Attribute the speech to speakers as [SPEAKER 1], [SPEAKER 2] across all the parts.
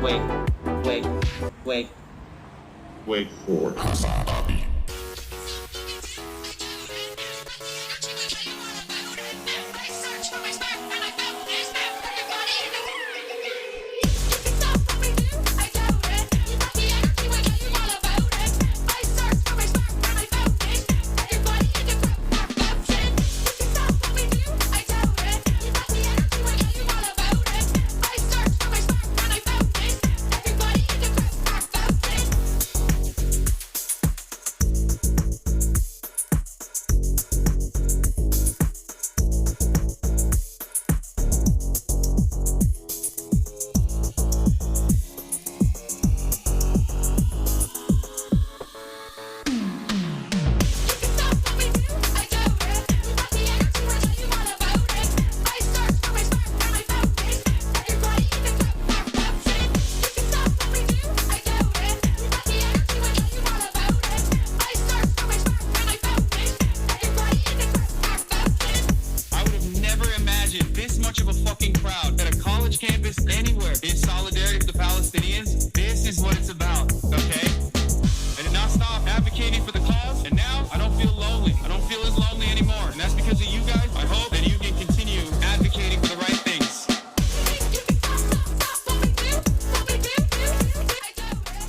[SPEAKER 1] Wait for HasanAbi.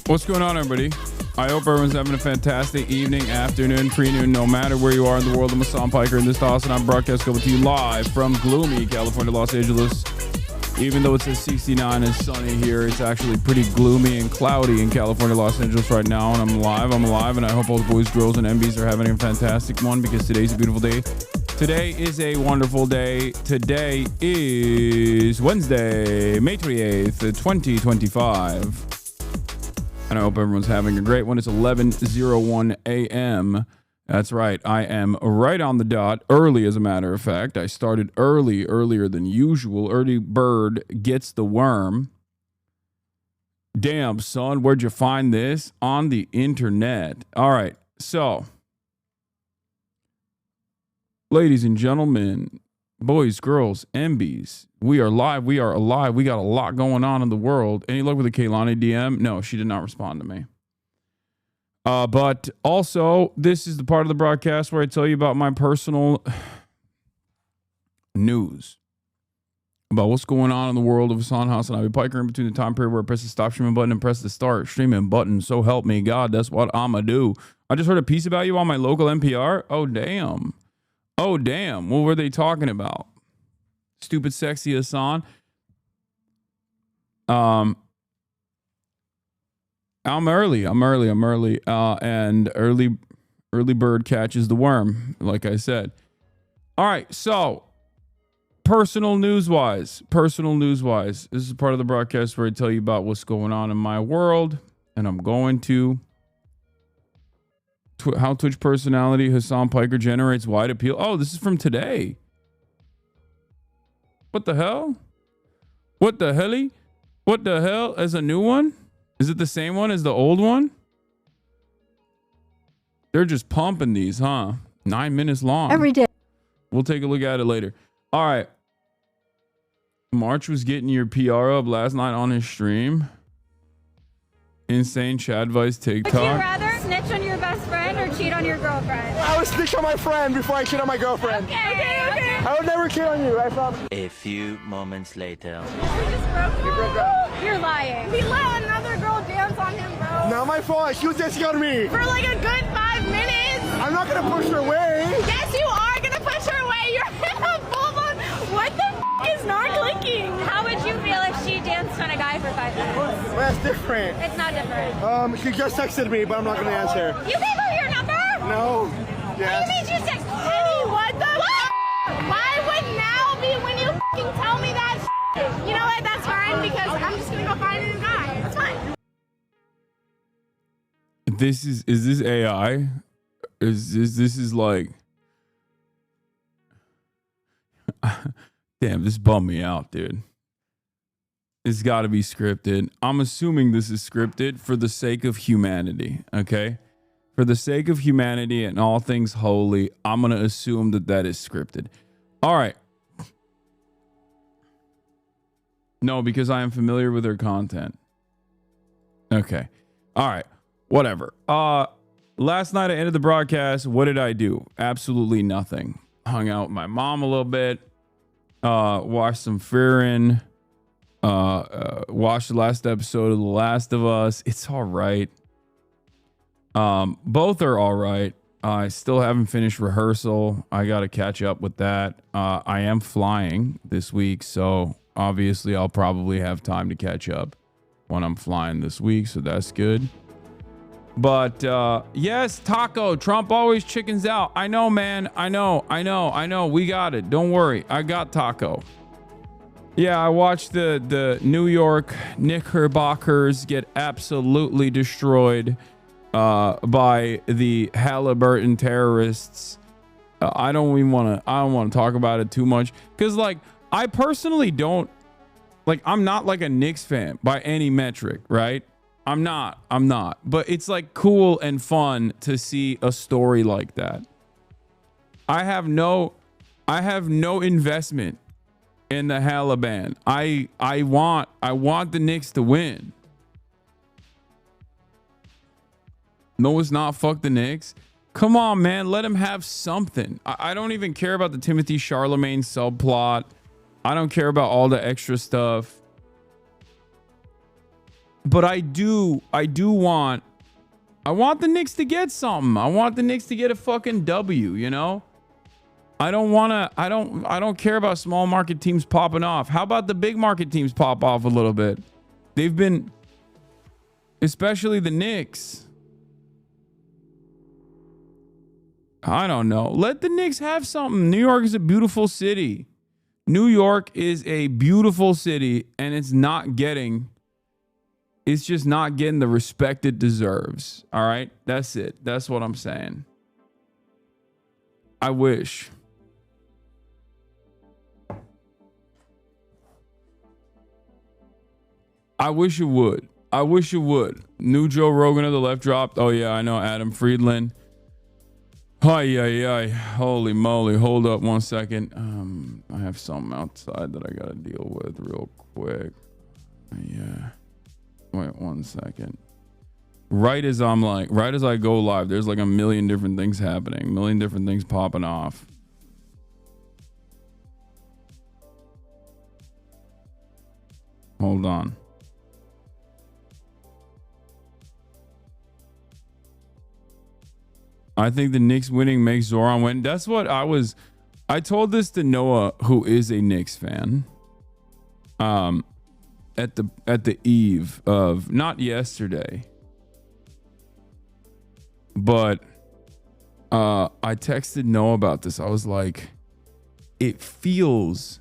[SPEAKER 2] What's going on, everybody? I hope everyone's having a fantastic evening, afternoon, pre-noon, no matter where you are in the world. I'm Hasan Piker, and this is Hasan. I'm broadcast coming to you live from gloomy California, Los Angeles. Even though it says 69 and sunny here, it's actually pretty gloomy and cloudy in California, Los Angeles right now. And I'm alive, and I hope all the boys, girls, and MBs are having a fantastic one because today's a beautiful day. Today is a wonderful day. Today is Wednesday, May 28th, 2025. And I hope everyone's having a great one. It's 11:01 a.m. That's right. I am right on the dot, early as a matter of fact. I started earlier than usual. Early bird gets the worm. Damn, son, where'd you find this? On the internet. All right. So, ladies and gentlemen, boys, girls, MBs, we are live. We are alive. We got a lot going on in the world. Any luck with the Kaylani DM? No, she did not respond to me. But also, this is the part of the broadcast where I tell you about my personal news about what's going on in the world of HasanAbi Piker in between the time period where I press the stop streaming button and press the start streaming button. So help me God, that's what I'ma do. I just heard a piece about you on my local NPR. Oh, damn. Oh, damn. What were they talking about? Stupid, sexy Hasan. I'm early. And early bird catches the worm, like I said. All right. So personal news wise, this is part of the broadcast where I tell you about what's going on in my world. And I'm going to how Twitch personality Hasan Piker generates wide appeal. Oh, this is from today. What the hell? What the hell? As a new one? Is it the same one as the old one? They're just pumping these, huh? 9 minutes long.
[SPEAKER 3] Every day.
[SPEAKER 2] We'll take a look at it later. All right. March was getting your PR up last night on his stream. Insane chat advice TikTok.
[SPEAKER 3] Would you rather snitch on your best friend or cheat on your girlfriend?
[SPEAKER 4] I would snitch on my friend before I cheat on my girlfriend.
[SPEAKER 3] Okay.
[SPEAKER 4] I would never cheat on you, I promise.
[SPEAKER 5] A few moments later.
[SPEAKER 3] We just broke up. You're lying. We let another girl dance on him, bro.
[SPEAKER 4] Not my fault. She was dancing on me.
[SPEAKER 3] For like a good 5 minutes.
[SPEAKER 4] I'm not gonna push her away.
[SPEAKER 3] Yes, you are gonna push her away. You're in a full-on. What the f is not clicking? How would you feel if she danced on a guy for 5 minutes?
[SPEAKER 4] Well, that's different.
[SPEAKER 3] It's not different.
[SPEAKER 4] She just texted me, but I'm not gonna answer.
[SPEAKER 3] You gave her your number?
[SPEAKER 4] No. Yes.
[SPEAKER 3] What do you mean you text? Eddie, what the f? Why would now be when you f***ing tell me that shit? You know what? That's fine because I'm just gonna go find a new guy. That's fine.
[SPEAKER 2] Is this AI? This is like damn, this bummed me out, dude. It's got to be scripted. I'm assuming this is scripted for the sake of humanity, okay? For the sake of humanity and all things holy, I'm going to assume that is scripted. All right. No, because I am familiar with her content. Okay. All right. Whatever. Last night I ended the broadcast. What did I do? Absolutely nothing. Hung out with my mom a little bit. Watched some Fearin'. Watched the last episode of The Last of Us. It's all right. Both are all right. I still haven't finished rehearsal. I got to catch up with that. I am flying this week, so obviously I'll probably have time to catch up when I'm flying this week, so that's good. But yes, Taco. Trump always chickens out. I know, man. I know. We got it. Don't worry. I got Taco. Yeah, I watched the New York Knickerbockers get absolutely destroyed by the Halliburton terrorists. I don't want to talk about it too much because, like, I personally don't like. I'm not like a Knicks fan by any metric, right? I'm not. But it's like cool and fun to see a story like that. I have no investment in the Halliburton. I want the Knicks to win. No, it's not. Fuck the Knicks. Come on, man. Let him have something. I don't even care about the Timothy Charlemagne subplot. I don't care about all the extra stuff. But I want the Knicks to get something. I want the Knicks to get a fucking W, you know? I don't care about small market teams popping off. How about the big market teams pop off a little bit? They've been, especially the Knicks. I don't know. Let the Knicks have something. New York is a beautiful city. New York is a beautiful city, and it's just not getting the respect it deserves. All right? That's it. That's what I'm saying. I wish. I wish it would. New Joe Rogan of the left dropped. Oh, yeah, I know. Adam Friedland. Ay. Holy moly. Hold up 1 second. I have something outside that I got to deal with real quick. Yeah. Wait 1 second. Right as I go live, there's like a million different things happening, a million different things popping off. Hold on. I think the Knicks winning makes Zoran win. That's what I told this to Noah, who is a Knicks fan. At the eve of, not yesterday, but I texted Noah about this. I was like, it feels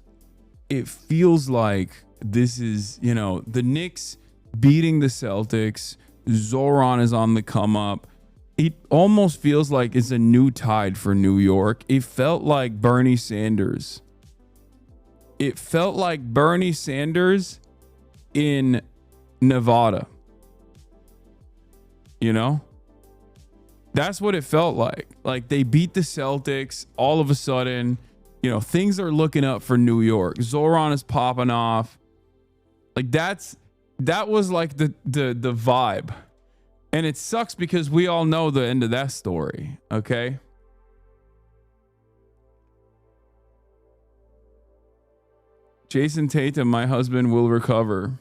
[SPEAKER 2] like this is, you know, the Knicks beating the Celtics. Zoran is on the come up. It almost feels like it's a new tide for New York. It felt like Bernie Sanders. In Nevada. You know? That's what it felt like. Like they beat the Celtics all of a sudden. You know, things are looking up for New York. Zoran is popping off. Like that was like the vibe. And it sucks because we all know the end of that story, okay? Jason Tate, my husband will recover.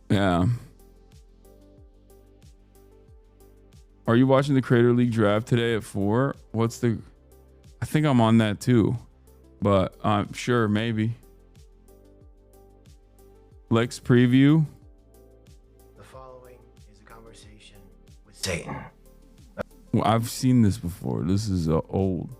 [SPEAKER 2] Yeah. Are you watching the Creator League draft today at 4? I think I'm on that too, but I'm sure maybe. Lex preview.
[SPEAKER 6] The following is a conversation with Satan.
[SPEAKER 2] Well, I've seen this before. This is old.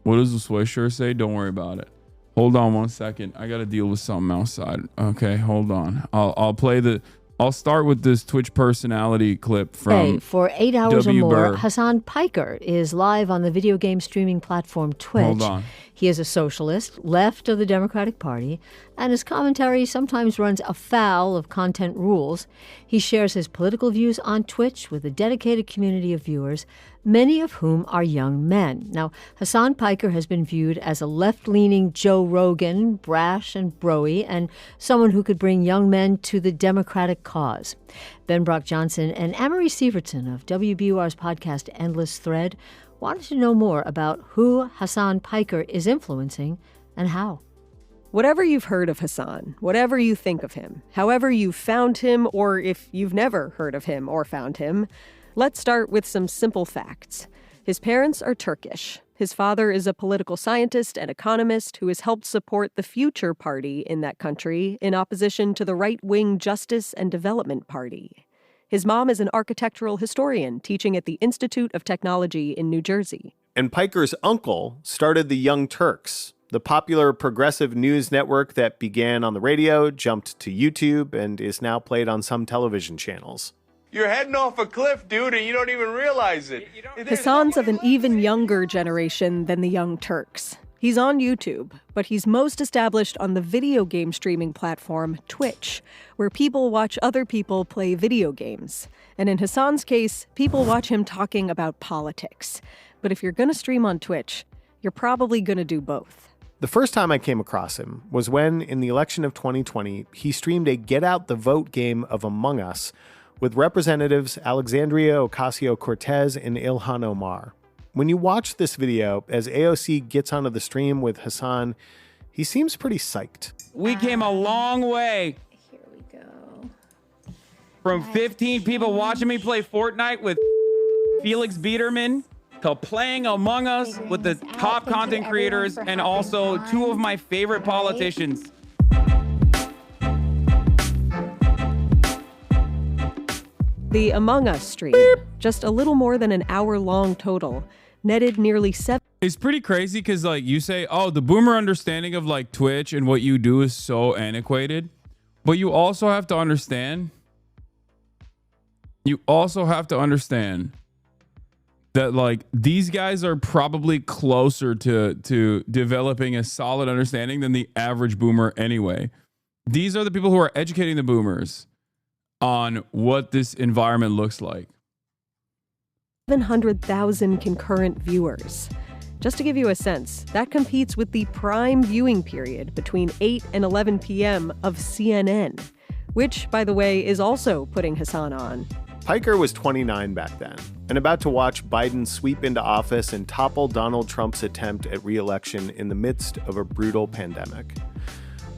[SPEAKER 2] What does the sweatshirt say? Don't worry about it. Hold on 1 second. I got to deal with something outside. Okay, hold on. I'll play the I'll start with this Twitch personality clip from
[SPEAKER 7] for 8 hours or
[SPEAKER 2] W.
[SPEAKER 7] more,
[SPEAKER 2] Burr.
[SPEAKER 7] Hasan Piker is live on the video game streaming platform Twitch.
[SPEAKER 2] Hold on.
[SPEAKER 7] He is a socialist, left of the Democratic Party, and his commentary sometimes runs afoul of content rules. He shares his political views on Twitch with a dedicated community of viewers, many of whom are young men. Now, Hasan Piker has been viewed as a left-leaning Joe Rogan, brash and broy, and someone who could bring young men to the Democratic cause. Ben Brock Johnson and Amory Sievertson of WBUR's podcast Endless Thread wanted to know more about who Hasan Piker is influencing and how.
[SPEAKER 8] Whatever you've heard of Hasan, whatever you think of him, however you found him, or if you've never heard of him or found him, let's start with some simple facts. His parents are Turkish. His father is a political scientist and economist who has helped support the Future Party in that country in opposition to the right-wing Justice and Development Party. His mom is an architectural historian teaching at the Institute of Technology in New Jersey.
[SPEAKER 9] And Piker's uncle started the Young Turks, the popular progressive news network that began on the radio, jumped to YouTube, and is now played on some television channels.
[SPEAKER 10] You're heading off a cliff, dude, and you don't even realize it.
[SPEAKER 8] Hasan's of an even younger generation than the Young Turks. He's on YouTube, but he's most established on the video game streaming platform Twitch, where people watch other people play video games. And in Hasan's case, people watch him talking about politics. But if you're going to stream on Twitch, you're probably going to do both.
[SPEAKER 9] The first time I came across him was when, in the election of 2020, he streamed a Get Out the Vote game of Among Us with Representatives Alexandria Ocasio-Cortez and Ilhan Omar. When you watch this video, as AOC gets onto the stream with Hasan, he seems pretty psyched.
[SPEAKER 2] We came a long way.
[SPEAKER 3] Here we go.
[SPEAKER 2] From 15 people watching me play Fortnite with Felix Biederman to playing Among Us with the top content creators and also two of my favorite politicians.
[SPEAKER 8] The Among Us stream, just a little more than an hour-long total, netted nearly 7.
[SPEAKER 2] It's pretty crazy because, like, you say, oh, the boomer understanding of, like, Twitch and what you do is so antiquated. But you also have to understand that, like, these guys are probably closer to developing a solid understanding than the average boomer anyway. These are the people who are educating the boomers on what this environment looks like.
[SPEAKER 8] 700,000 concurrent viewers. Just to give you a sense, that competes with the prime viewing period between 8 and 11 p.m. of CNN, which, by the way, is also putting Hasan on.
[SPEAKER 9] Piker was 29 back then, and about to watch Biden sweep into office and topple Donald Trump's attempt at re-election in the midst of a brutal pandemic.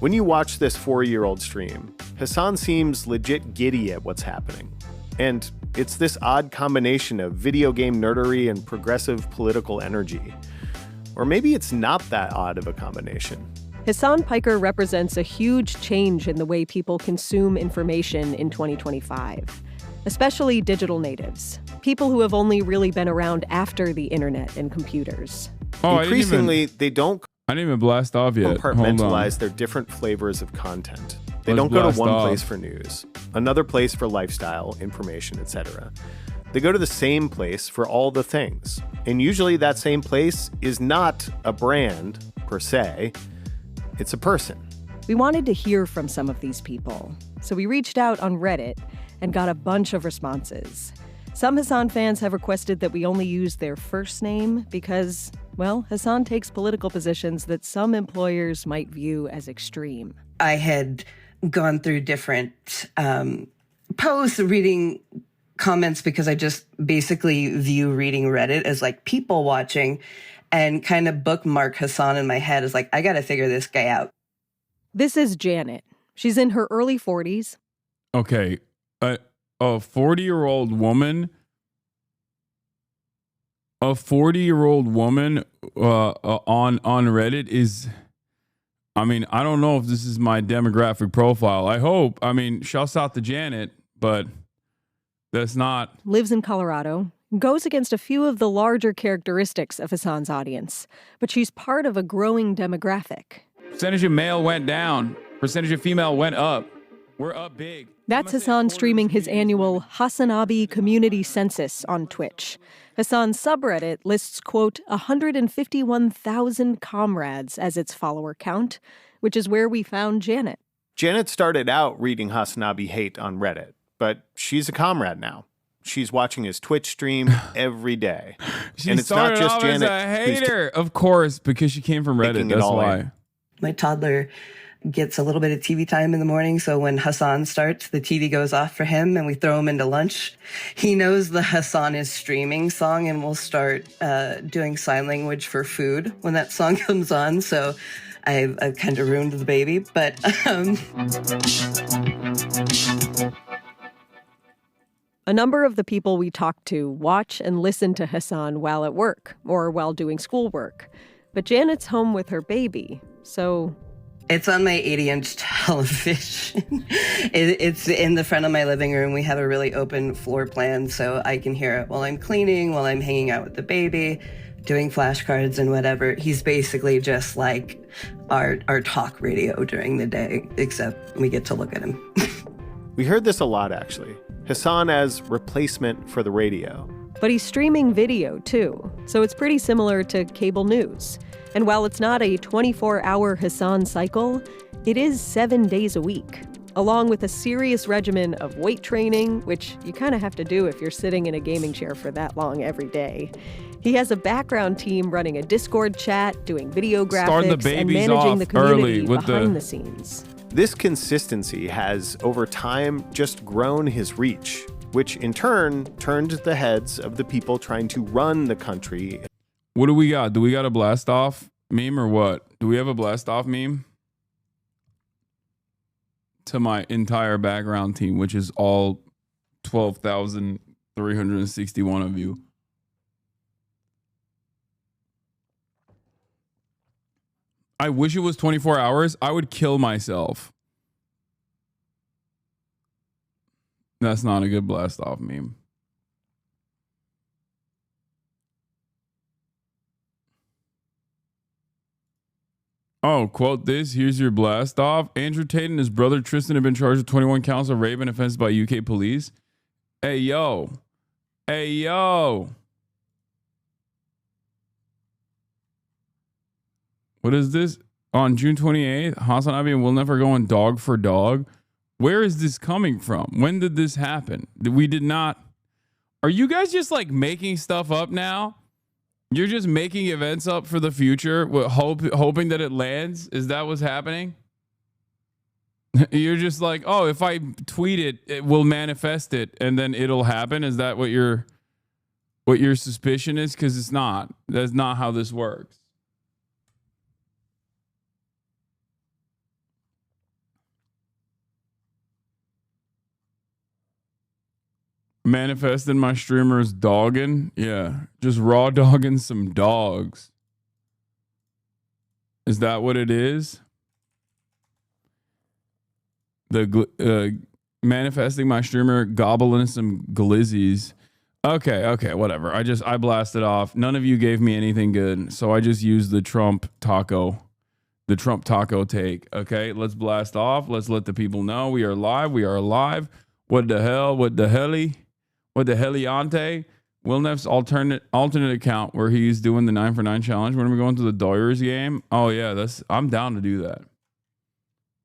[SPEAKER 9] When you watch this 4-year-old stream, Hasan seems legit giddy at what's happening. And it's this odd combination of video game nerdery and progressive political energy. Or maybe it's not that odd of a combination.
[SPEAKER 8] Hasan Piker represents a huge change in the way people consume information in 2025, especially digital natives, people who have only really been around after the internet and computers.
[SPEAKER 2] Oh,
[SPEAKER 9] Increasingly, they don't
[SPEAKER 2] I didn't even blast off yet.
[SPEAKER 9] compartmentalize their different flavors of content. They
[SPEAKER 2] Let's
[SPEAKER 9] don't go to
[SPEAKER 2] blast
[SPEAKER 9] one
[SPEAKER 2] off.
[SPEAKER 9] place for news, another place for lifestyle, information, etc. They go to the same place for all the things. And usually that same place is not a brand, per se. It's a person.
[SPEAKER 8] We wanted to hear from some of these people, so we reached out on Reddit and got a bunch of responses. Some Hasan fans have requested that we only use their first name because, well, Hasan takes political positions that some employers might view as extreme.
[SPEAKER 11] I had gone through different posts, reading comments, because I just basically view reading Reddit as like people watching, and kind of bookmark Hasan in my head as like, I got to figure this guy out.
[SPEAKER 8] This is Janet. She's in her early 40s.
[SPEAKER 2] Okay. A 40-year-old woman. A 40-year-old woman on Reddit is, I mean, I don't know if this is my demographic profile. I hope. I mean, shouts out to Janet, but that's not.
[SPEAKER 8] Lives in Colorado. Goes against a few of the larger characteristics of Hasan's audience, but she's part of a growing demographic.
[SPEAKER 2] Percentage of male went down. Percentage of female went up. We're up big.
[SPEAKER 8] That's Hasan streaming his annual HasanAbi community census on Twitch. Hasan's subreddit lists, quote, 151,000 comrades as its follower count, which is where we found Janet.
[SPEAKER 9] Janet started out reading HasanAbi hate on Reddit, but she's a comrade now. She's watching his Twitch stream every day.
[SPEAKER 2] And it's not just Janet as a hater, of course, because she came from Reddit. That's why.
[SPEAKER 11] My toddler gets a little bit of TV time in the morning, so when Hasan starts, the TV goes off for him and we throw him into lunch. He knows the Hasan is streaming song and we'll start doing sign language for food when that song comes on, so I've kind of ruined the baby, but
[SPEAKER 8] a number of the people we talked to watch and listen to Hasan while at work or while doing schoolwork. But Janet's home with her baby, so...
[SPEAKER 11] It's on my 80-inch television. It's in the front of my living room. We have a really open floor plan, so I can hear it while I'm cleaning, while I'm hanging out with the baby, doing flashcards and whatever. He's basically just like our talk radio during the day, except we get to look at him.
[SPEAKER 9] We heard this a lot, actually. Hasan as replacement for the radio.
[SPEAKER 8] But he's streaming video, too, so it's pretty similar to cable news. And while it's not a 24-hour Hasan cycle, it is 7 days a week, along with a serious regimen of weight training, which you kind of have to do if you're sitting in a gaming chair for that long every day. He has a background team running a Discord chat, doing video graphics, and managing the community behind the scenes.
[SPEAKER 9] This consistency has, over time, just grown his reach, which in turn turned the heads of the people trying to run the country.
[SPEAKER 2] What do we got? Do we got a blast off meme or what? Do we have a blast off meme? To my entire background team, which is all 12,361 of you. I wish it was 24 hours. I would kill myself. That's not a good blast off meme. Oh, quote this. Here's your blast off. Andrew Tate and his brother Tristan have been charged with 21 counts of rape and offense by UK police. Hey, yo. Hey, yo. What is this? On June 28th, HasanAbi and Will Never Go on Dog for Dog. Where is this coming from? When did this happen? We did not. Are you guys just like making stuff up now? You're just making events up for the future, hoping that it lands? Is that what's happening? You're just like, oh, if I tweet it, it will manifest it and then it'll happen. Is that what your suspicion is? Because it's not. That's not how this works. Manifesting my streamers dogging. Yeah. Just raw dogging some dogs. Is that what it is? The manifesting my streamer gobbling some glizzies. Okay, whatever. I blasted off. None of you gave me anything good, so I just used the Trump taco take. Okay, let's blast off. Let's let the people know we are live. We are alive. What the hell? What the heliante? Will Neff's alternate account where he's doing the 9 for 9 challenge. When are we going to the Doyers game? Oh yeah, I'm down to do that.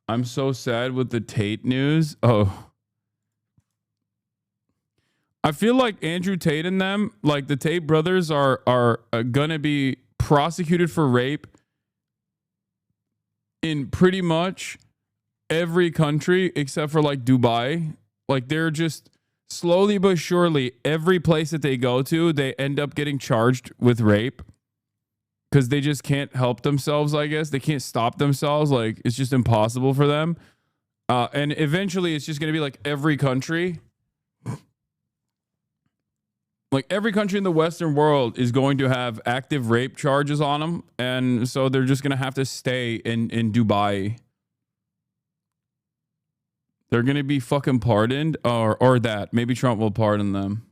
[SPEAKER 2] I'm so sad with the Tate news. Oh, I feel like Andrew Tate and them, like the Tate brothers, are gonna be prosecuted for rape in pretty much every country except for like Dubai. Like they're just slowly but surely every place that they go to, they end up getting charged with rape because they just can't help themselves. I guess they can't stop themselves. Like it's just impossible for them. And eventually it's just going to be like every country. Like every country in the Western world is going to have active rape charges on them. And so they're just going to have to stay in Dubai. They're going to be fucking pardoned or that. Maybe Trump will pardon them.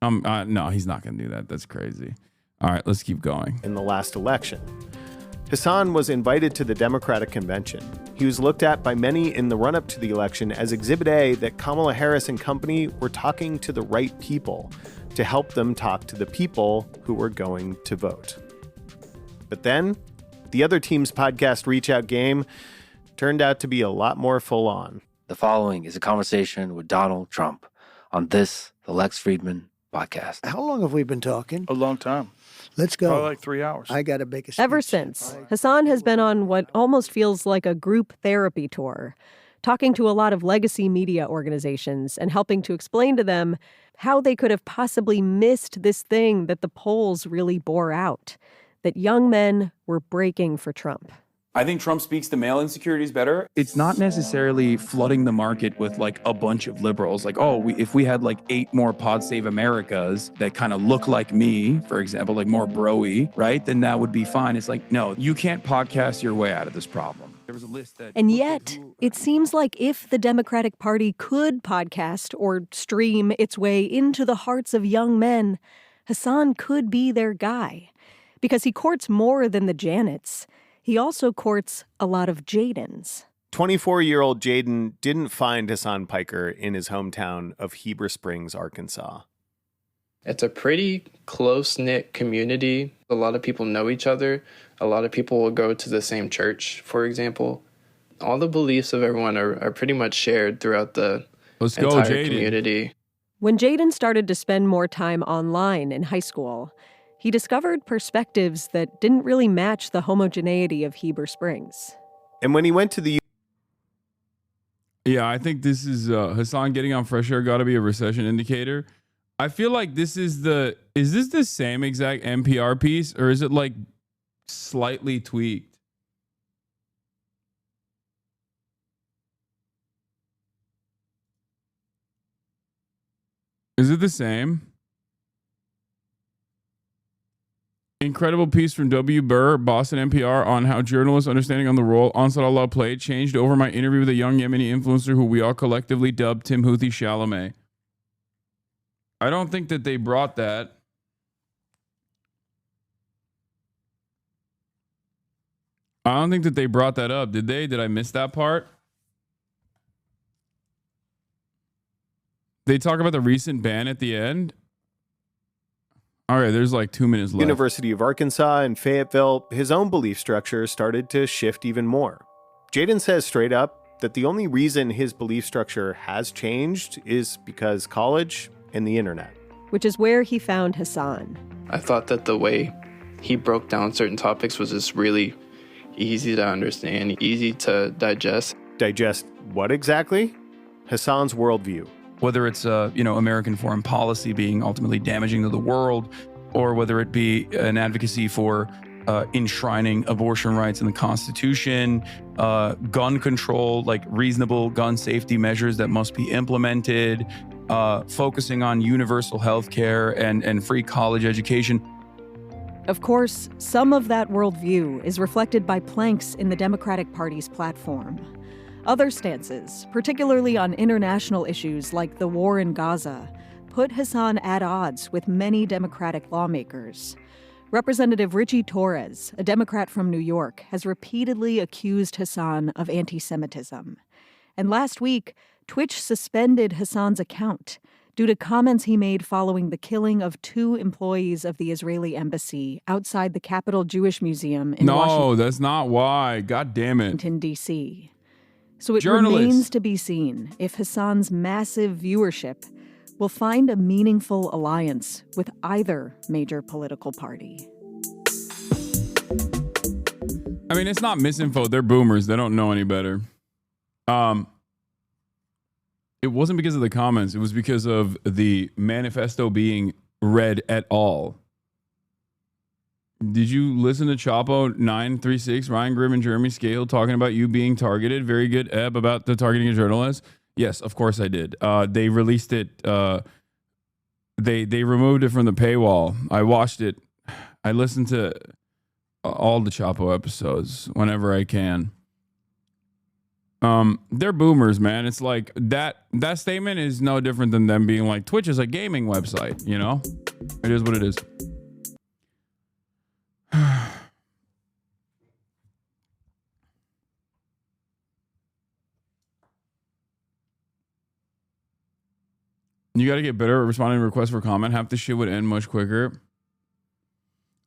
[SPEAKER 2] No, he's not going to do that. That's crazy. All right, let's keep going.
[SPEAKER 9] In the last election, Hasan was invited to the Democratic convention. He was looked at by many in the run-up to the election as Exhibit A that Kamala Harris and company were talking to the right people to help them talk to the people who were going to vote. But then, the other team's podcast Reach Out game turned out to be a lot more full-on.
[SPEAKER 12] The following is a conversation with Donald Trump on this, the Lex Friedman podcast.
[SPEAKER 13] How long have we been talking?
[SPEAKER 14] A long time.
[SPEAKER 13] Let's go.
[SPEAKER 14] Probably like 3 hours.
[SPEAKER 13] I got to make a speech.
[SPEAKER 8] Ever since, Hasan has been on what almost feels like a group therapy tour, talking to a lot of legacy media organizations and helping to explain to them how they could have possibly missed this thing that the polls really bore out, that young men were breaking for Trump.
[SPEAKER 15] I think Trump speaks to male insecurities better.
[SPEAKER 2] It's not necessarily flooding the market with like a bunch of liberals. Like, if we had like 8 more Pod Save Americas that kind of look like me, for example, like more bro-y, right? Then that would be fine. It's like, no, you can't podcast your way out of this problem. There was a list that...
[SPEAKER 8] And yet, it seems like if the Democratic Party could podcast or stream its way into the hearts of young men, Hasan could be their guy. Because he courts more than the Janets. He also courts a lot of Jadens.
[SPEAKER 9] 24-year-old Jaden didn't find Hasan Piker in his hometown of Heber Springs, Arkansas.
[SPEAKER 16] It's a pretty close-knit community. A lot of people know each other. A lot of people will go to the same church, for example. All the beliefs of everyone are pretty much shared throughout the entire community.
[SPEAKER 8] When Jaden started to spend more time online in high school, he discovered perspectives that didn't really match the homogeneity of Heber Springs.
[SPEAKER 9] And when he went to the...
[SPEAKER 2] Yeah, I think this is Hasan getting on fresh air got to be a recession indicator. I feel like this is is this the same exact NPR piece or is it like slightly tweaked? Is it the same? Incredible piece from W. Burr, Boston NPR, on how journalists' understanding on the role Ansar Allah played changed over my interview with a young Yemeni influencer who we all collectively dubbed Tim Houthi Chalamet. I don't think that they brought that. I don't think that they brought that up. Did they? Did I miss that part? They talk about the recent ban at the end. All right, there's like 2 minutes left.
[SPEAKER 9] University of Arkansas in Fayetteville, his own belief structure started to shift even more. Jaden says straight up that the only reason his belief structure has changed is because college and the internet.
[SPEAKER 8] Which is where he found Hasan.
[SPEAKER 16] I thought that the way he broke down certain topics was just really easy to understand, easy to digest.
[SPEAKER 9] Digest what exactly? Hasan's worldview.
[SPEAKER 2] Whether it's American foreign policy being ultimately damaging to the world, or whether it be an advocacy for enshrining abortion rights in the Constitution, gun control, like reasonable gun safety measures that must be implemented, focusing on universal health care and free college education.
[SPEAKER 8] Of course, some of that worldview is reflected by planks in the Democratic Party's platform. Other stances, particularly on international issues like the war in Gaza, put Hasan at odds with many Democratic lawmakers. Representative Richie Torres, a Democrat from New York, has repeatedly accused Hasan of anti-Semitism. And last week, Twitch suspended Hasan's account due to comments he made following the killing of 2 employees of the Israeli embassy outside the Capitol Jewish Museum in Washington.
[SPEAKER 2] No, that's not why. God damn it.
[SPEAKER 8] Washington, D.C. So it remains to be seen if Hasan's massive viewership will find a meaningful alliance with either major political party.
[SPEAKER 2] I mean, it's not misinfo. They're boomers. They don't know any better. It wasn't because of the comments. It was because of the manifesto being read at all. Did you listen to Chapo 936, Ryan Grimm and Jeremy Scale talking about you being targeted? Very good, Eb, about the targeting of journalists. Yes, of course I did. They released it. They removed it from the paywall. I watched it. I listened to all the Chapo episodes whenever I can. They're boomers, man. It's like that statement is no different than them being like, Twitch is a gaming website, you know? It is what it is. You got to get better at responding to requests for comment. Half the shit would end much quicker.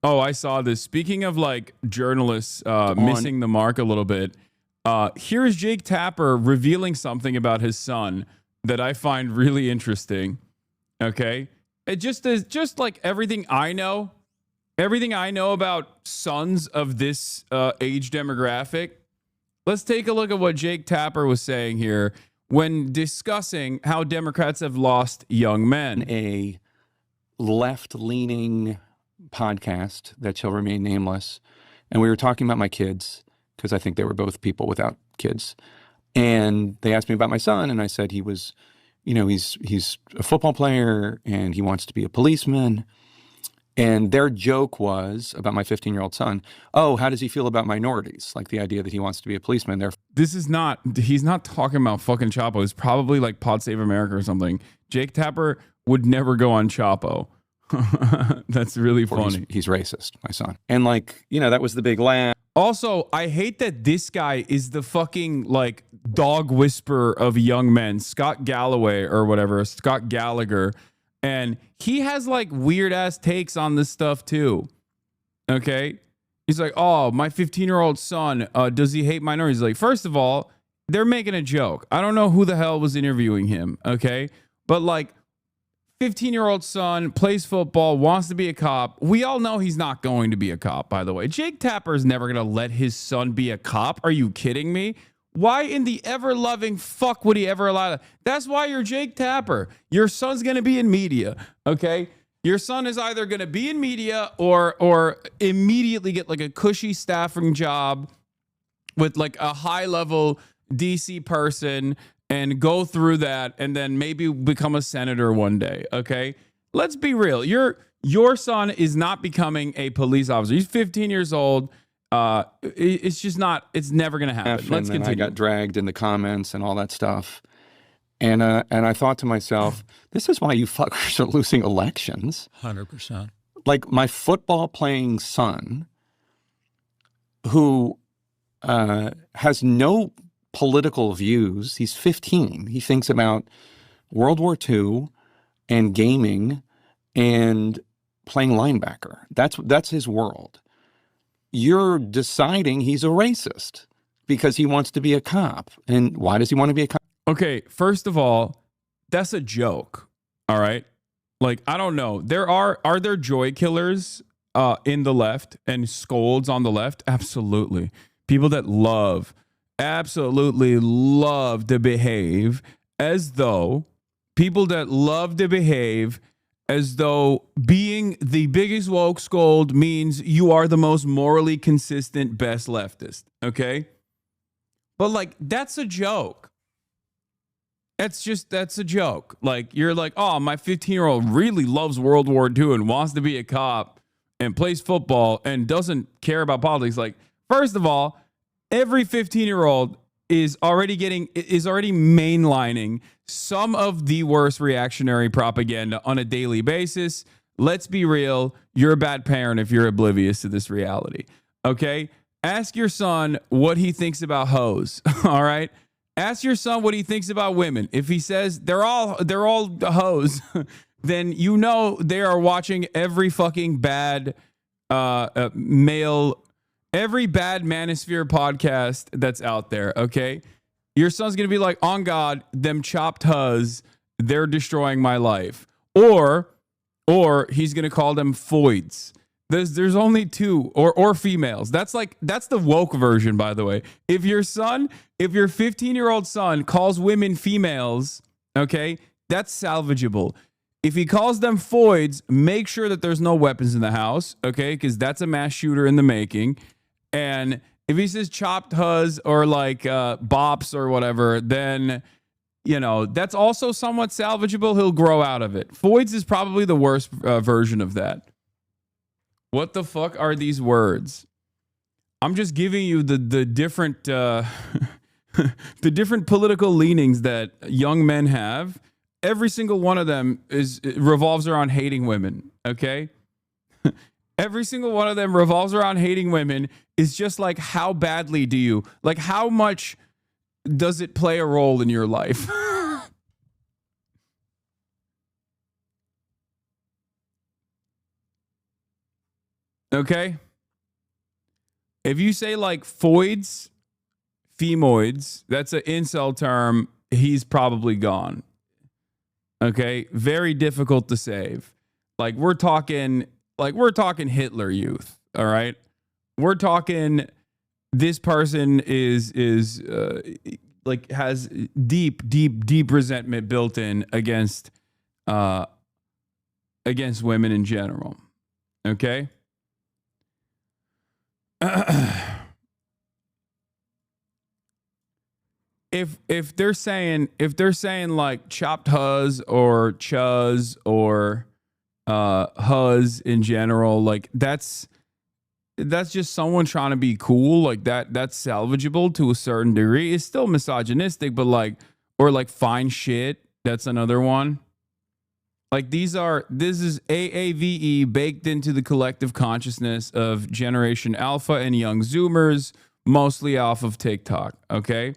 [SPEAKER 2] Oh, I saw this. Speaking of like journalists missing the mark a little bit, here's Jake Tapper revealing something about his son that I find really interesting. Okay, it just is just like everything I know about sons of this age demographic. Let's take a look at what Jake Tapper was saying here when discussing how Democrats have lost young men.
[SPEAKER 14] A left-leaning podcast that shall remain nameless, and we were talking about my kids because I think they were both people without kids, and they asked me about my son, and I said he was, he's a football player and he wants to be a policeman. And their joke was about my 15-year-old son. Oh, how does he feel about minorities? Like the idea that he wants to be a policeman.
[SPEAKER 2] He's not talking about fucking Chapo. It's probably like Pod Save America or something. Jake Tapper would never go on Chapo. That's really funny.
[SPEAKER 14] He's racist, my son. And that was the big laugh.
[SPEAKER 2] Also, I hate that this guy is the fucking like dog whisperer of young men, Scott Galloway or whatever, Scott Gallagher. And he has like weird ass takes on this stuff too. Okay. He's like, oh, my 15-year-old son, does he hate minorities? Like, first of all, they're making a joke. I don't know who the hell was interviewing him. Okay. But like 15-year-old son plays football, wants to be a cop. We all know he's not going to be a cop, by the way. Jake Tapper is never going to let his son be a cop. Are you kidding me? Why in the ever-loving fuck would he ever allow that? That's why you're Jake Tapper. Your son's going to be in media, okay? Your son is either going to be in media or immediately get like a cushy staffing job with like a high-level DC person and go through that and then maybe become a senator one day, okay? Let's be real. Your son is not becoming a police officer. He's 15 years old. It's just not, it's never going to happen. Let's continue.
[SPEAKER 14] I got dragged in the comments and all that stuff. And I thought to myself, this is why you fuckers are losing elections.
[SPEAKER 17] 100%.
[SPEAKER 14] Like my football playing son, who has no political views. He's 15. He thinks about World War II and gaming and playing linebacker. That's his world. You're deciding he's a racist because he wants to be a cop. And why does he want to be a cop?
[SPEAKER 2] Okay, first of all, that's a joke. All right? Like, I don't know. Are there joy killers in the left and scolds on the left? Absolutely. People that absolutely love to behave as though being the biggest woke scold means you are the most morally consistent, best leftist, okay? But, like, that's a joke. That's a joke. Like, you're like, oh, my 15-year-old really loves World War II and wants to be a cop and plays football and doesn't care about politics. Like, first of all, every 15-year-old is already mainlining some of the worst reactionary propaganda on a daily basis. Let's be real. You're a bad parent if you're oblivious to this reality. Okay? Ask your son what he thinks about hoes. All right? Ask your son what he thinks about women. If he says they're all hoes, then you know they are watching every fucking bad every bad manosphere podcast that's out there, okay? Your son's going to be like, on God, them chopped huz, they're destroying my life. Or he's going to call them foids. There's only two, or females. That's the woke version, by the way. If your 15-year-old son calls women females, okay, that's salvageable. If he calls them foids, make sure that there's no weapons in the house, okay, because that's a mass shooter in the making. And if he says chopped huz or like bops or whatever, then, that's also somewhat salvageable. He'll grow out of it. Foids is probably the worst version of that. What the fuck are these words? I'm just giving you the different the different political leanings that young men have. Every single one of them revolves around hating women, okay? Every single one of them revolves around hating women. Is just like, how badly do you, like, how much does it play a role in your life? Okay? If you say like foids, femoids, that's an incel term, he's probably gone. Okay? Very difficult to save. Like we're talking Hitler youth, all right? We're talking this person is like has deep resentment built in against women in general. Okay? If they're saying like chopped huz or chuz or huz in general, like that's just someone trying to be cool. Like that's salvageable to a certain degree. It's still misogynistic, but like, or like fine shit. That's another one. Like this is AAVE baked into the collective consciousness of Generation Alpha and young Zoomers, mostly off of TikTok. Okay.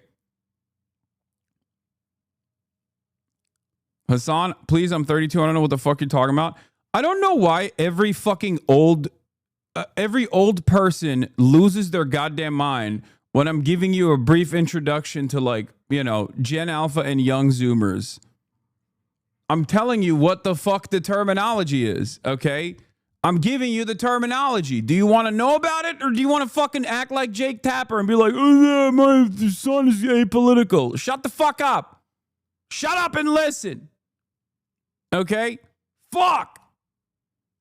[SPEAKER 2] Hasan, please, I'm 32. I don't know what the fuck you're talking about. I don't know why every old person loses their goddamn mind when I'm giving you a brief introduction to, like, you know, Gen Alpha and young Zoomers. I'm telling you what the fuck the terminology is, okay? I'm giving you the terminology. Do you want to know about it, or do you want to fucking act like Jake Tapper and be like, oh yeah, my son is apolitical? Shut the fuck up. Shut up and listen. Okay? Fuck.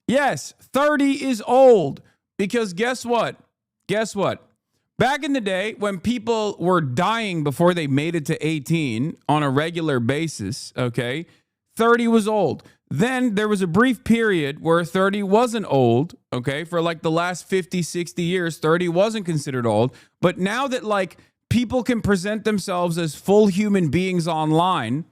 [SPEAKER 2] Yes, 30 is old, because guess what? Guess what? Back in the day, when people were dying before they made it to 18 on a regular basis, okay, 30 was old. Then there was a brief period where 30 wasn't old, okay? For like the last 50, 60 years, 30 wasn't considered old. But now that like people can present themselves as full human beings online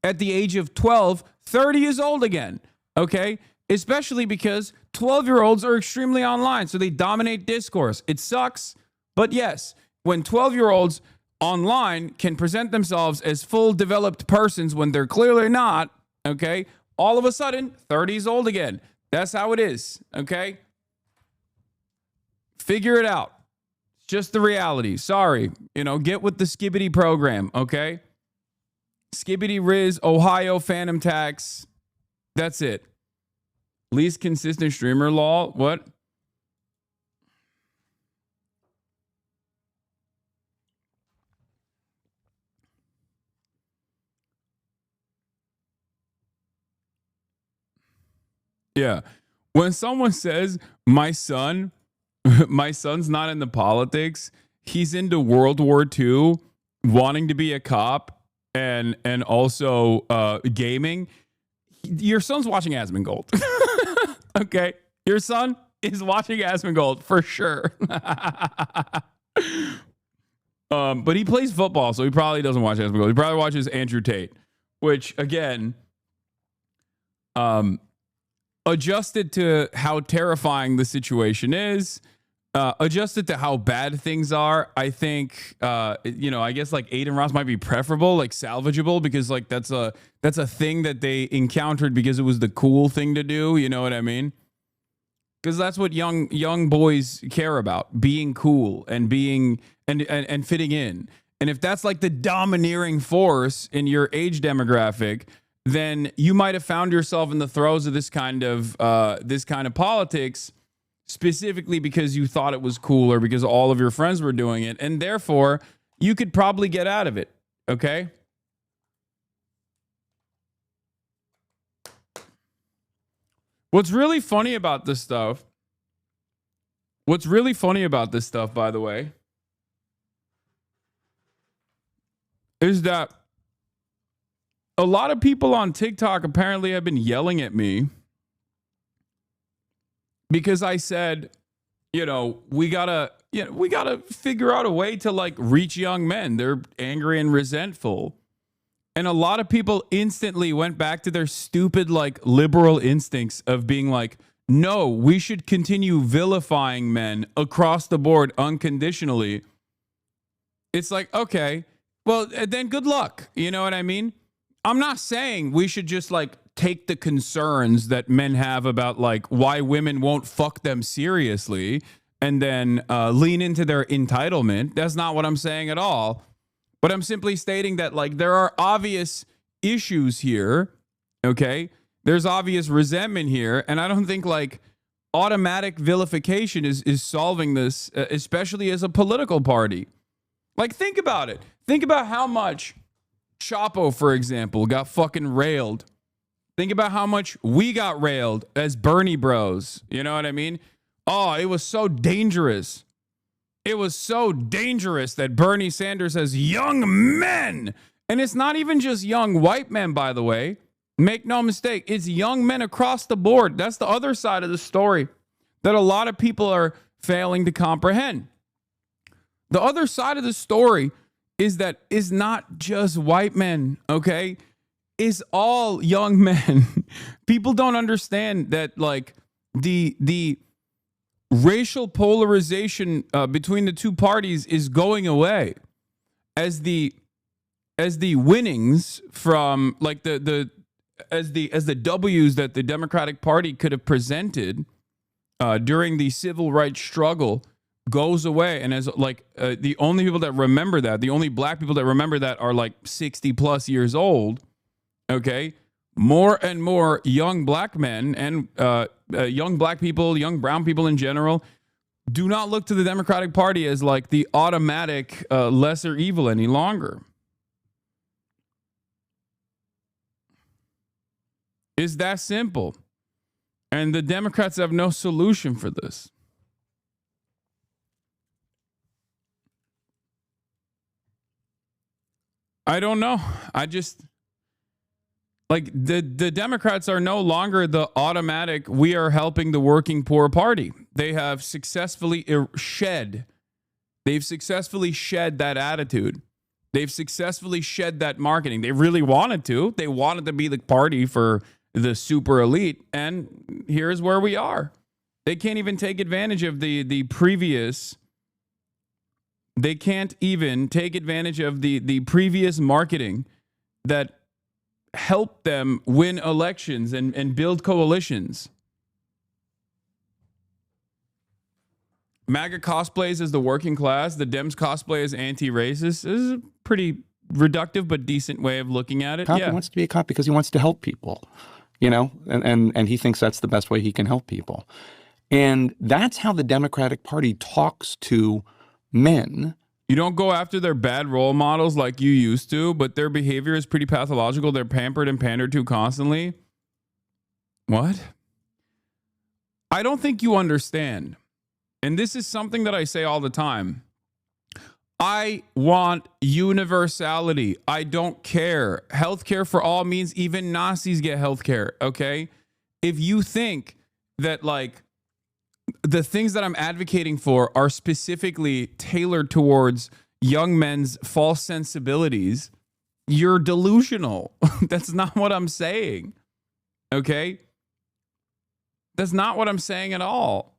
[SPEAKER 2] at the age of 12, 30 is old again, okay? Especially because 12-year-olds are extremely online, so they dominate discourse. It sucks, but yes, when 12-year-olds online can present themselves as full developed persons when they're clearly not, okay, all of a sudden, 30 is old again. That's how it is, okay? Figure it out. It's just the reality. Sorry, you know, get with the Skibbity program, okay? Skibbity Riz, Ohio Phantom Tax. That's it. Least consistent streamer law. What? Yeah. When someone says my son's not into politics, he's into World War II, wanting to be a cop, and also gaming, your son's watching Asmongold. Okay? Your son is watching Asmongold for sure. But he plays football, so he probably doesn't watch Asmongold. He probably watches Andrew Tate, which, again, adjusted to how terrifying the situation is, adjusted to how bad things are, I think, I guess like Aiden Ross might be preferable, like salvageable, because like that's a thing that they encountered because it was the cool thing to do. You know what I mean? Because that's what young boys care about, being cool and being and fitting in. And if that's like the domineering force in your age demographic, then you might have found yourself in the throes of this kind of politics, specifically because you thought it was cool or because all of your friends were doing it, and therefore you could probably get out of it. Okay. What's really funny about this stuff, by the way, is that a lot of people on TikTok apparently have been yelling at me because I said, we gotta figure out a way to like reach young men. They're angry and resentful. And a lot of people instantly went back to their stupid, like, liberal instincts of being like, no, we should continue vilifying men across the board unconditionally. It's like, okay, well, then good luck. You know what I mean? I'm not saying we should just like take the concerns that men have about like why women won't fuck them seriously and then lean into their entitlement. That's not what I'm saying at all. But I'm simply stating that like there are obvious issues here. Okay. There's obvious resentment here. And I don't think like automatic vilification is solving this, especially as a political party. Like, think about it. Think about how much Chapo, for example, got fucking railed. Think about how much we got railed as Bernie bros. You know what I mean? Oh, it was so dangerous. It was so dangerous that Bernie Sanders has young men. And it's not even just young white men, by the way. Make no mistake. It's young men across the board. That's the other side of the story that a lot of people are failing to comprehend. The other side of the story is that it's not just white men, okay? It's all young men. People don't understand that, like, the racial polarization between the two parties is going away as the winnings from like as the W's that the Democratic Party could have presented during the civil rights struggle goes away. And as like the only people that remember that, the only black people that remember that are like 60 plus years old. Okay. More and more young black men and young black people, young brown people in general, do not look to the Democratic Party as like the automatic lesser evil any longer. It's that simple. And the Democrats have no solution for this. I don't know. I just, like, the Democrats are no longer the automatic, we are helping the working poor party. They have successfully they've successfully shed that attitude. They've successfully shed that marketing. They really wanted to. They wanted to be the party for the super elite. And here's where we are. They can't even take advantage of the previous. They can't even take advantage of the previous marketing that helped them win elections and build coalitions. MAGA cosplays as the working class. The Dems cosplay as anti-racist. This is a pretty reductive but decent way of looking at it.
[SPEAKER 14] Cop
[SPEAKER 2] Yeah.
[SPEAKER 14] wants to be a cop because he wants to help people, you know, and he thinks that's the best way he can help people. And that's how the Democratic Party talks to men.
[SPEAKER 2] You don't go after their bad role models like you used to, but their behavior is pretty pathological. They're pampered and pandered to constantly. What? I don't think you understand. And this is something that I say all the time. I want universality. I don't care. Healthcare for all means even Nazis get healthcare, okay? If you think that, like, the things that I'm advocating for are specifically tailored towards young men's false sensibilities, you're delusional. That's not what I'm saying, okay? That's not what I'm saying at all.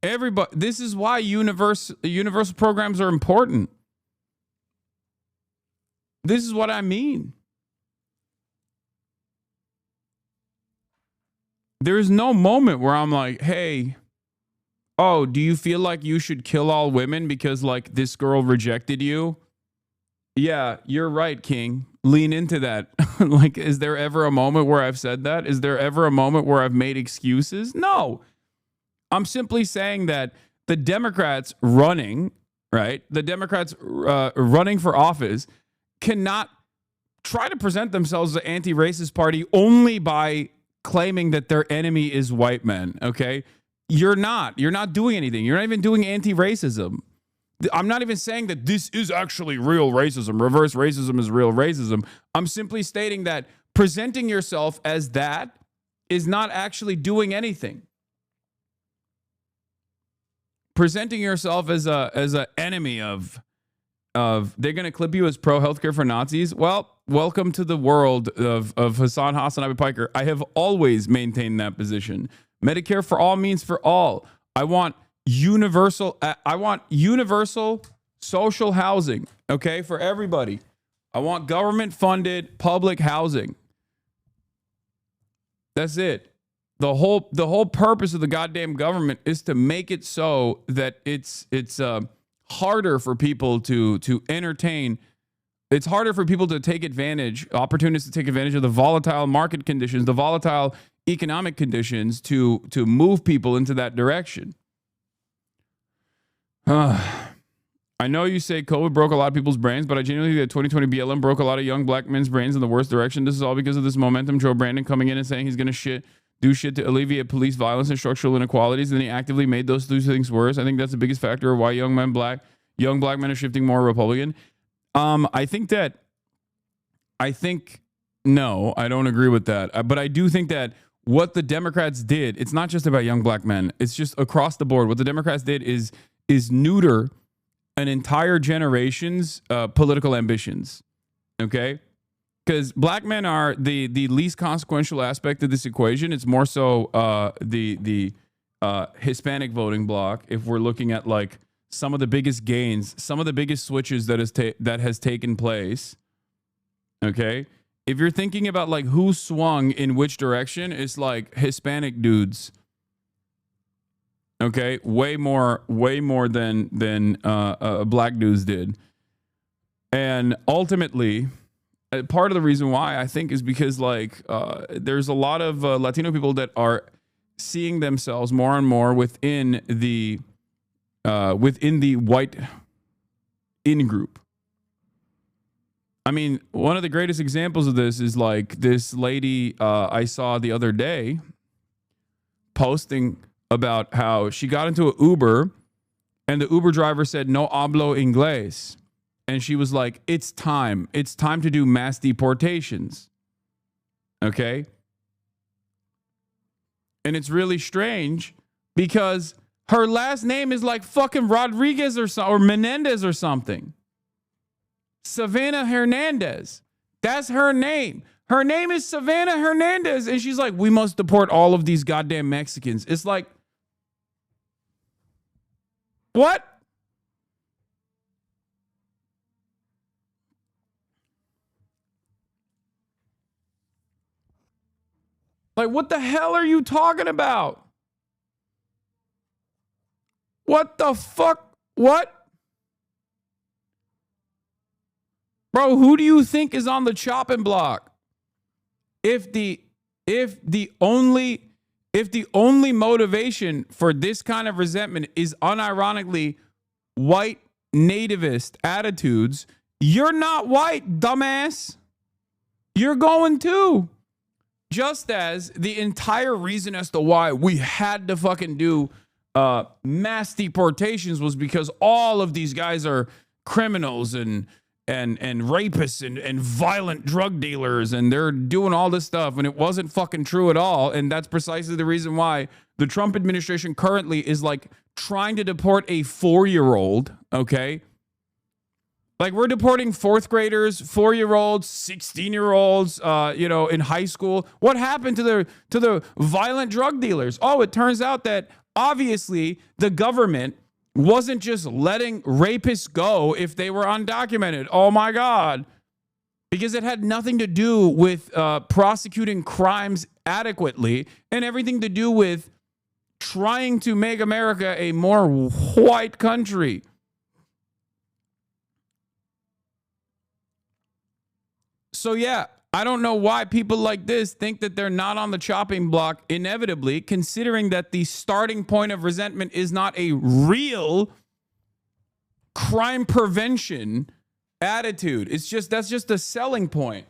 [SPEAKER 2] Everybody, this is why universal programs are important. This is what I mean. There is no moment where I'm like, hey, oh, do you feel like you should kill all women because, like, this girl rejected you? Yeah, you're right, King. Lean into that. Like, is there ever a moment where I've said that? Is there ever a moment where I've made excuses? No. I'm simply saying that the Democrats running, right? The Democrats running for office cannot try to present themselves as an anti-racist party only by claiming that their enemy is white men, okay? You're not doing anything. You're not even doing anti-racism. I'm not even saying that this is actually real racism. Reverse racism is real racism. I'm simply stating that presenting yourself as that is not actually doing anything. Presenting yourself as a enemy of they're going to clip you as pro healthcare for Nazis. Well, welcome to the world of HasanAbi Piker. I have always maintained that position. Medicare for all means for all. I want universal social housing, okay, for everybody. I want government-funded public housing. That's it. The whole purpose of the goddamn government is to make it so that it's harder for people to entertain. It's harder for people to take advantage, opportunists to take advantage of the volatile market conditions, the volatile economic conditions to move people into that direction. I know you say COVID broke a lot of people's brains, but I genuinely think that 2020 BLM broke a lot of young black men's brains in the worst direction. This is all because of this momentum. Joe Brandon coming in and saying he's going to do shit to alleviate police violence and structural inequalities, and then he actively made those two things worse. I think that's the biggest factor of why young black men are shifting more Republican. I think no, I don't agree with that. But I do think that what the Democrats did, it's not just about young black men. It's just across the board. What the Democrats did is neuter an entire generation's political ambitions. Okay? Because black men are the least consequential aspect of this equation. It's more so the Hispanic voting bloc. If we're looking at like some of the biggest gains, some of the biggest switches that has taken place. Okay, if you're thinking about like who swung in which direction, it's like Hispanic dudes. Okay, way more than black dudes did, and ultimately. Part of the reason why I think is because like there's a lot of Latino people that are seeing themselves more and more within the white in group. I mean, one of the greatest examples of this is like this lady I saw the other day posting about how she got into an Uber and the Uber driver said no hablo inglés. And she was like, it's time to do mass deportations. Okay. And it's really strange because her last name is like fucking Rodriguez or Menendez or something. Savannah Hernandez. That's her name. Her name is Savannah Hernandez. And she's like, we must deport all of these goddamn Mexicans. It's like, what? Like, what the hell are you talking about? What the fuck? What? Bro, who do you think is on the chopping block? If the only motivation for this kind of resentment is unironically white nativist attitudes, you're not white, dumbass. You're going too. Just as the entire reason as to why we had to fucking do mass deportations was because all of these guys are criminals and rapists and violent drug dealers and they're doing all this stuff and it wasn't fucking true at all. And that's precisely the reason why the Trump administration currently is like trying to deport a 4-year-old, okay? Like we're deporting 4th graders, 4-year-olds, 16-year-olds, in high school. What happened to the violent drug dealers? Oh, it turns out that obviously the government wasn't just letting rapists go if they were undocumented. Oh my God. Because it had nothing to do with prosecuting crimes adequately and everything to do with trying to make America a more white country. So yeah, I don't know why people like this think that they're not on the chopping block inevitably, considering that the starting point of resentment is not a real crime prevention attitude. That's just a selling point.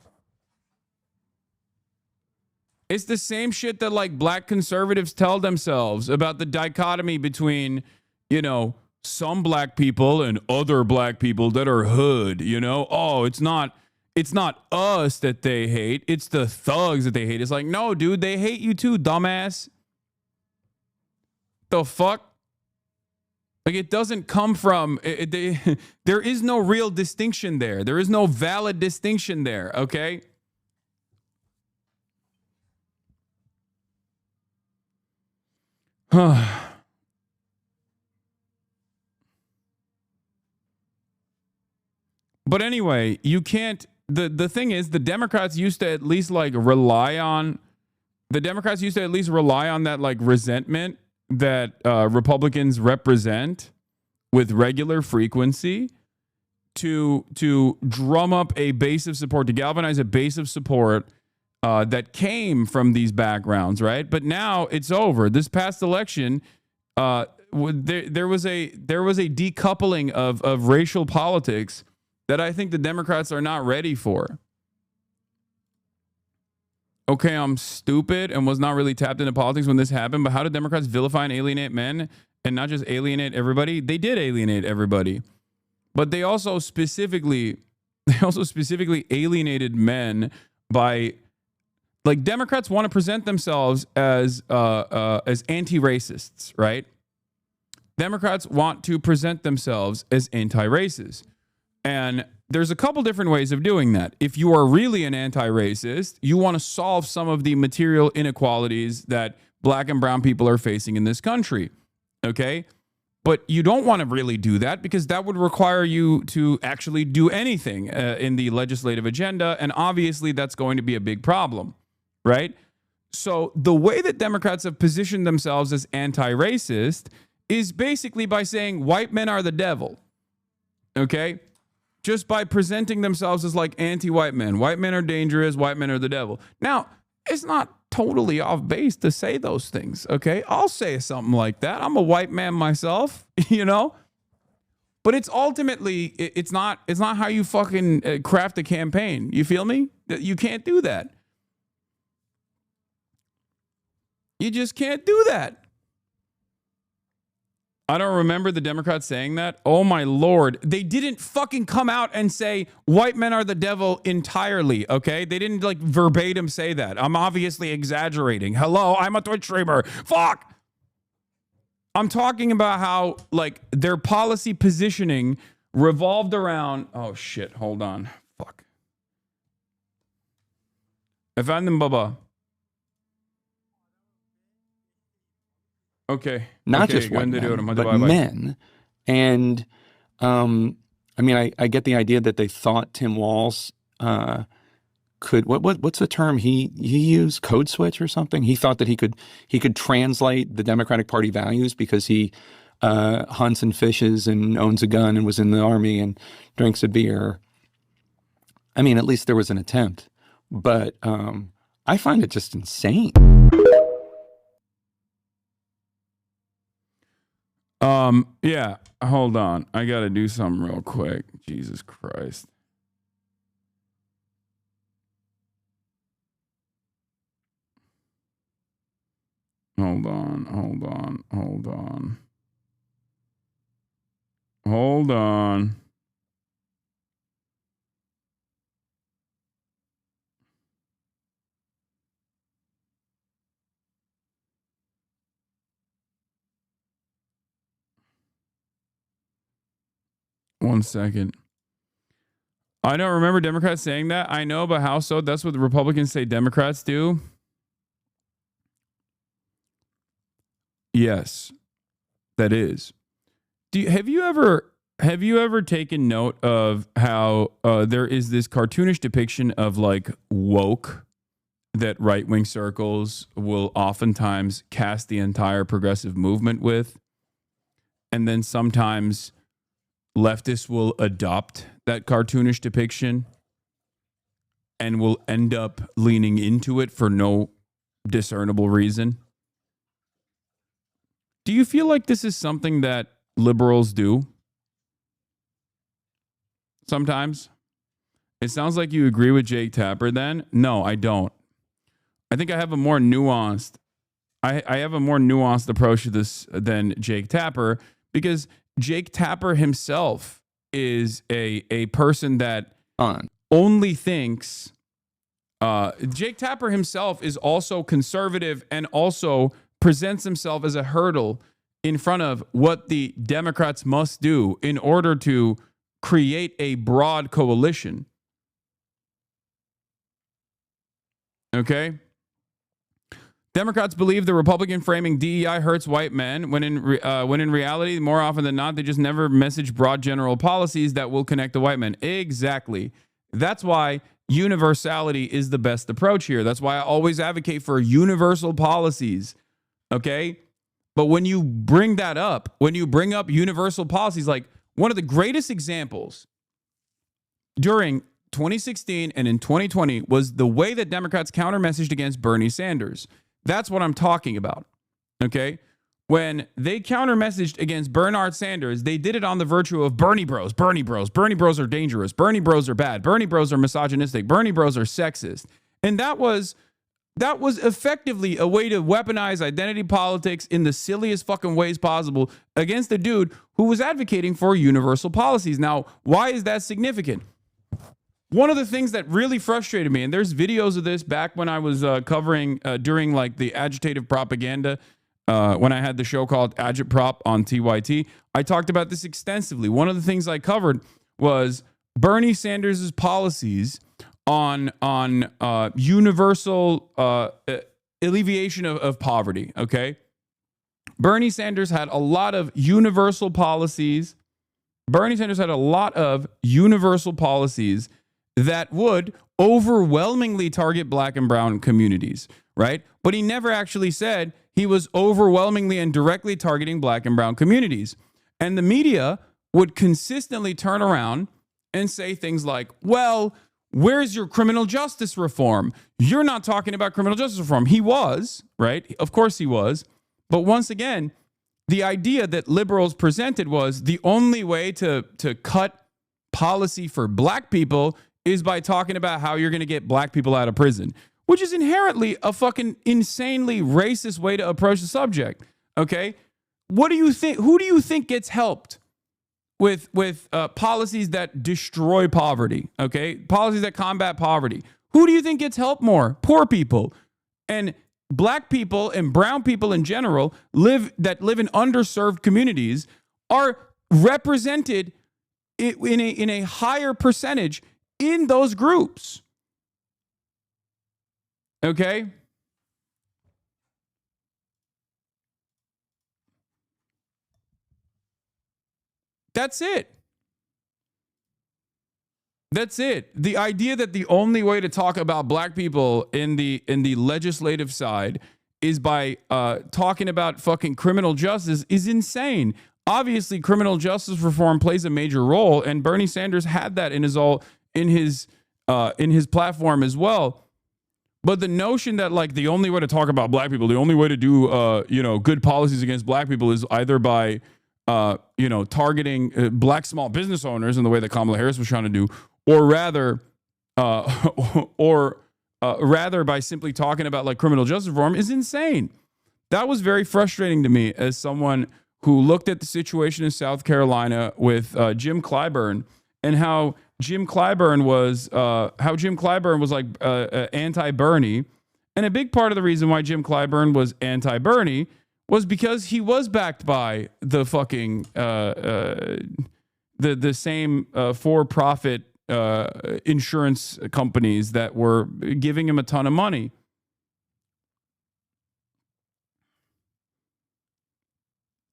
[SPEAKER 2] It's the same shit that like black conservatives tell themselves about the dichotomy between, some black people and other black people that are hood, Oh, it's not us that they hate. It's the thugs that they hate. It's like, no, dude, they hate you too, dumbass. The fuck? Like, it doesn't come from... there is no real distinction there. There is no valid distinction there, okay? But anyway, you can't the thing is, the Democrats used to at least like rely on that like resentment that Republicans represent with regular frequency to drum up a base of support, to galvanize a base of support that came from these backgrounds, right? But now it's over. This past election, there was a decoupling of racial politics that I think the Democrats are not ready for. Okay, I'm stupid and was not really tapped into politics when this happened, but how did Democrats vilify and alienate men and not just alienate everybody? They did alienate everybody, but they also specifically alienated men by, like, Democrats want to present themselves as anti-racists, right? Democrats want to present themselves as anti-racist. And there's a couple different ways of doing that. If you are really an anti-racist, you want to solve some of the material inequalities that black and brown people are facing in this country, okay? But you don't want to really do that because that would require you to actually do anything in the legislative agenda, and obviously that's going to be a big problem, right? So the way that Democrats have positioned themselves as anti-racist is basically by saying white men are the devil, okay? Just by presenting themselves as like anti-white men. White men are dangerous. White men are the devil. Now, it's not totally off base to say those things, okay? I'll say something like that. I'm a white man myself, you know? But it's ultimately, it's not how you fucking craft a campaign. You feel me? You can't do that. You just can't do that. I don't remember the Democrats saying that. Oh my Lord. They didn't fucking come out and say white men are the devil entirely, okay? They didn't like verbatim say that. I'm obviously exaggerating. Hello, I'm a Twitch streamer. Fuck. I'm talking about how like their policy positioning revolved around, oh shit, hold on. Fuck. Efendim baba. Okay.
[SPEAKER 14] Not just white men, but men. And I mean, I get the idea that they thought Tim Walz could, what's the term he used? Code switch or something? He thought that he could translate the Democratic Party values because he hunts and fishes and owns a gun and was in the army and drinks a beer. I mean, at least there was an attempt. But I find it just insane.
[SPEAKER 2] Yeah, hold on. I got to do something real quick. Jesus Christ. Hold on. 1 second. I don't remember Democrats saying that. I know, but how so? That's what the Republicans say Democrats do. Yes, that is. Have you ever taken note of how there is this cartoonish depiction of like woke that right-wing circles will oftentimes cast the entire progressive movement with, and then sometimes leftists will adopt that cartoonish depiction and will end up leaning into it for no discernible reason? Do you feel like this is something that liberals do? Sometimes? It sounds like you agree with Jake Tapper then. No, I don't. I think I have a more nuanced I have a more nuanced approach to this than Jake Tapper, because Jake Tapper himself is a person that only thinks Jake Tapper himself is also conservative and also presents himself as a hurdle in front of what the Democrats must do in order to create a broad coalition. Okay? Democrats believe the Republican framing DEI hurts white men, when in reality, more often than not, they just never message broad general policies that will connect the white men. Exactly. That's why universality is the best approach here. That's why I always advocate for universal policies. Okay? But when you bring that up, when you bring up universal policies, like one of the greatest examples during 2016 and in 2020 was the way that Democrats counter-messaged against Bernie Sanders. That's what I'm talking about. Okay? When they counter-messaged against Bernard Sanders, they did it on the virtue of Bernie bros. Bernie bros are dangerous. Bernie bros are bad. Bernie bros are misogynistic. Bernie bros are sexist. And that was effectively a way to weaponize identity politics in the silliest fucking ways possible against a dude who was advocating for universal policies. Now, why is that significant? One of the things that really frustrated me, and there's videos of this back when I was covering during like the agitative propaganda, when I had the show called Agitprop on TYT, I talked about this extensively. One of the things I covered was Bernie Sanders' policies on universal alleviation of poverty, okay? Bernie Sanders had a lot of universal policies. Bernie Sanders had a lot of universal policies that would overwhelmingly target black and brown communities, right? But he never actually said he was overwhelmingly and directly targeting black and brown communities. And the media would consistently turn around and say things like, well, where's your criminal justice reform? You're not talking about criminal justice reform. He was, right? Of course he was. But once again, the idea that liberals presented was the only way to cut policy for black people is by talking about how you're going to get black people out of prison, which is inherently a fucking insanely racist way to approach the subject. Okay? What do you think? Who do you think gets helped with policies that destroy poverty? Okay? Policies that combat poverty. Who do you think gets helped more? Poor people. And black people and brown people in general live in underserved communities are represented in a higher percentage in those groups. Okay? That's it. That's it. The idea that the only way to talk about black people in the legislative side is by talking about fucking criminal justice is insane. Obviously, criminal justice reform plays a major role, and Bernie Sanders had that in his platform as well. But the notion that like the only way to talk about black people, the only way to do good policies against black people is either by targeting black small business owners in the way that Kamala Harris was trying to do, or rather by simply talking about like criminal justice reform is insane. That was very frustrating to me as someone who looked at the situation in South Carolina with Jim Clyburn and how Jim Clyburn was like anti-Bernie. And a big part of the reason why Jim Clyburn was anti-Bernie was because he was backed by the fucking the same for-profit insurance companies that were giving him a ton of money.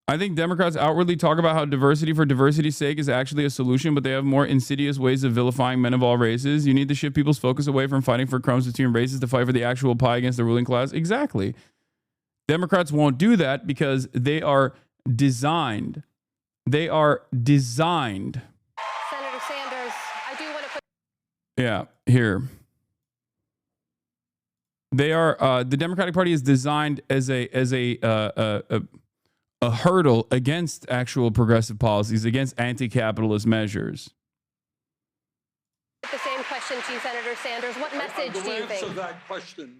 [SPEAKER 2] I think Democrats outwardly talk about how diversity for diversity's sake is actually a solution, but they have more insidious ways of vilifying men of all races. You need to shift people's focus away from fighting for crumbs between races to fight for the actual pie against the ruling class. Exactly. Democrats won't do that because they are designed. They are designed.
[SPEAKER 17] Senator Sanders, I do want to put...
[SPEAKER 2] Yeah, here. They are, the Democratic Party is designed as a hurdle against actual progressive policies, against anti-capitalist measures.
[SPEAKER 17] The same question to you, Senator Sanders. What message do you think?
[SPEAKER 18] Answer that question,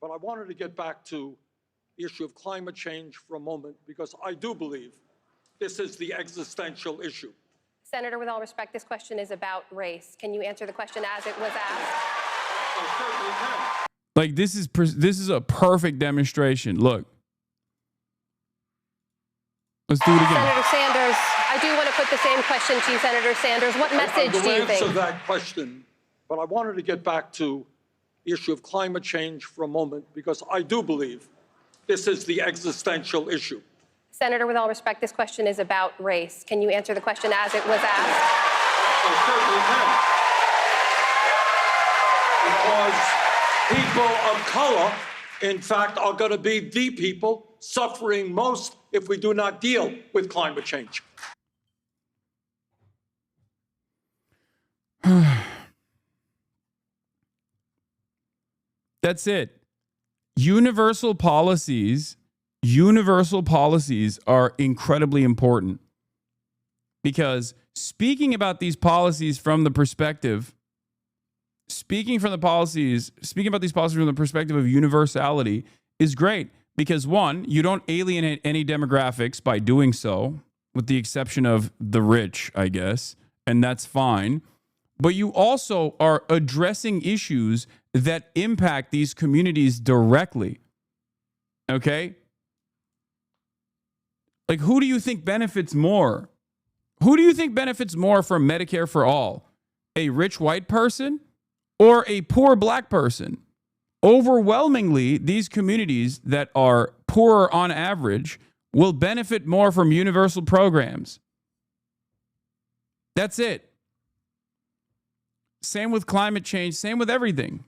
[SPEAKER 18] but I wanted to get back to the issue of climate change for a moment, because I do believe this is the existential issue.
[SPEAKER 17] Senator, with all respect, this question is about race. Can you answer the question as it was asked?
[SPEAKER 18] I certainly can.
[SPEAKER 2] Like, this is a perfect demonstration. Look. Let's do it again.
[SPEAKER 17] Senator Sanders, I do want to put the same question to you, Senator Sanders. What message do you think?
[SPEAKER 18] I will answer that question, but I wanted to get back to the issue of climate change for a moment, because I do believe this is the existential issue.
[SPEAKER 17] Senator, with all respect, this question is about race. Can you answer the question as it was asked?
[SPEAKER 18] I certainly can. because people of color, in fact, are going to be the people suffering most if we do not deal with climate change.
[SPEAKER 2] That's it. Universal policies are incredibly important because speaking about these policies from the perspective, speaking about these policies from the perspective of universality is great because one, you don't alienate any demographics by doing so, with the exception of the rich, I guess, and that's fine. But you also are addressing issues that impact these communities directly. Okay? Like, who do you think benefits more? Who do you think benefits more from Medicare for all? A rich white person or a poor black person? Overwhelmingly, these communities that are poorer on average will benefit more from universal programs. That's it. Same with climate change, same with everything.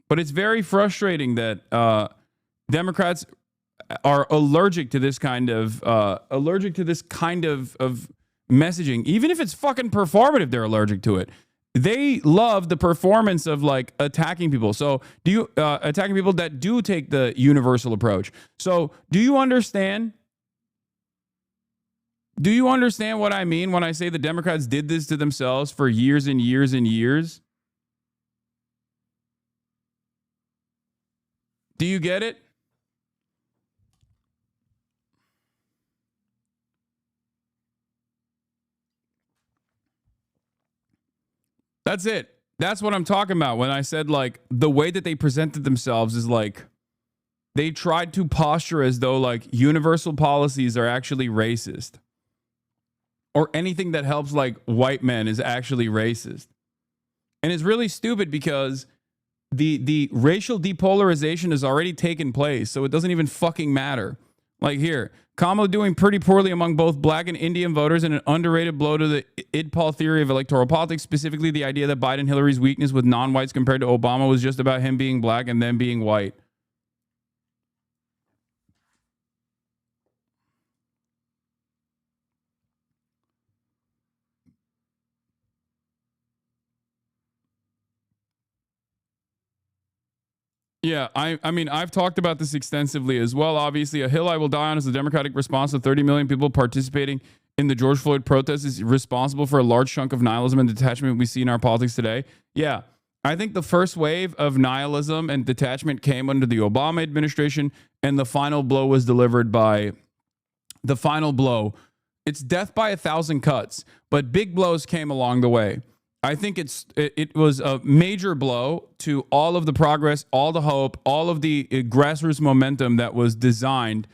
[SPEAKER 2] But it's very frustrating that Democrats are allergic to this kind of messaging. Even if it's fucking performative, they're allergic to it. They love the performance of like attacking people. So do you attacking people that do take the universal approach? So do you understand? Do you understand what I mean when I say the Democrats did this to themselves for years and years and years? Do you get it? That's it. That's what I'm talking about when I said like the way that they presented themselves is like they tried to posture as though like universal policies are actually racist or anything that helps like white men is actually racist. And it's really stupid because the racial depolarization has already taken place, so it doesn't even fucking matter. Like here, Kamala doing pretty poorly among both black and Indian voters and an underrated blow to the IDPOL theory of electoral politics, specifically the idea that Biden Hillary's weakness with non-whites compared to Obama was just about him being black and them being white. Yeah, I mean, I've talked about this extensively as well. Obviously, a hill I will die on is the Democratic response to 30 million people participating in the George Floyd protests is responsible for a large chunk of nihilism and detachment we see in our politics today. Yeah, I think the first wave of nihilism and detachment came under the Obama administration, and the final blow was delivered by the final blow. It's death by 1,000 cuts, but big blows came along the way. I think it was a major blow to all of the progress, all the hope, all of the grassroots momentum that was designed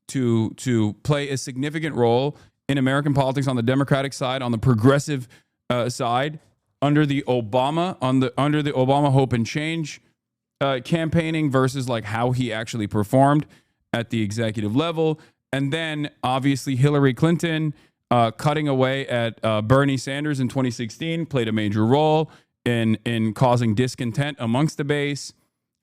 [SPEAKER 2] to play a significant role in American politics on the Democratic side, on the progressive side, under the Obama Hope and Change campaigning versus like how he actually performed at the executive level, and then obviously Hillary Clinton. Cutting away at Bernie Sanders in 2016 played a major role in causing discontent amongst the base,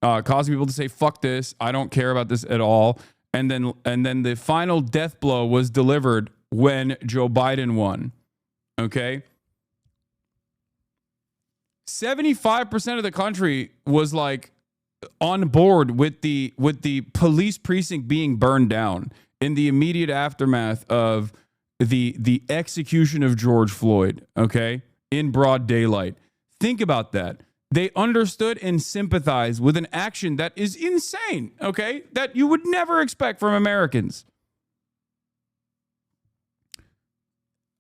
[SPEAKER 2] causing people to say, fuck this, I don't care about this at all. And then the final death blow was delivered when Joe Biden won. Okay? 75% of the country was like on board with the police precinct being burned down in the immediate aftermath of the execution of George Floyd, okay, in broad daylight. Think about that. They understood and sympathized with an action that is insane, okay, that you would never expect from Americans.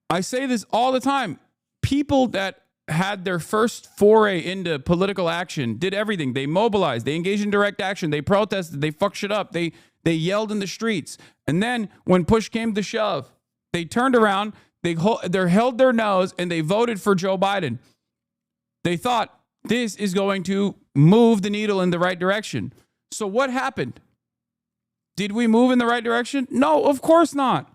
[SPEAKER 2] I say this all the time. People that had their first foray into political action did everything. They mobilized. They engaged in direct action. They protested. They fucked shit up. They yelled in the streets. And then when push came to shove, they turned around, they held their nose, and they voted for Joe Biden. They thought this is going to move the needle in the right direction. So what happened? Did we move in the right direction? No, of course not.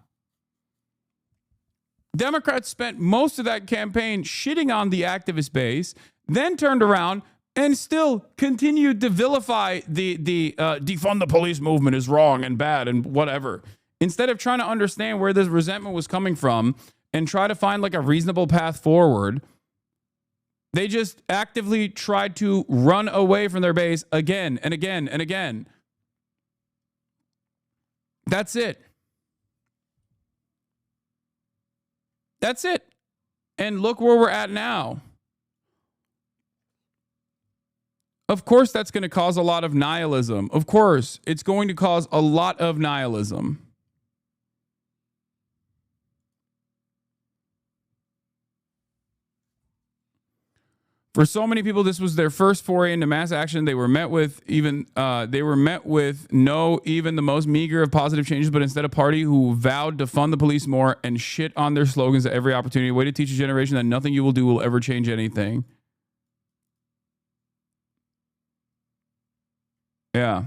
[SPEAKER 2] Democrats spent most of that campaign shitting on the activist base, then turned around and still continued to vilify the defund the police movement is wrong and bad and whatever. Instead of trying to understand where this resentment was coming from and try to find like a reasonable path forward, they just actively tried to run away from their base again and again and again. That's it. That's it. And look where we're at now. Of course, that's going to cause a lot of nihilism. Of course, it's going to cause a lot of nihilism. For so many people, this was their first foray into mass action. They were met with no even the most meager of positive changes, but instead a party who vowed to fund the police more and shit on their slogans at every opportunity. Way to teach a generation that nothing you will do will ever change anything. Yeah.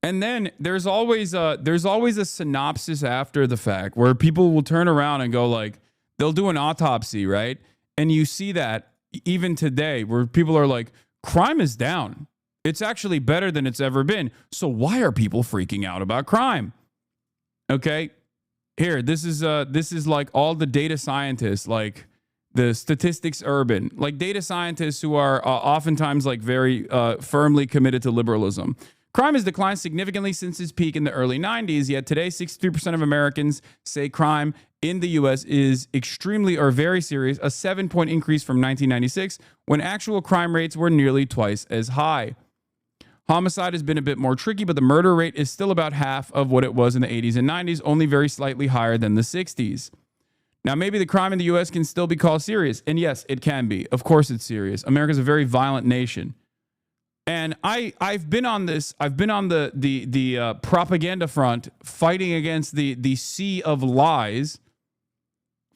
[SPEAKER 2] And then there's always a synopsis after the fact where people will turn around and go like, they'll do an autopsy, right? And you see that even today where people are like, crime is down. It's actually better than it's ever been. So why are people freaking out about crime? Okay. Here, this is like all the data scientists, like the statistics urban, like data scientists who are oftentimes like very firmly committed to liberalism. Crime has declined significantly since its peak in the early 90s, yet today 63% of Americans say crime in the U.S. is extremely or very serious, a 7-point increase from 1996, when actual crime rates were nearly twice as high. Homicide has been a bit more tricky, but the murder rate is still about half of what it was in the 80s and 90s, only very slightly higher than the 60s. Now, maybe the crime in the U.S. can still be called serious, and yes, it can be. Of course it's serious. America's a very violent nation. And I've been on this. I've been on the propaganda front, fighting against the sea of lies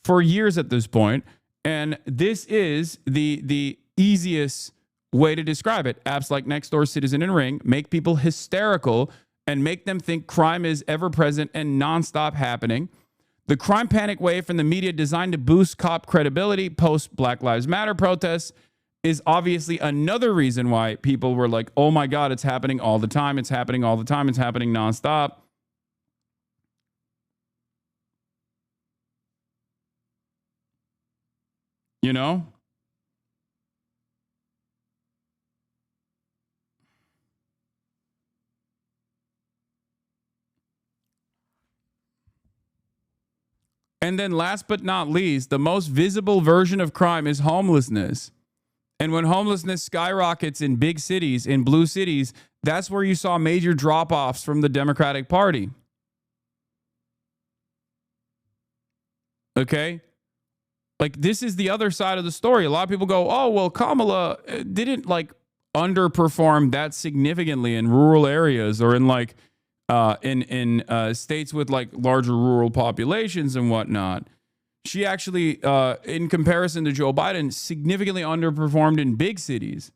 [SPEAKER 2] for years at this point. And this is the easiest way to describe it. Apps like Nextdoor, Citizen, and Ring make people hysterical and make them think crime is ever present and nonstop happening. The crime panic wave from the media designed to boost cop credibility post Black Lives Matter protests is obviously another reason why people were like, oh my God, it's happening all the time. It's happening all the time. It's happening nonstop. You know? And then last but not least, the most visible version of crime is homelessness. And when homelessness skyrockets in big cities, in blue cities, that's where you saw major drop-offs from the Democratic Party. Okay? Like, this is the other side of the story. A lot of people go, oh, well, Kamala didn't, like, underperform that significantly in rural areas or in, like, in states with, like, larger rural populations and whatnot. She actually, in comparison to Joe Biden, significantly underperformed in big cities.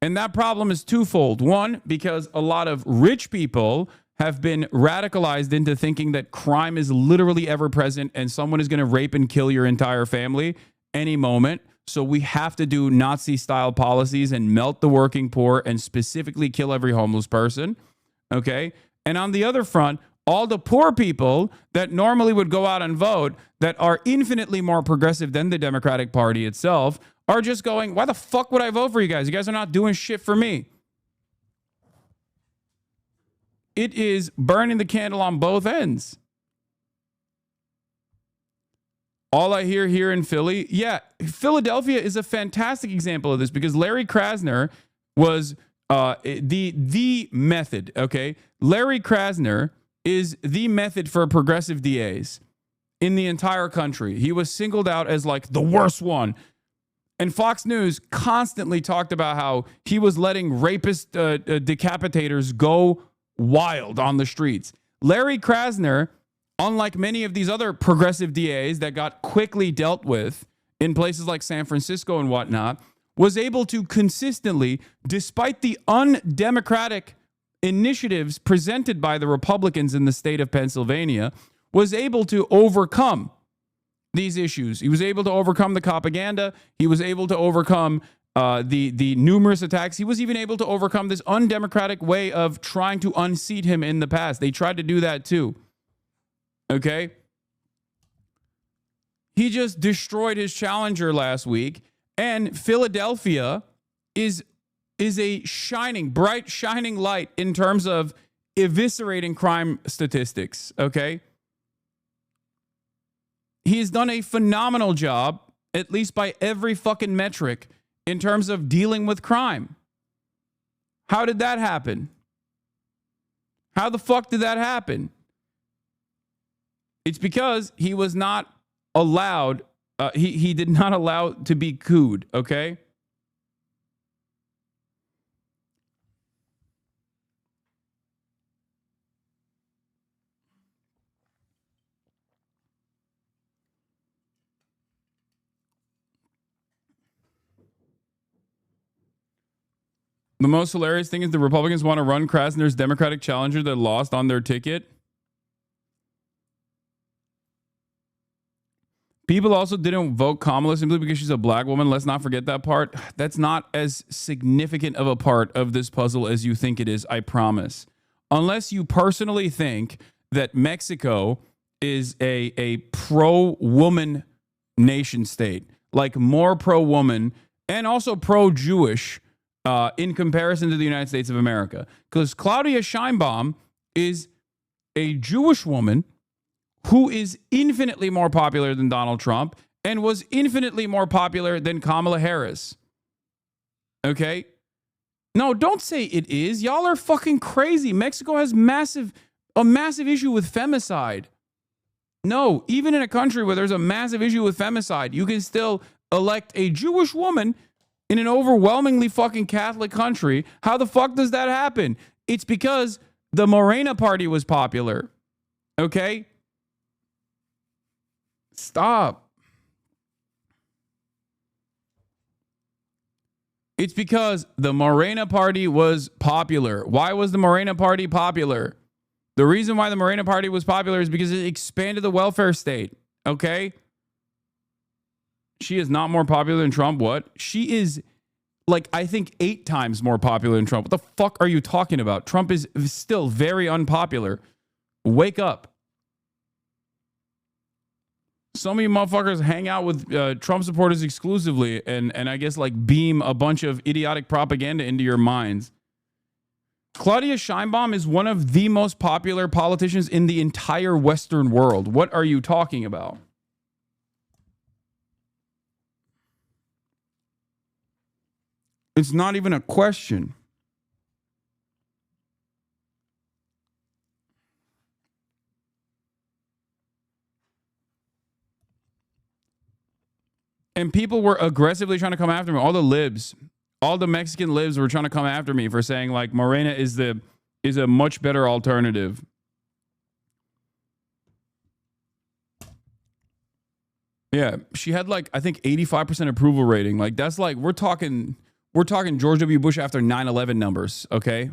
[SPEAKER 2] And that problem is twofold. One, because a lot of rich people have been radicalized into thinking that crime is literally ever present and someone is going to rape and kill your entire family any moment. So we have to do Nazi-style policies and melt the working poor and specifically kill every homeless person. Okay? And on the other front, all the poor people that normally would go out and vote that are infinitely more progressive than the Democratic Party itself are just going, why the fuck would I vote for you guys? You guys are not doing shit for me. It is burning the candle on both ends. All I hear here in Philly, yeah, Philadelphia is a fantastic example of this because Larry Krasner was the method, okay? Larry Krasner is the method for progressive DAs in the entire country. He was singled out as like the worst one. And Fox News constantly talked about how he was letting rapist decapitators go wild on the streets. Larry Krasner, unlike many of these other progressive DAs that got quickly dealt with in places like San Francisco and whatnot, was able to consistently, despite the undemocratic initiatives presented by the Republicans in the state of Pennsylvania, was able to overcome these issues. He was able to overcome the propaganda. He was able to overcome the numerous attacks. He was even able to overcome this undemocratic way of trying to unseat him in the past. They tried to do that too. Okay? He just destroyed his challenger last week, and Philadelphia is a bright shining light in terms of eviscerating crime statistics, okay? He's done a phenomenal job, at least by every fucking metric, in terms of dealing with crime. How did that happen? How the fuck did that happen? It's because he was not allowed, he did not allow to be cooed, okay? The most hilarious thing is the Republicans want to run Krasner's Democratic challenger that lost on their ticket. People also didn't vote Kamala simply because she's a black woman. Let's not forget that part. That's not as significant of a part of this puzzle as you think it is, I promise. Unless you personally think that Mexico is a pro-woman nation state, like more pro-woman and also pro-Jewish in comparison to the United States of America. Because Claudia Sheinbaum is a Jewish woman who is infinitely more popular than Donald Trump and was infinitely more popular than Kamala Harris. Okay? No, don't say it is. Y'all are fucking crazy. Mexico has a massive issue with femicide. No, even in a country where there's a massive issue with femicide, you can still elect a Jewish woman in an overwhelmingly fucking Catholic country. How the fuck does that happen? It's because the Morena party was popular. Okay? Stop. It's because the Morena party was popular. Why was the Morena party popular? The reason why the Morena party was popular is because it expanded the welfare state. Okay? She is not more popular than Trump. What? She is, like, I think 8 times more popular than Trump. What the fuck are you talking about? Trump is still very unpopular. Wake up. Some of you motherfuckers hang out with Trump supporters exclusively and I guess like beam a bunch of idiotic propaganda into your minds. Claudia Sheinbaum is one of the most popular politicians in the entire Western world. What are you talking about? It's not even a question. And people were aggressively trying to come after me. All the libs, all the Mexican libs were trying to come after me for saying like Morena is a much better alternative. Yeah, she had like I think 85% approval rating. Like that's like we're talking George W. Bush after 9/11 numbers, okay?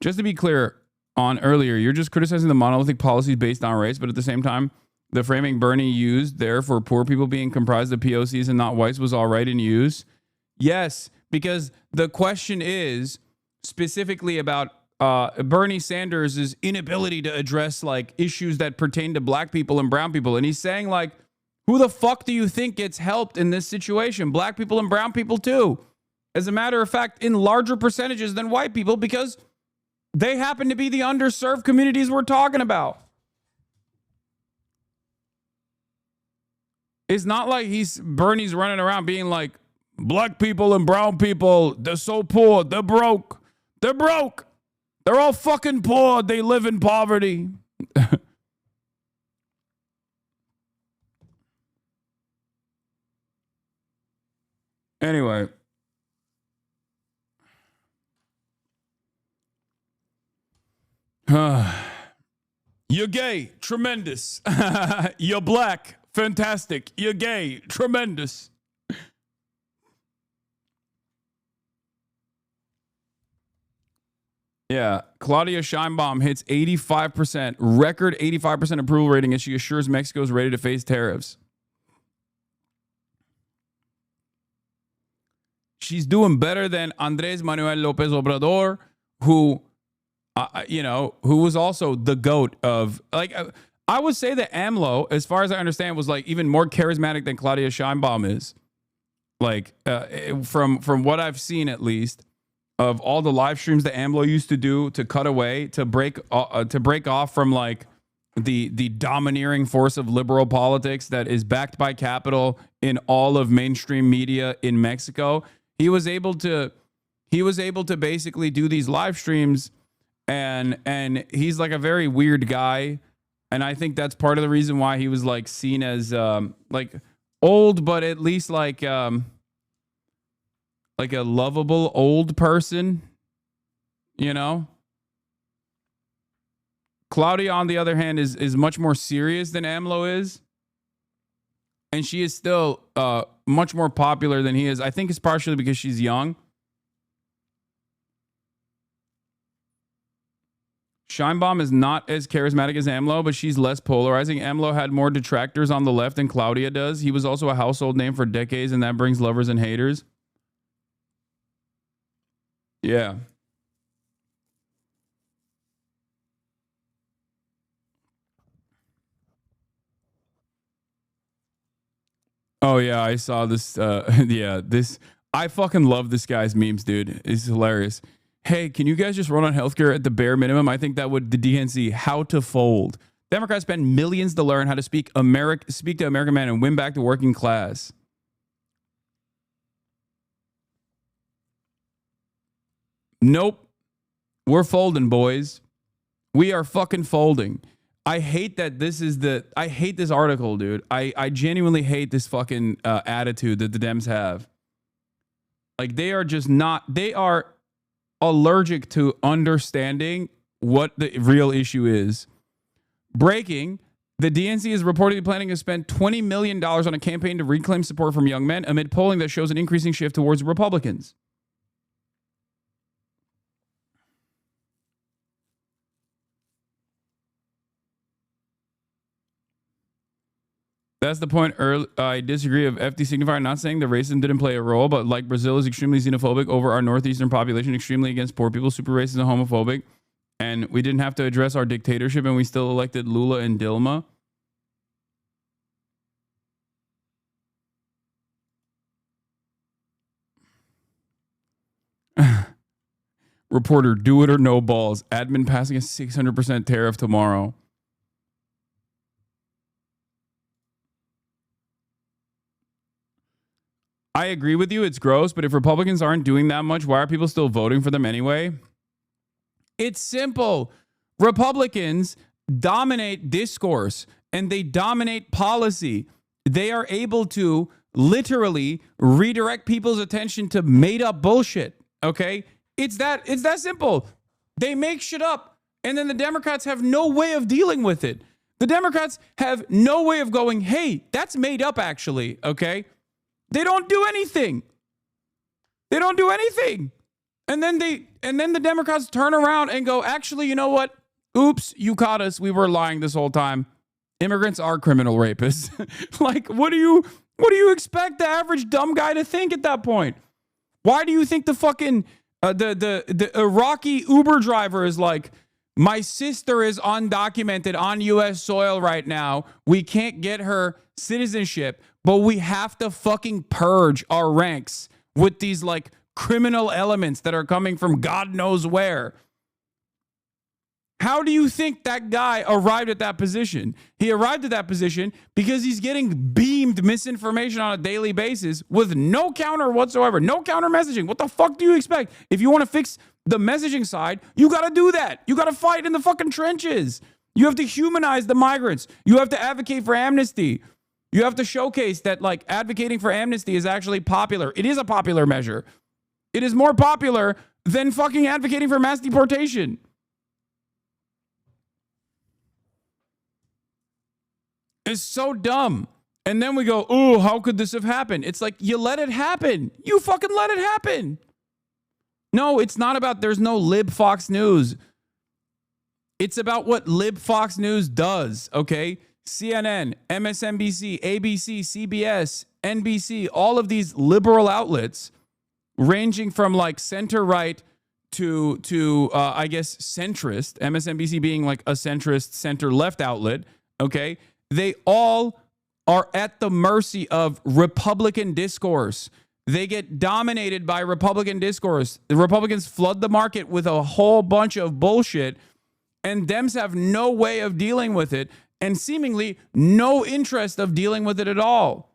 [SPEAKER 2] Just to be clear, on earlier, you're just criticizing the monolithic policies based on race, but at the same time, the framing Bernie used there for poor people being comprised of POCs and not whites was all right in use. Yes, because the question is specifically about Bernie Sanders' inability to address like issues that pertain to black people and brown people. And he's saying like, who the fuck do you think gets helped in this situation? Black people and brown people too. As a matter of fact, in larger percentages than white people because they happen to be the underserved communities we're talking about. It's not like Bernie's running around being like, black people and brown people, they're so poor, they're broke. They're broke. They're all fucking poor. They live in poverty. Anyway. You're gay, tremendous. You're black, fantastic. You're gay, tremendous. Yeah, Claudia Sheinbaum hits 85%, record 85% approval rating as she assures Mexico is ready to face tariffs. She's doing better than Andrés Manuel López Obrador, who, who was also the GOAT of, I would say that AMLO, as far as I understand, was like even more charismatic than Claudia Sheinbaum is. Like, from what I've seen, at least, of all the live streams that AMLO used to do to cut away, to break off from like the domineering force of liberal politics that is backed by capital in all of mainstream media in Mexico. He was able to basically do these live streams, and he's like a very weird guy, and I think that's part of the reason why he was like seen as like old, but at least like a lovable old person, you know? Claudia, on the other hand, is much more serious than AMLO is. And she is still much more popular than he is. I think it's partially because she's young. Sheinbaum is not as charismatic as AMLO, but she's less polarizing. AMLO had more detractors on the left than Claudia does. He was also a household name for decades, and that brings lovers and haters. Yeah. Oh, yeah, I saw this. I fucking love this guy's memes, dude. It's hilarious. Hey, can you guys just run on healthcare at the bare minimum? I think that would the DNC. How to fold. Democrats spend millions to learn how to speak to American men and win back the working class. Nope. We're folding, boys. We are fucking folding. I hate that this is I hate this article, dude. I genuinely hate this fucking attitude that the Dems have. Like, they are just not, they are allergic to understanding what the real issue is. Breaking, the DNC is reportedly planning to spend $20 million on a campaign to reclaim support from young men amid polling that shows an increasing shift towards Republicans. That's the point. I disagree of FD signifier, not saying the racism didn't play a role, but like Brazil is extremely xenophobic over our northeastern population, extremely against poor people, super racist and homophobic. And we didn't have to address our dictatorship, and we still elected Lula and Dilma. Reporter, do it or no balls. Admin passing a 600% tariff tomorrow. I agree with you. It's gross, but if Republicans aren't doing that much, why are people still voting for them anyway? It's simple. Republicans dominate discourse and they dominate policy. They are able to literally redirect people's attention to made up bullshit. Okay? It's that simple. They make shit up, and then the Democrats have no way of dealing with it. The Democrats have no way of going, hey, that's made up actually, okay? They don't do anything. They don't do anything. And then the Democrats turn around and go, actually, you know what? Oops, you caught us. We were lying this whole time. Immigrants are criminal rapists. Like, what do you expect the average dumb guy to think at that point? Why do you think the fucking the Iraqi Uber driver is like, my sister is undocumented on U.S. soil right now. We can't get her citizenship, but we have to fucking purge our ranks with these like criminal elements that are coming from God knows where. How do you think that guy arrived at that position? He arrived at that position because he's getting beamed misinformation on a daily basis with no counter whatsoever, no counter messaging. What the fuck do you expect? If you want to fix the messaging side, you got to do that. You got to fight in the fucking trenches. You have to humanize the migrants. You have to advocate for amnesty. You have to showcase that like advocating for amnesty is actually popular. It is a popular measure. It is more popular than fucking advocating for mass deportation. It's so dumb. And then we go, oh, how could this have happened? It's like, you let it happen. You fucking let it happen. No, it's not about there's no lib Fox News. It's about what lib Fox News does, okay? CNN, MSNBC, ABC, CBS, NBC, all of these liberal outlets ranging from like center-right to I guess centrist, MSNBC being like a centrist center-left outlet, okay? They all are at the mercy of Republican discourse. They get dominated by Republican discourse. The Republicans flood the market with a whole bunch of bullshit, and Dems have no way of dealing with it and seemingly no interest of dealing with it at all.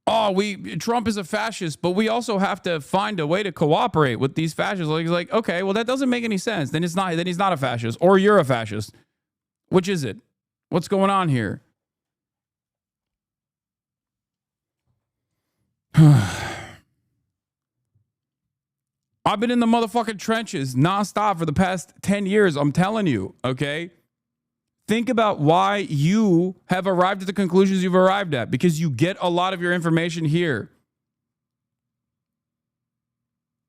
[SPEAKER 2] Oh, Trump is a fascist, but we also have to find a way to cooperate with these fascists. Like, okay, well, that doesn't make any sense. Then he's not a fascist, or you're a fascist. Which is it? What's going on here? I've been in the motherfucking trenches nonstop for the past 10 years. I'm telling you, okay? Think about why you have arrived at the conclusions you've arrived at, because you get a lot of your information here.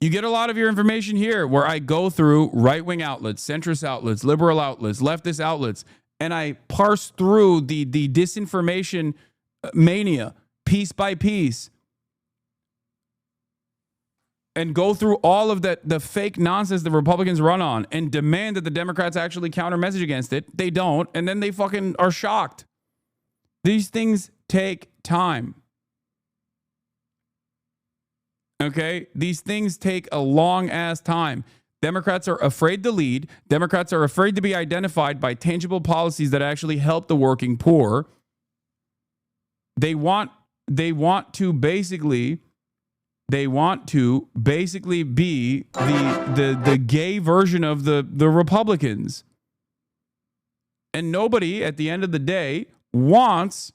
[SPEAKER 2] You get a lot of your information here where I go through right-wing outlets, centrist outlets, liberal outlets, leftist outlets, and I parse through the disinformation mania piece by piece and go through all of the fake nonsense the Republicans run on and demand that the Democrats actually counter message against it. They don't, and then they fucking are shocked. These things take time. Okay? These things take a long-ass time. Democrats are afraid to lead. Democrats are afraid to be identified by tangible policies that actually help the working poor. They want to basically be the gay version of the Republicans. And nobody at the end of the day wants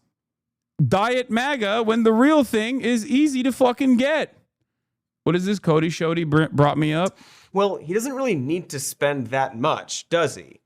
[SPEAKER 2] Diet MAGA when the real thing is easy to fucking get. What is this? Cody Shody brought me up.
[SPEAKER 19] Well, he doesn't really need to spend that much, does he?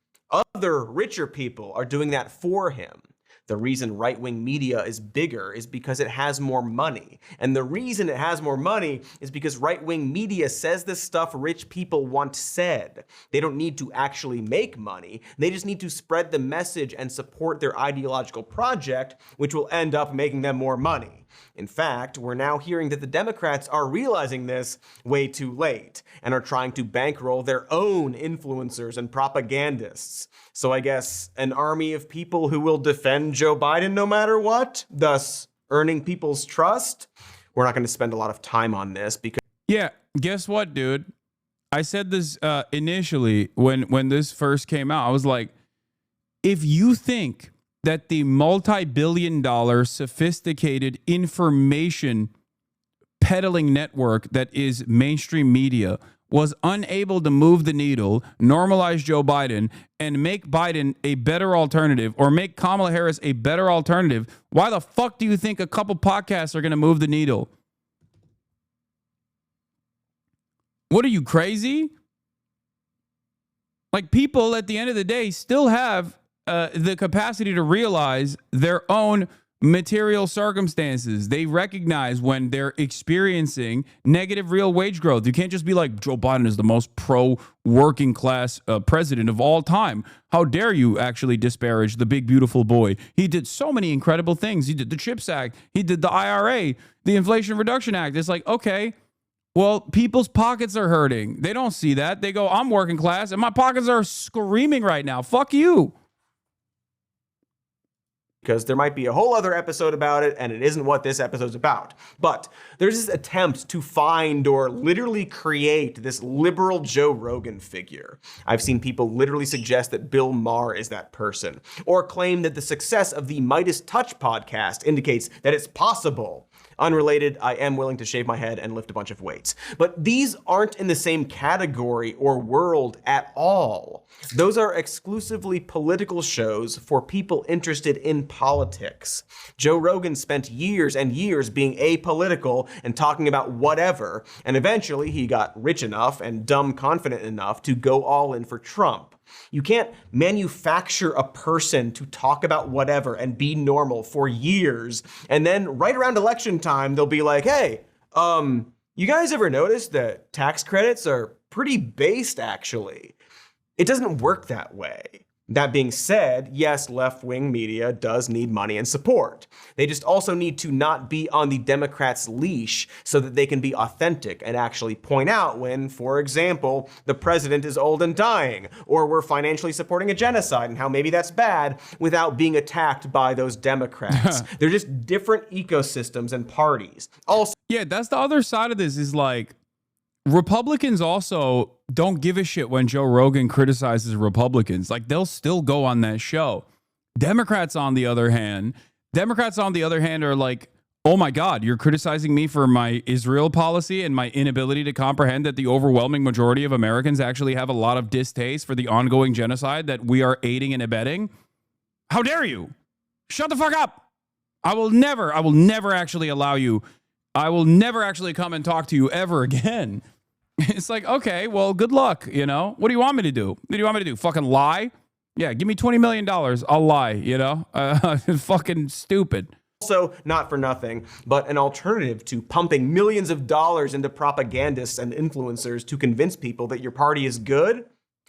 [SPEAKER 19] Other richer people are doing that for him. The reason right-wing media is bigger is because it has more money. And the reason it has more money is because right-wing media says the stuff rich people want said. They don't need to actually make money. They just need to spread the message and support their ideological project, which will end up making them more money. In fact, we're now hearing that the Democrats are realizing this way too late and are trying to bankroll their own influencers and propagandists. So I guess an army of people who will defend Joe Biden no matter what, thus earning people's trust. We're not going to spend a lot of time on this because...
[SPEAKER 2] Yeah, guess what, dude? I said this initially when this first came out. I was like, if you think that the multi-billion-dollar sophisticated information peddling network that is mainstream media was unable to move the needle, normalize Joe Biden, and make Biden a better alternative, or make Kamala Harris a better alternative, why the fuck do you think a couple podcasts are going to move the needle? What are you, crazy? Like, people at the end of the day still have the capacity to realize their own material circumstances. They recognize when they're experiencing negative real wage growth. You can't just be like, Joe Biden is the most pro-working class president of all time. How dare you actually disparage the big, beautiful boy? He did so many incredible things. He did the CHIPS Act. He did the IRA, the Inflation Reduction Act. It's like, okay, well, people's pockets are hurting. They don't see that. They go, I'm working class, and my pockets are screaming right now. Fuck you.
[SPEAKER 19] Because there might be a whole other episode about it, and it isn't what this episode's about. But there's this attempt to find or literally create this liberal Joe Rogan figure. I've seen people literally suggest that Bill Maher is that person, or claim that the success of the Midas Touch podcast indicates that it's possible. Unrelated, I am willing to shave my head and lift a bunch of weights. But these aren't in the same category or world at all. Those are exclusively political shows for people interested in politics. Joe Rogan spent years and years being apolitical and talking about whatever, and eventually he got rich enough and dumb confident enough to go all in for Trump. You can't manufacture a person to talk about whatever and be normal for years, and then right around election time, they'll be like, hey, You guys ever notice that tax credits are pretty based, actually? It doesn't work that way. That being said, yes, left-wing media does need money and support. They just also need to not be on the Democrats' leash so that they can be authentic and actually point out when, for example, the president is old and dying, or we're financially supporting a genocide and how maybe that's bad, without being attacked by those Democrats. They're just different ecosystems and parties. Also,
[SPEAKER 2] yeah, that's the other side of this is like, Republicans also don't give a shit when Joe Rogan criticizes Republicans. Like, they'll still go on that show. Democrats, on the other hand, are like, oh my God, you're criticizing me for my Israel policy and my inability to comprehend that the overwhelming majority of Americans actually have a lot of distaste for the ongoing genocide that we are aiding and abetting. How dare you? Shut the fuck up. I will never actually allow you. I will never actually come and talk to you ever again. It's like, okay, well, good luck, you know? What do you want me to do? What do you want me to do? Fucking lie? Yeah, give me $20 million. I'll lie, you know? Fucking stupid.
[SPEAKER 19] Also, not for nothing, but an alternative to pumping millions of dollars into propagandists and influencers to convince people that your party is good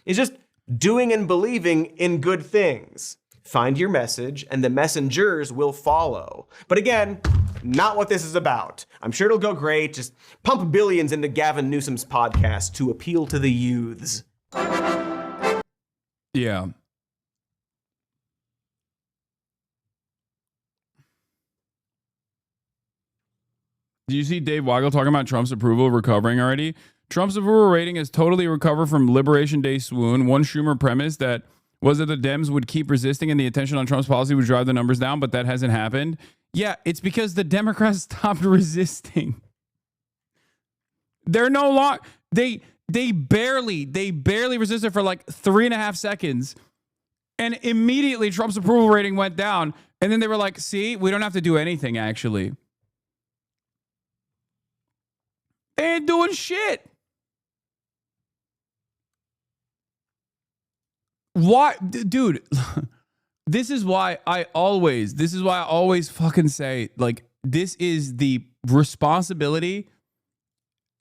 [SPEAKER 19] is just doing and believing in good things. Find your message, and the messengers will follow. But again, not what this is about. I'm sure it'll go great. Just pump billions into Gavin Newsom's podcast to appeal to the youths.
[SPEAKER 2] Yeah. Do you see Dave Weigel talking about Trump's approval recovering already? Trump's approval rating has totally recovered from Liberation Day swoon. One Schumer premise that was that the Dems would keep resisting and the attention on Trump's policy would drive the numbers down, but that hasn't happened. Yeah, it's because the Democrats stopped resisting. They're no longer, they barely resisted for like 3.5 seconds. And immediately Trump's approval rating went down. And then they were like, see, we don't have to do anything, actually. They ain't doing shit. Why, dude, this is why I always fucking say, like, this is the responsibility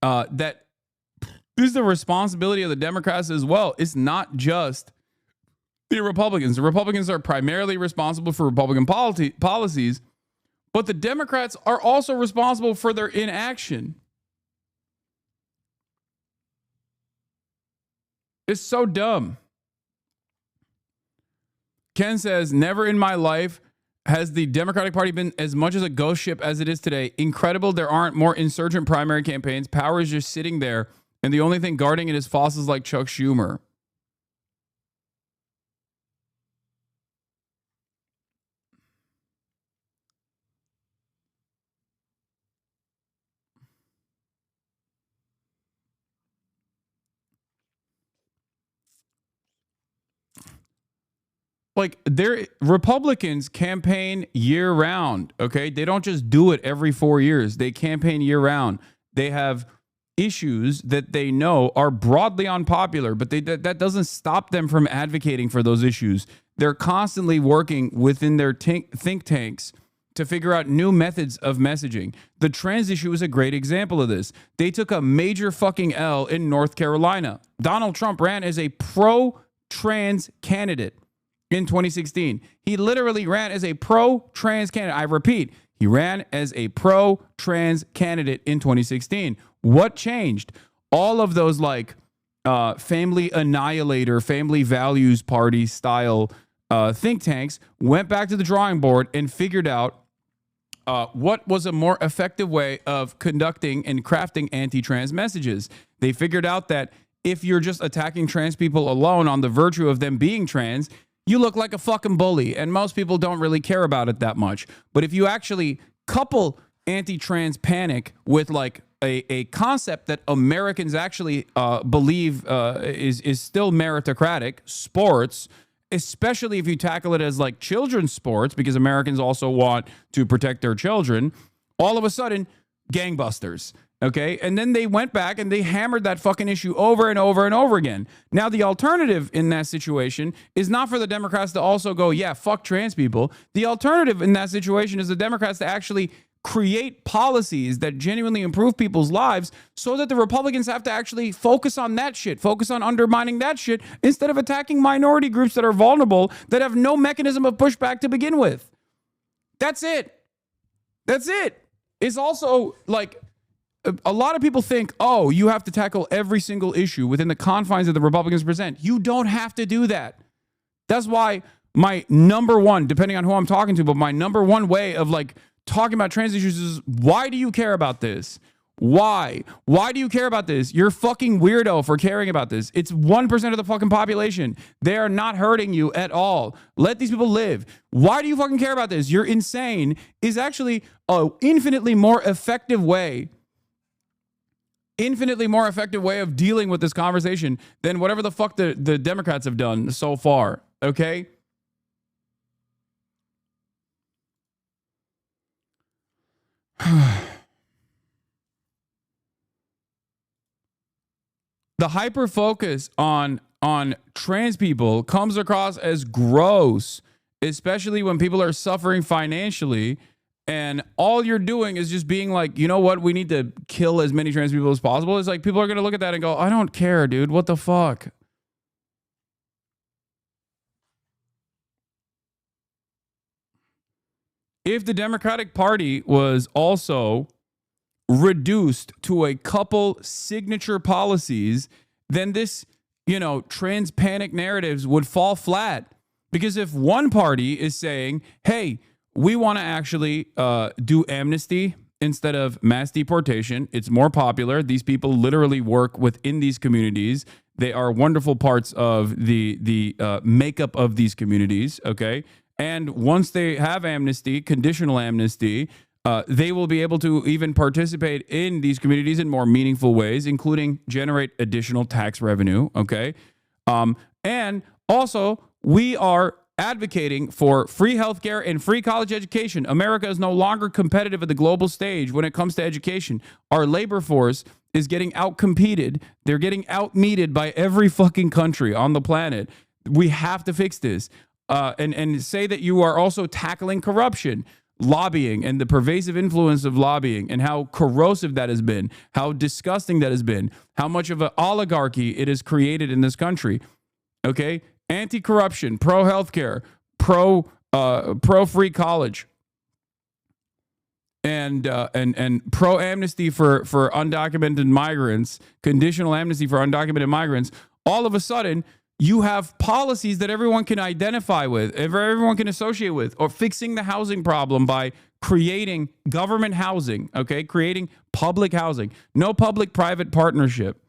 [SPEAKER 2] this is the responsibility of the Democrats as well. It's not just the Republicans. The Republicans are primarily responsible for Republican policies, but the Democrats are also responsible for their inaction. It's so dumb. Ken says, never in my life has the Democratic Party been as much as a ghost ship as it is today. Incredible there aren't more insurgent primary campaigns. Power is just sitting there, and the only thing guarding it is fossils like Chuck Schumer. Like, Republicans campaign year round, okay? They don't just do it every 4 years. They campaign year round. They have issues that they know are broadly unpopular, but that doesn't stop them from advocating for those issues. They're constantly working within their think tanks to figure out new methods of messaging. The trans issue is a great example of this. They took a major fucking L in North Carolina. Donald Trump ran as a pro-trans candidate in 2016. He literally ran as a pro-trans candidate. I repeat, he ran as a pro-trans candidate in 2016. What changed? All of those like family annihilator, family values party style think tanks went back to the drawing board and figured out what was a more effective way of conducting and crafting anti-trans messages. They figured out that if you're just attacking trans people alone on the virtue of them being trans, you look like a fucking bully, and most people don't really care about it that much. But if you actually couple anti-trans panic with like a concept that Americans actually believe is still meritocratic, sports, especially if you tackle it as like children's sports, because Americans also want to protect their children, all of a sudden, gangbusters. Okay. And then they went back and they hammered that fucking issue over and over and over again. Now, the alternative in that situation is not for the Democrats to also go, yeah, fuck trans people. The alternative in that situation is the Democrats to actually create policies that genuinely improve people's lives so that the Republicans have to actually focus on that shit, focus on undermining that shit instead of attacking minority groups that are vulnerable, that have no mechanism of pushback to begin with. That's it. That's it. It's also like a lot of people think, oh, you have to tackle every single issue within the confines that the Republicans present. You don't have to do that. That's why my number one, depending on who I'm talking to, but my number one way of like talking about trans issues is, why do you care about this? Why? Why do you care about this? You're a fucking weirdo for caring about this. It's 1% of the fucking population. They are not hurting you at all. Let these people live. Why do you fucking care about this? You're insane. Is actually an infinitely more effective way of dealing with this conversation than whatever the fuck the Democrats have done so far. Okay? The hyper focus on trans people comes across as gross, especially when people are suffering financially, and all you're doing is just being like, you know what, we need to kill as many trans people as possible. It's like people are going to look at that and go, I don't care, dude. What the fuck? If the Democratic Party was also reduced to a couple signature policies, then this, trans panic narratives would fall flat. Because if one party is saying, hey, we want to actually do amnesty instead of mass deportation, it's more popular. These people literally work within these communities. They are wonderful parts of the makeup of these communities, okay? And once they have amnesty, conditional amnesty, they will be able to even participate in these communities in more meaningful ways, including generate additional tax revenue, okay? And also, we are advocating for free healthcare and free college education. America is no longer competitive at the global stage when it comes to education. Our labor force is getting outcompeted. They're getting outmeted by every fucking country on the planet. We have to fix this. And say that you are also tackling corruption, lobbying, and the pervasive influence of lobbying, and how corrosive that has been, how disgusting that has been, how much of an oligarchy it has created in this country. Okay? Anti-corruption, pro-healthcare, pro-free college, and pro-amnesty for undocumented migrants, conditional amnesty for undocumented migrants. All of a sudden, you have policies that everyone can identify with, everyone can associate with, or fixing the housing problem by creating government housing, okay? Creating public housing. No public-private partnership.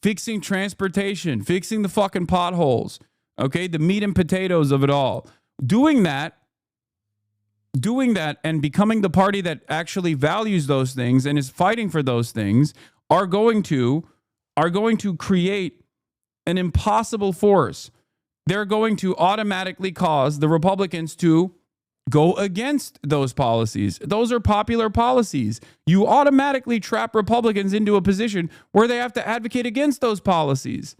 [SPEAKER 2] Fixing transportation, fixing the fucking potholes, okay? The meat and potatoes of it all. Doing that and becoming the party that actually values those things and is fighting for those things are going to create an impossible force. They're going to automatically cause the Republicans to go against those policies. Those are popular policies. You automatically trap Republicans into a position where they have to advocate against those policies.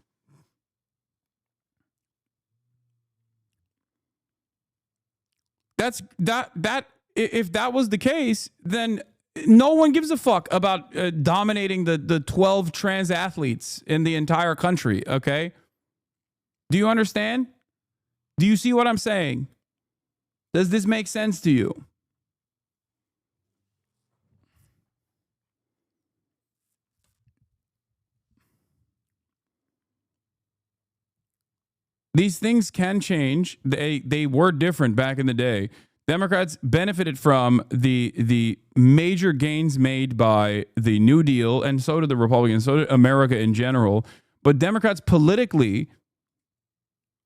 [SPEAKER 2] If that was the case, then no one gives a fuck about dominating the 12 trans athletes in the entire country, okay? Do you understand? Do you see what I'm saying? Does this make sense to you? These things can change. They were different back in the day. Democrats benefited from the major gains made by the New Deal, and so did the Republicans, so did America in general. But Democrats politically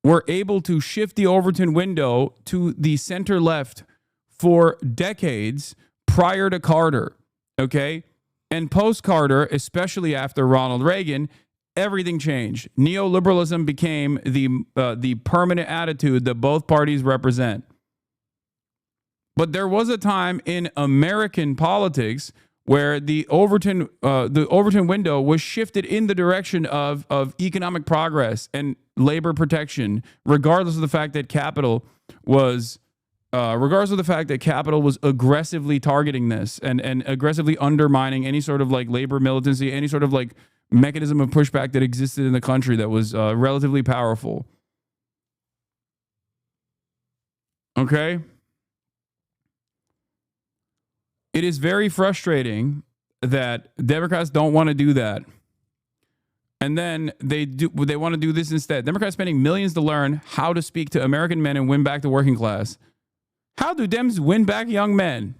[SPEAKER 2] were able to shift the Overton window to the center left for decades prior to Carter, okay? And post-Carter, especially after Ronald Reagan, everything changed. Neoliberalism became the permanent attitude that both parties represent. But there was a time in American politics where the Overton window was shifted in the direction of economic progress and labor protection, regardless of the fact that capital was regardless of the fact that Capital was aggressively targeting this and aggressively undermining any sort of like labor militancy, any sort of like mechanism of pushback that existed in the country that was relatively powerful. Okay? It is very frustrating that Democrats don't want to do that. And then they want to do this instead. Democrats spending millions to learn how to speak to American men and win back the working class. How do Dems win back young men?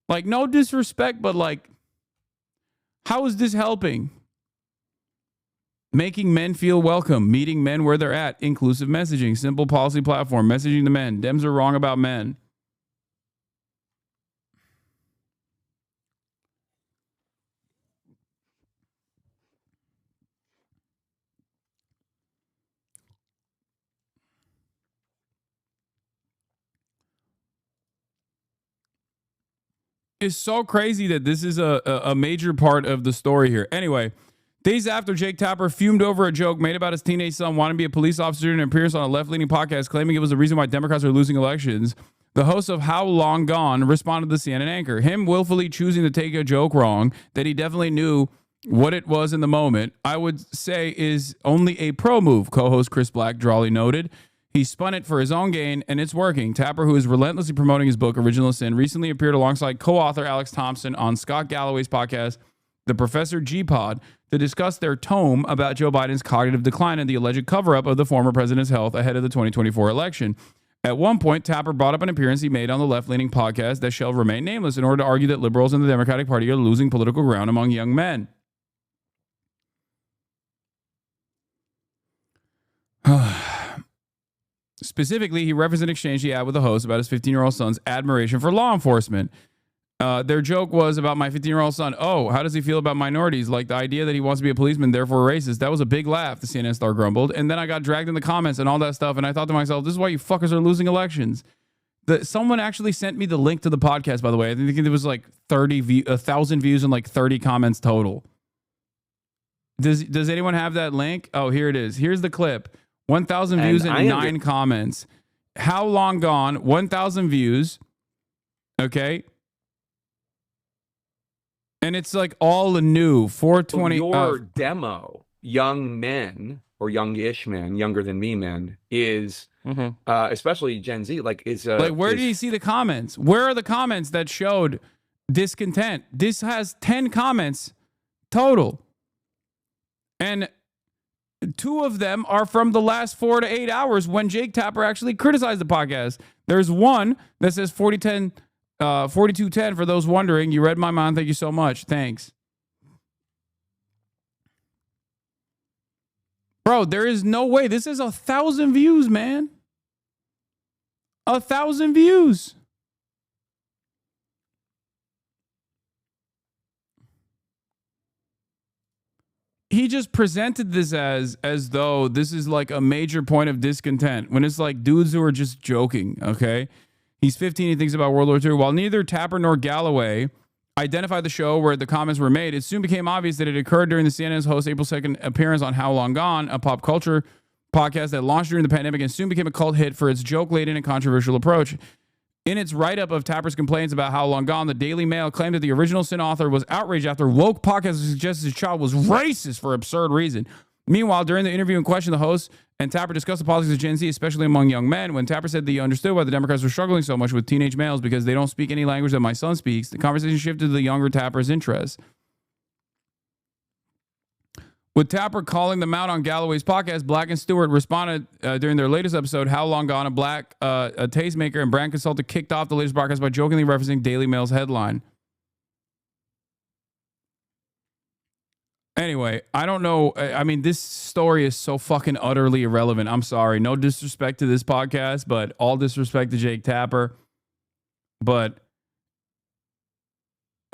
[SPEAKER 2] Like, no disrespect, but like, how is this helping? Making men feel welcome, meeting men where they're at, inclusive messaging, simple policy platform, messaging to men. Dems are wrong about men. It's so crazy that this is a major part of the story here. Anyway, days after Jake Tapper fumed over a joke made about his teenage son wanting to be a police officer in an appearance on a left-leaning podcast claiming it was the reason why Democrats are losing elections, the host of How Long Gone responded to the CNN anchor. Him willfully choosing to take a joke wrong that he definitely knew what it was in the moment, I would say is only a pro move, co-host Chris Black drawly noted. He spun it for his own gain, and it's working. Tapper, who is relentlessly promoting his book, Original Sin, recently appeared alongside co-author Alex Thompson on Scott Galloway's podcast, The Professor G-Pod, to discuss their tome about Joe Biden's cognitive decline and the alleged cover-up of the former president's health ahead of the 2024 election. At one point, Tapper brought up an appearance he made on the left-leaning podcast that shall remain nameless in order to argue that liberals in the Democratic Party are losing political ground among young men. Specifically, he referenced an exchange he had with the host about his 15-year-old son's admiration for law enforcement. Their joke was about my 15-year-old son. Oh, how does he feel about minorities? Like the idea that he wants to be a policeman, therefore racist. That was a big laugh, the CNN star grumbled. And then I got dragged in the comments and all that stuff. And I thought to myself, this is why you fuckers are losing elections. Someone actually sent me the link to the podcast, by the way. I think it was like 1,000 views and like 30 comments total. Does anyone have that link? Oh, here it is. Here's the clip. 1,000 views and 9 comments. How Long Gone? 1,000 views. Okay. And it's like all new. 420.
[SPEAKER 14] Your demo, young men or youngish men, younger than me men, is especially Gen Z. Like
[SPEAKER 2] where did you see the comments? Where are the comments that showed discontent? This has 10 comments total, and 2 of them are from the last 4 to 8 hours when Jake Tapper actually criticized the podcast. There's one that says 4210 for those wondering. You read my mind. Thank you so much. Thanks. Bro, there is no way. This is 1,000 views, man. 1,000 views. He just presented this as though this is like a major point of discontent when it's like dudes who are just joking, okay? He's 15, he thinks about World War II. While neither Tapper nor Galloway identified the show where the comments were made, it soon became obvious that it occurred during the CNN's host April 2nd appearance on How Long Gone, a pop culture podcast that launched during the pandemic and soon became a cult hit for its joke-laden and controversial approach. In its write-up of Tapper's complaints about How Long Gone, the Daily Mail claimed that the Original Sin author was outraged after woke podcast suggested his child was racist for absurd reason. Meanwhile, during the interview in question, the host and Tapper discussed the politics of Gen Z, especially among young men. When Tapper said that he understood why the Democrats were struggling so much with teenage males because they don't speak any language that my son speaks, the conversation shifted to the younger Tapper's interests. With Tapper calling them out on Galloway's podcast, Black and Stewart responded during their latest episode, How Long Gone, a black a tastemaker and brand consultant kicked off the latest broadcast by jokingly referencing Daily Mail's headline. Anyway, I don't know. I mean, this story is so fucking utterly irrelevant. I'm sorry. No disrespect to this podcast, but all disrespect to Jake Tapper. But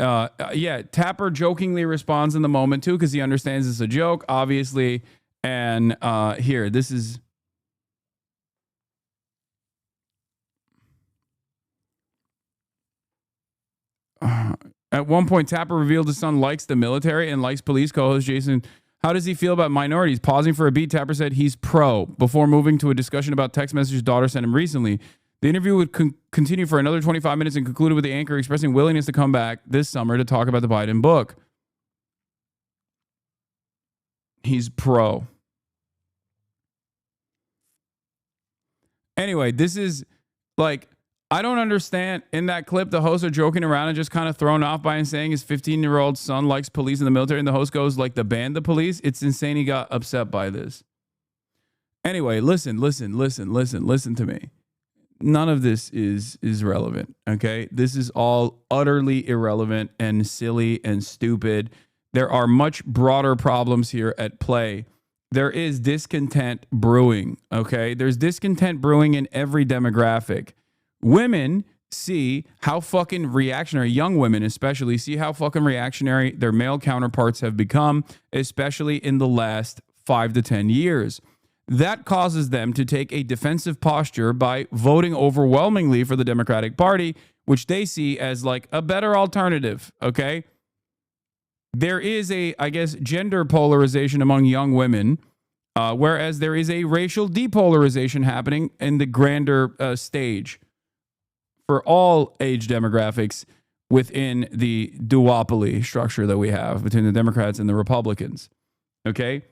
[SPEAKER 2] yeah, Tapper jokingly responds in the moment too because he understands it's a joke, obviously. And here, this is. At one point, Tapper revealed his son likes the military and likes police. Co-host Jason, how does he feel about minorities? Pausing for a beat, Tapper said he's pro before moving to a discussion about text messages daughter sent him recently. The interview would continue for another 25 minutes and concluded with the anchor expressing willingness to come back this summer to talk about the Biden book. He's pro. Anyway, this is like, I don't understand. In that clip, the hosts are joking around and just kind of thrown off by him saying his 15-year-old son likes police in the military, and the host goes like, the band, the police. It's insane he got upset by this. Anyway, listen to me. None of this is relevant, okay? This is all utterly irrelevant and silly and stupid. There are much broader problems here at play. There is discontent brewing, okay? There's discontent brewing in every demographic. Women see how fucking reactionary, young women especially, see how fucking reactionary their male counterparts have become, especially in the last 5 to 10 years. That causes them to take a defensive posture by voting overwhelmingly for the Democratic Party, which they see as like a better alternative, okay? There is a, I guess, gender polarization among young women, whereas there is a racial depolarization happening in the grander stage for all age demographics within the duopoly structure that we have between the Democrats and the Republicans, okay?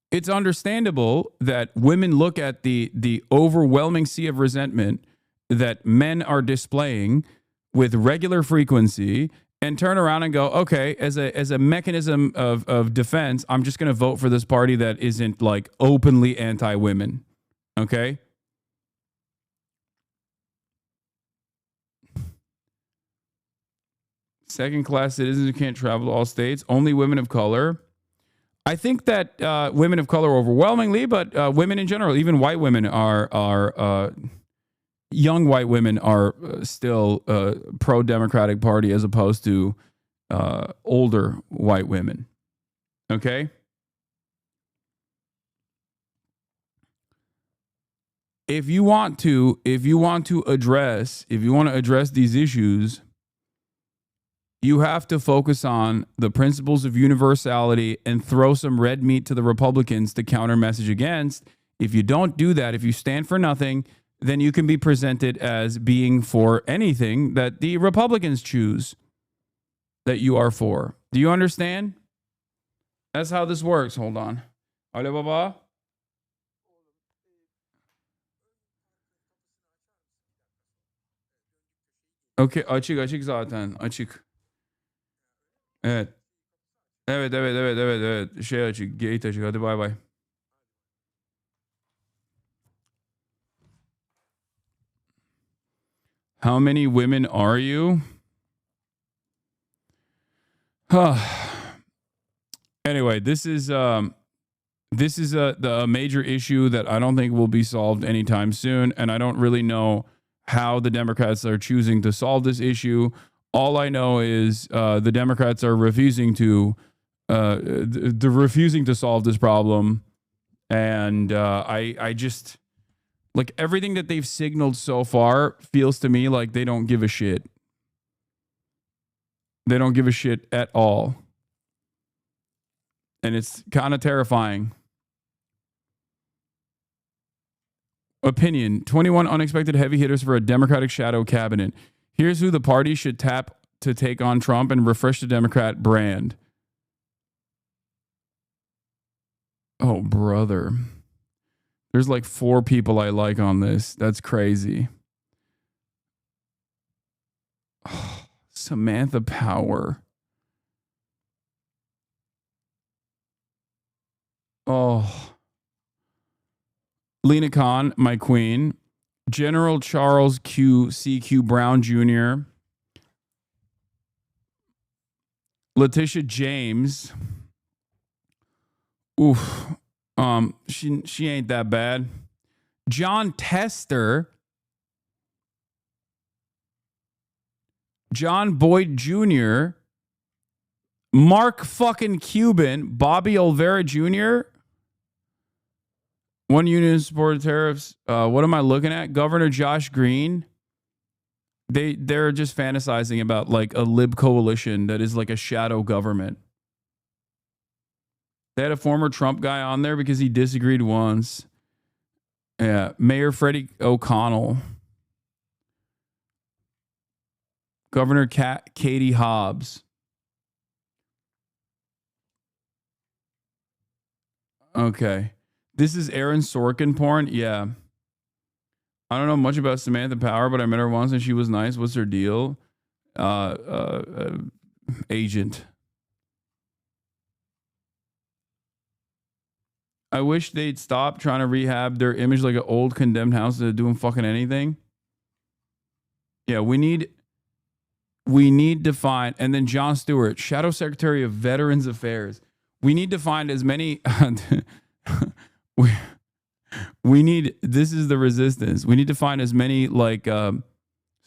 [SPEAKER 2] It's understandable that women look at the overwhelming sea of resentment that men are displaying with regular frequency and turn around and go, okay, as a mechanism of defense, I'm just going to vote for this party that isn't like openly anti-women, okay? Second-class citizens who can't travel to all states, only women of color. I think that women of color overwhelmingly, but women in general, even white women are young white women are still pro-Democratic Party as opposed to older white women. Okay? If you want to address these issues, you have to focus on the principles of universality and throw some red meat to the Republicans to counter message against. If you don't do that, if you stand for nothing, then you can be presented as being for anything that the Republicans choose that you are for. Do you understand? That's how this works. Hold on. Alo baba. Okay, açık zaten. Açık. Evet. Evet. Şey açık. Gate açık. Hadi bay bay. How many women are you? Anyway, this is a major issue that I don't think will be solved anytime soon, and I don't really know how the Democrats are choosing to solve this issue. All I know is the Democrats are refusing to solve this problem, and I just, like, everything that they've signaled so far feels to me like they don't give a shit. They don't give a shit at all, and it's kind of terrifying. Opinion: 21 unexpected heavy hitters for a Democratic shadow cabinet. Here's who the party should tap to take on Trump and refresh the Democrat brand. Oh, brother. There's like 4 people I like on this. That's crazy. Oh, Samantha Power. Oh. Lena Khan, my queen. General Charles C.Q. Brown Jr., Letitia James. Oof. She ain't that bad. John Tester. John Boyd Jr., Mark fucking Cuban, Bobby Olvera Jr., One Union supported tariffs. What am I looking at? Governor Josh Green. They're just fantasizing about like a lib coalition that is like a shadow government. They had a former Trump guy on there because he disagreed once. Yeah, Mayor Freddie O'Connell, Governor Katie Hobbs. Okay, this is Aaron Sorkin porn. Yeah, I don't know much about Samantha Power, but I met her once and she was nice. What's her deal? Agent. I wish they'd stop trying to rehab their image like an old condemned house instead of doing fucking anything. Yeah, we need to find, and then John Stewart, Shadow Secretary of Veterans Affairs. We need to find as many we need, this is the resistance. We need to find as many like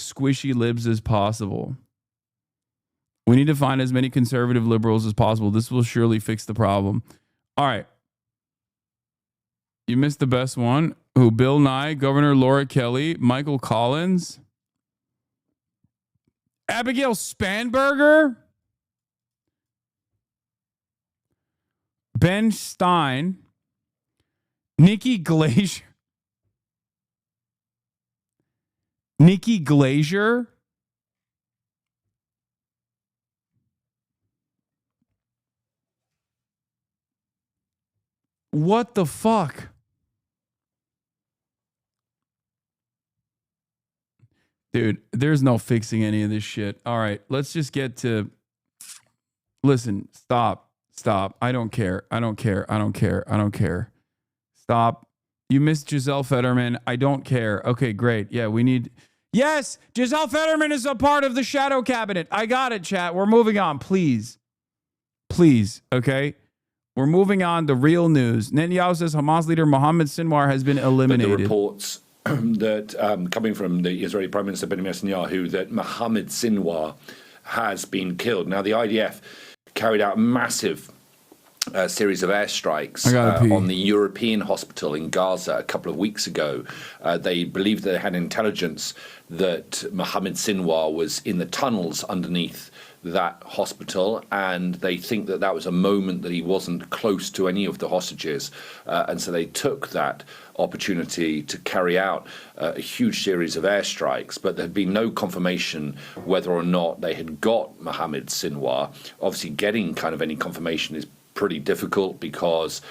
[SPEAKER 2] squishy libs as possible. We need to find as many conservative liberals as possible. This will surely fix the problem. All right. You missed the best one. Who? Bill Nye, Governor Laura Kelly, Michael Collins, Abigail Spanberger, Ben Stein, Nikki Glaser, What the fuck? Dude, there's no fixing any of this shit. All right, let's just get to... Listen, stop. I don't care. Stop. You missed Giselle Fetterman. I don't care. Okay, great. Yeah, we need... Yes, Giselle Fetterman is a part of the shadow cabinet. I got it, chat. We're moving on, please. Please, okay? We're moving on to real news. Netanyahu says Hamas leader Mohammed Sinwar has been eliminated.
[SPEAKER 20] But the reports that coming from the Israeli Prime Minister Benjamin Netanyahu that Mohammed Sinwar has been killed. Now, the IDF carried out a massive series of airstrikes on the European hospital in Gaza a couple of weeks ago. They believed they had intelligence that Mohammed Sinwar was in the tunnels underneath that hospital, and they think that that was a moment that he wasn't close to any of the hostages, and so they took that opportunity to carry out a huge series of airstrikes, but there had been no confirmation whether or not they had got Mohammed Sinwar. Obviously, getting kind of any confirmation is pretty difficult because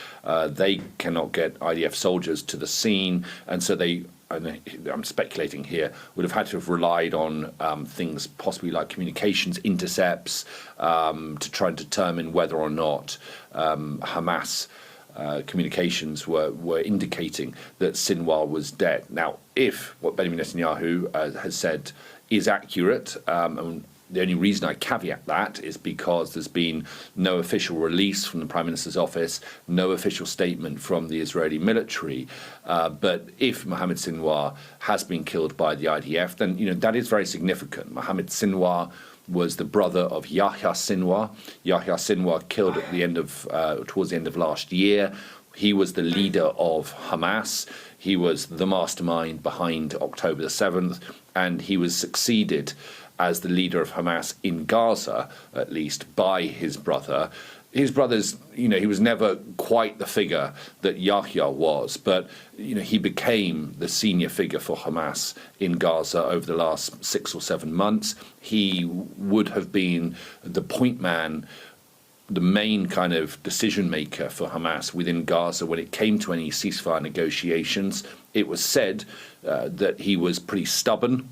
[SPEAKER 20] they cannot get IDF soldiers to the scene, and so they, I'm speculating here, would have had to have relied on things possibly like communications intercepts to try and determine whether or not Hamas communications were indicating that Sinwar was dead. Now, if what Benjamin Netanyahu has said is accurate, and the only reason I caveat that is because there's been no official release from the Prime Minister's office, no official statement from the Israeli military. But if Mohammed Sinwar has been killed by the IDF, then that is very significant. Mohammed Sinwar was the brother of Yahya Sinwar. Yahya Sinwar killed at the end of towards the end of last year. He was the leader of Hamas. He was the mastermind behind October the 7th, and he was succeeded as the leader of Hamas in Gaza, at least, by his brother. His brother's, he was never quite the figure that Yahya was, but, he became the senior figure for Hamas in Gaza over the last 6 or 7 months. He would have been the point man, the main kind of decision maker for Hamas within Gaza when it came to any ceasefire negotiations. It was said that he was pretty stubborn.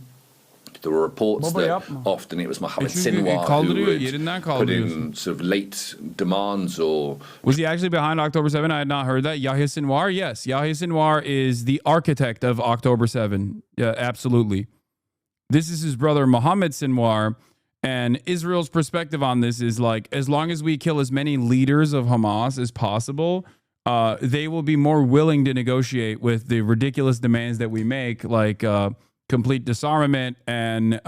[SPEAKER 20] There were reports that often it was Mohammed Sinwar who would put in sort of late demands or...
[SPEAKER 2] Was he actually behind October 7? I had not heard that. Yahya Sinwar? Yes. Yahya Sinwar is the architect of October 7. Yeah, absolutely. This is his brother, Mohammed Sinwar. And Israel's perspective on this is like, as long as we kill as many leaders of Hamas as possible, they will be more willing to negotiate with the ridiculous demands that we make, like... complete disarmament and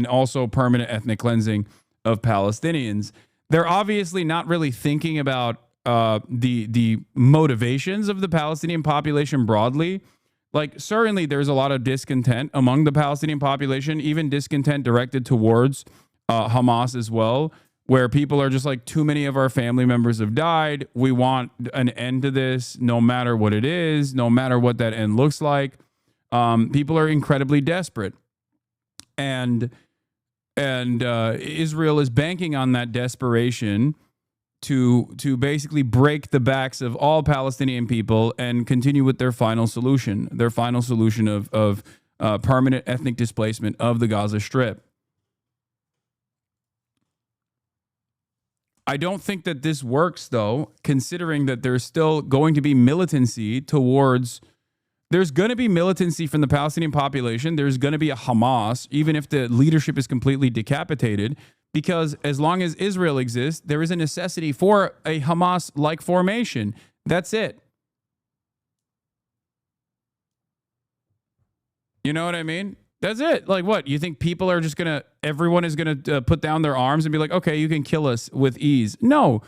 [SPEAKER 2] also permanent ethnic cleansing of Palestinians. They're obviously not really thinking about the motivations of the Palestinian population broadly. Like, certainly there's a lot of discontent among the Palestinian population, even discontent directed towards Hamas as well, where people are just like, too many of our family members have died. We want an end to this, no matter what it is, no matter what that end looks like. People are incredibly desperate. And Israel is banking on that desperation to basically break the backs of all Palestinian people and continue with their final solution of permanent ethnic displacement of the Gaza Strip. I don't think that this works, though, considering that there's still going to be militancy towards... There's going to be militancy from the Palestinian population. There's going to be a Hamas, even if the leadership is completely decapitated, because as long as Israel exists, there is a necessity for a Hamas-like formation. That's it. You know what I mean? That's it. Like, what? You think people are just everyone is going to put down their arms and be like, okay, you can kill us with ease. No.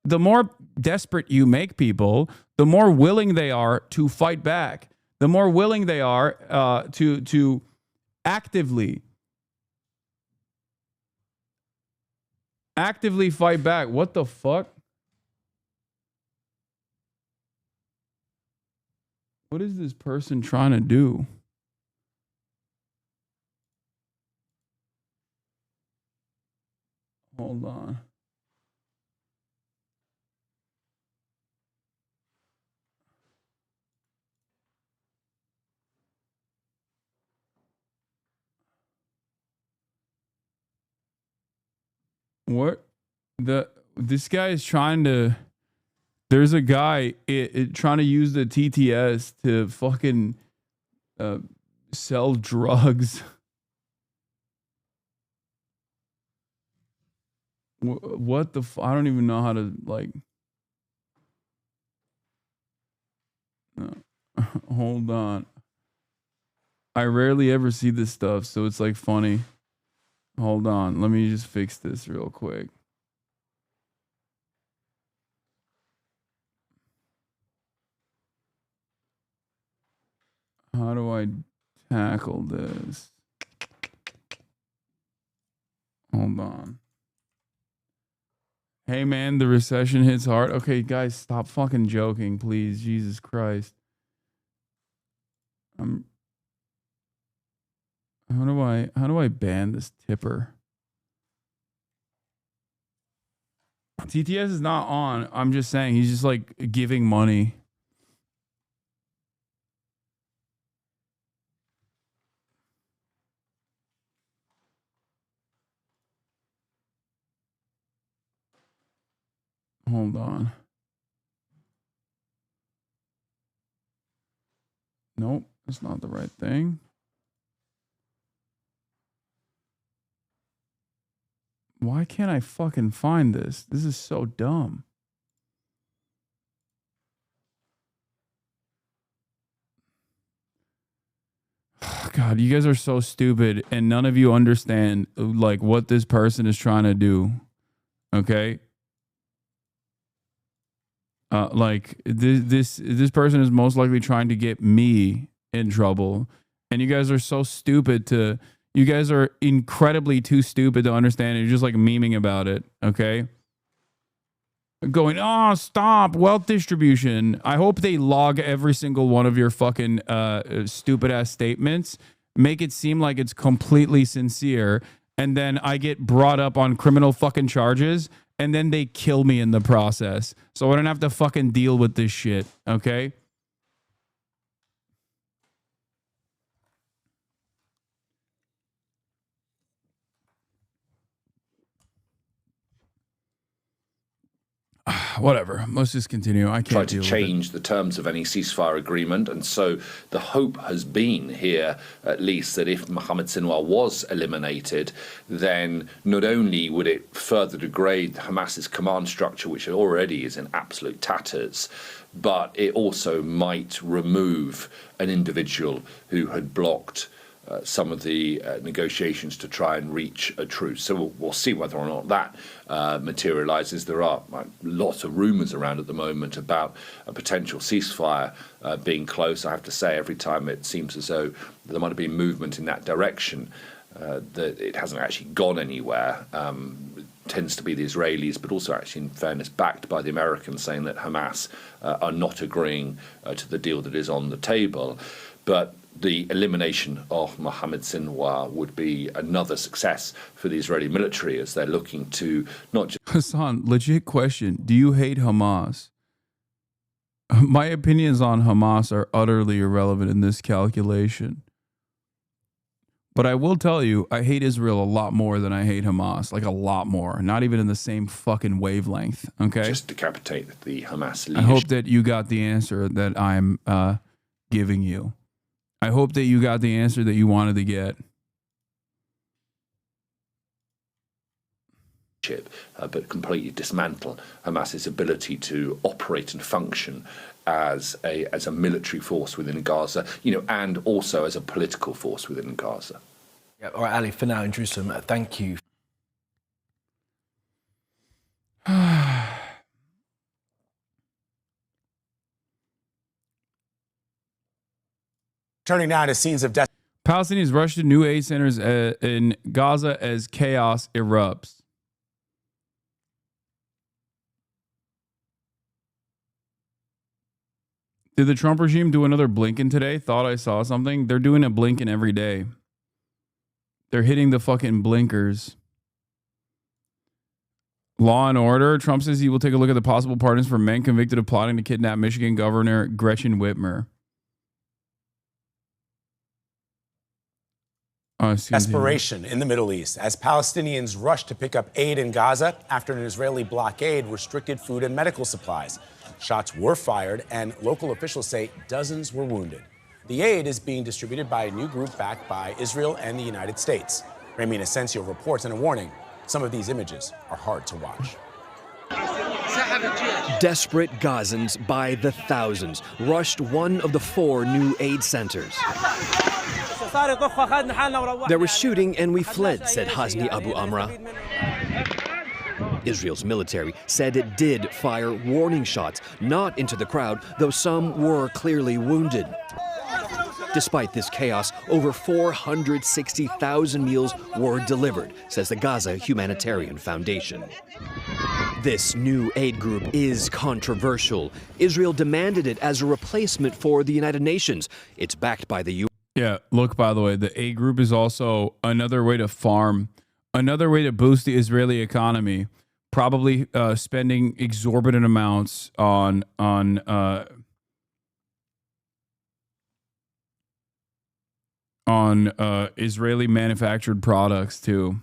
[SPEAKER 2] The more desperate you make people, the more willing they are to fight back. The more willing they are to actively fight back. What the fuck? What is this person trying to do? Hold on. What? This guy is trying to... There's a guy trying to use the TTS to fucking sell drugs. What the I don't even know how to, like... Hold on. I rarely ever see this stuff, so it's like funny. Hold on. Let me just fix this real quick. How do I tackle this? Hold on. Hey, man, the recession hits hard. Okay, guys, stop fucking joking, please. Jesus Christ. How do I ban this tipper? TTS is not on. I'm just saying he's just like giving money. Hold on. Nope, that's not the right thing. Why can't I fucking find this? This is so dumb. God, you guys are so stupid and none of you understand like what this person is trying to do. Okay? Like this person is most likely trying to get me in trouble, and you guys are so stupid to. You guys are incredibly too stupid to understand. You're just like memeing about it. Okay. Going, oh, stop wealth distribution. I hope they log every single one of your fucking stupid ass statements. Make it seem like it's completely sincere, and then I get brought up on criminal fucking charges. And then they kill me in the process. So I don't have to fucking deal with this shit. Okay? Whatever. Let's just continue. I can't
[SPEAKER 20] try to
[SPEAKER 2] deal
[SPEAKER 20] change the terms of any ceasefire agreement. And so the hope has been here, at least, that if Mohammed Sinwar was eliminated, then not only would it further degrade Hamas's command structure, which already is in absolute tatters, but it also might remove an individual who had blocked some of the negotiations to try and reach a truce. So we'll see whether or not that materializes. There are lots of rumors around at the moment about a potential ceasefire being close. I have to say, every time it seems as though there might have been movement in that direction, that it hasn't actually gone anywhere. tends to be the Israelis, but also actually, in fairness, backed by the Americans, saying that Hamas are not agreeing to the deal that is on the table. But the elimination of Mohammed Sinwar would be another success for the Israeli military, as they're looking to not just...
[SPEAKER 2] Hasan, legit question. Do you hate Hamas? My opinions on Hamas are utterly irrelevant in this calculation. But I will tell you, I hate Israel a lot more than I hate Hamas. Like a lot more. Not even in the same fucking wavelength. Okay?
[SPEAKER 20] Just decapitate the Hamas leadership.
[SPEAKER 2] I hope that you got the answer that I'm giving you. I hope that you got the answer that you wanted to get.
[SPEAKER 20] But completely dismantle Hamas's ability to operate and function as a military force within Gaza, and also as a political force within Gaza.
[SPEAKER 6] Yeah, all right, Ali, for now in Jerusalem, thank you.
[SPEAKER 21] Turning now to scenes of death.
[SPEAKER 2] Palestinians rush to new aid centers in Gaza as chaos erupts. Did the Trump regime do another Blinken today? Thought I saw something. They're doing a Blinken every day. They're hitting the fucking blinkers. Law and order. Trump says he will take a look at the possible pardons for men convicted of plotting to kidnap Michigan Governor Gretchen Whitmer.
[SPEAKER 21] Desperation in the Middle East as Palestinians rush to pick up aid in Gaza after an Israeli blockade restricted food and medical supplies. Shots were fired, and local officials say dozens were wounded. The aid is being distributed by a new group backed by Israel and the United States. Ramin Asensio reports in a warning. Some of these images are hard to watch.
[SPEAKER 22] Desperate Gazans by the thousands rushed one of the 4 new aid centers. There was shooting and we fled, said HasanAbi May. Israel's military said it did fire warning shots, not into the crowd, though some were clearly wounded. Despite this chaos, over 460,000 meals were delivered, says the Gaza Humanitarian Foundation. This new aid group is controversial. Israel demanded it as a replacement for the United Nations. It's backed by the U.S.
[SPEAKER 2] Yeah, look, by the way, the aid group is also another way to farm, another way to boost the Israeli economy, probably spending exorbitant amounts on Israeli manufactured products too.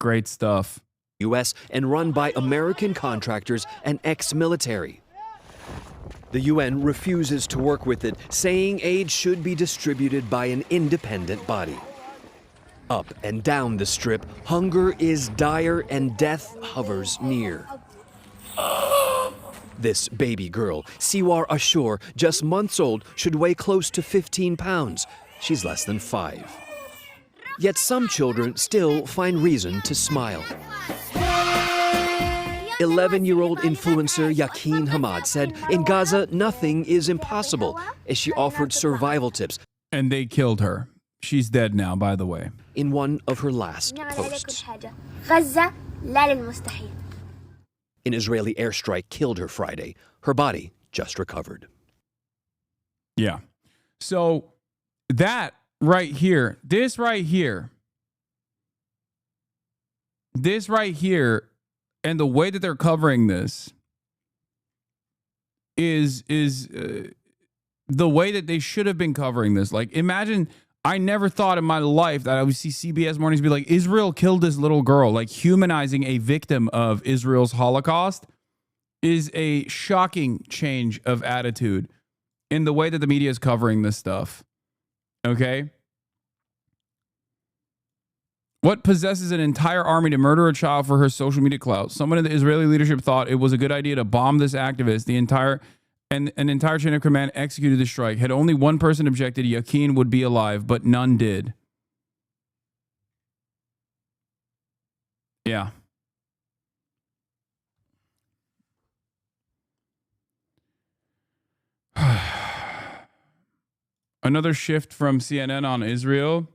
[SPEAKER 2] Great stuff.
[SPEAKER 22] U.S. and run by American contractors and ex-military. The UN refuses to work with it, saying aid should be distributed by an independent body. Up and down the strip, hunger is dire and death hovers near. This baby girl, Siwar Ashur, just months old, should weigh close to 15 pounds. She's less than 5. Yet some children still find reason to smile. 11-year-old influencer Yakin Hamad said in Gaza, nothing is impossible, as she offered survival tips.
[SPEAKER 2] And they killed her. She's dead now, by the way.
[SPEAKER 22] In one of her last posts. An Israeli airstrike killed her Friday. Her body just recovered.
[SPEAKER 2] Yeah. So that right here, this right here, and the way that they're covering this is the way that they should have been covering this. Like, imagine, I never thought in my life that I would see CBS Mornings be like, Israel killed this little girl. Like, humanizing a victim of Israel's Holocaust is a shocking change of attitude in the way that the media is covering this stuff. Okay? What possesses an entire army to murder a child for her social media clout? Someone in the Israeli leadership thought it was a good idea to bomb this activist. An entire chain of command executed the strike. Had only one person objected, Yakin would be alive, but none did. Yeah. Another shift from CNN on Israel.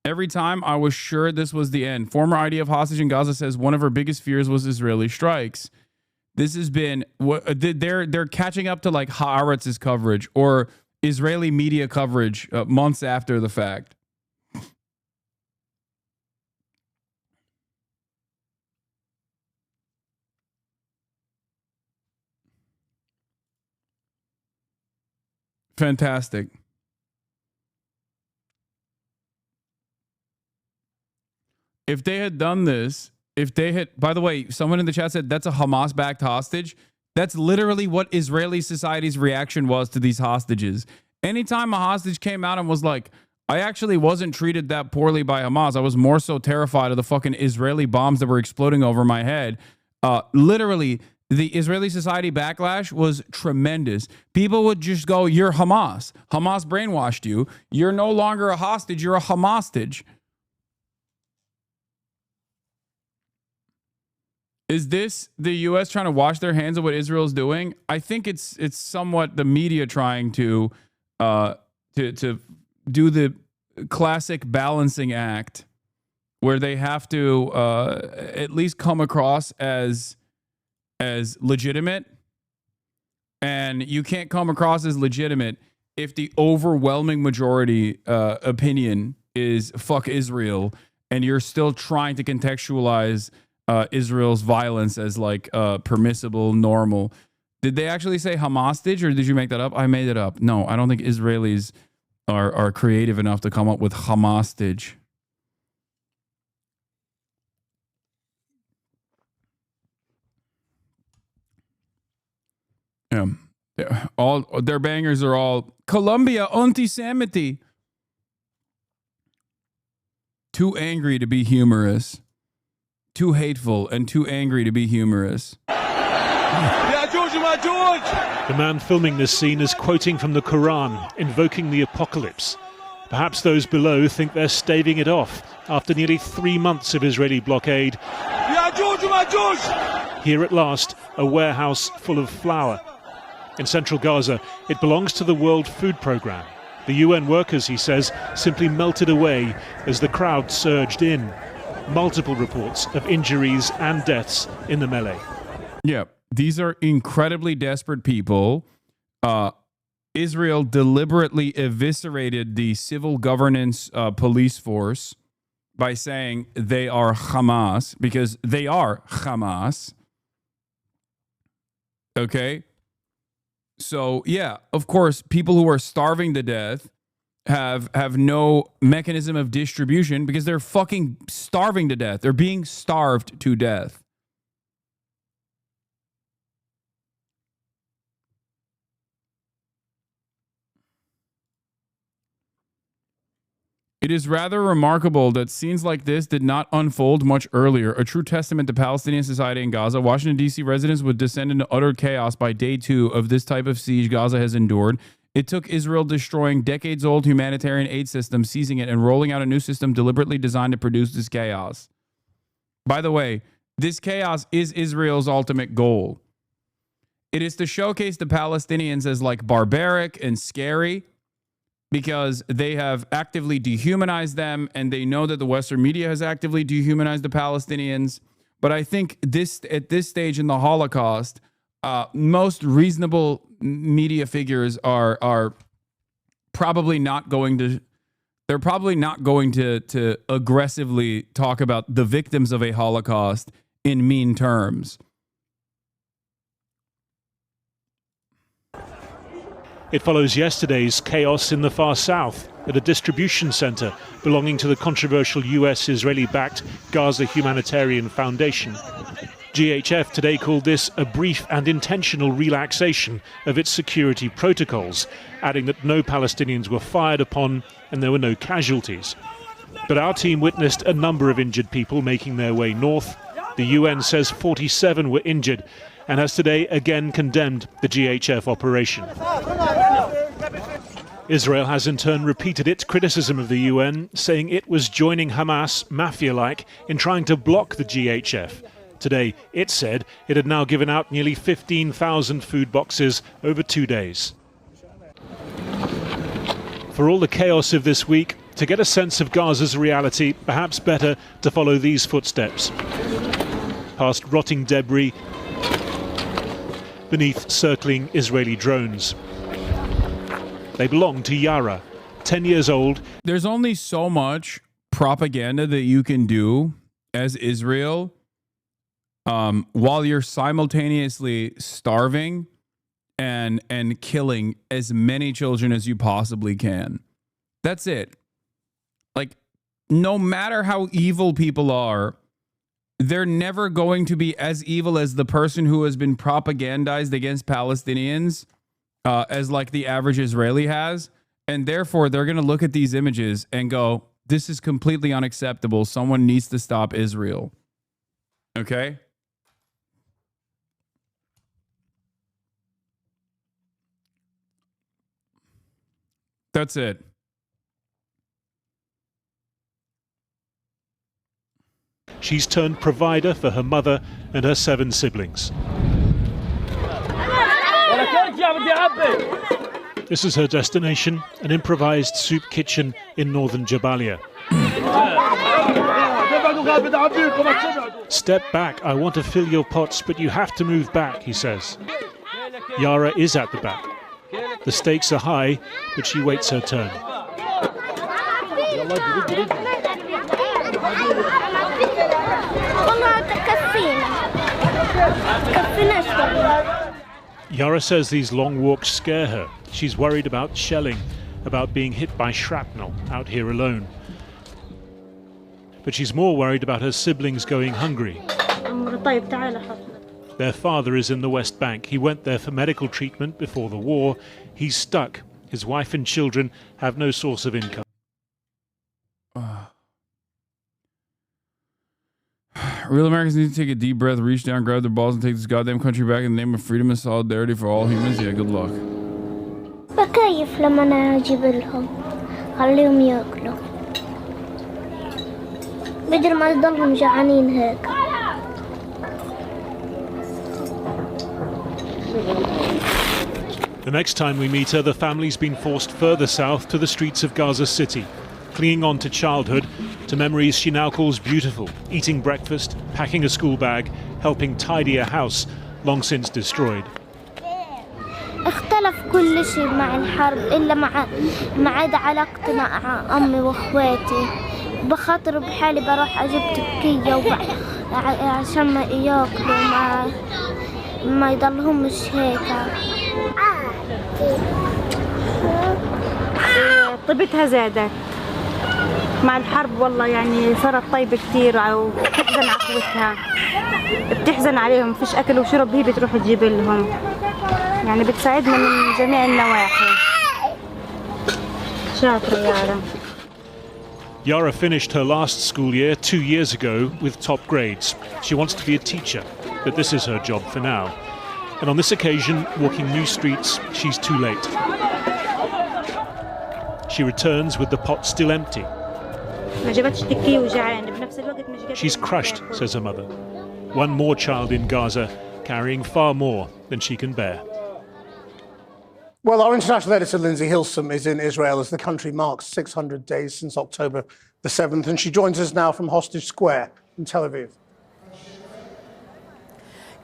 [SPEAKER 2] Every time I was sure this was the end. Former IDF hostage in Gaza says one of her biggest fears was Israeli strikes. This has been they're catching up to like Haaretz's coverage or Israeli media coverage months after the fact. Fantastic. If they had done this, by the way, someone in the chat said that's a Hamas-backed hostage. That's literally what Israeli society's reaction was to these hostages. Anytime a hostage came out and was like, I actually wasn't treated that poorly by Hamas. I was more so terrified of the fucking Israeli bombs that were exploding over my head. Literally, the Israeli society backlash was tremendous. People would just go, you're Hamas. Hamas brainwashed you. You're no longer a hostage. You're a Hamastage. Is this the U.S. trying to wash their hands of what Israel's doing? I think it's somewhat the media trying to do the classic balancing act where they have to at least come across as legitimate. And you can't come across as legitimate if the overwhelming majority opinion is fuck Israel and you're still trying to contextualize Israel's violence as like permissible, normal. Did they actually say Hamastage or did you make that up? I made it up. No, I don't think Israelis are creative enough to come up with Hamastage. All their bangers are all Colombia anti-Semity. Too angry to be humorous. Too hateful and too angry to be humorous.
[SPEAKER 1] The man filming this scene is quoting from the Quran, invoking the apocalypse. Perhaps those below think they're staving it off after nearly 3 months of Israeli blockade. Here at last, a warehouse full of flour. In central Gaza, it belongs to the World Food Programme. The UN workers, he says, simply melted away as the crowd surged in. Multiple reports of injuries and deaths in the melee.
[SPEAKER 2] Yeah, these are incredibly desperate people. Israel deliberately eviscerated the civil governance police force by saying they are Hamas because they are Hamas. Okay? So, yeah, of course, people who are starving to death have no mechanism of distribution because they're fucking starving to death. They're being starved to death. It is rather remarkable that scenes like this did not unfold much earlier. A true testament to Palestinian society in Gaza, Washington, D.C. residents would descend into utter chaos by day 2 of this type of siege Gaza has endured. It took Israel destroying decades-old humanitarian aid system, seizing it, and rolling out a new system deliberately designed to produce this chaos. By the way, this chaos is Israel's ultimate goal. It is to showcase the Palestinians as like barbaric and scary because they have actively dehumanized them and they know that the Western media has actively dehumanized the Palestinians. But I think at this stage in the Holocaust, most reasonable media figures are probably not going to aggressively talk about the victims of a Holocaust in mean terms.
[SPEAKER 1] It follows yesterday's chaos in the far south at a distribution center belonging to the controversial US-Israeli-backed Gaza Humanitarian Foundation. GHF today called this a brief and intentional relaxation of its security protocols, adding that no Palestinians were fired upon and there were no casualties. But our team witnessed a number of injured people making their way north. The UN says 47 were injured and has today again condemned the GHF operation. Israel has in turn repeated its criticism of the UN, saying it was joining Hamas, mafia-like, in trying to block the GHF. Today, it said it had now given out nearly 15,000 food boxes over 2 days. For all the chaos of this week, To get a sense of Gaza's reality, perhaps better to follow these footsteps. Past rotting debris, beneath circling Israeli drones. They belong to Yara, 10 years old.
[SPEAKER 2] There's only so much propaganda that you can do as Israel while you're simultaneously starving and killing as many children as you possibly can. That's it. Like, no matter how evil people are, they're never going to be as evil as the person who has been propagandized against Palestinians as like the average Israeli has. And therefore, they're going to look at these images and go, this is completely unacceptable. Someone needs to stop Israel. Okay? That's it.
[SPEAKER 1] She's turned provider for her mother and her 7 siblings. This is her destination, an improvised soup kitchen in northern Jabalia. Step back, I want to fill your pots, but you have to move back, he says. Yara is at the back. The stakes are high, but she waits her turn. Yara says these long walks scare her. She's worried about shelling, about being hit by shrapnel out here alone. But she's more worried about her siblings going hungry. Their father is in the West Bank. He went there for medical treatment before the war. He's stuck. His wife and children have no source of income.
[SPEAKER 2] Real Americans need to take a deep breath, reach down, grab their balls, and take this goddamn country back in the name of freedom and solidarity for all humans. Yeah, good luck.
[SPEAKER 4] بكيف لما أنا أجيب لهم خليهم يأكلوا بدل ما يضلهم جعانين هيك.
[SPEAKER 1] The next time we meet her, the family's been forced further south to the streets of Gaza City, clinging on to childhood, to memories she now calls beautiful, eating breakfast, packing a school bag, helping tidy a house long since destroyed.
[SPEAKER 4] اختلف كل شيء مع الحرب إلا مع عدا علاقتي مع أمي وأخواتي. بخاطر بحالي بروح أجيب تبكية عشان ما ياكلوا ما يضلهمش هيك.
[SPEAKER 5] طيبتها زادت مع الحرب والله يعني صارت طيبة كتير وبتحزن على اخوتها بتحزن عليهم فيش أكل وشرب هي بتروح تجيب لهم يعني بتساعدنا من جميع النواحي. شاطرة يارا.
[SPEAKER 1] Yara finished her last school year 2 years ago with top grades. She wants to be a teacher, but this is her job for now. And on this occasion, walking new streets, she's too late. She returns with the pot still empty. She's crushed, says her mother. One more child in Gaza, carrying far more than she can bear.
[SPEAKER 23] Well, our international editor, Lindsay Hilsum, is in Israel as the country marks 600 days since October the 7th, and she joins us now from Hostage Square in Tel Aviv.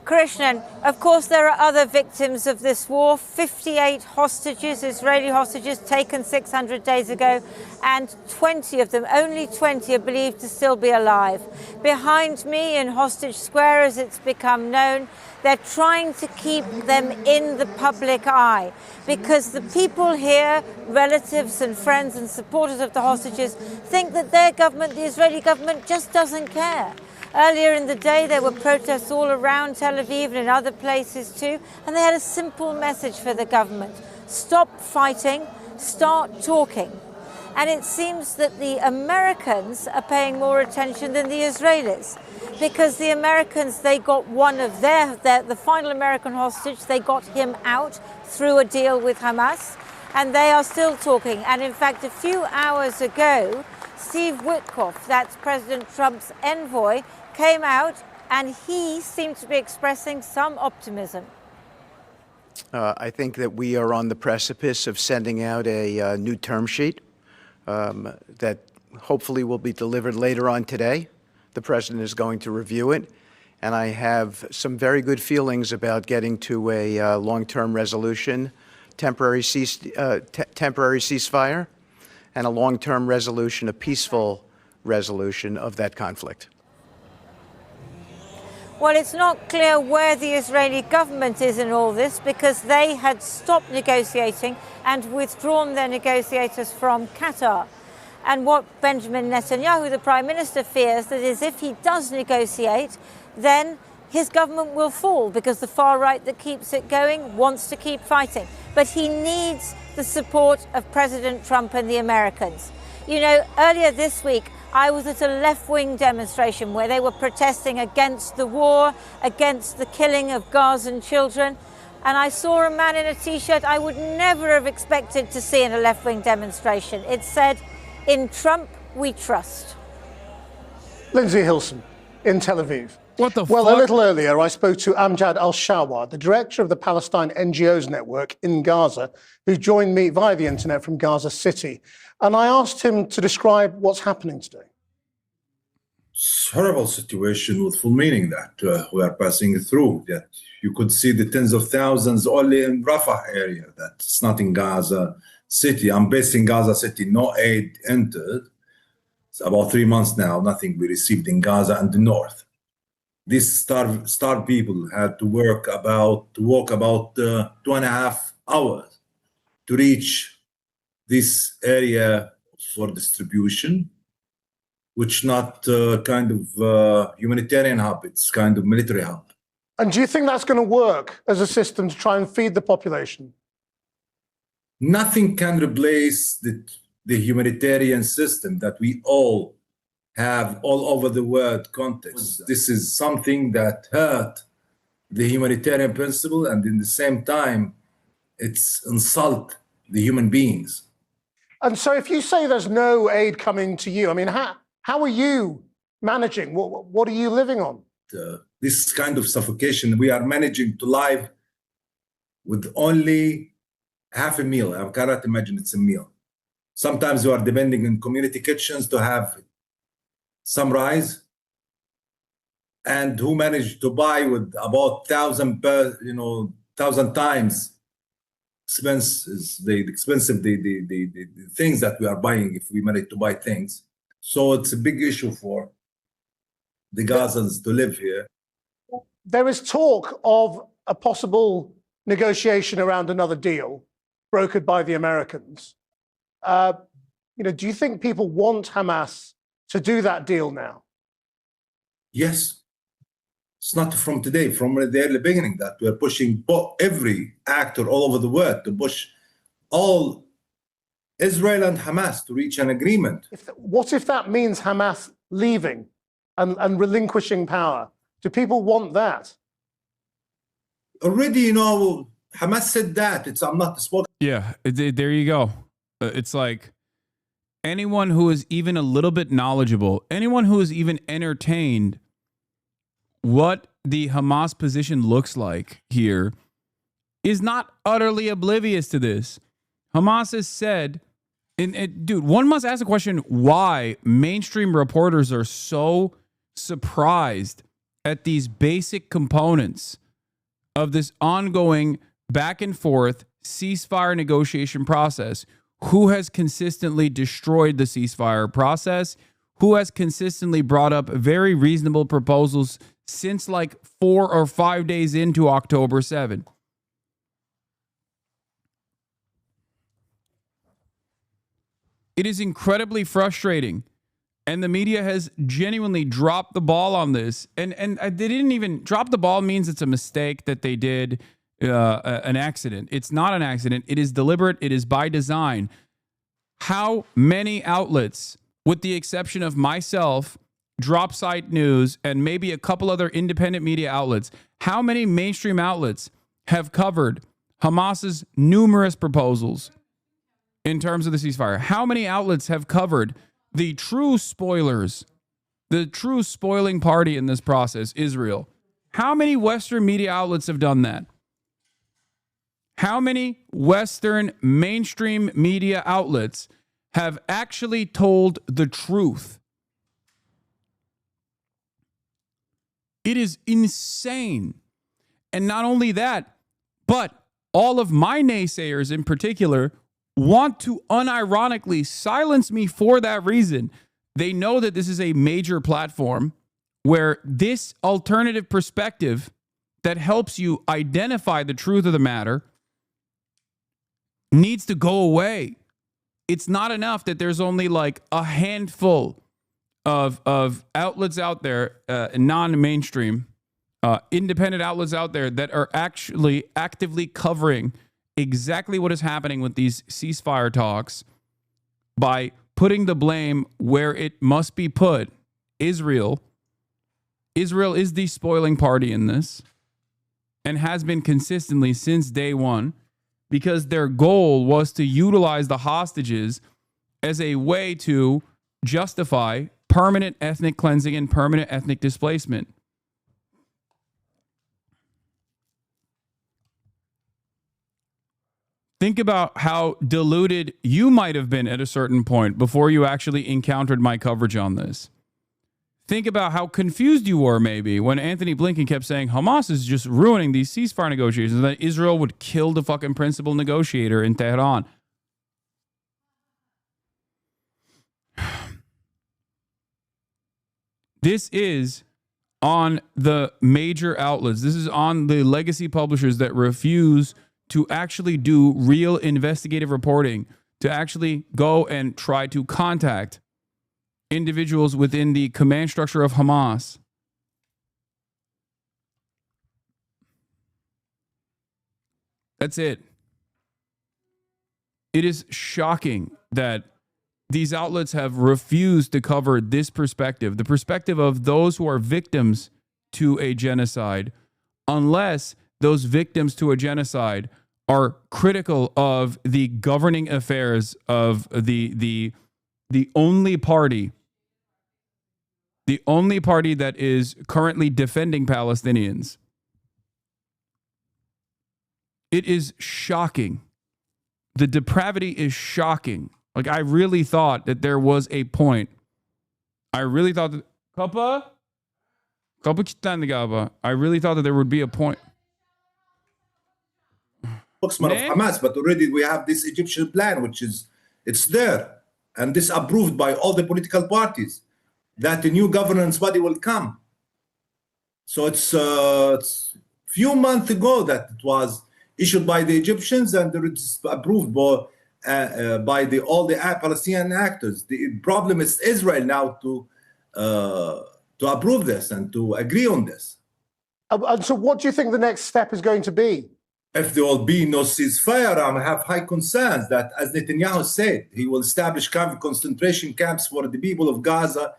[SPEAKER 24] Krishnan, of course, there are other victims of this war. 58 hostages, Israeli hostages, taken 600 days ago, and 20 of them, only 20, are believed to still be alive. Behind me in Hostage Square, as it's become known, they're trying to keep them in the public eye because the people here, relatives and friends and supporters of the hostages, think that their government, the Israeli government, just doesn't care. Earlier in the day, there were protests all around Tel Aviv and in other places too, and they had a simple message for the government. Stop fighting, start talking. And it seems that the Americans are paying more attention than the Israelis, because the Americans, they got one of the final American hostage, they got him out through a deal with Hamas, and they are still talking. And in fact, a few hours ago, Steve Witkoff, that's President Trump's envoy, came out and he seemed to be expressing some optimism.
[SPEAKER 25] I think that we are on the precipice of sending out a new term sheet
[SPEAKER 3] that hopefully will be delivered later on today. The president is going to review it, and I have some very good feelings about getting to a long-term resolution, temporary ceasefire, and a long-term resolution, a peaceful resolution of that conflict.
[SPEAKER 24] Well, it's not clear where the Israeli government is in all this because they had stopped negotiating and withdrawn their negotiators from Qatar. And what Benjamin Netanyahu, the Prime Minister, fears that is if he does negotiate, then his government will fall because the far right that keeps it going wants to keep fighting. But he needs the support of President Trump and the Americans. You know, earlier this week, I was at a left-wing demonstration where they were protesting against the war, against the killing of Gazan children. And I saw a man in a T-shirt I would never have expected to see in a left-wing demonstration. It said, "In Trump, we trust."
[SPEAKER 23] Lindsay Hilson in Tel Aviv.
[SPEAKER 2] What the
[SPEAKER 23] Well,
[SPEAKER 2] fuck?
[SPEAKER 23] a little earlier, I spoke to Amjad Al-Shawar, the director of the Palestine NGOs network in Gaza, who joined me via the internet from Gaza City. And I asked him to describe what's happening today.
[SPEAKER 7] It's a horrible situation with full meaning that we are passing through. That you could see the tens of thousands only in Rafah area. That's not in Gaza City. I'm based in Gaza City. No aid entered. It's about 3 months now. Nothing we received in Gaza and the north. These starved people had to walk about 2.5 hours to reach this area for distribution, which not kind of humanitarian hub, it's kind of military hub.
[SPEAKER 23] And do you think that's going to work as a system to try and feed the population?
[SPEAKER 7] Nothing can replace the humanitarian system that we all have all over the world context. This is something that hurt the humanitarian principle, and in the same time, it's insult the human beings.
[SPEAKER 23] And so if you say there's no aid coming to you, I mean, how are you managing? What are you living on?
[SPEAKER 7] This kind of suffocation, we are managing to live with only half a meal. I cannot imagine it's a meal. Sometimes we are depending on community kitchens to have some rice, and who managed to buy with about 1,000 times expenses, the expensive the things that we are buying if we manage to buy things. So it's a big issue for the Gazans to live here.
[SPEAKER 23] There is talk of a possible negotiation around another deal brokered by the Americans. Do you think people want Hamas to do that deal now?
[SPEAKER 7] Yes. It's not from today, from the early beginning that we're pushing every actor all over the world to push all Israel and Hamas to reach an agreement.
[SPEAKER 23] What if that means Hamas leaving and relinquishing power? Do people want that?
[SPEAKER 7] Already, Hamas said that. I'm not the spokesman.
[SPEAKER 2] Yeah, there you go. It's like anyone who is even a little bit knowledgeable, anyone who is even entertained what the Hamas position looks like here is not utterly oblivious to this. Hamas has said, dude, one must ask the question why mainstream reporters are so surprised at these basic components of this ongoing back and forth ceasefire negotiation process. Who has consistently destroyed the ceasefire process? Who has consistently brought up very reasonable proposals since like 4 or 5 days into October 7? It is incredibly frustrating. And the media has genuinely dropped the ball on this. And they didn't even drop the ball means it's a mistake that they did. An accident. It's not an accident. It is deliberate. It is by design. How many outlets, with the exception of myself, Drop Site News, and maybe a couple other independent media outlets, how many mainstream outlets have covered Hamas's numerous proposals in terms of the ceasefire? How many outlets have covered the true spoilers, the true spoiling party in this process, Israel? How many Western media outlets have done that? How many Western mainstream media outlets have actually told the truth. It is insane. And not only that, but all of my naysayers in particular want to unironically silence me for that reason. They know that this is a major platform where this alternative perspective that helps you identify the truth of the matter needs to go away. It's not enough that there's only like a handful of outlets out there, non-mainstream, independent outlets out there that are actually actively covering exactly what is happening with these ceasefire talks by putting the blame where it must be put. Israel is the spoiling party in this and has been consistently since day one, because their goal was to utilize the hostages as a way to justify permanent ethnic cleansing and permanent ethnic displacement. Think about how deluded you might have been at a certain point before you actually encountered my coverage on this. Think about how confused you were maybe when Anthony Blinken kept saying Hamas is just ruining these ceasefire negotiations and that Israel would kill the fucking principal negotiator in Tehran. This is on the major outlets. This is on the legacy publishers that refuse to actually do real investigative reporting, to actually go and try to contact individuals within the command structure of Hamas. That's it. It is shocking that these outlets have refused to cover this perspective, the perspective of those who are victims to a genocide, unless those victims to a genocide are critical of the governing affairs of the only party that is currently defending Palestinians. It is shocking. The depravity is shocking. Like, I really thought that there was a point. I really thought that I really thought that there would be a point.
[SPEAKER 7] Spokesman of Hamas, but already we have this Egyptian plan, which is, it's there. And this approved by all the political parties, that the new governance body will come. So it's few months ago that it was issued by the Egyptians and it's approved by all the Palestinian actors. The problem is Israel now to approve this and to agree on this.
[SPEAKER 23] And so what do you think the next step is going to be?
[SPEAKER 7] If there will be no ceasefire, I have high concerns that, as Netanyahu said, he will establish concentration camps for the people of Gaza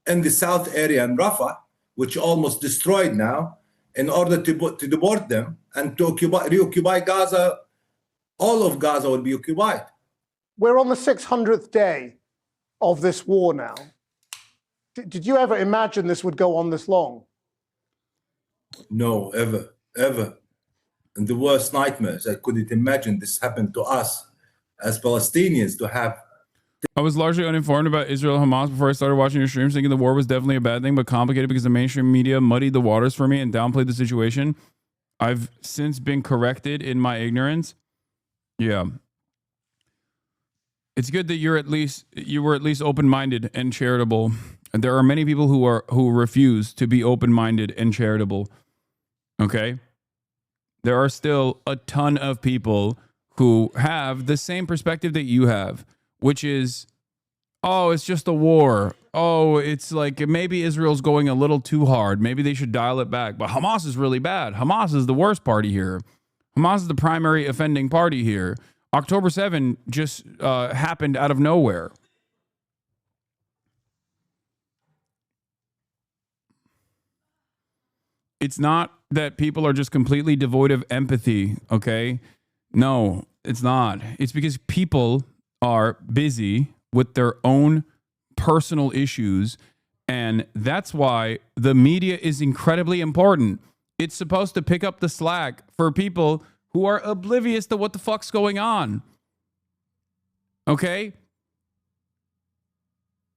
[SPEAKER 7] in the south area and Rafah, which almost destroyed now, in order to deport them and to reoccupy Gaza. All of Gaza will be occupied.
[SPEAKER 23] We're on the 600th day of this war now. Did you ever imagine this would go on this long?
[SPEAKER 7] No, ever. And the worst nightmares. I couldn't imagine this happened to us as Palestinians to have.
[SPEAKER 2] I was largely uninformed about Israel-Hamas before I started watching your streams, thinking the war was definitely a bad thing, but complicated because the mainstream media muddied the waters for me and downplayed the situation. I've since been corrected in my ignorance. Yeah. It's good that you were at least open-minded and charitable. And there are many people who refuse to be open-minded and charitable. Okay? There are still a ton of people who have the same perspective that you have, which is, oh, it's just a war. Oh, it's like maybe Israel's going a little too hard. Maybe they should dial it back. But Hamas is really bad. Hamas is the worst party here. Hamas is the primary offending party here. October 7 just happened out of nowhere. It's not that people are just completely devoid of empathy, okay? No, it's not. It's because people are busy with their own personal issues, and that's why the media is incredibly important. It's supposed to pick up the slack for people who are oblivious to what the fuck's going on. Okay?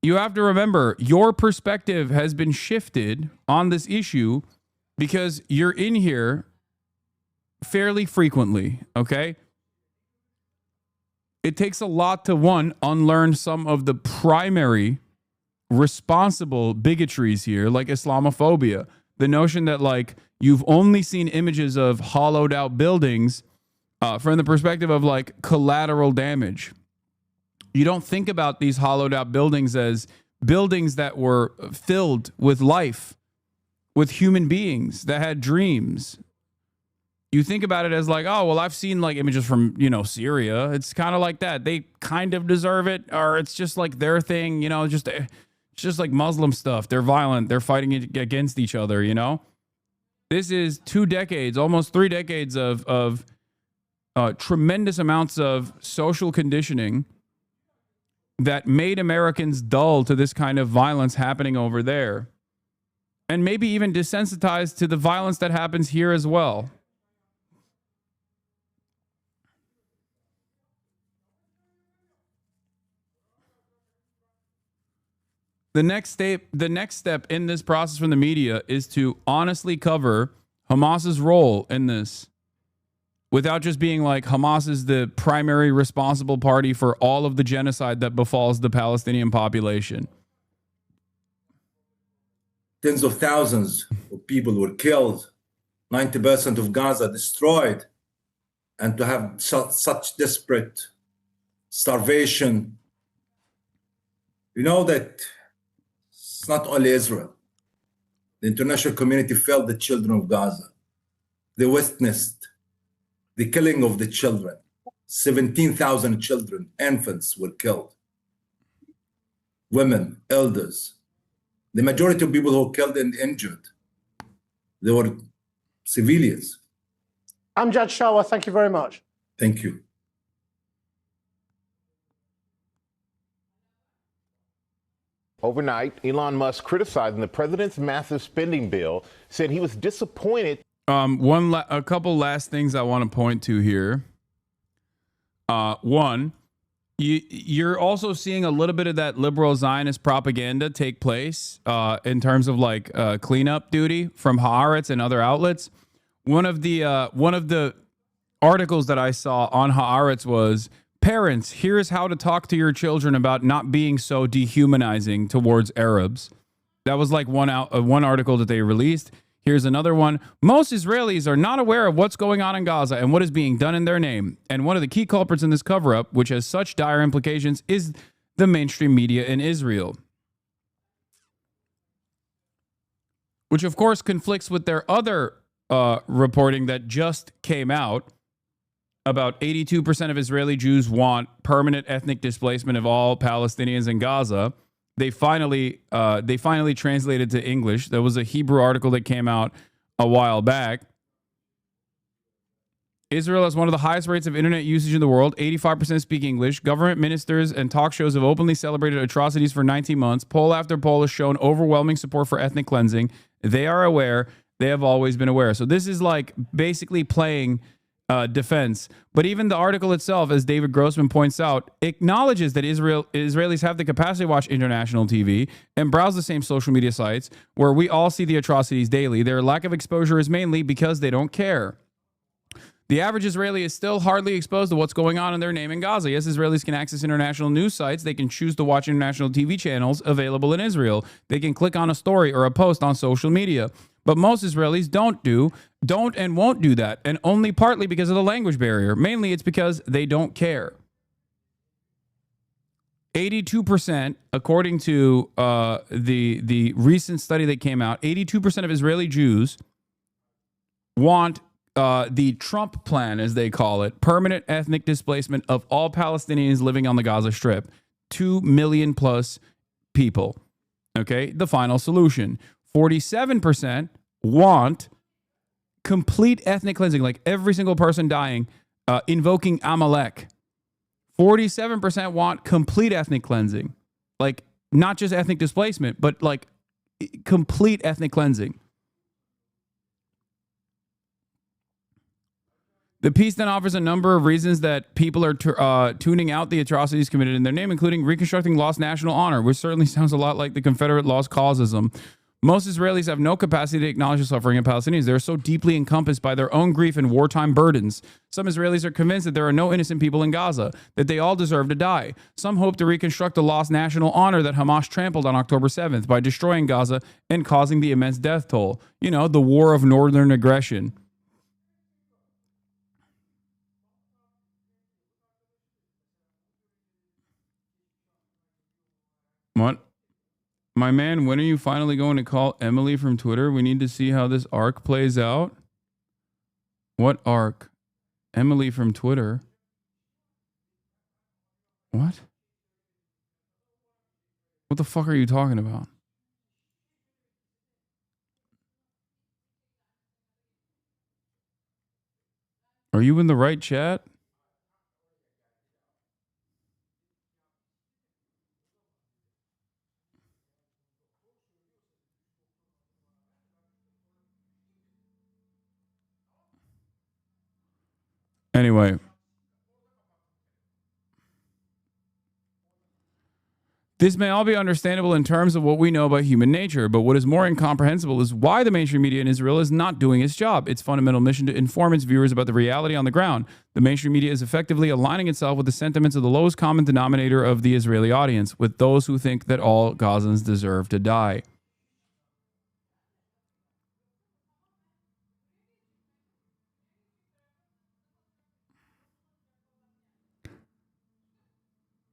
[SPEAKER 2] you have to remember your perspective has been shifted on this issue because you're in here fairly frequently, okay? It takes a lot to, one, unlearn some of the primary responsible bigotries here, like Islamophobia. The notion that, like, you've only seen images of hollowed out buildings from the perspective of, like, collateral damage. You don't think about these hollowed out buildings as buildings that were filled with life, with human beings that had dreams. You think about it as like, oh, well, I've seen like images from, Syria. It's kind of like that. They kind of deserve it, or it's just like their thing, it's just like Muslim stuff. They're violent. They're fighting against each other, This is 2 decades, almost 3 decades of tremendous amounts of social conditioning that made Americans dull to this kind of violence happening over there. And maybe even desensitized to the violence that happens here as well. The next step in this process from the media is to honestly cover Hamas's role in this, without just being like Hamas is the primary responsible party for all of the genocide that befalls the Palestinian population.
[SPEAKER 7] Tens of thousands of people were killed, 90% of Gaza destroyed, and to have such desperate starvation. You know that it's not only Israel. The international community felt the children of Gaza. They witnessed the killing of the children. 17,000 children, infants were killed. Women, elders. The majority of people who were killed and injured, they were civilians.
[SPEAKER 23] Amjad Shawa, thank you very much.
[SPEAKER 7] Thank you.
[SPEAKER 10] Overnight, Elon Musk criticizing the president's massive spending bill, said he was disappointed.
[SPEAKER 2] A couple last things I want to point to here. One, you're also seeing a little bit of that liberal Zionist propaganda take place in terms of like cleanup duty from Haaretz and other outlets. One of the articles that I saw on Haaretz was, parents, here's how to talk to your children about not being so dehumanizing towards Arabs. That was like one article that they released. Here's another one. Most Israelis are not aware of what's going on in Gaza and what is being done in their name. And one of the key culprits in this cover-up, which has such dire implications, is the mainstream media in Israel. Which, of course, conflicts with their other reporting that just came out. About 82% of Israeli Jews want permanent ethnic displacement of all Palestinians in Gaza. They finally translated to English. There was a Hebrew article that came out a while back. Israel has one of the highest rates of internet usage in the world. 85% speak English. Government ministers and talk shows have openly celebrated atrocities for 19 months. Poll after poll has shown overwhelming support for ethnic cleansing. They are aware. They have always been aware. So this is like basically playing defense. But even the article itself, as David Grossman points out, acknowledges that Israelis have the capacity to watch international TV and browse the same social media sites where we all see the atrocities daily. Their lack of exposure is mainly because they don't care. The average Israeli is still hardly exposed to what's going on in their name in Gaza. Yes, Israelis can access international news sites. They can choose to watch international TV channels available in Israel. They can click on a story or a post on social media. But most Israelis don't and won't do that, and only partly because of the language barrier. Mainly it's because they don't care. 82%, according to the recent study that came out, 82% of Israeli Jews want the Trump plan, as they call it, permanent ethnic displacement of all Palestinians living on the Gaza Strip. 2 million plus people. Okay, the final solution. 47% want complete ethnic cleansing, like every single person dying, invoking Amalek. 47% want complete ethnic cleansing, like not just ethnic displacement, but like complete ethnic cleansing. The piece then offers a number of reasons that people are tuning out the atrocities committed in their name, including reconstructing lost national honor, which certainly sounds a lot like the Confederate lost causism. Most Israelis have no capacity to acknowledge the suffering of Palestinians. They are so deeply encompassed by their own grief and wartime burdens. Some Israelis are convinced that there are no innocent people in Gaza, that they all deserve to die. Some hope to reconstruct the lost national honor that Hamas trampled on October 7th by destroying Gaza and causing the immense death toll. You know, the war of northern aggression. What? My man, when are you finally going to call Emily from Twitter? We need to see how this arc plays out. What arc? Emily from Twitter. What? What the fuck are you talking about? Are you in the right chat? Anyway. This may all be understandable in terms of what we know about human nature, but what is more incomprehensible is why the mainstream media in Israel is not doing its job, its fundamental mission to inform its viewers about the reality on the ground. The mainstream media is effectively aligning itself with the sentiments of the lowest common denominator of the Israeli audience, with those who think that all Gazans deserve to die.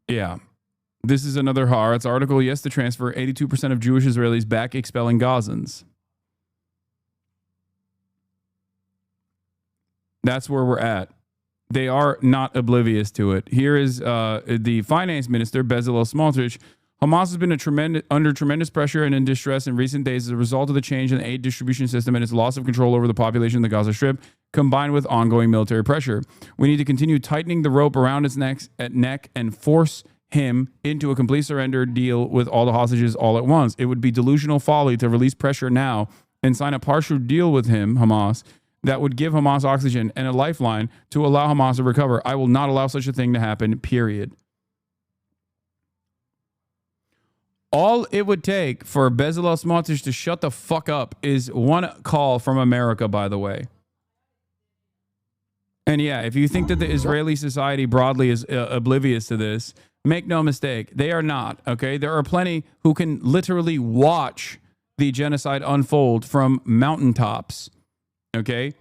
[SPEAKER 2] Yeah. This is another Haaretz article. Yes, to transfer 82% of Jewish Israelis back expelling Gazans. That's where we're at. They are not oblivious to it. Here is the finance minister, Bezalel Smotrich. Hamas has been under tremendous pressure and in distress in recent days as a result of the change in the aid distribution system and its loss of control over the population of the Gaza Strip, combined with ongoing military pressure. We need to continue tightening the rope around its neck and force him into a complete surrender deal with all the hostages all at once. It would be delusional folly to release pressure now and sign a partial deal with him, Hamas, that would give Hamas oxygen and a lifeline to allow Hamas to recover. I will not allow such a thing to happen, period. All it would take for Bezalel Smotrich to shut the fuck up is one call from America, by the way. And yeah, if you think that the Israeli society broadly is oblivious to this, make no mistake, they are not, okay? There are plenty who can literally watch the genocide unfold from mountaintops, okay?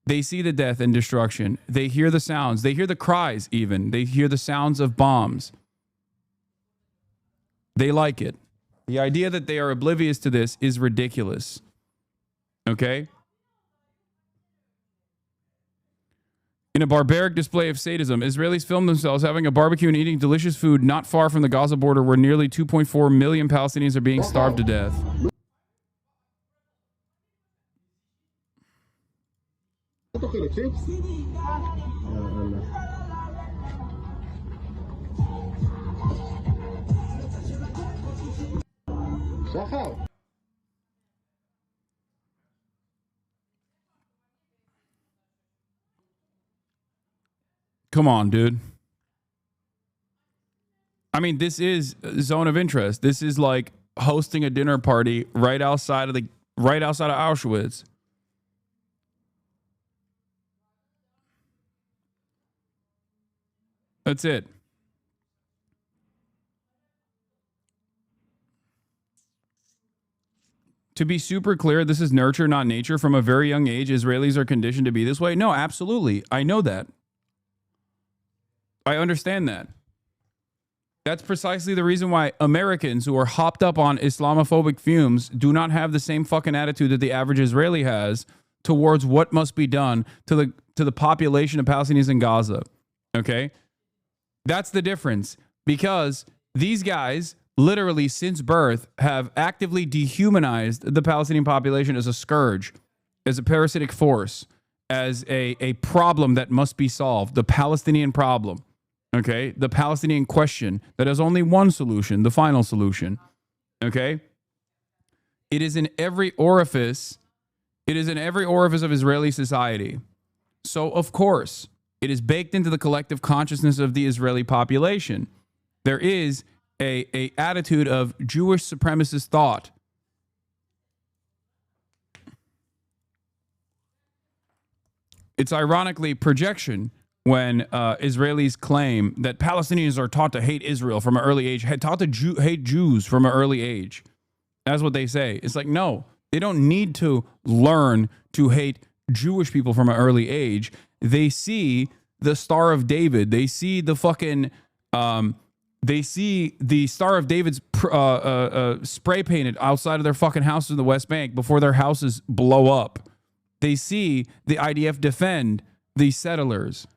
[SPEAKER 2] They see the death and destruction. They hear the sounds. They hear the cries even. They hear the sounds of bombs. They like it. The idea that they are oblivious to this is ridiculous. Okay? In a barbaric display of sadism, Israelis filmed themselves having a barbecue and eating delicious food not far from the Gaza border where nearly 2.4 million Palestinians are being starved to death. Come on, dude. I mean, this is zone of interest. This is like hosting a dinner party right outside of Auschwitz. That's it. To be super clear, this is nurture, not nature. From a very young age, Israelis are conditioned to be this way. No, absolutely. I know that. I understand that. That's precisely the reason why Americans who are hopped up on Islamophobic fumes do not have the same fucking attitude that the average Israeli has towards what must be done to the population of Palestinians in Gaza. Okay? That's the difference. Because these guys, literally since birth, have actively dehumanized the Palestinian population as a scourge, as a parasitic force, as a problem that must be solved, the Palestinian problem. Okay, the Palestinian question that has only one solution, the final solution. Okay, it is in every orifice. It is in every orifice of Israeli society. So, of course, it is baked into the collective consciousness of the Israeli population. There is a attitude of Jewish supremacist thought. It's ironically projection when Israelis claim that Palestinians are taught to hate Israel from an early age, taught to hate Jews from an early age. That's what they say. It's like, no, they don't need to learn to hate Jewish people from an early age. They see the Star of David. They see the fucking, they see the Star of David's spray painted outside of their fucking houses in the West Bank before their houses blow up. They see the IDF defend the settlers.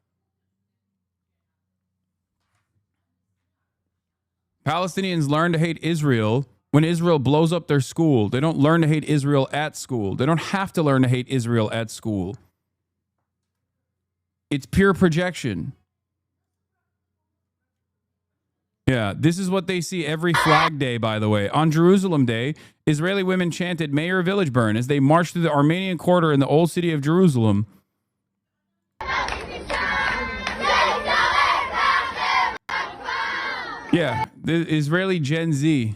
[SPEAKER 2] Palestinians learn to hate Israel when Israel blows up their school. They don't learn to hate Israel at school. They don't have to learn to hate Israel at school. It's pure projection. Yeah, this is what they see every Flag Day, by the way. On Jerusalem Day, Israeli women chanted "May your village burn" as they marched through the Armenian quarter in the old city of Jerusalem. Yeah, the Israeli Gen Z.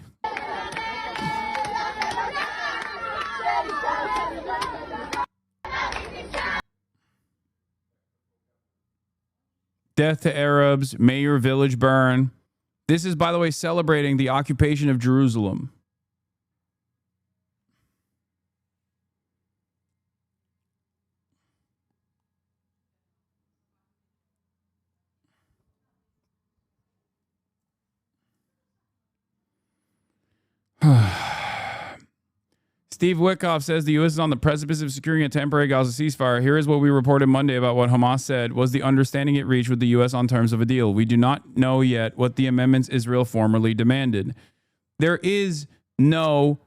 [SPEAKER 2] Death to Arabs, may your village burn. This is, by the way, celebrating the occupation of Jerusalem. Steve Witkoff says the U.S. is on the precipice of securing a temporary Gaza ceasefire. Here is what we reported Monday about what Hamas said was the understanding it reached with the U.S. on terms of a deal. We do not know yet what the amendments Israel formerly demanded. There is no,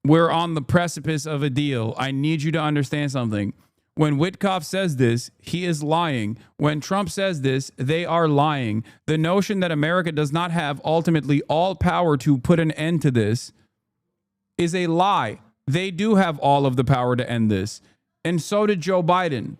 [SPEAKER 2] we're on the precipice of a deal. I need you to understand something. When Witkoff says this, he is lying. When Trump says this, they are lying. The notion that America does not have ultimately all power to put an end to this is a lie. They do have all of the power to end this. And so did Joe Biden.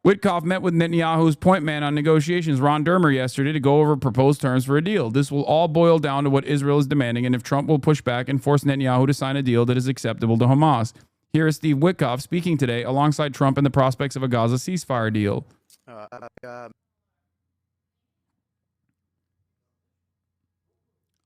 [SPEAKER 2] Witkoff met with Netanyahu's point man on negotiations, Ron Dermer, yesterday to go over proposed terms for a deal. This will all boil down to what Israel is demanding and if Trump will push back and force Netanyahu to sign a deal that is acceptable to Hamas. Here is Steve Witkoff speaking today alongside Trump and the prospects of a Gaza ceasefire deal.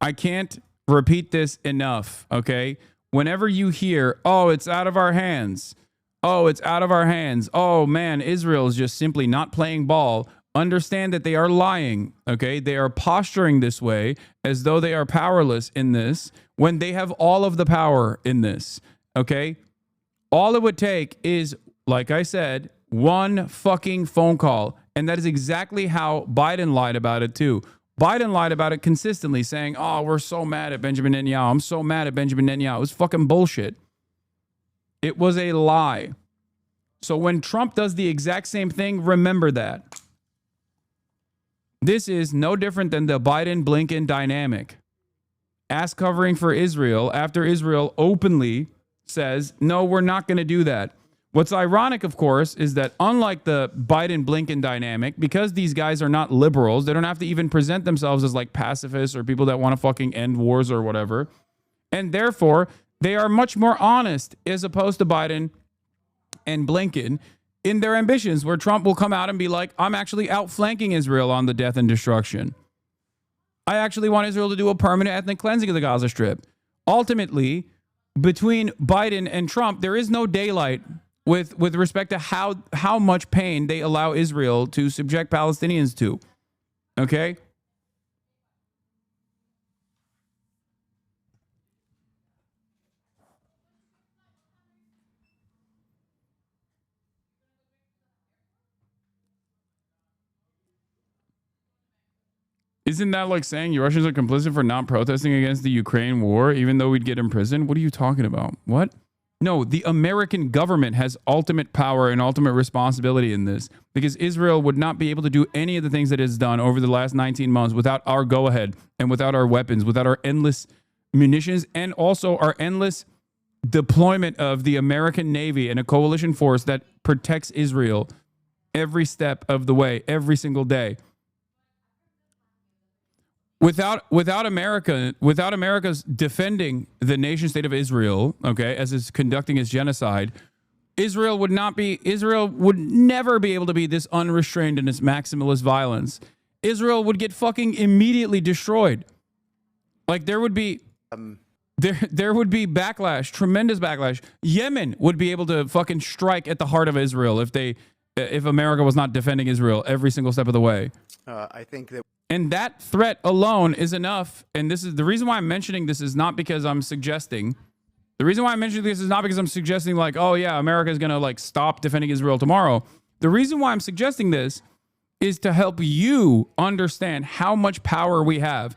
[SPEAKER 2] I can't repeat this enough, okay? Whenever you hear, oh, it's out of our hands. Oh, it's out of our hands. Oh, man, Israel is just simply not playing ball. Understand that they are lying, okay? They are posturing this way as though they are powerless in this when they have all of the power in this, okay? All it would take is, like I said, one fucking phone call. And that is exactly how Biden lied about it, too. Biden lied about it consistently, saying, oh, we're so mad at Benjamin Netanyahu. I'm so mad at Benjamin Netanyahu. It was fucking bullshit. It was a lie. So when Trump does the exact same thing, remember that. This is no different than the Biden-Blinken dynamic. Ass covering for Israel after Israel openly says, no, we're not going to do that. What's ironic, of course, is that unlike the Biden-Blinken dynamic, because these guys are not liberals, they don't have to even present themselves as like pacifists or people that want to fucking end wars or whatever. And therefore, they are much more honest as opposed to Biden and Blinken in their ambitions, where Trump will come out and be like, I'm actually outflanking Israel on the death and destruction. I actually want Israel to do a permanent ethnic cleansing of the Gaza Strip. Ultimately, between Biden and Trump, there is no daylight with respect to how much pain they allow Israel to subject Palestinians to. Okay? Isn't that like saying you Russians are complicit for not protesting against the Ukraine war, even though we'd get imprisoned? What are you talking about? What? No, the American government has ultimate power and ultimate responsibility in this, because Israel would not be able to do any of the things that it has done over the last 19 months without our go-ahead and without our weapons, without our endless munitions, and also our endless deployment of the American Navy and a coalition force that protects Israel every step of the way, every single day. Without America's defending the nation state of Israel, okay, as it's conducting its genocide, Israel would never be able to be this unrestrained in its maximalist violence. Israel would get fucking immediately destroyed. Like there would be backlash, tremendous backlash. Yemen would be able to fucking strike at the heart of Israel if America was not defending Israel every single step of the way.
[SPEAKER 3] I think that.
[SPEAKER 2] And that threat alone is enough. And this is the reason why I'm mentioning this is not because I'm suggesting. The reason why I'm mentioning this is not because I'm suggesting like, oh yeah, America is going to like stop defending Israel tomorrow. The reason why I'm suggesting this is to help you understand how much power we have.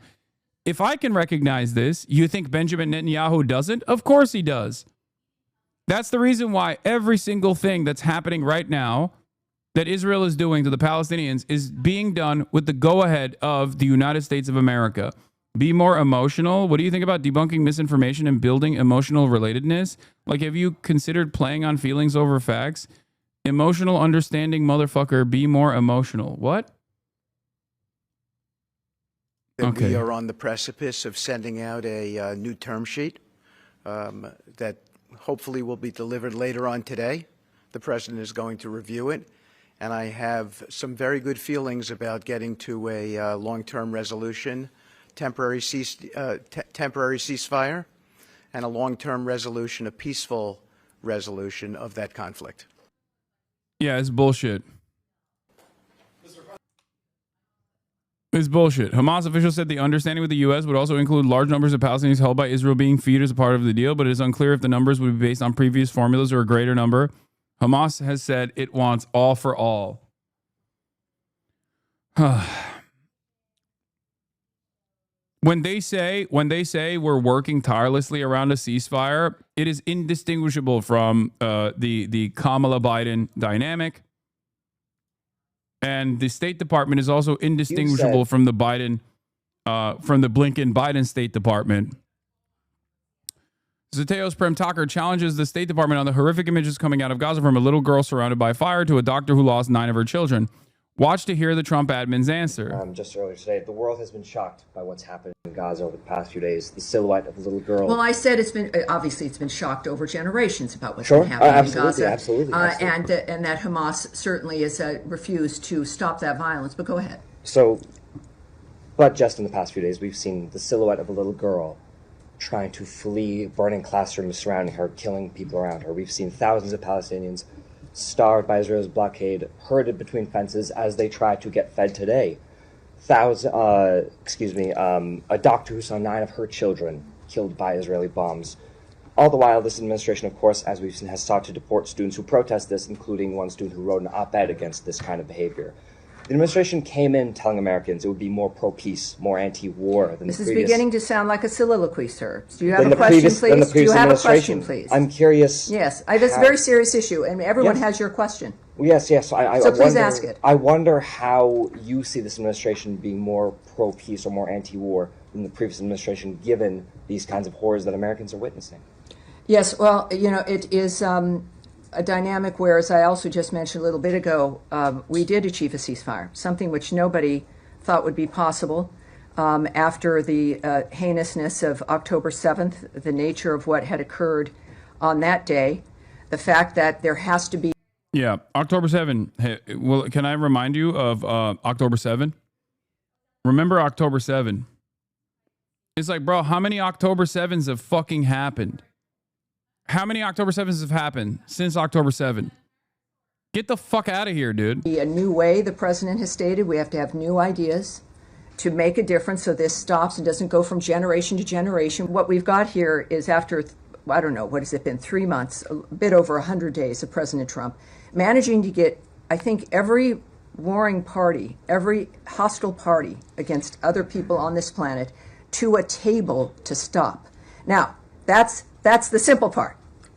[SPEAKER 2] If I can recognize this, you think Benjamin Netanyahu doesn't? Of course he does. That's the reason why every single thing that's happening right now that Israel is doing to the Palestinians is being done with the go-ahead of the United States of America. Be more emotional. What do you think about debunking misinformation and building emotional relatedness? Like, have you considered playing on feelings over facts? Emotional understanding, motherfucker. Be more emotional. What?
[SPEAKER 3] We are on the precipice of sending out a new term sheet that hopefully will be delivered later on today. The president is going to review it. And I have some very good feelings about getting to a long-term resolution, temporary ceasefire, and a long-term resolution, a peaceful resolution of that conflict.
[SPEAKER 2] Yeah, it's bullshit. It's bullshit. Hamas officials said the understanding with the U.S. would also include large numbers of Palestinians held by Israel being freed as a part of the deal, but it is unclear if the numbers would be based on previous formulas or a greater number. Hamas has said it wants all for all. When they say we're working tirelessly around a ceasefire, it is indistinguishable from the Kamala Biden dynamic. And the State Department is also indistinguishable from the Blinken Biden State Department. Zateos Prem Tucker challenges the State Department on the horrific images coming out of Gaza, from a little girl surrounded by fire to a doctor who lost 9 of her children. Watch to hear the Trump admin's answer.
[SPEAKER 11] Just earlier today, the world has been shocked by what's happened in Gaza over the past few days. The silhouette of a little girl.
[SPEAKER 12] Well, I said it's been shocked over generations about what's been happening in Gaza.
[SPEAKER 11] Absolutely.
[SPEAKER 12] And that Hamas certainly has refused to stop that violence. But go ahead.
[SPEAKER 11] But just in the past few days, we've seen the silhouette of a little girl trying to flee burning classrooms surrounding her, killing people around her. We've seen thousands of Palestinians starved by Israel's blockade, herded between fences as they try to get fed today. A doctor who saw 9 of her children killed by Israeli bombs. All the while, this administration, of course, as we've seen, has sought to deport students who protest this, including one student who wrote an op-ed against this kind of behavior. The administration came in telling Americans it would be more pro-peace, more anti-war than the previous.
[SPEAKER 12] This is beginning to sound like a soliloquy, sir. Do you have a question, please? Do you have a question, please?
[SPEAKER 11] I'm curious.
[SPEAKER 12] Yes, this is a very serious issue, and everyone has your question.
[SPEAKER 11] Yes.
[SPEAKER 12] So please ask it.
[SPEAKER 11] I wonder how you see this administration being more pro-peace or more anti-war than the previous administration, given these kinds of horrors that Americans are witnessing.
[SPEAKER 12] Yes, well, it is a dynamic where, as I also just mentioned a little bit ago, we did achieve a ceasefire, something which nobody thought would be possible after the heinousness of October 7th, the nature of what had occurred on that day, the fact that there has to be.
[SPEAKER 2] Yeah, October 7. Hey, well, can I remind you of October 7? Remember October 7? It's like, bro, how many October 7s have fucking happened? How many October 7s have happened since October 7? Get the fuck out of here, dude.
[SPEAKER 12] A new way, the president has stated, we have to have new ideas to make a difference so this stops and doesn't go from generation to generation. What we've got here is after, I don't know, what has it been, 3 months, a bit over 100 days of President Trump, managing to get, I think, every warring party, every hostile party against other people on this planet to a table to stop. Now, that's the simple part.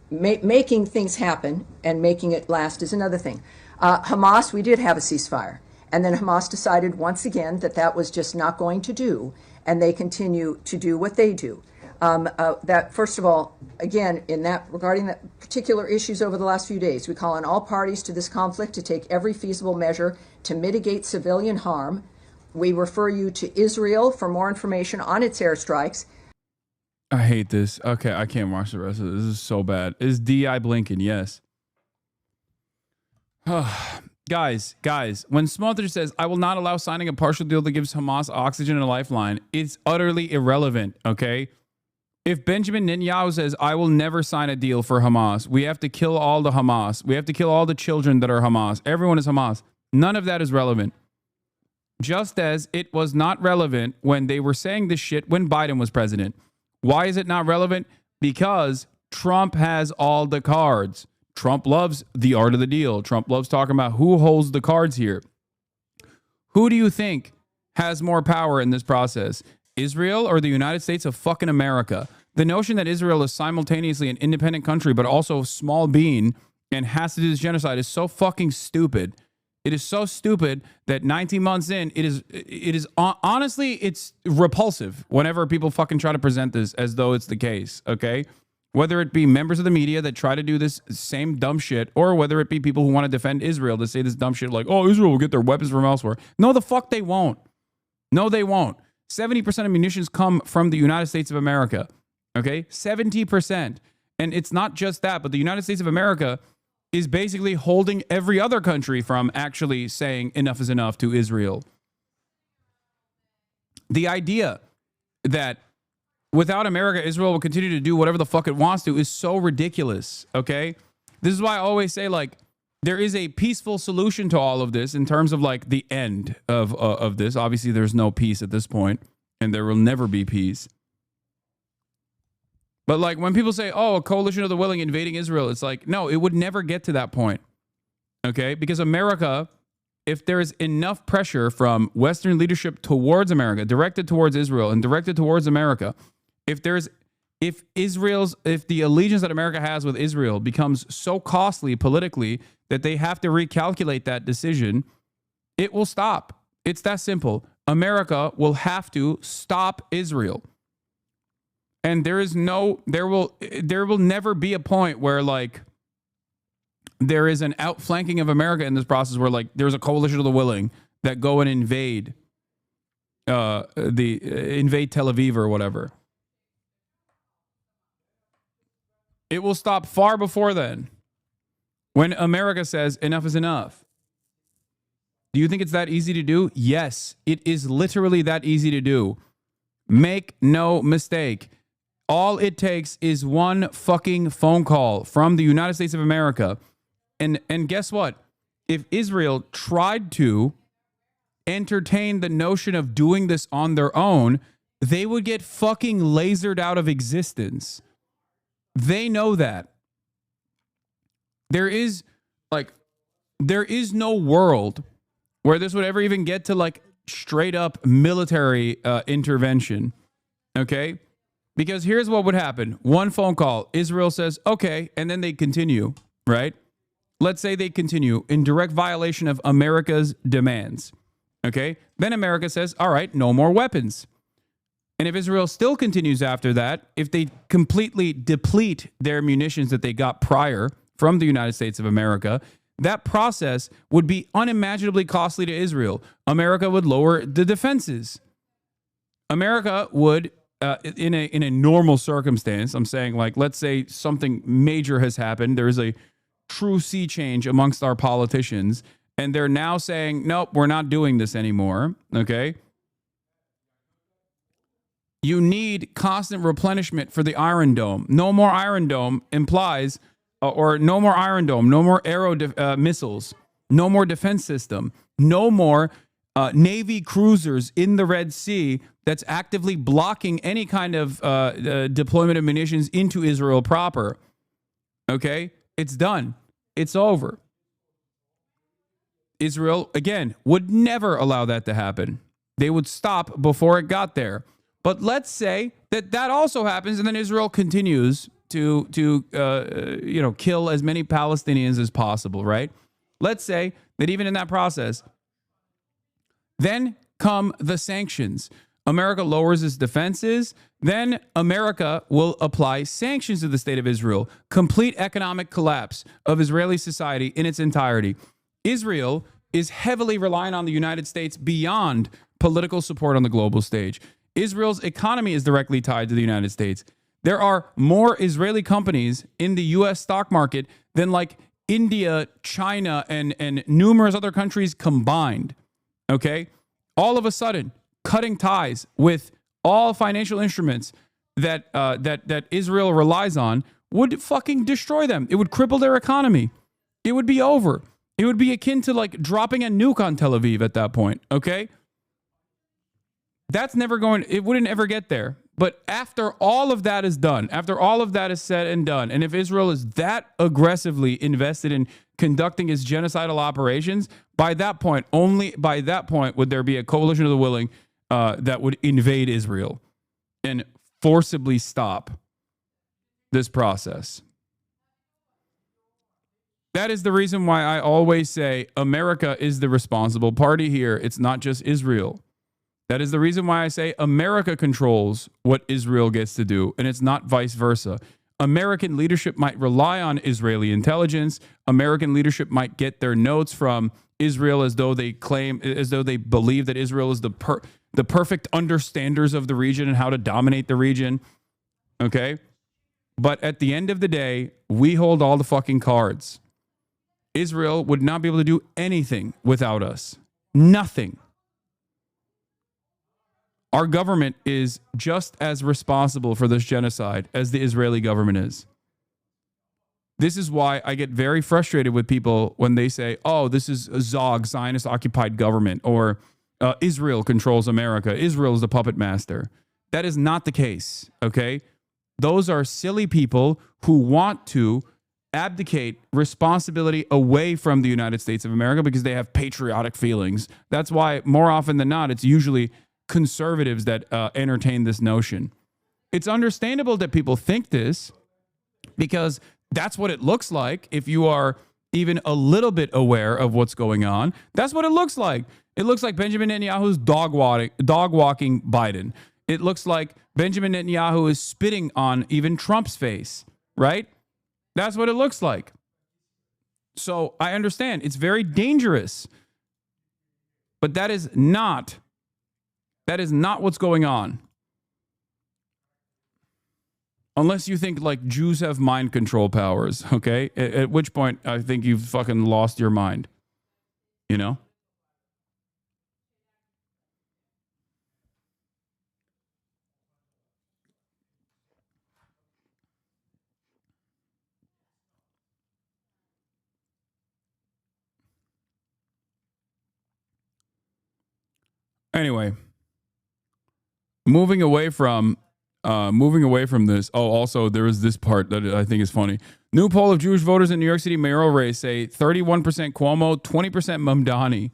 [SPEAKER 12] Making things happen and making it last is another thing. Hamas, we did have a ceasefire. And then Hamas decided once again that was just not going to do. And they continue to do what they do. That, first of all, again, regarding that particular issues over the last few days, we call on all parties to this conflict to take every feasible measure to mitigate civilian harm. We refer you to Israel for more information on its airstrikes.
[SPEAKER 2] I hate this. Okay, I can't watch the rest of this. This is so bad. Is D.I. Blinken? Yes. Guys, when Smotrich says, I will not allow signing a partial deal that gives Hamas oxygen and a lifeline, it's utterly irrelevant, okay? If Benjamin Netanyahu says, I will never sign a deal for Hamas, we have to kill all the Hamas, we have to kill all the children that are Hamas, everyone is Hamas, none of that is relevant. Just as it was not relevant when they were saying this shit when Biden was president. Why is it not relevant? Because Trump has all the cards. Trump loves the art of the deal. Trump loves talking about who holds the cards here. Who do you think has more power in this process? Israel or the United States of fucking America? The notion that Israel is simultaneously an independent country but also a small being and has to do this genocide is so fucking stupid. It is so stupid that 19 months in, it is honestly, it's repulsive whenever people fucking try to present this as though it's the case, okay? Whether it be members of the media that try to do this same dumb shit, or whether it be people who want to defend Israel to say this dumb shit like, oh, Israel will get their weapons from elsewhere. No, the fuck they won't. No, they won't. 70% of munitions come from the United States of America, okay? 70%. And it's not just that, but the United States of America is basically holding every other country from actually saying enough is enough to Israel. The idea that without America, Israel will continue to do whatever the fuck it wants to is so ridiculous, okay? This is why I always say, like, there is a peaceful solution to all of this in terms of, like, the end of this. Obviously, there's no peace at this point, and there will never be peace. But like when people say, oh, a coalition of the willing invading Israel, it's like, no, it would never get to that point. Okay? Because America, if there is enough pressure from Western leadership towards America, directed towards Israel and directed towards America, if the allegiance that America has with Israel becomes so costly politically that they have to recalculate that decision, it will stop. It's that simple. America will have to stop Israel. And there will never be a point where like there is an outflanking of America in this process where like there's a coalition of the willing that go and invade Tel Aviv or whatever. It will stop far before then. When America says enough is enough. Do you think it's that easy to do? Yes, it is literally that easy to do. Make no mistake. All it takes is one fucking phone call from the United States of America. And guess what? If Israel tried to entertain the notion of doing this on their own, they would get fucking lasered out of existence. They know that. There is no world where this would ever even get to like straight up military intervention. Okay? Because here's what would happen. One phone call, Israel says, okay, and then they continue, right? Let's say they continue in direct violation of America's demands, okay? Then America says, all right, no more weapons. And if Israel still continues after that, if they completely deplete their munitions that they got prior from the United States of America, that process would be unimaginably costly to Israel. America would lower the defenses. America would... in a normal circumstance, I'm saying like, let's say something major has happened. There is a true sea change amongst our politicians, and they're now saying, nope, we're not doing this anymore. Okay. You need constant replenishment for the Iron Dome. No more Iron Dome implies, or no more Iron Dome, no more aero missiles, no more defense system, no more Navy cruisers in the Red Sea that's actively blocking any kind of deployment of munitions into Israel proper. Okay? It's done. It's over. Israel, again, would never allow that to happen. They would stop before it got there. But let's say that also happens, and then Israel continues to kill as many Palestinians as possible, right? Let's say that even in that process, then come the sanctions. America lowers its defenses, then America will apply sanctions to the state of Israel. Complete economic collapse of Israeli society in its entirety. Israel is heavily reliant on the United States beyond political support on the global stage. Israel's economy is directly tied to the United States. There are more Israeli companies in the U.S. stock market than like India, China, and numerous other countries combined. Okay? All of a sudden, cutting ties with all financial instruments that that Israel relies on would fucking destroy them. It would cripple their economy. It would be over. It would be akin to like dropping a nuke on Tel Aviv at that point. Okay? That's never going, it wouldn't ever get there. But after all of that is done, after all of that is said and done, and if Israel is that aggressively invested in conducting its genocidal operations, by that point, only by that point would there be a coalition of the willing that would invade Israel and forcibly stop this process. That is the reason why I always say America is the responsible party here. It's not just Israel. That is the reason why I say America controls what Israel gets to do, and it's not vice versa. American leadership might rely on Israeli intelligence. American leadership might get their notes from Israel as though they claim, as though they believe that Israel is the perfect understanders of the region and how to dominate the region. Okay? But at the end of the day, we hold all the fucking cards. Israel would not be able to do anything without us. Nothing. Our government is just as responsible for this genocide as the Israeli government is. This is why I get very frustrated with people when they say, oh, this is a Zog, Zionist-occupied government, or Israel controls America. Israel is the puppet master. That is not the case, okay? Those are silly people who want to abdicate responsibility away from the United States of America because they have patriotic feelings. That's why, more often than not, it's usually conservatives that entertain this notion. It's understandable that people think this because that's what it looks like if you are even a little bit aware of what's going on. That's what it looks like. It looks like Benjamin Netanyahu's dog walking Biden. It looks like Benjamin Netanyahu is spitting on even Trump's face, right? That's what it looks like. So I understand it's very dangerous, but that is not what's going on. Unless you think like Jews have mind control powers, okay? At which point I think you've fucking lost your mind. You know? Anyway, moving away from this. Oh, also there is this part that I think is funny. New poll of Jewish voters in New York City mayoral race say 31% Cuomo, 20% Mamdani.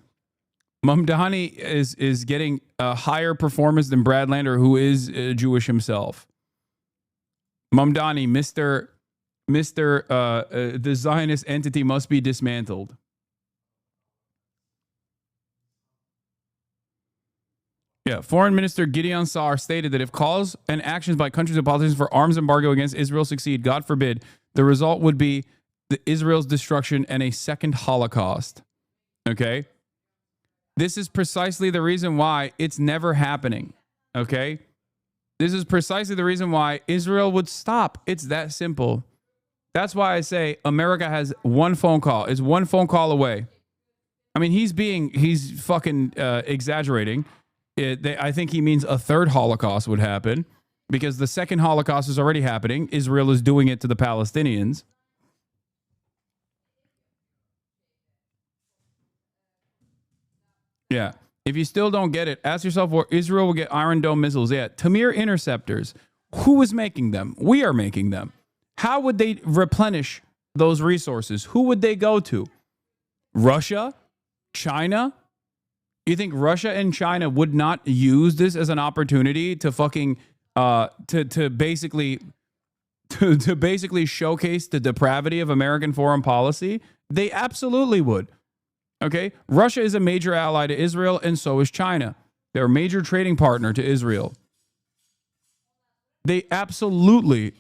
[SPEAKER 2] Mamdani is getting a higher performance than Brad Lander, who is Jewish himself. Mamdani, the Zionist entity must be dismantled. Yeah, Foreign Minister Gideon Sa'ar stated that if calls and actions by countries and politicians for arms embargo against Israel succeed, God forbid, the result would be Israel's destruction and a second Holocaust. Okay? This is precisely the reason why it's never happening. Okay? This is precisely the reason why Israel would stop. It's that simple. That's why I say America has one phone call. It's one phone call away. I mean, he's fucking exaggerating. I think he means a third Holocaust would happen because the second Holocaust is already happening. Israel is doing it to the Palestinians. Yeah. If you still don't get it, ask yourself where Israel will get Iron Dome missiles. Yeah. Tamir interceptors. Who is making them? We are making them. How would they replenish those resources? Who would they go to? Russia? China? You think Russia and China would not use this as an opportunity to fucking to basically showcase the depravity of American foreign policy? They absolutely would. Okay? Russia is a major ally to Israel, and so is China. They're a major trading partner to Israel. They absolutely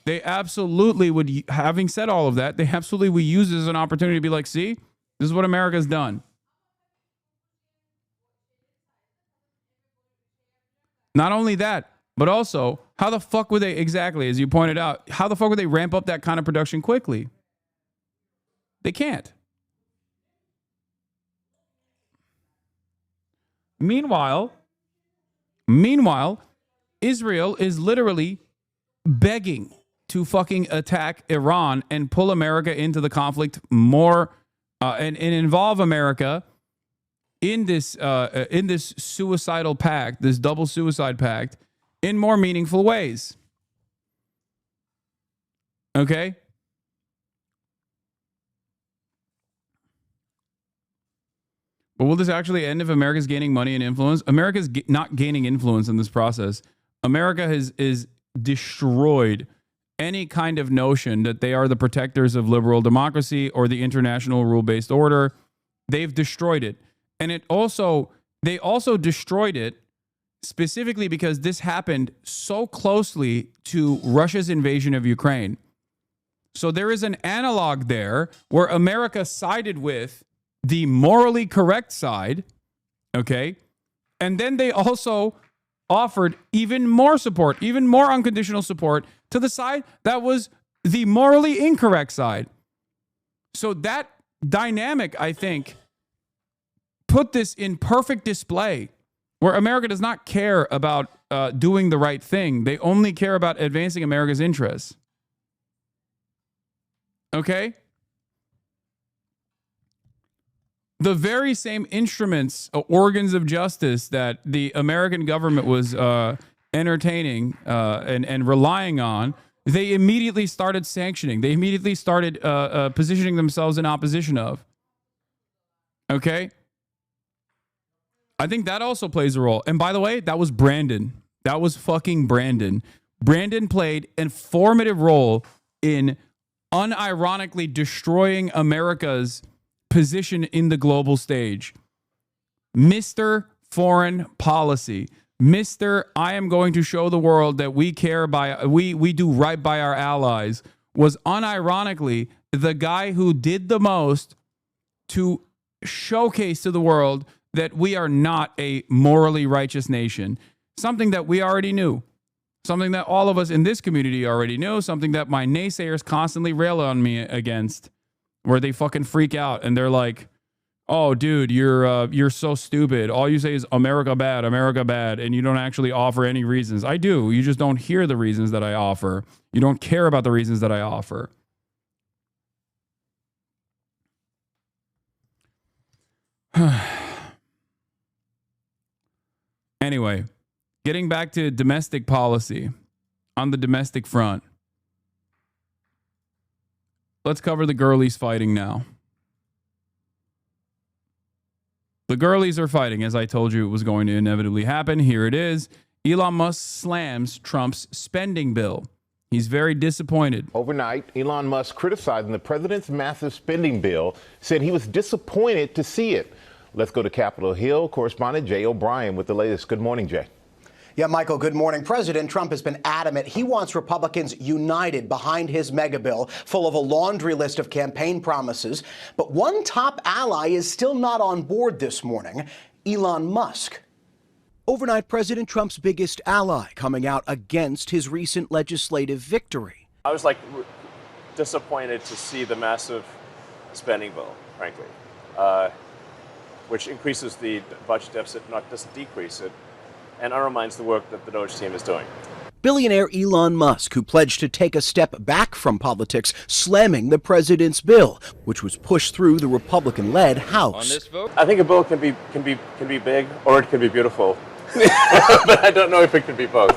[SPEAKER 2] would, having said all of that, they absolutely would use this as an opportunity to be like, see, this is what America's done. Not only that, but also, how the fuck would they, exactly, as you pointed out, how the fuck would they ramp up that kind of production quickly? They can't. Meanwhile, Israel is literally begging to fucking attack Iran and pull America into the conflict more and involve America in this suicidal pact, this double suicide pact, in more meaningful ways. Okay? But will this actually end if America's gaining money and influence? America's not gaining influence in this process. America is destroyed any kind of notion that they are the protectors of liberal democracy or the international rule-based order. They've destroyed it. And they also destroyed it specifically because this happened so closely to Russia's invasion of Ukraine. So there is an analog there where America sided with the morally correct side, okay? And then they also offered even more support, even more unconditional support to the side that was the morally incorrect side. So that dynamic, I think, put this in perfect display, where America does not care about doing the right thing. They only care about advancing America's interests. Okay? The very same instruments, organs of justice that the American government was entertaining and relying on, they immediately started sanctioning. They immediately started positioning themselves in opposition of. Okay? I think that also plays a role. And by the way, that was Brandon. That was fucking Brandon. Brandon played a formative role in unironically destroying America's position in the global stage. Mr. Foreign Policy. Mr. I am going to show the world that we care by, we do right by our allies, was unironically the guy who did the most to showcase to the world that we are not a morally righteous nation. Something that we already knew. Something that all of us in this community already knew. Something that my naysayers constantly rail on me against, where they fucking freak out and they're like, "Oh, dude, you're so stupid. All you say is America bad, and you don't actually offer any reasons." I do. You just don't hear the reasons that I offer. You don't care about the reasons that I offer. Anyway, getting back to domestic policy on the domestic front. Let's cover the girlies fighting now. The girlies are fighting, as I told you it was going to inevitably happen. Here it is. Elon Musk slams Trump's spending bill. He's very disappointed.
[SPEAKER 10] Overnight, Elon Musk, criticizing the president's massive spending bill, said he was disappointed to see it. Let's go to Capitol Hill. Correspondent Jay O'Brien with the latest. Good morning, Jay.
[SPEAKER 9] Yeah, Michael, good morning. President Trump has been adamant he wants Republicans united behind his mega bill, full of a laundry list of campaign promises. But one top ally is still not on board this morning, Elon Musk. Overnight, President Trump's biggest ally coming out against his recent legislative victory.
[SPEAKER 13] I was disappointed to see the massive spending bill, frankly, which increases the budget deficit, not just decrease it, and undermines the work that the Doge team is doing.
[SPEAKER 9] Billionaire Elon Musk, who pledged to take a step back from politics, slamming the president's bill, which was pushed through the Republican-led House.
[SPEAKER 13] On this vote, I think a bill can be big or it can be beautiful, but I don't know if it can be both.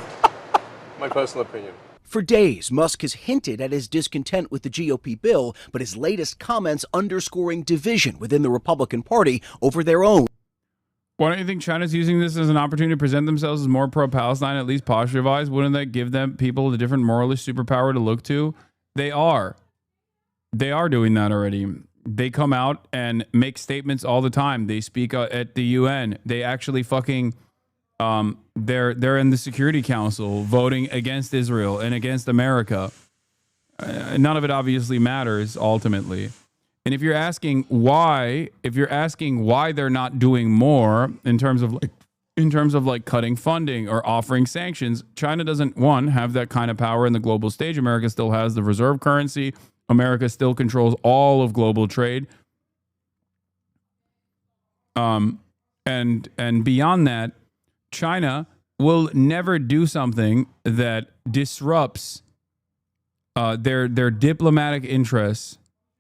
[SPEAKER 13] My personal opinion.
[SPEAKER 9] For days, Musk has hinted at his discontent with the GOP bill, but his latest comments underscoring division within the Republican Party over their own.
[SPEAKER 2] Why don't you think China's using this as an opportunity to present themselves as more pro-Palestine, at least posture-wise? Wouldn't that give them people a different moralist superpower to look to? They are. They are doing that already. They come out and make statements all the time. They speak at the UN. They actually fucking They're in the Security Council voting against Israel and against America. None of it obviously matters ultimately. And if you're asking why they're not doing more in terms of like cutting funding or offering sanctions, China doesn't, one, have that kind of power in the global stage. America still has the reserve currency. America still controls all of global trade. And beyond that, China will never do something that disrupts their diplomatic interests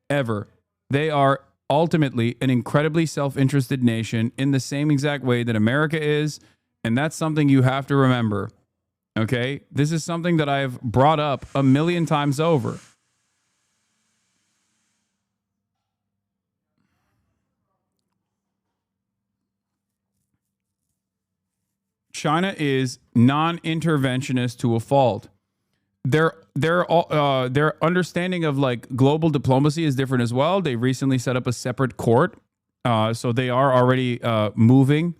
[SPEAKER 2] ever. They are ultimately an incredibly self-interested nation in the same exact way that America is, and that's something you have to remember. Okay? This is something that I've brought up a million times over. China is non-interventionist to a fault. Their understanding of like global diplomacy is different as well. They recently set up a separate court, so they are already moving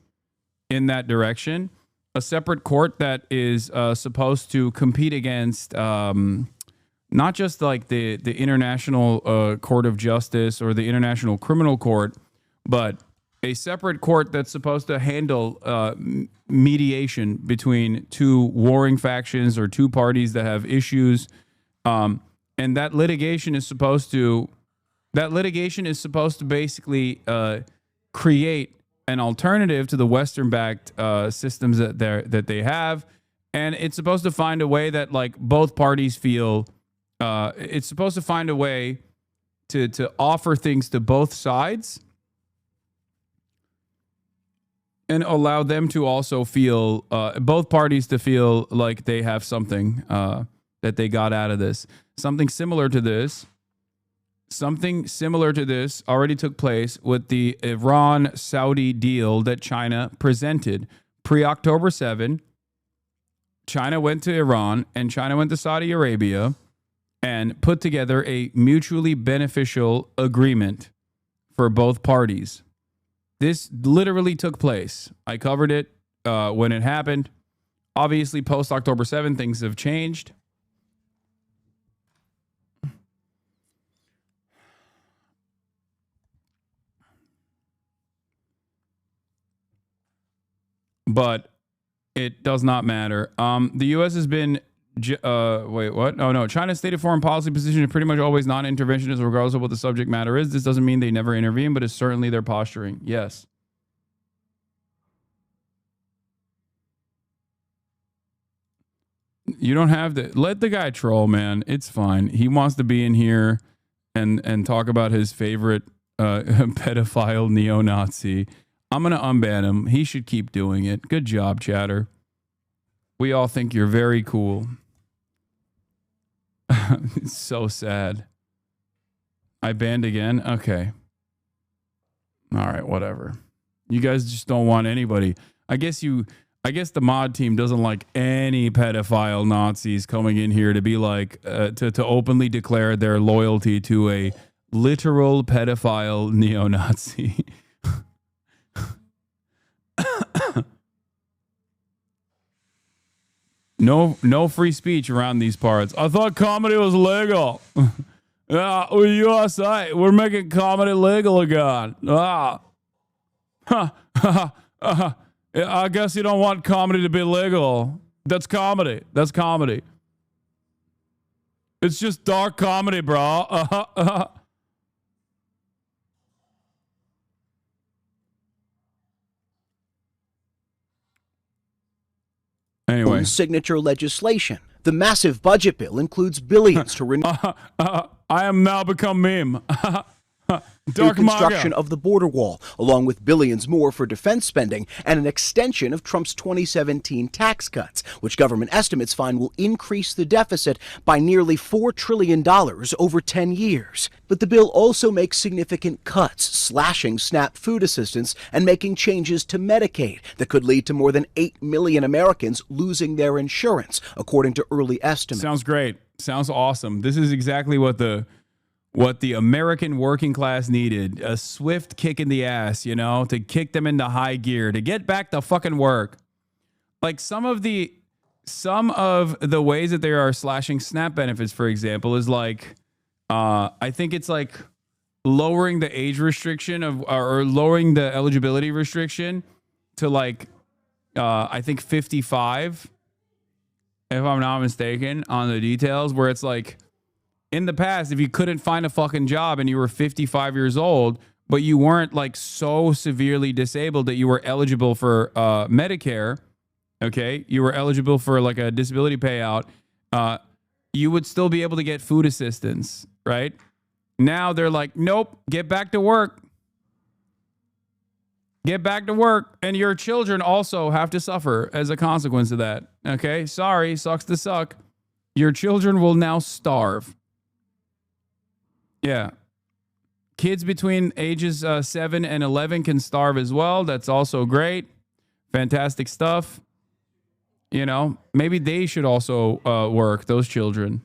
[SPEAKER 2] in that direction. A separate court that is supposed to compete against not just like the International Court of Justice or the International Criminal Court, but a separate court that's supposed to handle mediation between two warring factions or two parties that have issues, and that litigation is supposed to basically create an alternative to the Western-backed systems that they have, and it's supposed to find a way that like both parties feel. It's supposed to find a way to offer things to both sides. And allow them to also feel, both parties to feel like they have something that they got out of this. Something similar to this already took place with the Iran-Saudi deal that China presented. Pre-October 7, China went to Iran and China went to Saudi Arabia and put together a mutually beneficial agreement for both parties. This literally took place. I covered it when it happened. Obviously, post-October 7, things have changed. But it does not matter. The U.S. has been... wait, what? Oh, no. China's stated foreign policy position is pretty much always non-interventionist regardless of what the subject matter is. This doesn't mean they never intervene, but it's certainly their posturing. Yes. You don't have to... Let the guy troll, man. It's fine. He wants to be in here and talk about his favorite pedophile neo-Nazi. I'm going to unban him. He should keep doing it. Good job, chatter. We all think you're very cool. It's so sad. I banned again? Okay. All right, whatever. You guys just don't want anybody. I guess the mod team doesn't like any pedophile Nazis coming in here to be like, to openly declare their loyalty to a literal pedophile neo-Nazi. No free speech around these parts. I thought comedy was legal. Yeah, we're USA. We're making comedy legal again. I guess you don't want comedy to be legal. That's comedy. That's comedy. It's just dark comedy, bro. Anyway.
[SPEAKER 8] Signature legislation. The massive budget bill includes billions to renew
[SPEAKER 2] I am now become meme.
[SPEAKER 8] Dark construction of the border wall, along with billions more for defense spending and an extension of Trump's 2017 tax cuts, which government estimates find will increase the deficit by nearly $4 trillion over 10 years. But the bill also makes significant cuts, slashing SNAP food assistance and making changes to Medicaid that could lead to more than 8 million Americans losing their insurance, according to early estimates.
[SPEAKER 2] Sounds great. Sounds awesome. This is exactly what the American working class needed. A swift kick in the ass, you know, to kick them into high gear, to get back to fucking work. Like some of the ways that they are slashing SNAP benefits, for example, is like I think it's like lowering the age restriction of or lowering the eligibility restriction to like I think 55, if I'm not mistaken, on the details, where it's like in the past, if you couldn't find a fucking job and you were 55 years old, but you weren't like so severely disabled that you were eligible for Medicare, okay, you were eligible for like a disability payout, you would still be able to get food assistance, right? Now they're like, nope, get back to work. Get back to work. And your children also have to suffer as a consequence of that. Okay, sorry, sucks to suck. Your children will now starve. Yeah. Kids between ages 7 and 11 can starve as well. That's also great. Fantastic stuff. You know, maybe they should also work, those children.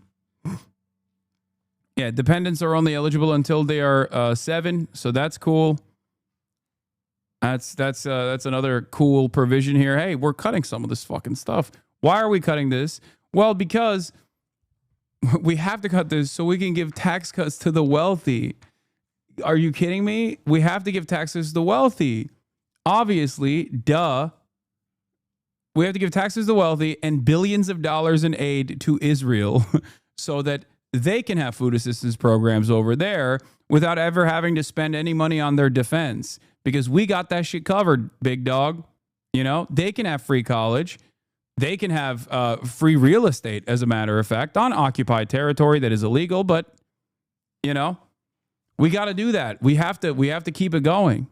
[SPEAKER 2] Yeah, dependents are only eligible until they are 7, so that's cool. That's another cool provision here. Hey, we're cutting some of this fucking stuff. Why are we cutting this? Well, because we have to cut this so we can give tax cuts to the wealthy. Are you kidding me? We have to give taxes to the wealthy. Obviously, duh. We have to give taxes to the wealthy and billions of dollars in aid to Israel so that they can have food assistance programs over there without ever having to spend any money on their defense, because we got that shit covered, big dog. You know, they can have free college. They can have free real estate, as a matter of fact, on occupied territory that is illegal. But, you know, we got to do that. We have to keep it going.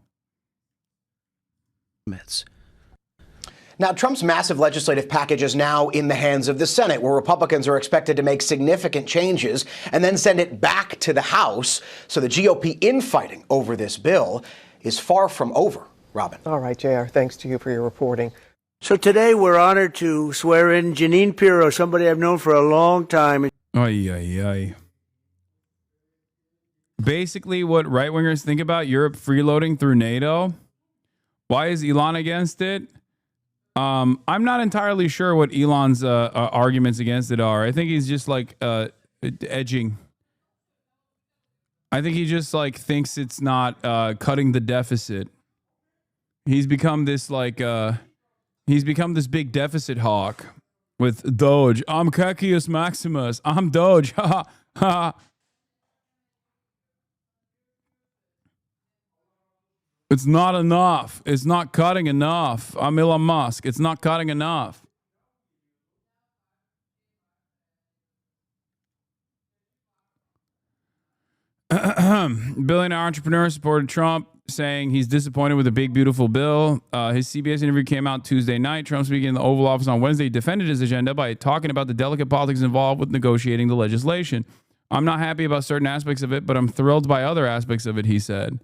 [SPEAKER 9] Now, Trump's massive legislative package is now in the hands of the Senate, where Republicans are expected to make significant changes and then send it back to the House. So the GOP infighting over this bill is far from over. Robin.
[SPEAKER 15] All right, JR, thanks to you for your reporting.
[SPEAKER 16] So today we're honored to swear in Janine Pirro, somebody I've known for a long time.
[SPEAKER 2] Ay, ay, ay. Basically, what right-wingers think about Europe freeloading through NATO. Why is Elon against it? I'm not entirely sure what Elon's arguments against it are. I think he's just like edging. I think he just like thinks it's not cutting the deficit. He's become this like big deficit hawk with Doge. I'm Cacius Maximus. I'm Doge. Ha ha. It's not enough. It's not cutting enough. I'm Elon Musk. It's not cutting enough. Billionaire entrepreneur supported Trump, saying he's disappointed with the big, beautiful bill. His CBS interview came out Tuesday night. Trump, speaking in the Oval Office on Wednesday, defended his agenda by talking about the delicate politics involved with negotiating the legislation. I'm not happy about certain aspects of it, but I'm thrilled by other aspects of it, he said.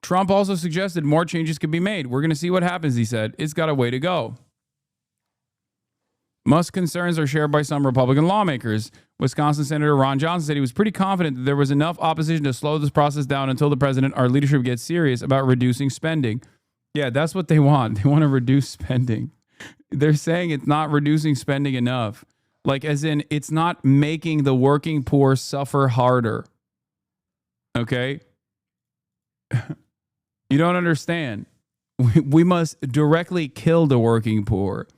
[SPEAKER 2] Trump also suggested more changes could be made. We're going to see what happens, he said. It's got a way to go. Musk's concerns are shared by some Republican lawmakers. Wisconsin Senator Ron Johnson said he was pretty confident that there was enough opposition to slow this process down until the president, our leadership, gets serious about reducing spending. Yeah, that's what they want. They want to reduce spending. They're saying it's not reducing spending enough. Like, as in, it's not making the working poor suffer harder. Okay? You don't understand. We must directly kill the working poor.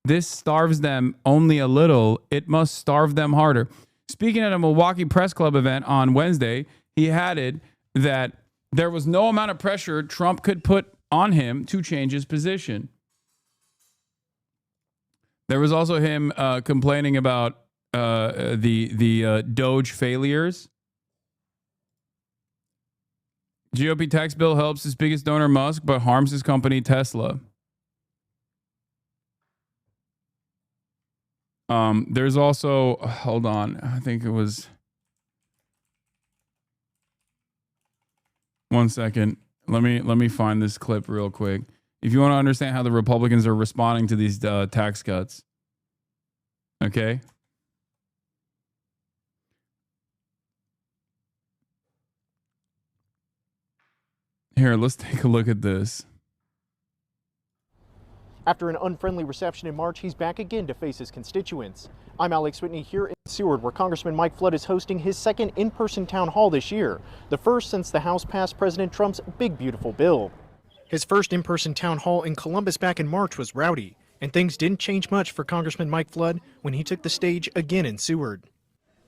[SPEAKER 2] This starves them only a little. It must starve them harder. Speaking at a Milwaukee Press Club event on Wednesday, he added that there was no amount of pressure Trump could put on him to change his position. There was also him complaining about the Doge failures. GOP tax bill helps his biggest donor, Musk, but harms his company, Tesla. There's also, hold on, I think it was, one second. Let me find this clip real quick. If you want to understand how the Republicans are responding to these tax cuts. Okay. Here, let's take a look at this.
[SPEAKER 14] After an unfriendly reception in March, he's back again to face his constituents. I'm Alex Whitney here in Seward, where Congressman Mike Flood is hosting his second in-person town hall this year, the first since the House passed President Trump's Big Beautiful Bill. His first in-person town hall in Columbus back in March was rowdy, and things didn't change much for Congressman Mike Flood when he took the stage again in Seward.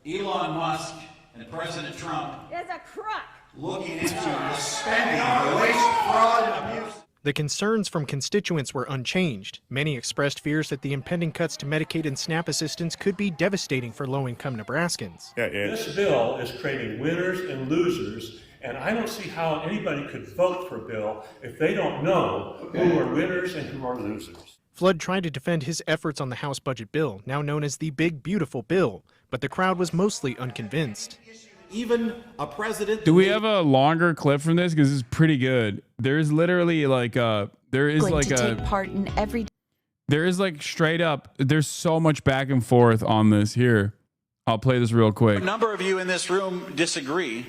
[SPEAKER 17] Elon Musk and President Trump
[SPEAKER 24] is a crook.
[SPEAKER 17] Looking into the spending, the waste, fraud, and abuse.
[SPEAKER 14] The concerns from constituents were unchanged. Many expressed fears that the impending cuts to Medicaid and SNAP assistance could be devastating for low-income Nebraskans.
[SPEAKER 18] This bill is creating winners and losers, and I don't see how anybody could vote for a bill if they don't know who are winners and who are losers.
[SPEAKER 14] Flood tried to defend his efforts on the House budget bill, now known as the Big Beautiful Bill, but the crowd was mostly unconvinced.
[SPEAKER 17] Even a president.
[SPEAKER 2] Do we have a longer clip from this? Because it's pretty good. There's literally like there is like straight up. There's so much back and forth on this here. I'll play this real quick.
[SPEAKER 17] A number of you in this room disagree.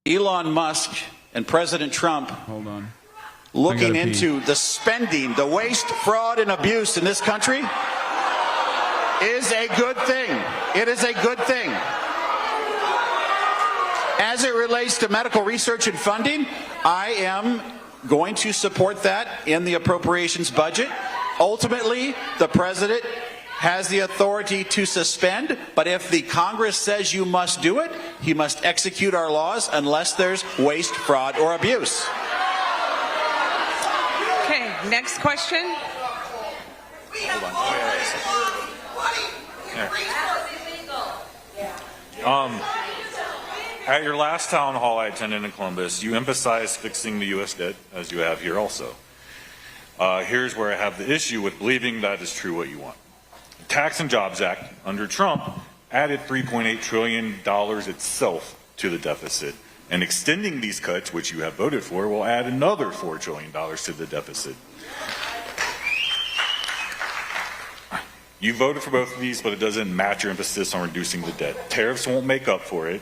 [SPEAKER 17] Elon Musk and President Trump.
[SPEAKER 2] Hold on.
[SPEAKER 17] Looking into the spending, the waste, fraud, and abuse in this country is a good thing. It is a good thing. As it relates to medical research and funding, I am going to support that in the appropriations budget. Ultimately, the president has the authority to suspend, but if the Congress says you must do it, he must execute our laws unless there's waste, fraud, or abuse.
[SPEAKER 19] Okay, next question.
[SPEAKER 25] At your last town hall I attended in Columbus, you emphasized fixing the U.S. debt, as you have here also. Here's where I have the issue with believing that is true what you want. The Tax and Jobs Act under Trump added $3.8 trillion itself to the deficit. And extending these cuts, which you have voted for, will add another $4 trillion to the deficit. You voted for both of these, but it doesn't match your emphasis on reducing the debt. Tariffs won't make up for it,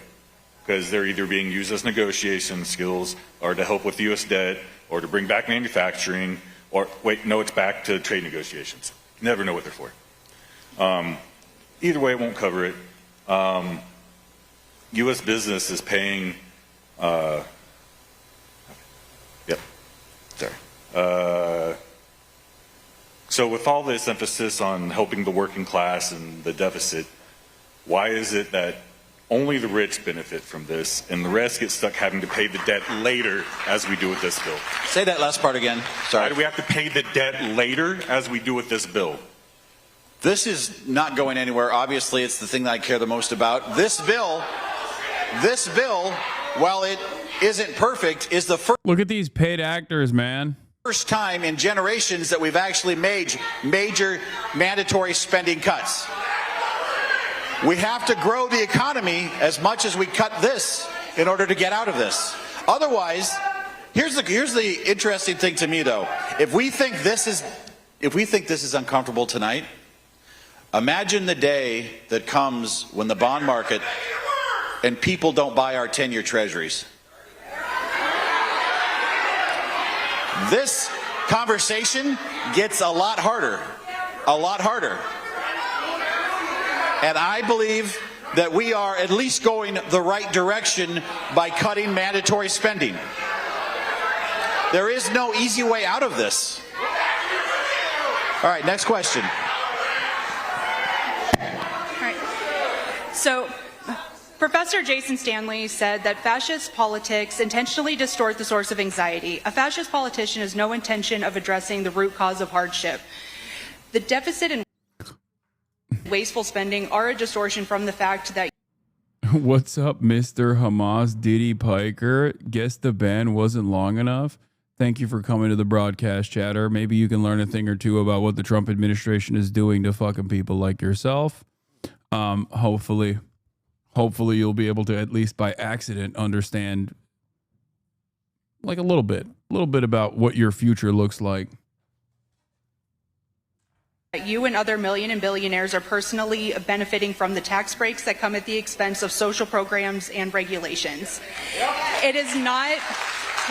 [SPEAKER 25] because they're either being used as negotiation skills or to help with the U.S. debt or to bring back manufacturing or, wait, no, it's back to trade negotiations. Never know what they're for. Either way, it won't cover it. U.S. business is paying, so with all this emphasis on helping the working class and the deficit, why is it that only the rich benefit from this, and the rest get stuck having to pay the debt later as we do with this bill?
[SPEAKER 17] Say that last part again. Sorry.
[SPEAKER 25] Why do we have to pay the debt later as we do with this bill?
[SPEAKER 17] This is not going anywhere. Obviously, it's the thing that I care the most about. This bill, while it isn't perfect, is the first.
[SPEAKER 2] Look at these paid actors, man.
[SPEAKER 17] First time in generations that we've actually made major mandatory spending cuts. We have to grow the economy as much as we cut this in order to get out of this. Otherwise, here's the interesting thing to me though. If we think this is uncomfortable tonight, imagine the day that comes when the bond market and people don't buy our 10-year treasuries. This conversation gets a lot harder. A lot harder. And I believe that we are at least going the right direction by cutting mandatory spending. There is no easy way out of this. All right, next question.
[SPEAKER 19] All right. So, Professor Jason Stanley said that fascist politics intentionally distort the source of anxiety. A fascist politician has no intention of addressing the root cause of hardship. The deficit and wasteful spending are a distortion from the fact that.
[SPEAKER 2] What's up, Mr. Hamas Diddy Piker? Guess the ban wasn't long enough. Thank you for coming to the broadcast, chatter. Maybe you can learn a thing or two about what the Trump administration is doing to fucking people like yourself. Hopefully you'll be able to, at least by accident, understand like a little bit about what your future looks like.
[SPEAKER 19] You and other million and billionaires are personally benefiting from the tax breaks that come at the expense of social programs and regulations. It is not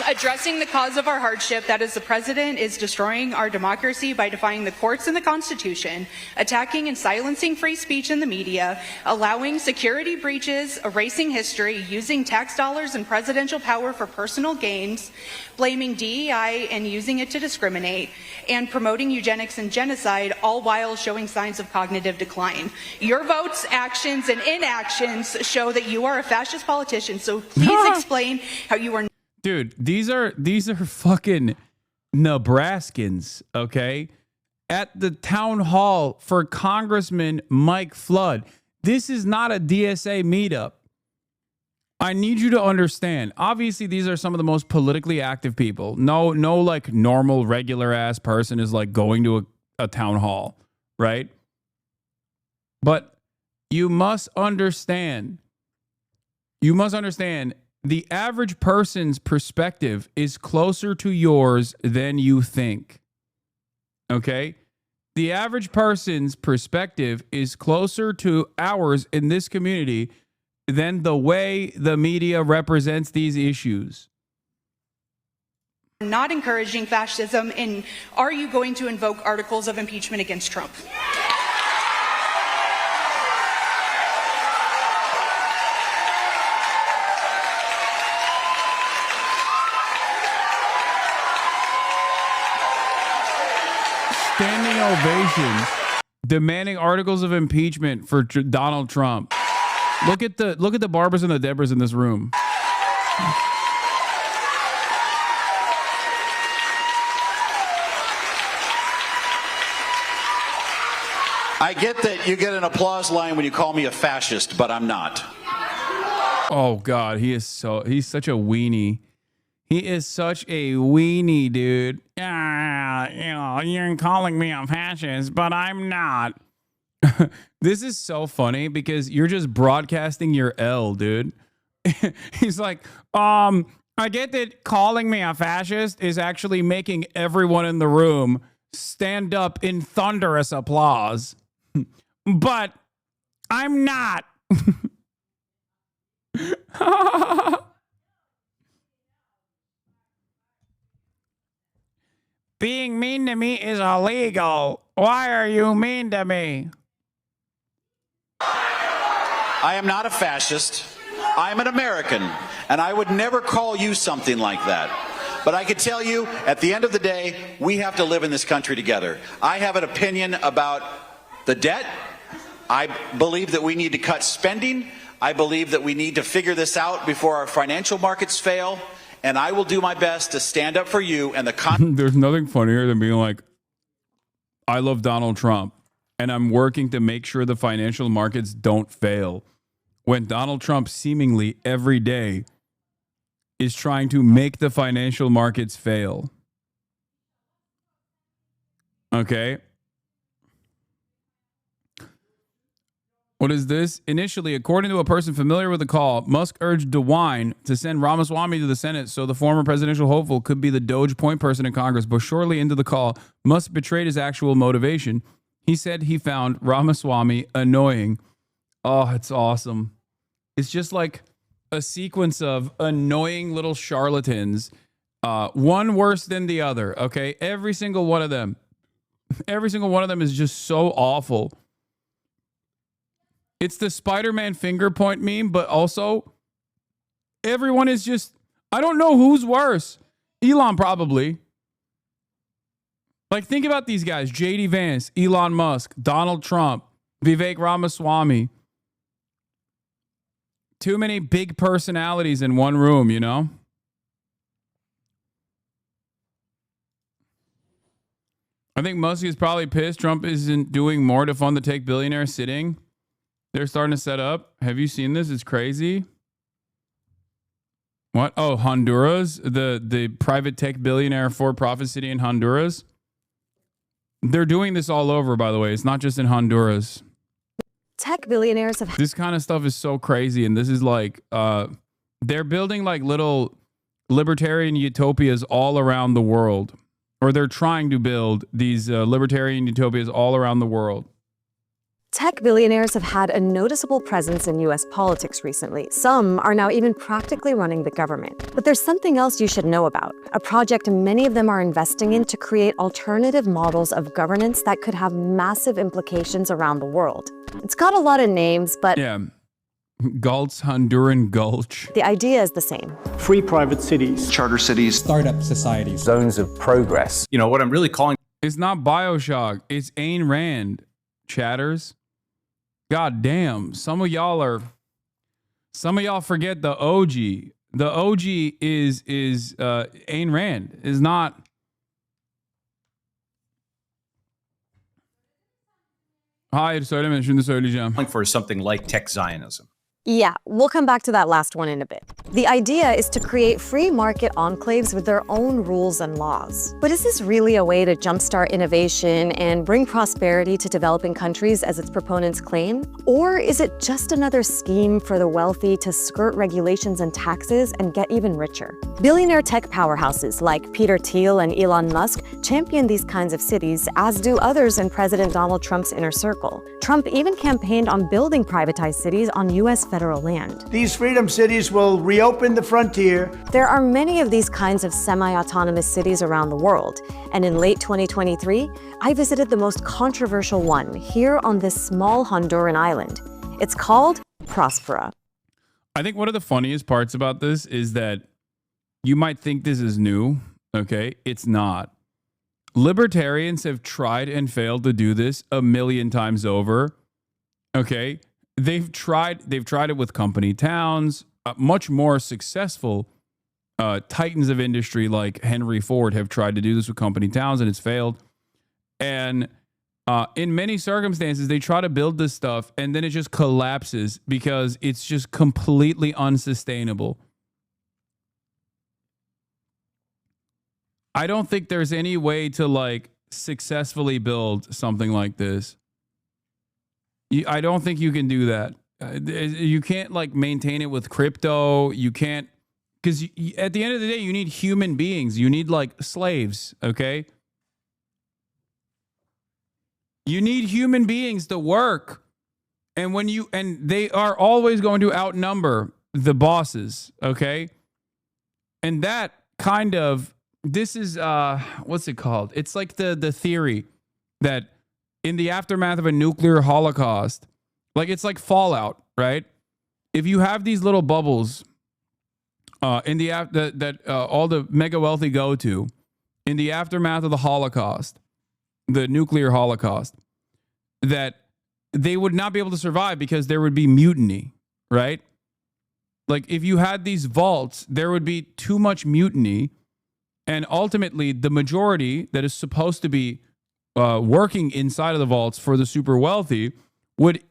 [SPEAKER 19] addressing the cause of our hardship, that is, the president is destroying our democracy by defying the courts and the Constitution, attacking and silencing free speech in the media, allowing security breaches, erasing history, using tax dollars and presidential power for personal gains, blaming DEI and using it to discriminate, and promoting eugenics and genocide, all while showing signs of cognitive decline. Your votes, actions, and inactions show that you are a fascist politician, so please explain how you are...
[SPEAKER 2] Dude, these are fucking Nebraskans, okay? At the town hall for Congressman Mike Flood. This is not a DSA meetup. I need you to understand. Obviously, these are some of the most politically active people. No like normal, regular ass person is like going to a town hall, right? But you must understand. The average person's perspective is closer to yours than you think. Okay? The average person's perspective is closer to ours in this community than the way the media represents these issues.
[SPEAKER 19] Not encouraging fascism, and are you going to invoke articles of impeachment against Trump?
[SPEAKER 2] Standing ovations, demanding articles of impeachment for Donald Trump. Look at the Barbers and the Debras in this room.
[SPEAKER 17] I get that you get an applause line when you call me a fascist, but I'm not.
[SPEAKER 2] Oh God, he's such a weenie. He is such a weenie, dude. Yeah, you're calling me a fascist, but I'm not. This is so funny because you're just broadcasting your L, dude. He's like, I get that calling me a fascist is actually making everyone in the room stand up in thunderous applause, but I'm not. Being mean to me is illegal. Why are you mean to me?
[SPEAKER 17] I am not a fascist. I am an American, and I would never call you something like that. But I can tell you, at the end of the day, we have to live in this country together. I have an opinion about the debt. I believe that we need to cut spending. I believe that we need to figure this out before our financial markets fail. And I will do my best to stand up for you and the
[SPEAKER 2] There's nothing funnier than being like, I love Donald Trump, and I'm working to make sure the financial markets don't fail. When Donald Trump seemingly every day is trying to make the financial markets fail. Okay. What is this? Initially, according to a person familiar with the call, Musk urged DeWine to send Ramaswamy to the Senate so the former presidential hopeful could be the Doge point person in Congress. But shortly into the call, Musk betrayed his actual motivation. He said he found Ramaswamy annoying. Oh, it's awesome. It's just like a sequence of annoying little charlatans, one worse than the other, okay? Every single one of them is just so awful. It's the Spider-Man finger point meme, but also everyone is just, I don't know who's worse. Elon probably. Like, think about these guys. J.D. Vance, Elon Musk, Donald Trump, Vivek Ramaswamy. Too many big personalities in one room, you know? I think Musk is probably pissed Trump isn't doing more to fund the tech billionaire sitting. They're starting to set up. Have you seen this? It's crazy. What? Oh, Honduras, the private tech billionaire for-profit city in Honduras. They're doing this all over, by the way. It's not just in Honduras.
[SPEAKER 4] Tech billionaires have...
[SPEAKER 2] This kind of stuff is so crazy, and this is like... they're building like little libertarian utopias all around the world. Or they're trying to build these libertarian utopias all around the world.
[SPEAKER 4] Tech billionaires have had a noticeable presence in US politics recently. Some are now even practically running the government. But there's something else you should know about, a project many of them are investing in to create alternative models of governance that could have massive implications around the world. It's got a lot of names, but
[SPEAKER 2] yeah, Galt's Honduran Gulch.
[SPEAKER 4] The idea is the same.
[SPEAKER 5] Free private cities.
[SPEAKER 6] Charter cities.
[SPEAKER 5] Startup societies.
[SPEAKER 6] Zones of progress. You know, what I'm really calling...
[SPEAKER 2] It's not BioShock. It's Ayn Rand, chatters. God damn. Some of y'all forget the OG. The OG is Ayn Rand. Is not... Hayır söyleme, şimdi söyleyeceğim.
[SPEAKER 6] For something like tech Zionism.
[SPEAKER 4] Yeah, we'll come back to that last one in a bit. The idea is to create free market enclaves with their own rules and laws. But is this really a way to jumpstart innovation and bring prosperity to developing countries as its proponents claim? Or is it just another scheme for the wealthy to skirt regulations and taxes and get even richer? Billionaire tech powerhouses like Peter Thiel and Elon Musk champion these kinds of cities, as do others in President Donald Trump's inner circle. Trump even campaigned on building privatized cities on U.S. federal land.
[SPEAKER 16] These freedom cities will reopen the frontier.
[SPEAKER 4] There are many of these kinds of semi-autonomous cities around the world, and in late 2023, I visited the most controversial one here on this small Honduran island. It's called Prospera.
[SPEAKER 2] I think one of the funniest parts about this is that you might think this is new, okay? It's not. Libertarians have tried and failed to do this a million times over, okay? They've tried it with company towns, much more successful titans of industry like Henry Ford have tried to do this with company towns, and it's failed. And in many circumstances, they try to build this stuff, and then it just collapses because it's just completely unsustainable. I don't think there's any way to like successfully build something like this. I don't think you can do that. You can't like maintain it with crypto. You can't, because at the end of the day, you need human beings. You need like slaves, okay? You need human beings to work. And they are always going to outnumber the bosses, okay? And that kind of, this is, what's it called? It's like the theory that in the aftermath of a nuclear holocaust, like it's like Fallout, right? If you have these little bubbles in the that all the mega wealthy go to in the aftermath of the Holocaust, the nuclear holocaust, that they would not be able to survive because there would be mutiny, right? Like if you had these vaults, there would be too much mutiny, and ultimately the majority that is supposed to be working inside of the vaults for the super wealthy would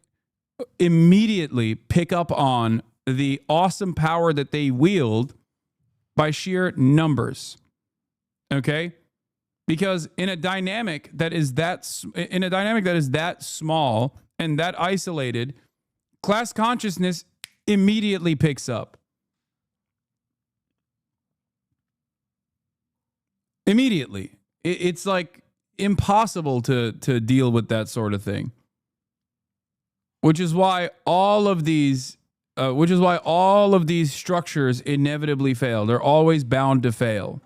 [SPEAKER 2] immediately pick up on the awesome power that they wield by sheer numbers. Okay? Because in a dynamic that is that small and that isolated, class consciousness immediately picks up. Immediately. It's like impossible to deal with that sort of thing. Which is why all of these structures inevitably fail. They're always bound to fail.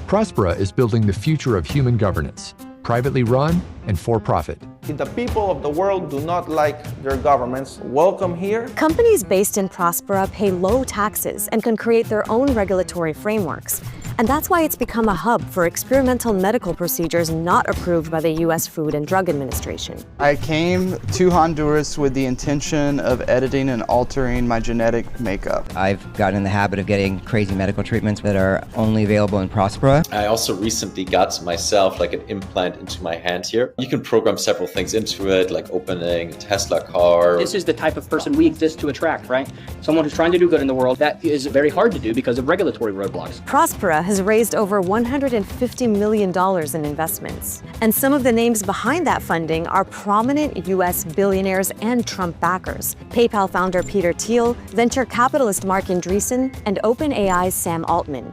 [SPEAKER 20] Prospera is building the future of human governance, privately run and for profit.
[SPEAKER 21] If the people of the world do not like their governments, welcome here.
[SPEAKER 4] Companies based in Prospera pay low taxes and can create their own regulatory frameworks. And that's why it's become a hub for experimental medical procedures not approved by the U.S. Food and Drug Administration.
[SPEAKER 22] I came to Honduras with the intention of editing and altering my genetic makeup.
[SPEAKER 26] I've gotten in the habit of getting crazy medical treatments that are only available in Prospera.
[SPEAKER 27] I also recently got myself like an implant into my hand here. You can program several things into it, like opening a Tesla car.
[SPEAKER 28] This is the type of person we exist to attract, right? Someone who's trying to do good in the world. That is very hard to do because of regulatory roadblocks.
[SPEAKER 4] Prospera has raised over $150 million in investments. And some of the names behind that funding are prominent U.S. billionaires and Trump backers. PayPal founder Peter Thiel, venture capitalist Marc Andreessen, and OpenAI's Sam Altman.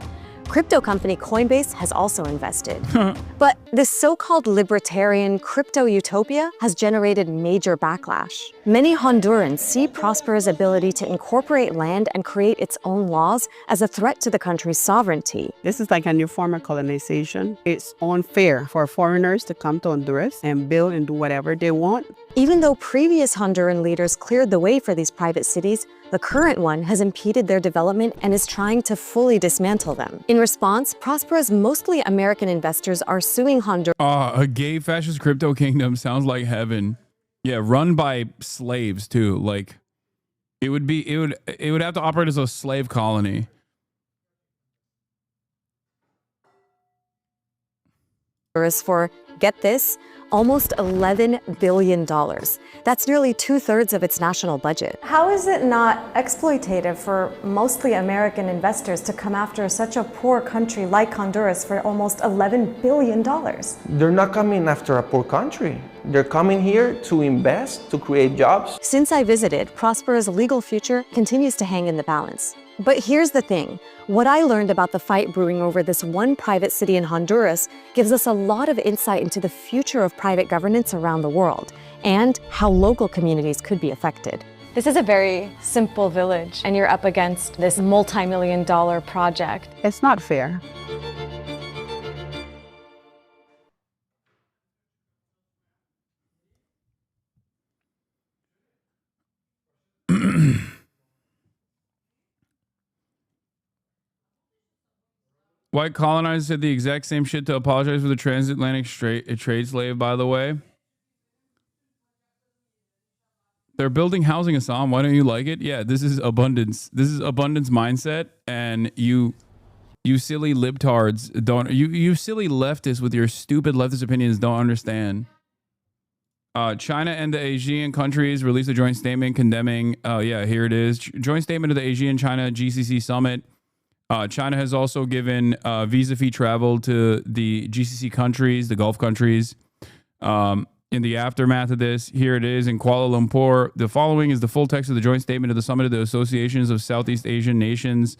[SPEAKER 4] Crypto company Coinbase has also invested. But this so-called libertarian crypto utopia has generated major backlash. Many Hondurans see Prospero's ability to incorporate land and create its own laws as a threat to the country's sovereignty.
[SPEAKER 1] This is like a new form of colonization. It's unfair for foreigners to come to Honduras and build and do whatever they want.
[SPEAKER 4] Even though previous Honduran leaders cleared the way for these private cities, the current one has impeded their development and is trying to fully dismantle them. In response, Prospero's mostly American investors are suing Honduras.
[SPEAKER 2] A gay fascist crypto kingdom sounds like heaven. Yeah, run by slaves too. Like it would have to operate as a slave colony.
[SPEAKER 4] For, get this, almost $11 billion. That's nearly 2/3 of its national budget. How is it not exploitative for mostly American investors to come after such a poor country like Honduras for almost $11 billion?
[SPEAKER 21] They're not coming after a poor country. They're coming here to invest, to create jobs.
[SPEAKER 4] Since I visited, Prospero's legal future continues to hang in the balance. But here's the thing. What I learned about the fight brewing over this one private city in Honduras gives us a lot of insight into the future of private governance around the world and how local communities could be affected. This is a very simple village, and you're up against this multi-million-dollar project.
[SPEAKER 1] It's not fair.
[SPEAKER 2] White colonizers said the exact same shit to apologize for the transatlantic trade slave, by the way. They're building housing, Hasan. Why don't you like it? Yeah, this is abundance. This is abundance mindset, and you silly libtards don't, you silly leftists with your stupid leftist opinions don't understand. China and the Asian countries released a joint statement condemning, yeah, here it is. Joint statement of the Asian China GCC summit. China has also given visa-free travel to the GCC countries, the Gulf countries. In the aftermath of this, here it is in Kuala Lumpur. The following is the full text of the joint statement of the Summit of the Associations of Southeast Asian Nations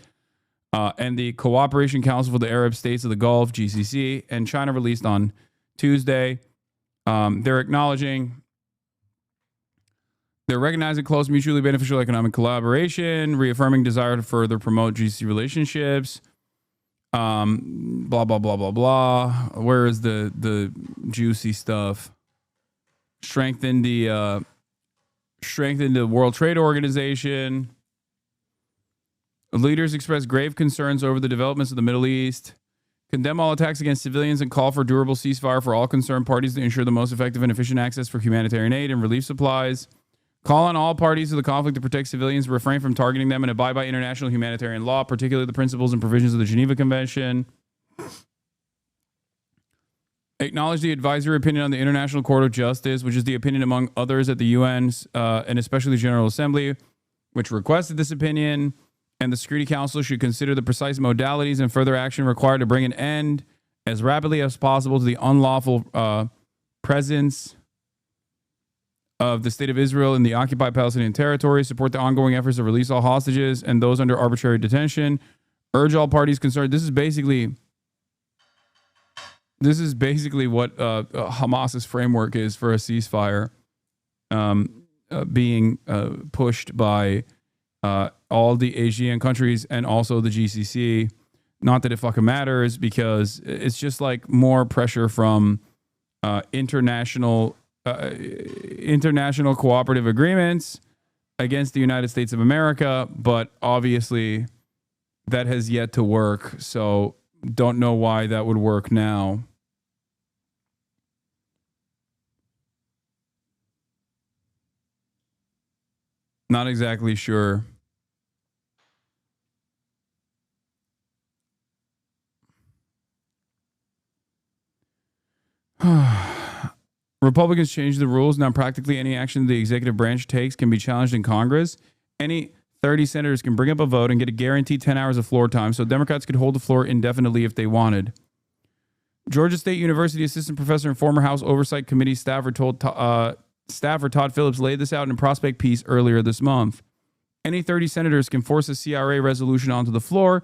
[SPEAKER 2] and the Cooperation Council for the Arab States of the Gulf, GCC, and China released on Tuesday. They're recognizing close, mutually beneficial economic collaboration, reaffirming desire to further promote GCC relationships. Blah, blah, blah, blah, blah. Where is the juicy stuff? Strengthen the World Trade Organization. Leaders express grave concerns over the developments of the Middle East. Condemn all attacks against civilians and call for durable ceasefire for all concerned parties to ensure the most effective and efficient access for humanitarian aid and relief supplies. Call on all parties to the conflict to protect civilians, refrain from targeting them, and abide by international humanitarian law, particularly the principles and provisions of the Geneva Convention. Acknowledge the advisory opinion on the International Court of Justice, which is the opinion among others at the UN's and especially the General Assembly, which requested this opinion. And the Security Council should consider the precise modalities and further action required to bring an end as rapidly as possible to the unlawful presence of the State of Israel in the occupied Palestinian territory, support the ongoing efforts to release all hostages and those under arbitrary detention, urge all parties concerned. This is basically what Hamas's framework is for a ceasefire, being pushed by all the Asian countries and also the GCC. Not that it fucking matters, because it's just like more pressure from international cooperative agreements against the United States of America, but obviously that has yet to work, so don't know why that would work now. Not exactly sure. Republicans changed the rules. Now practically any action the executive branch takes can be challenged in Congress. Any 30 senators can bring up a vote and get a guaranteed 10 hours of floor time, so Democrats could hold the floor indefinitely if they wanted. Georgia State University assistant professor and former House Oversight Committee staffer Todd Phillips laid this out in a prospect piece earlier this month. Any 30 senators can force a CRA resolution onto the floor,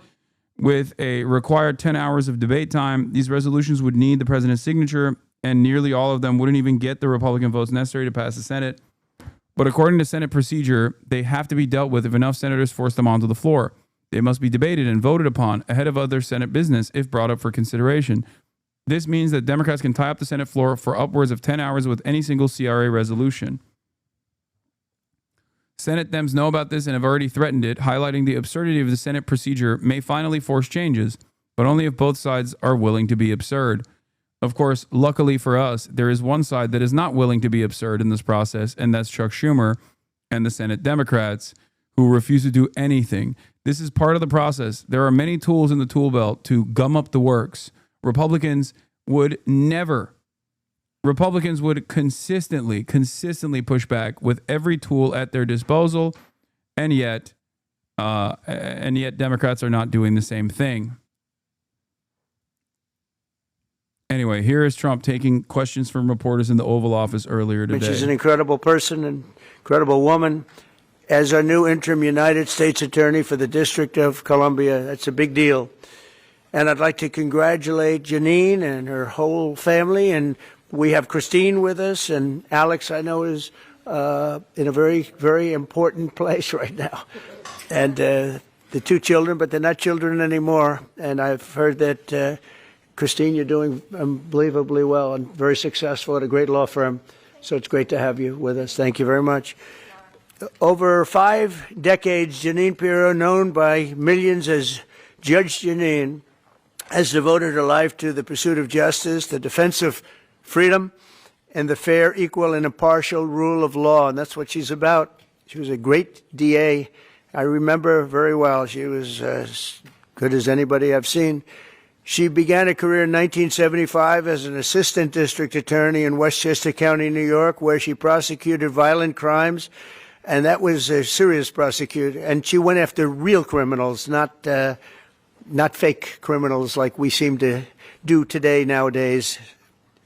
[SPEAKER 2] With a required 10 hours of debate time, these resolutions would need the president's signature, and nearly all of them wouldn't even get the Republican votes necessary to pass the Senate. But according to Senate procedure, they have to be dealt with if enough senators force them onto the floor. They must be debated and voted upon ahead of other Senate business if brought up for consideration. This means that Democrats can tie up the Senate floor for upwards of 10 hours with any single CRA resolution. Senate Dems know about this and have already threatened it, highlighting the absurdity of the Senate procedure may finally force changes, but only if both sides are willing to be absurd. Of course, luckily for us, there is one side that is not willing to be absurd in this process, and that's Chuck Schumer and the Senate Democrats, who refuse to do anything. This is part of the process. There are many tools in the tool belt to gum up the works. Republicans would consistently push back with every tool at their disposal, and yet Democrats are not doing the same thing. Anyway, here is Trump taking questions from reporters in the Oval Office earlier today.
[SPEAKER 16] She's an incredible person, an incredible woman. As our new interim United States Attorney for the District of Columbia, that's a big deal. And I'd like to congratulate Janine and her whole family. And we have Christine with us, and Alex, I know, is in a very, very important place right now. And the two children, but they're not children anymore. And I've heard that, Christine, you're doing unbelievably well and very successful at a great law firm. So it's great to have you with us. Thank you very much. Over 5 decades, Janine Pirro, known by millions as Judge Janine, has devoted her life to the pursuit of justice, the defense of freedom, and the fair, equal, and impartial rule of law. And that's what she's about. She was a great DA. I remember her very well. She was as good as anybody I've seen. She began a career in 1975 as an assistant district attorney in Westchester County, New York, where she prosecuted violent crimes. And that was a serious prosecution. And she went after real criminals, not fake criminals like we seem to do today nowadays,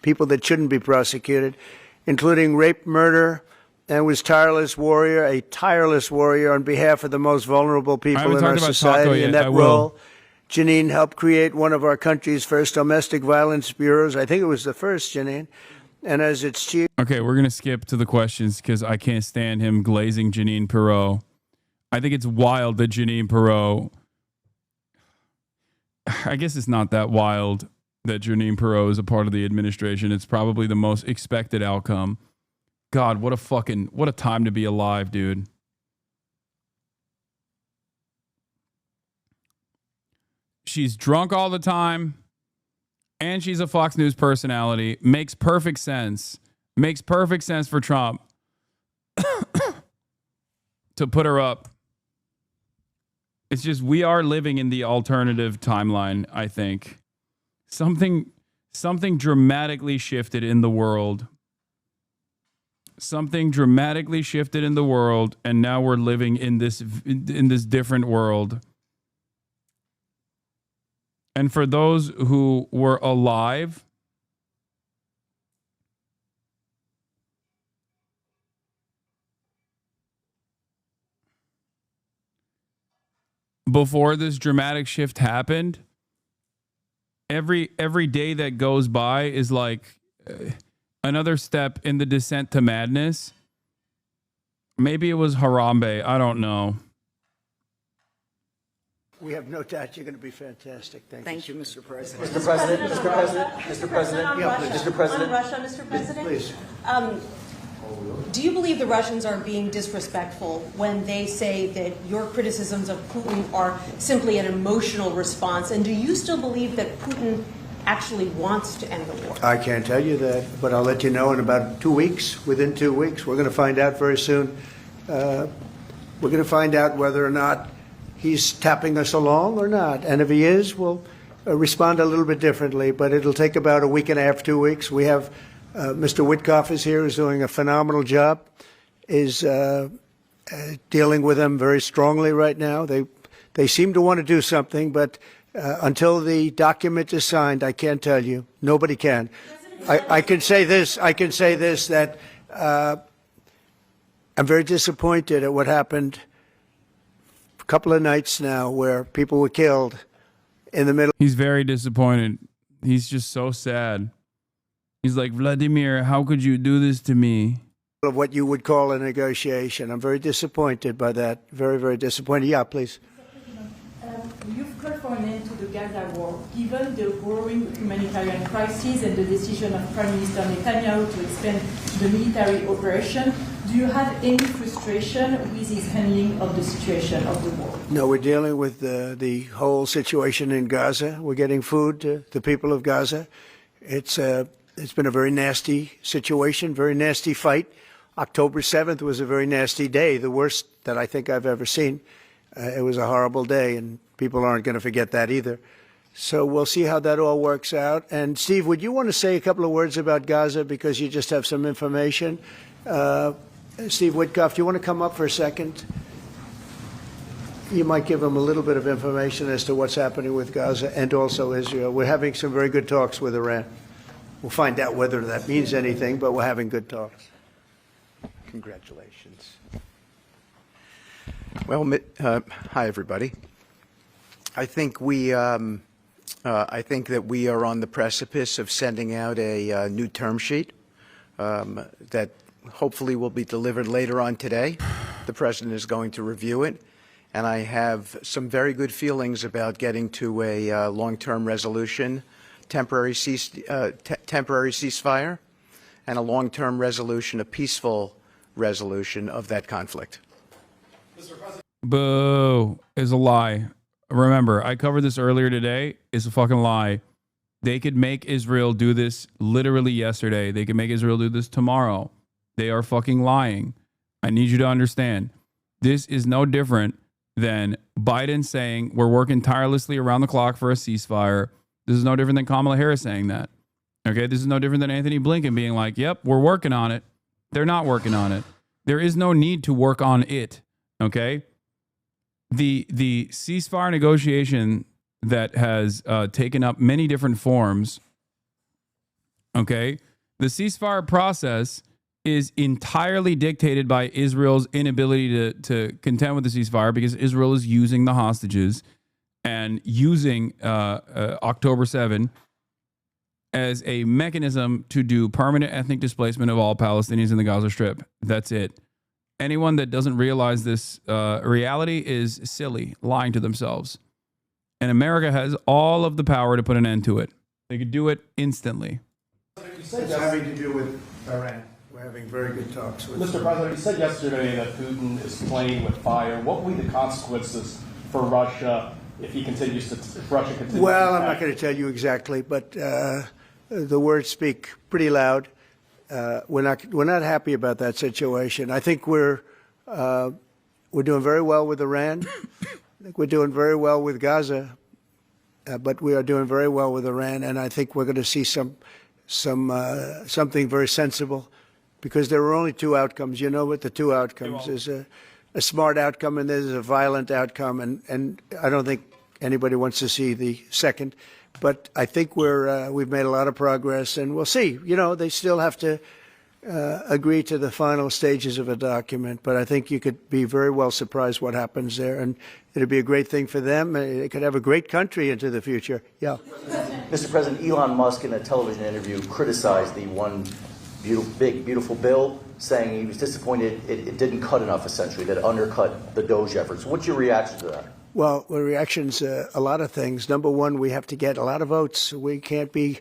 [SPEAKER 16] people that shouldn't be prosecuted, including rape, murder, and was a tireless warrior on behalf of the most vulnerable people in our society. In that role, Janine helped create one of our country's first domestic violence bureaus. I think it was the first, Janine. And as its chief...
[SPEAKER 2] Okay, we're going to skip to the questions because I can't stand him glazing Janine Pirro. I think it's wild that Janine Pirro... I guess it's not that wild that Janine Pirro is a part of the administration. It's probably the most expected outcome. God, what a time to be alive, dude. She's drunk all the time, and she's a Fox News personality. Makes perfect sense. Makes perfect sense for Trump to put her up. It's just we are living in the alternative timeline, I think. Something dramatically shifted in the world. Something dramatically shifted in the world, and now we're living in this different world. And for those who were alive, before this dramatic shift happened, every day that goes by is like another step in the descent to madness. Maybe it was Harambe. I don't know.
[SPEAKER 16] We have no doubt you're going to be fantastic. Thank you,
[SPEAKER 3] Mr. President. Mr. President. Mr. President. Mr. President.
[SPEAKER 7] Russia, Mr. President.
[SPEAKER 16] Please.
[SPEAKER 7] Do you believe the Russians are being disrespectful when they say that your criticisms of Putin are simply an emotional response? And do you still believe that Putin actually wants to end the war?
[SPEAKER 16] I can't tell you that, but I'll let you know in about 2 weeks. Within 2 weeks, we're going to find out very soon. We're going to find out whether or not he's tapping us along or not. And if he is, we'll respond a little bit differently. But it'll take about a week and a half, 2 weeks. We have Mr. Witkoff is here, who's doing a phenomenal job, is dealing with them very strongly right now. They seem to want to do something, but until the document is signed, I can't tell you. Nobody can. I can say this. That I'm very disappointed at what happened a couple of nights now, where people were killed in the middle.
[SPEAKER 2] He's very disappointed. He's just so sad. He's like, Vladimir, how could you do this to me?
[SPEAKER 16] Of what you would call a negotiation. I'm very disappointed by that. Very, very disappointed. Yeah, please.
[SPEAKER 8] You've called for an end to the Gaza war. Given the growing humanitarian crisis and the decision of Prime Minister Netanyahu to expand the military operation, do you have any frustration with his handling of the situation of the war?
[SPEAKER 16] No, we're dealing with the whole situation in Gaza. We're getting food to the people of Gaza. It's been a very nasty situation, very nasty fight. October 7th was a very nasty day, the worst that I think I've ever seen. It was a horrible day, and people aren't going to forget that either. So we'll see how that all works out. And Steve, would you want to say a couple of words about Gaza because you just have some information? Steve Witkoff, do you want to come up for a second? You might give him a little bit of information as to what's happening with Gaza and also Israel. We're having some very good talks with Iran. We'll find out whether that means anything, but we're having good talks.
[SPEAKER 9] Congratulations. Well, hi everybody. I think that we are on the precipice of sending out a new term sheet that hopefully will be delivered later on today. The President is going to review it, and I have some very good feelings about getting to a long-term resolution, temporary ceasefire, and a long-term resolution, a peaceful resolution of that conflict.
[SPEAKER 2] Boo is a lie. Remember, I covered this earlier today. It's a fucking lie. They could make Israel do this literally yesterday. They could make Israel do this tomorrow. They are fucking lying. I need you to understand. This is no different than Biden saying we're working tirelessly around the clock for a ceasefire. This is no different than Kamala Harris saying that. Okay, this is no different than Anthony Blinken being like, yep, we're working on it. They're not working on it. There is no need to work on it. Okay? The ceasefire negotiation that has taken up many different forms, okay? The ceasefire process is entirely dictated by Israel's inability to contend with the ceasefire because Israel is using the hostages and using October 7 as a mechanism to do permanent ethnic displacement of all Palestinians in the Gaza Strip. That's it. Anyone that doesn't realize this reality is silly, lying to themselves. And America has all of the power to put an end to it. They could do it instantly.
[SPEAKER 16] It's having to do with Iran. We're having very good talks with
[SPEAKER 5] Mr. President, you said yesterday that Putin is playing with fire. What will be the consequences for Russia if Russia continues to
[SPEAKER 16] Well, I'm not going to tell you exactly, but the words speak pretty loud. We're not happy about that situation. I think we're doing very well with Iran. I think we're doing very well with Gaza, but we are doing very well with Iran, and I think we're going to see something very sensible, because there are only two outcomes. You know what the two outcomes is: a smart outcome and there's a violent outcome, and I don't think anybody wants to see the second. But I think we've made a lot of progress, and we'll see. You know, they still have to agree to the final stages of a document, but I think you could be very well surprised what happens there, and it'd be a great thing for them. They could have a great country into the future. Yeah.
[SPEAKER 10] Mr. President, Elon Musk in a television interview criticized the one big, beautiful bill, saying he was disappointed it didn't cut enough, essentially, that it undercut the Doge efforts. What's your reaction to that?
[SPEAKER 16] Well, the reaction's a lot of things. Number one, we have to get a lot of votes. We can't be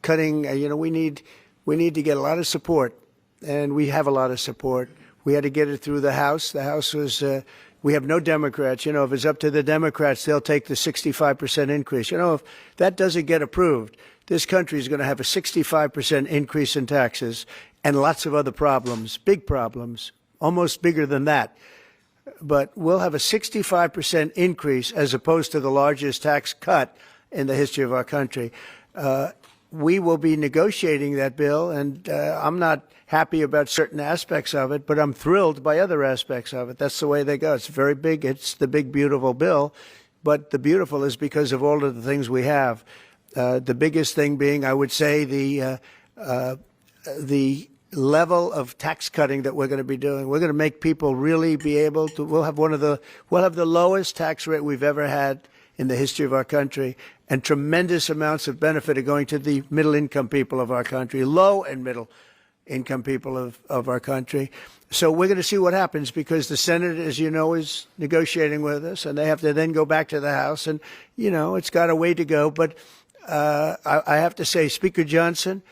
[SPEAKER 16] cutting. We need to get a lot of support, and we have a lot of support. We had to get it through the House. The House was. We have no Democrats. You know, if it's up to the Democrats, they'll take the 65% increase. You know, if that doesn't get approved, this country is going to have a 65% increase in taxes and lots of other problems, big problems, almost bigger than that. But we'll have a 65% increase as opposed to the largest tax cut in the history of our country. We will be negotiating that bill, and I'm not happy about certain aspects of it, but I'm thrilled by other aspects of it. That's the way they go. It's very big. It's the big, beautiful bill, but the beautiful is because of all of the things we have. The biggest thing being, I would say, the level of tax cutting that we're going to be doing. We're going to make people really be able to. We'll have the lowest tax rate we've ever had in the history of our country, and tremendous amounts of benefit are going to the middle-income people of our country, low and middle-income people of our country. So we're going to see what happens, because the Senate, as you know, is negotiating with us, and they have to then go back to the House, and, you know, it's got a way to go. But I have to say, Speaker Johnson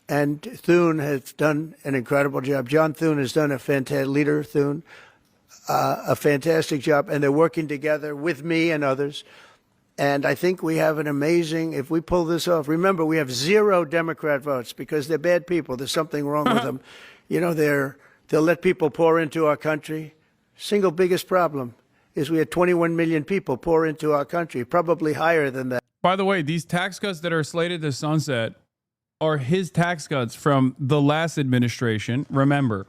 [SPEAKER 16] and Thune have done an incredible job. John Thune has done a fantastic, Leader Thune, a fantastic job, and they're working together with me and others. And I think we have an amazing, if we pull this off, remember, we have 0 Democrat votes because they're bad people. There's something wrong with them. You know, they'll let people pour into our country. Single biggest problem is we had 21 million people pour into our country, probably higher than that.
[SPEAKER 2] By the way, these tax cuts that are slated to sunset are his tax cuts from the last administration. Remember,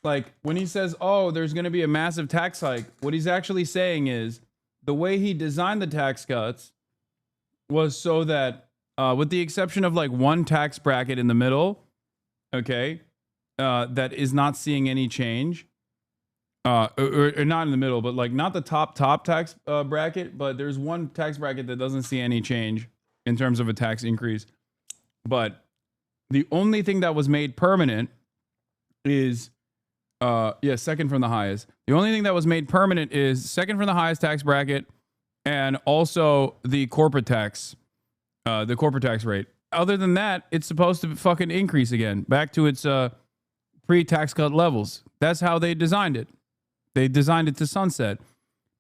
[SPEAKER 2] like when he says, oh, there's going to be a massive tax hike, what he's actually saying is the way he designed the tax cuts was so that, with the exception of like one tax bracket in the middle, okay, that is not seeing any change, or not in the middle, but like not the top tax bracket, but there's one tax bracket that doesn't see any change in terms of a tax increase. But the only thing that was made permanent is, second from the highest. The only thing that was made permanent is second from the highest tax bracket, and also the corporate tax rate. Other than that, it's supposed to fucking increase again, back to its pre-tax cut levels. That's how they designed it. They designed it to sunset.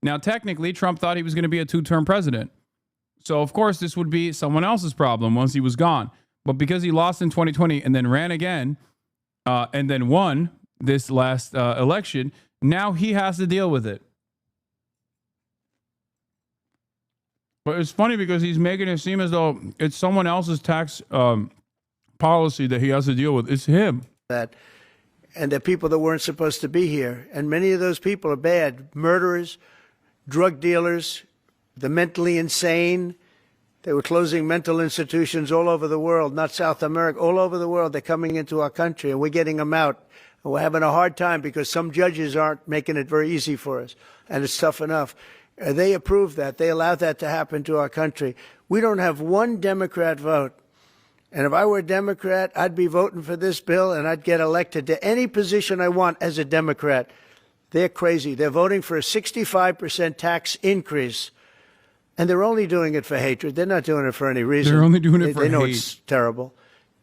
[SPEAKER 2] Now, technically, Trump thought he was going to be a 2-term president. So, of course, this would be someone else's problem once he was gone. But because he lost in 2020 and then ran again, and then won this last election, now he has to deal with it. But it's funny because he's making it seem as though it's someone else's tax policy that he has to deal with. It's him.
[SPEAKER 16] And they're people that weren't supposed to be here. And many of those people are bad. Murderers, drug dealers, the mentally insane. They were closing mental institutions all over the world, not South America, all over the world. They're coming into our country, and we're getting them out. And we're having a hard time because some judges aren't making it very easy for us, and it's tough enough. They approve that. They allow that to happen to our country. We don't have one Democrat vote. And if I were a Democrat, I'd be voting for this bill, and I'd get elected to any position I want as a Democrat. They're crazy. They're voting for a 65% tax increase. And they're only doing it for hatred. They're not doing it for any reason.
[SPEAKER 2] They're only doing it for hate.
[SPEAKER 16] They know it's terrible.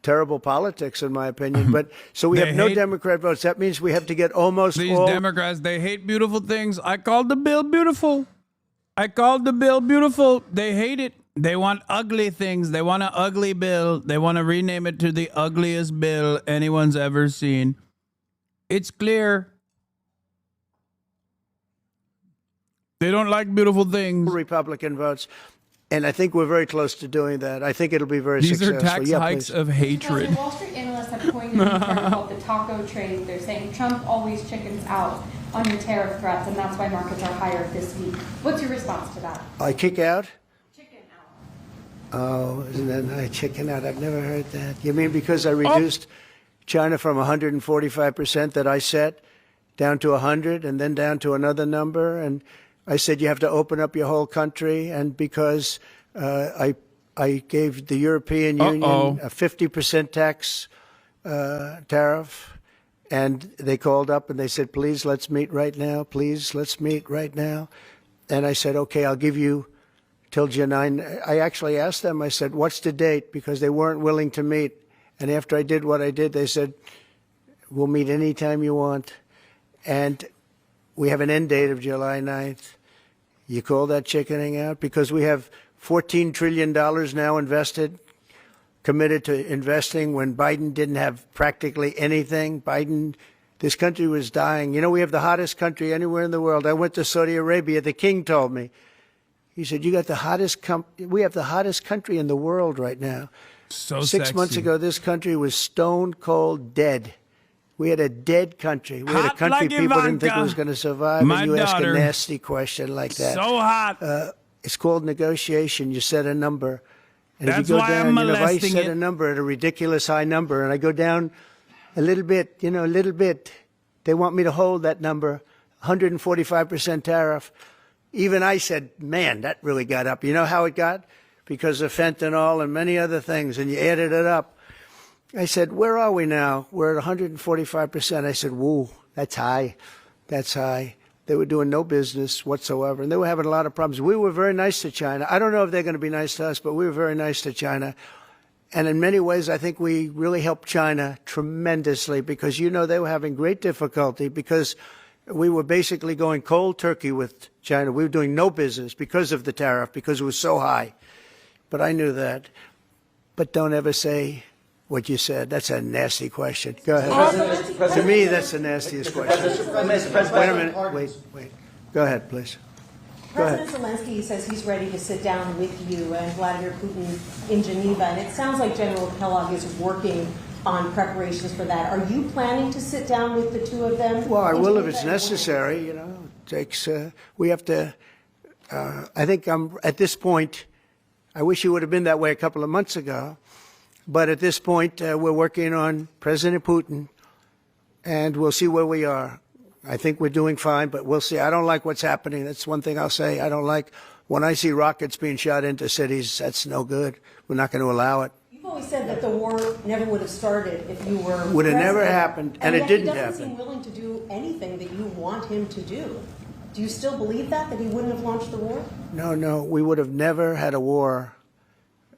[SPEAKER 16] Terrible politics, in my opinion. But so we have no Democrat votes. That means we have to get almost
[SPEAKER 2] these
[SPEAKER 16] all...
[SPEAKER 2] Democrats, they hate beautiful things. I called the bill beautiful. I called the bill beautiful. They hate it. They want ugly things. They want an ugly bill. They want to rename it to the ugliest bill anyone's ever seen. It's clear. They don't like beautiful things.
[SPEAKER 16] Republican votes. And I think we're very close to doing that. I think it'll be very
[SPEAKER 2] These
[SPEAKER 16] successful.
[SPEAKER 2] These are tax hikes of hatred.
[SPEAKER 11] Wall Street analysts have coined a term called the taco trade. They're saying Trump always chickens out on your tariff threats, and that's why markets are higher this week. What's your response to that?
[SPEAKER 16] I kick out? Chicken out. Oh, isn't that nice? Chicken out. I've never heard that. You mean because I reduced China from 145% that I set down to 100 and then down to another number? And I said you have to open up your whole country, and because I gave the European Union a 50% tax tariff, and they called up and they said, please, let's meet right now. Please, let's meet right now. And I said, okay, I'll give you till July 9. I actually asked them, I said, what's the date? Because they weren't willing to meet. And after I did what I did, they said, we'll meet anytime you want. And we have an end date of July 9th. You call that chickening out? Because we have $14 trillion now invested, committed to investing when Biden didn't have practically anything. This country was dying. You know, we have the hottest country anywhere in the world. I went to Saudi Arabia. The king told me. He said, you got the hottest we have the hottest country in the world right now.
[SPEAKER 2] So
[SPEAKER 16] 6 months ago, this country was stone cold dead. We had a dead country. We had a country
[SPEAKER 2] like
[SPEAKER 16] people didn't think was going to survive.
[SPEAKER 2] My
[SPEAKER 16] and you ask a
[SPEAKER 2] daughter.
[SPEAKER 16] nasty question like that.
[SPEAKER 2] So hot.
[SPEAKER 16] It's called negotiation. You set a number. And
[SPEAKER 2] That's
[SPEAKER 16] if you go
[SPEAKER 2] why
[SPEAKER 16] down,
[SPEAKER 2] I'm
[SPEAKER 16] you know, if I
[SPEAKER 2] molesting
[SPEAKER 16] set
[SPEAKER 2] it.
[SPEAKER 16] a number at a ridiculous high number and I go down a little bit, you know, a little bit, they want me to hold that number, 145% tariff. even I said, man, that really got up. You know how it got? Because of fentanyl and many other things, and you added it up. I said, where are we now? We're at 145%. I said, whoa, that's high. That's high. They were doing no business whatsoever, and they were having a lot of problems. We were very nice to China. I don't know if they're going to be nice to us, but we were very nice to China. And in many ways, I think we really helped China tremendously because, you know, they were having great difficulty because we were basically going cold turkey with China. We were doing no business because of the tariff, because it was so high. But I knew that. But don't ever say what you said. That's a nasty question. Go ahead. To me, that's the nastiest question. Wait a minute. Wait. Go ahead, please.
[SPEAKER 7] President Zelensky says he's ready to sit down with you and Vladimir Putin in Geneva, and it sounds like General Kellogg is working on preparations for that. Are you planning to sit down with the two of them?
[SPEAKER 16] Well, I will if it's necessary. You know, it takes. We have to. I think I'm at this point. I wish it would have been that way a couple of months ago, but at this point, we're working on President Putin, and we'll see where we are. I think we're doing fine, but we'll see. I don't like what's happening. That's one thing I'll say. I don't like when I see rockets being shot into cities. That's no good. We're not going to allow it.
[SPEAKER 7] You've always said that the war never would have started if you were
[SPEAKER 16] Would have
[SPEAKER 7] president,
[SPEAKER 16] never happened, and it didn't
[SPEAKER 7] happen.
[SPEAKER 16] happen.
[SPEAKER 7] He doesn't seem willing to do anything that you want him to do. Do you still believe that he wouldn't have launched the war?
[SPEAKER 16] No. We would have never had a war.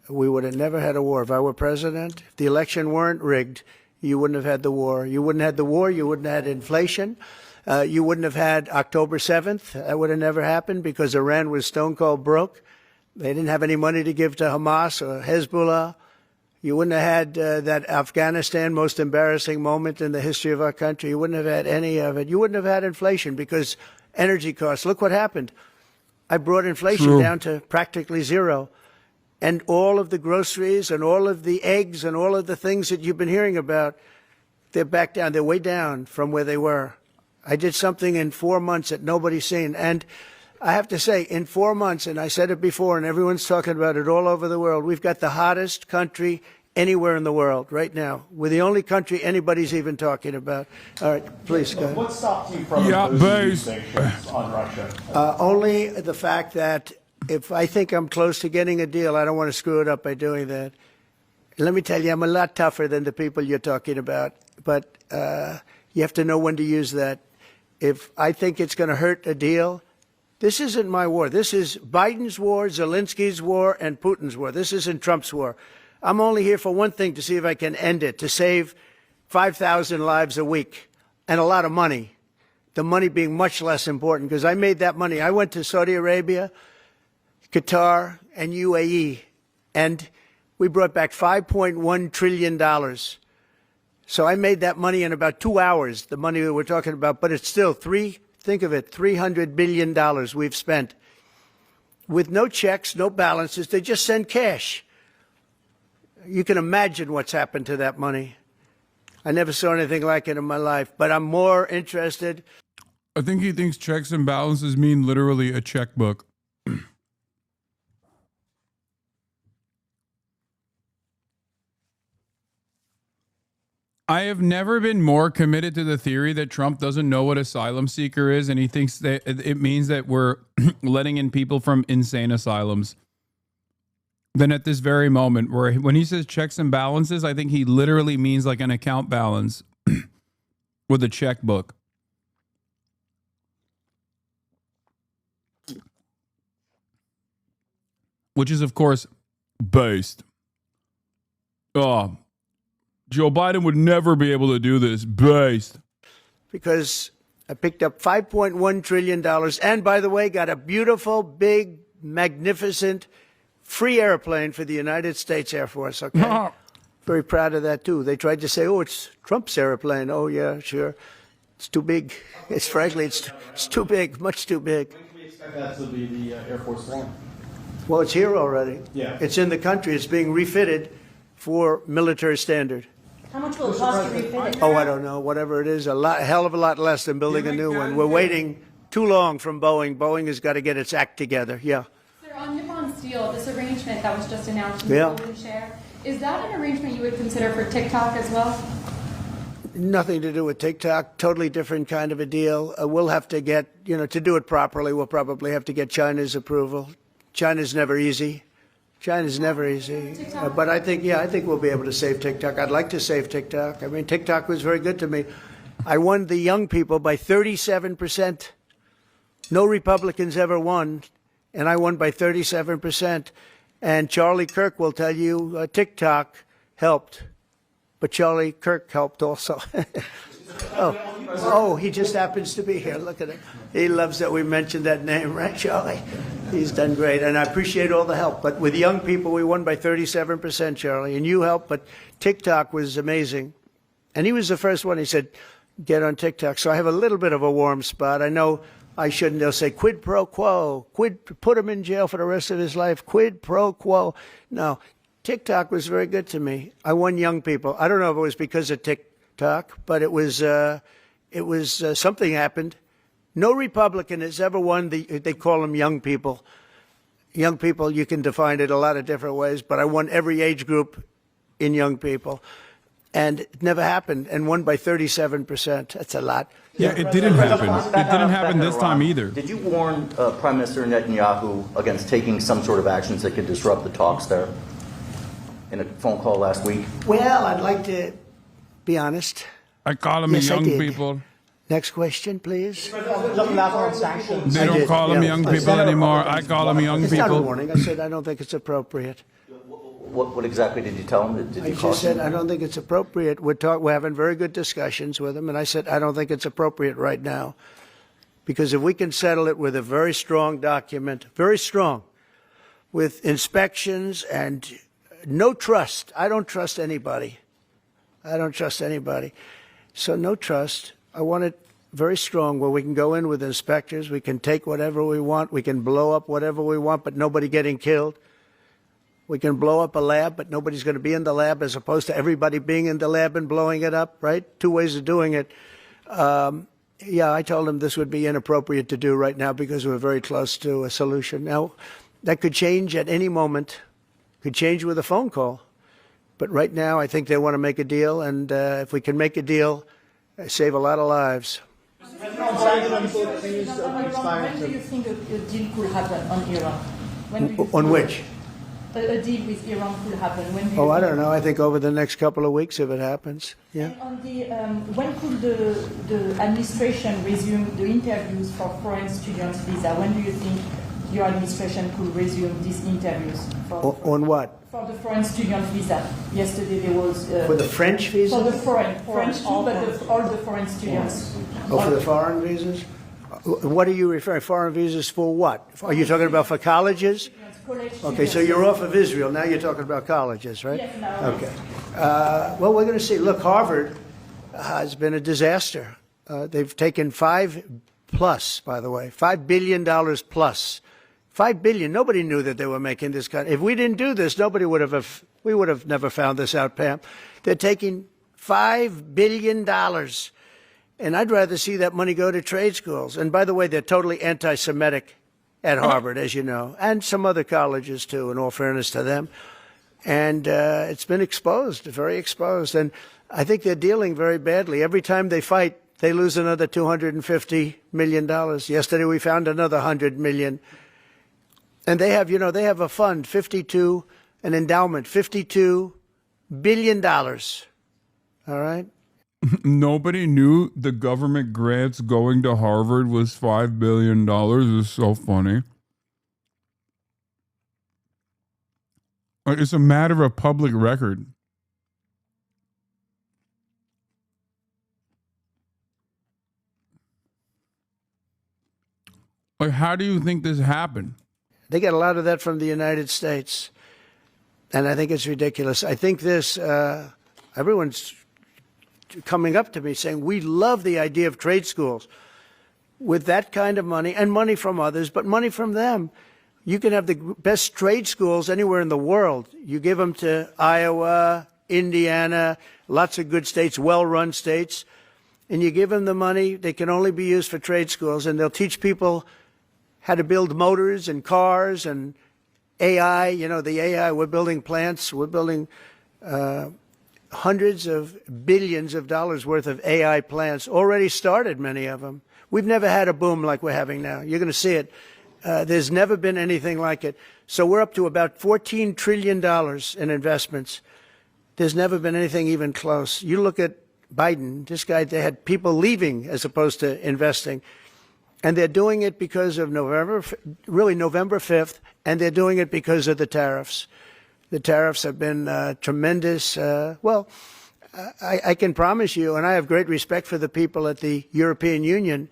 [SPEAKER 16] We would have never had a war. If I were president, if the election weren't rigged, you wouldn't have had the war. You wouldn't have had the war. You wouldn't have had inflation. You wouldn't have had October 7th. That would have never happened because Iran was stone cold broke. They didn't have any money to give to Hamas or Hezbollah. You wouldn't have had that Afghanistan most embarrassing moment in the history of our country. You wouldn't have had any of it. You wouldn't have had inflation because energy costs. Look what happened. I brought inflation down to practically zero. And all of the groceries and all of the eggs and all of the things that you've been hearing about, they're back down. They're way down from where they were. I did something in 4 months that nobody's seen. And I have to say, in 4 months, and I said it before, and everyone's talking about it all over the world, we've got the hottest country anywhere in the world right now. We're the only country anybody's even talking about. All right, please go ahead.
[SPEAKER 5] What stopped you from imposing these sanctions on Russia?
[SPEAKER 16] Only the fact that if I think I'm close to getting a deal, I don't want to screw it up by doing that. Let me tell you, I'm a lot tougher than the people you're talking about, but you have to know when to use that. If I think it's going to hurt a deal, this isn't my war. This is Biden's war, Zelensky's war, and Putin's war. This isn't Trump's war. I'm only here for one thing, to see if I can end it, to save 5,000 lives a week and a lot of money, the money being much less important, because I made that money. I went to Saudi Arabia, Qatar, and UAE, and we brought back $5.1 trillion. So I made that money in about 2 hours, the money that we're talking about, but it's still think of it, $300 billion we've spent with no checks, no balances. They just send cash. You can imagine what's happened to that money. I never saw anything like it in my life, but I'm more interested.
[SPEAKER 2] I think he thinks checks and balances mean literally a checkbook. I have never been more committed to the theory that Trump doesn't know what asylum seeker is, and he thinks that it means that we're letting in people from insane asylums. Then at this very moment, where when he says checks and balances, I think he literally means like an account balance with a checkbook. Which is, of course, based. Joe Biden would never be able to do this. Based.
[SPEAKER 16] Because I picked up $5.1 trillion and, by the way, got a beautiful, big, magnificent, free airplane for the United States Air Force, okay? Very proud of that, too. They tried to say, oh, it's Trump's airplane. Oh, yeah, sure. It's too big. Frankly, it's too big, much too big.
[SPEAKER 5] When can we expect that to be the Air Force One?
[SPEAKER 16] Well, it's here already.
[SPEAKER 5] Yeah.
[SPEAKER 16] It's in the country. It's being refitted for military standard.
[SPEAKER 7] How much will it cost to refit it?
[SPEAKER 16] Oh, I don't know. Whatever it is, a hell of a lot less than building a new one. We're waiting too long from Boeing. Boeing has got to get its act together. Yeah.
[SPEAKER 11] Sir, on Nippon Steel, this arrangement that was just announced in the Golden Share, is that an arrangement you would consider for TikTok as well?
[SPEAKER 16] Nothing to do with TikTok, totally different kind of a deal. We'll have to get, to do it properly, we'll probably have to get China's approval. China's never easy. China's never easy. But I think we'll be able to save TikTok. I'd like to save TikTok. I mean, TikTok was very good to me. I won the young people by 37%. No Republicans ever won, and I won by 37%. And Charlie Kirk will tell you TikTok helped. But Charlie Kirk helped also. He just happens to be here. Look at it. He loves that we mentioned that name, right, Charlie? He's done great, and I appreciate all the help. But with young people, we won by 37%, Charlie, and you helped. But TikTok was amazing. And he was the first one. He said, get on TikTok. So I have a little bit of a warm spot. I know I shouldn't. They'll say, quid pro quo. Put him in jail for the rest of his life. Quid pro quo. No. TikTok was very good to me. I won young people. I don't know if it was because of TikTok, but it was something happened. No Republican has ever won they call them young people. Young people, you can define it a lot of different ways, but I won every age group in young people. And it never happened, and won by 37%. That's a lot.
[SPEAKER 2] Yeah, it didn't happen. It didn't happen this time either.
[SPEAKER 10] Did you warn Prime Minister Netanyahu against taking some sort of actions that could disrupt the talks there? In a phone call last week?
[SPEAKER 16] Well, I'd like to be honest.
[SPEAKER 2] I call them young people.
[SPEAKER 16] Next question, please.
[SPEAKER 2] They don't call them young people anymore. I call them young people.
[SPEAKER 16] It's not a warning. I said I don't think it's appropriate.
[SPEAKER 10] What exactly did you tell him? Did you
[SPEAKER 16] I just said I don't think it's appropriate. We're having very good discussions with him, and I said I don't think it's appropriate right now. Because if we can settle it with a very strong document, very strong, with inspections and no trust. I don't trust anybody. I don't trust anybody. So no trust. I want it very strong where we can go in with inspectors. We can take whatever we want. We can blow up whatever we want, but nobody getting killed. We can blow up a lab, but nobody's going to be in the lab, as opposed to everybody being in the lab and blowing it up, right? Two ways of doing it. Yeah, I told him this would be inappropriate to do right now because we're very close to a solution. Now, that could change at any moment. Could change with a phone call. But right now, I think they want to make a deal, and if we can make a deal, save a lot of lives.
[SPEAKER 8] When do you think a deal could happen on Iran?
[SPEAKER 16] On which?
[SPEAKER 8] A deal with Iran could happen. When
[SPEAKER 16] I don't know. I think over the next couple of weeks, if it happens. Yeah.
[SPEAKER 8] And on the, when could the administration resume the interviews for foreign students' visa? When do you think your administration could resume these interviews?
[SPEAKER 16] On what?
[SPEAKER 8] For the foreign student visa. Yesterday there was...
[SPEAKER 16] for the French visa?
[SPEAKER 8] For the French too, but all the foreign students.
[SPEAKER 16] Oh, for the foreign visas? What are you referring? Foreign visas for what? Are you talking about for colleges? Okay, so you're off of Israel. Now you're talking about colleges, right?
[SPEAKER 8] Yes, no.
[SPEAKER 16] Okay. Well, we're going to see. Look, Harvard has been a disaster. They've taken $5 billion plus. $5 billion. Nobody knew that they were making this kind. If we didn't do this, we would have never found this out, Pam. They're taking $5 billion. And I'd rather see that money go to trade schools. And by the way, they're totally anti-Semitic at Harvard, as you know, and some other colleges too, in all fairness to them. And it's been exposed, very exposed. And I think they're dealing very badly. Every time they fight, they lose another $250 million. Yesterday we found another $100 million. And they have, they have a fund, an endowment, $52 billion. All right?
[SPEAKER 2] Nobody knew the government grants going to Harvard was $5 billion. It's so funny. It's a matter of public record. Like, how do you think this happened?
[SPEAKER 16] They get a lot of that from the United States. And I think it's ridiculous. I think everyone's coming up to me saying, we love the idea of trade schools with that kind of money and money from others, but money from them. You can have the best trade schools anywhere in the world. You give them to Iowa, Indiana, lots of good states, well-run states, and you give them the money. They can only be used for trade schools, and they'll teach people how to build motors and cars and AI. The AI, we're building plants, we're building hundreds of billions of dollars worth of AI plants already started, many of them. We've never had a boom like we're having now. You're going to see it. There's never been anything like it. So we're up to about $14 trillion in investments. There's never been anything even close. You look at Biden, this guy, they had people leaving as opposed to investing. And they're doing it because of November 5th, and they're doing it because of the tariffs. The tariffs have been tremendous. Well, I can promise you, and I have great respect for the people at the European Union,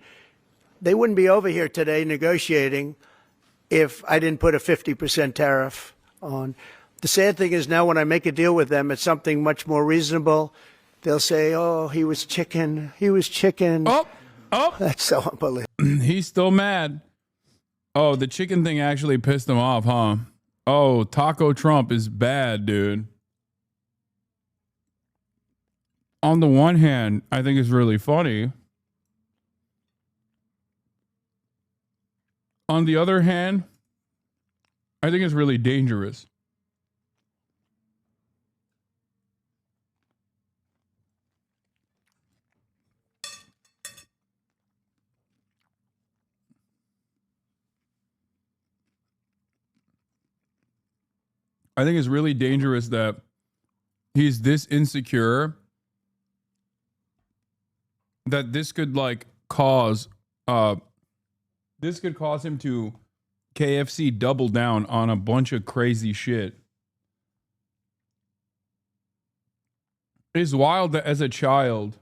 [SPEAKER 16] they wouldn't be over here today negotiating if I didn't put a 50% tariff on. The sad thing is now when I make a deal with them, it's something much more reasonable. They'll say, oh, he was chicken. He was chicken.
[SPEAKER 2] Oh.
[SPEAKER 16] That's so unbelievable.
[SPEAKER 2] He's still mad. Oh, the chicken thing actually pissed him off, huh? Oh, Taco Trump is bad, dude. On the one hand, I think it's really funny. On the other hand, I think it's really dangerous. I think it's really dangerous that he's this insecure that this could cause him to KFC double down on a bunch of crazy shit. It's wild that as a child,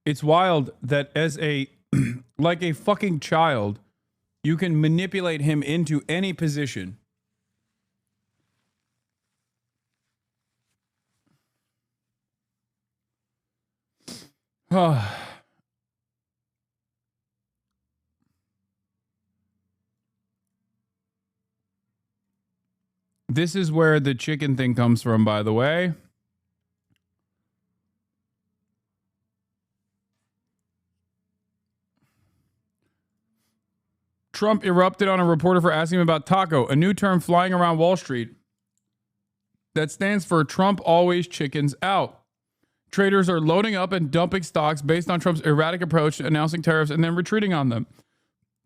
[SPEAKER 2] it's wild that as a like a fucking child, you can manipulate him into any position. This is where the chicken thing comes from, by the way. Trump erupted on a reporter for asking him about taco, a new term flying around Wall Street that stands for Trump always chickens out. Traders are loading up and dumping stocks based on Trump's erratic approach to announcing tariffs and then retreating on them.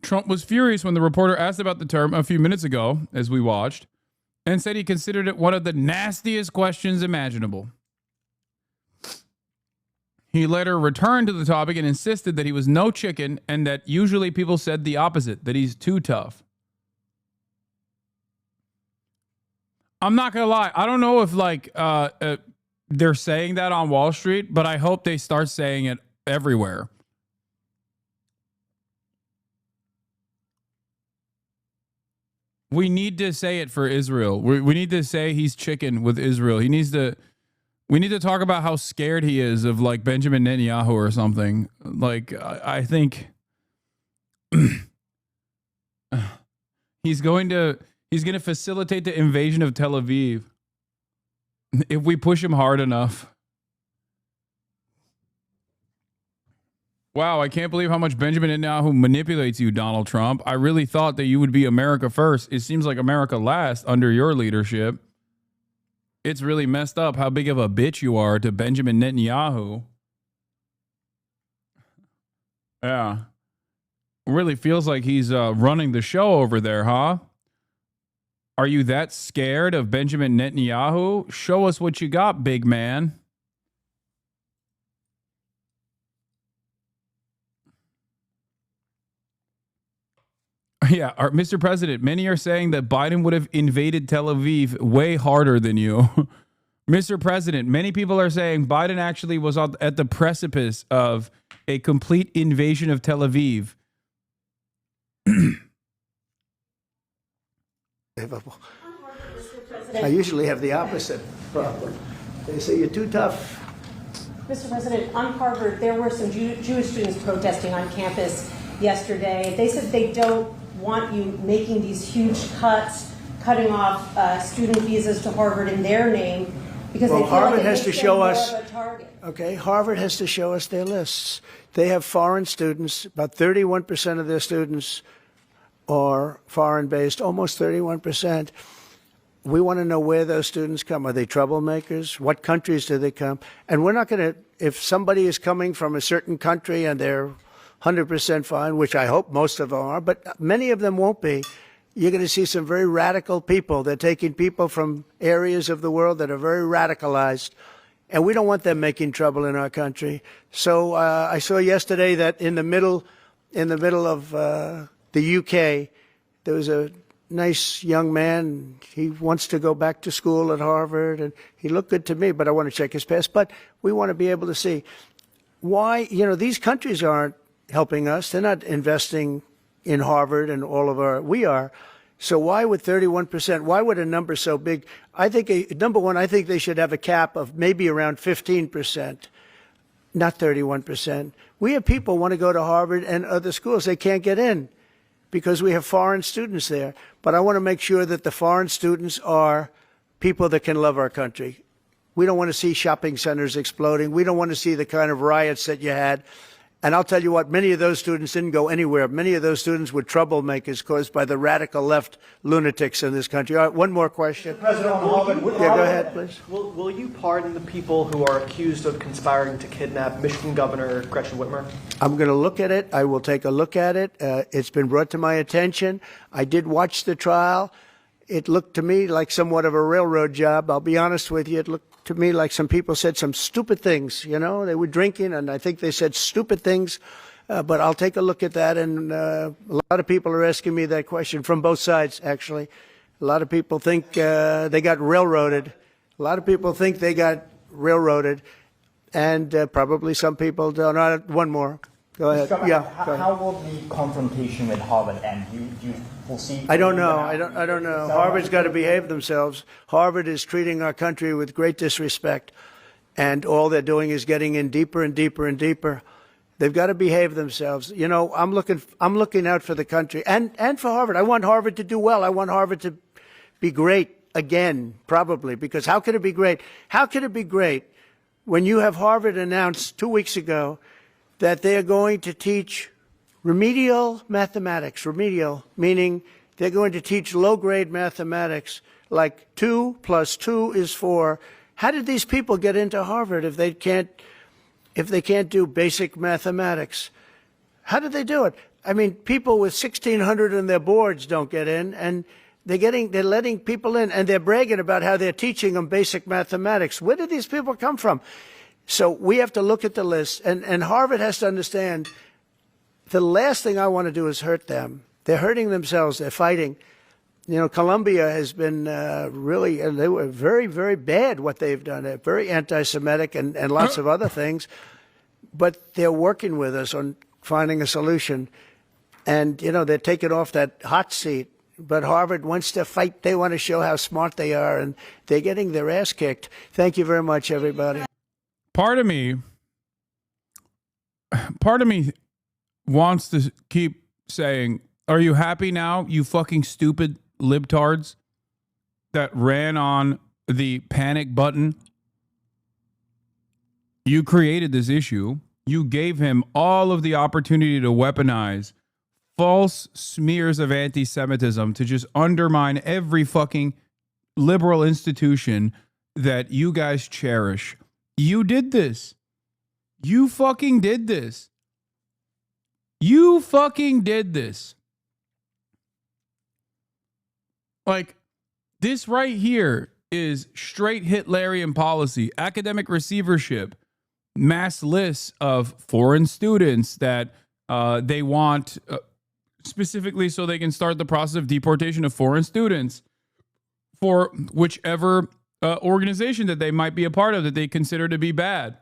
[SPEAKER 2] Trump was furious when the reporter asked about the term a few minutes ago, as we watched, and said he considered it one of the nastiest questions imaginable. He later returned to the topic and insisted that he was no chicken and that usually people said the opposite, that he's too tough. I'm not going to lie. I don't know if they're saying that on Wall Street, but I hope they start saying it everywhere. We need to say it for Israel. We need to say he's chicken with Israel. We need to talk about how scared he is of Benjamin Netanyahu or something. I think he's going to facilitate the invasion of Tel Aviv if we push him hard enough. Wow, I can't believe how much Benjamin Netanyahu manipulates you, Donald Trump. I really thought that you would be America first. It seems like America last under your leadership. It's really messed up how big of a bitch you are to Benjamin Netanyahu. Yeah. Really feels like he's running the show over there, huh? Are you that scared of Benjamin Netanyahu? Show us what you got, big man. Yeah, Mr. President, many are saying that Biden would have invaded Tel Aviv way harder than you. Mr. President, many people are saying Biden actually was at the precipice of a complete invasion of Tel Aviv.
[SPEAKER 16] I usually have the opposite problem. They say you're too tough.
[SPEAKER 7] Mr. President, on Harvard, there were some Jewish students protesting on campus yesterday. They said they don't want you making these huge cuts, cutting off student visas to Harvard in their name, because they feel
[SPEAKER 16] Harvard
[SPEAKER 7] like it
[SPEAKER 16] has
[SPEAKER 7] makes
[SPEAKER 16] to
[SPEAKER 7] them
[SPEAKER 16] show
[SPEAKER 7] more
[SPEAKER 16] us.
[SPEAKER 7] of a target.
[SPEAKER 16] Okay, Harvard has to show us their lists. They have foreign students. About 31% of their students are foreign-based, almost 31%. We want to know where those students come. Are they troublemakers? What countries do they come? And we're not going to, if somebody is coming from a certain country and they're 100% fine, which I hope most of them are, but many of them won't be, you're going to see some very radical people. They're taking people from areas of the world that are very radicalized, and we don't want them making trouble in our country. So I saw yesterday that in the middle of the UK, there was a nice young man. He wants to go back to school at Harvard, and he looked good to me, but I want to check his past. But we want to be able to see why, these countries aren't helping us. They're not investing in Harvard and all of we are. So why would 31%, why would a number so big? I think, number one, I think they should have a cap of maybe around 15%, not 31%. We have people who want to go to Harvard and other schools. They can't get in because we have foreign students there. But I want to make sure that the foreign students are people that can love our country. We don't want to see shopping centers exploding. We don't want to see the kind of riots that you had. And I'll tell you what, many of those students didn't go anywhere. Many of those students were troublemakers caused by the radical left lunatics in this country. All right, one more question.
[SPEAKER 3] President,
[SPEAKER 16] yeah, go ahead, please.
[SPEAKER 3] Will you pardon the people who are accused of conspiring to kidnap Michigan Governor Gretchen Whitmer?
[SPEAKER 16] I'm going to look at it. I will take a look at it. It's been brought to my attention. I did watch the trial. It looked to me like somewhat of a railroad job. I'll be honest with you. It looked to me like some people said some stupid things. They were drinking, and I think they said stupid things. But I'll take a look at that. And a lot of people are asking me that question from both sides, actually. A lot of people think they got railroaded. A lot of people think they got railroaded. And probably some people don't. One more. Go ahead.
[SPEAKER 12] How will the confrontation with Harvard end? You will see.
[SPEAKER 16] I don't know. I don't know. Harvard's got to behave themselves. Harvard is treating our country with great disrespect, and all they're doing is getting in deeper and deeper and deeper. They've got to behave themselves. I'm looking out for the country and for Harvard. I want Harvard to do well. I want Harvard to be great again, probably, because how could it be great? How could it be great when you have Harvard announced 2 weeks ago that they are going to teach remedial mathematics, remedial, meaning they're going to teach low-grade mathematics, like 2 + 2 is 4. How did these people get into Harvard if they can't do basic mathematics? How did they do it? I mean, people with 1,600 in their boards don't get in, and they're letting people in, and they're bragging about how they're teaching them basic mathematics. Where did these people come from? So we have to look at the list, and Harvard has to understand the last thing I want to do is hurt them. They're hurting themselves. They're fighting. Columbia has been really, they were very, very bad what they've done. They're very anti-Semitic and lots of other things. But they're working with us on finding a solution. And, they're taking off that hot seat. But Harvard wants to fight. They want to show how smart they are, and they're getting their ass kicked. Thank you very much, everybody.
[SPEAKER 2] Part of me wants to keep saying, are you happy now, you fucking stupid libtards that ran on the panic button? You created this issue. You gave him all of the opportunity to weaponize false smears of anti-Semitism to just undermine every fucking liberal institution that you guys cherish. You did this. You fucking did this. You fucking did this. Like, this right here is straight Hitlerian policy, academic receivership, mass lists of foreign students that they want specifically so they can start the process of deportation of foreign students for whichever organization that they might be a part of that they consider to be bad.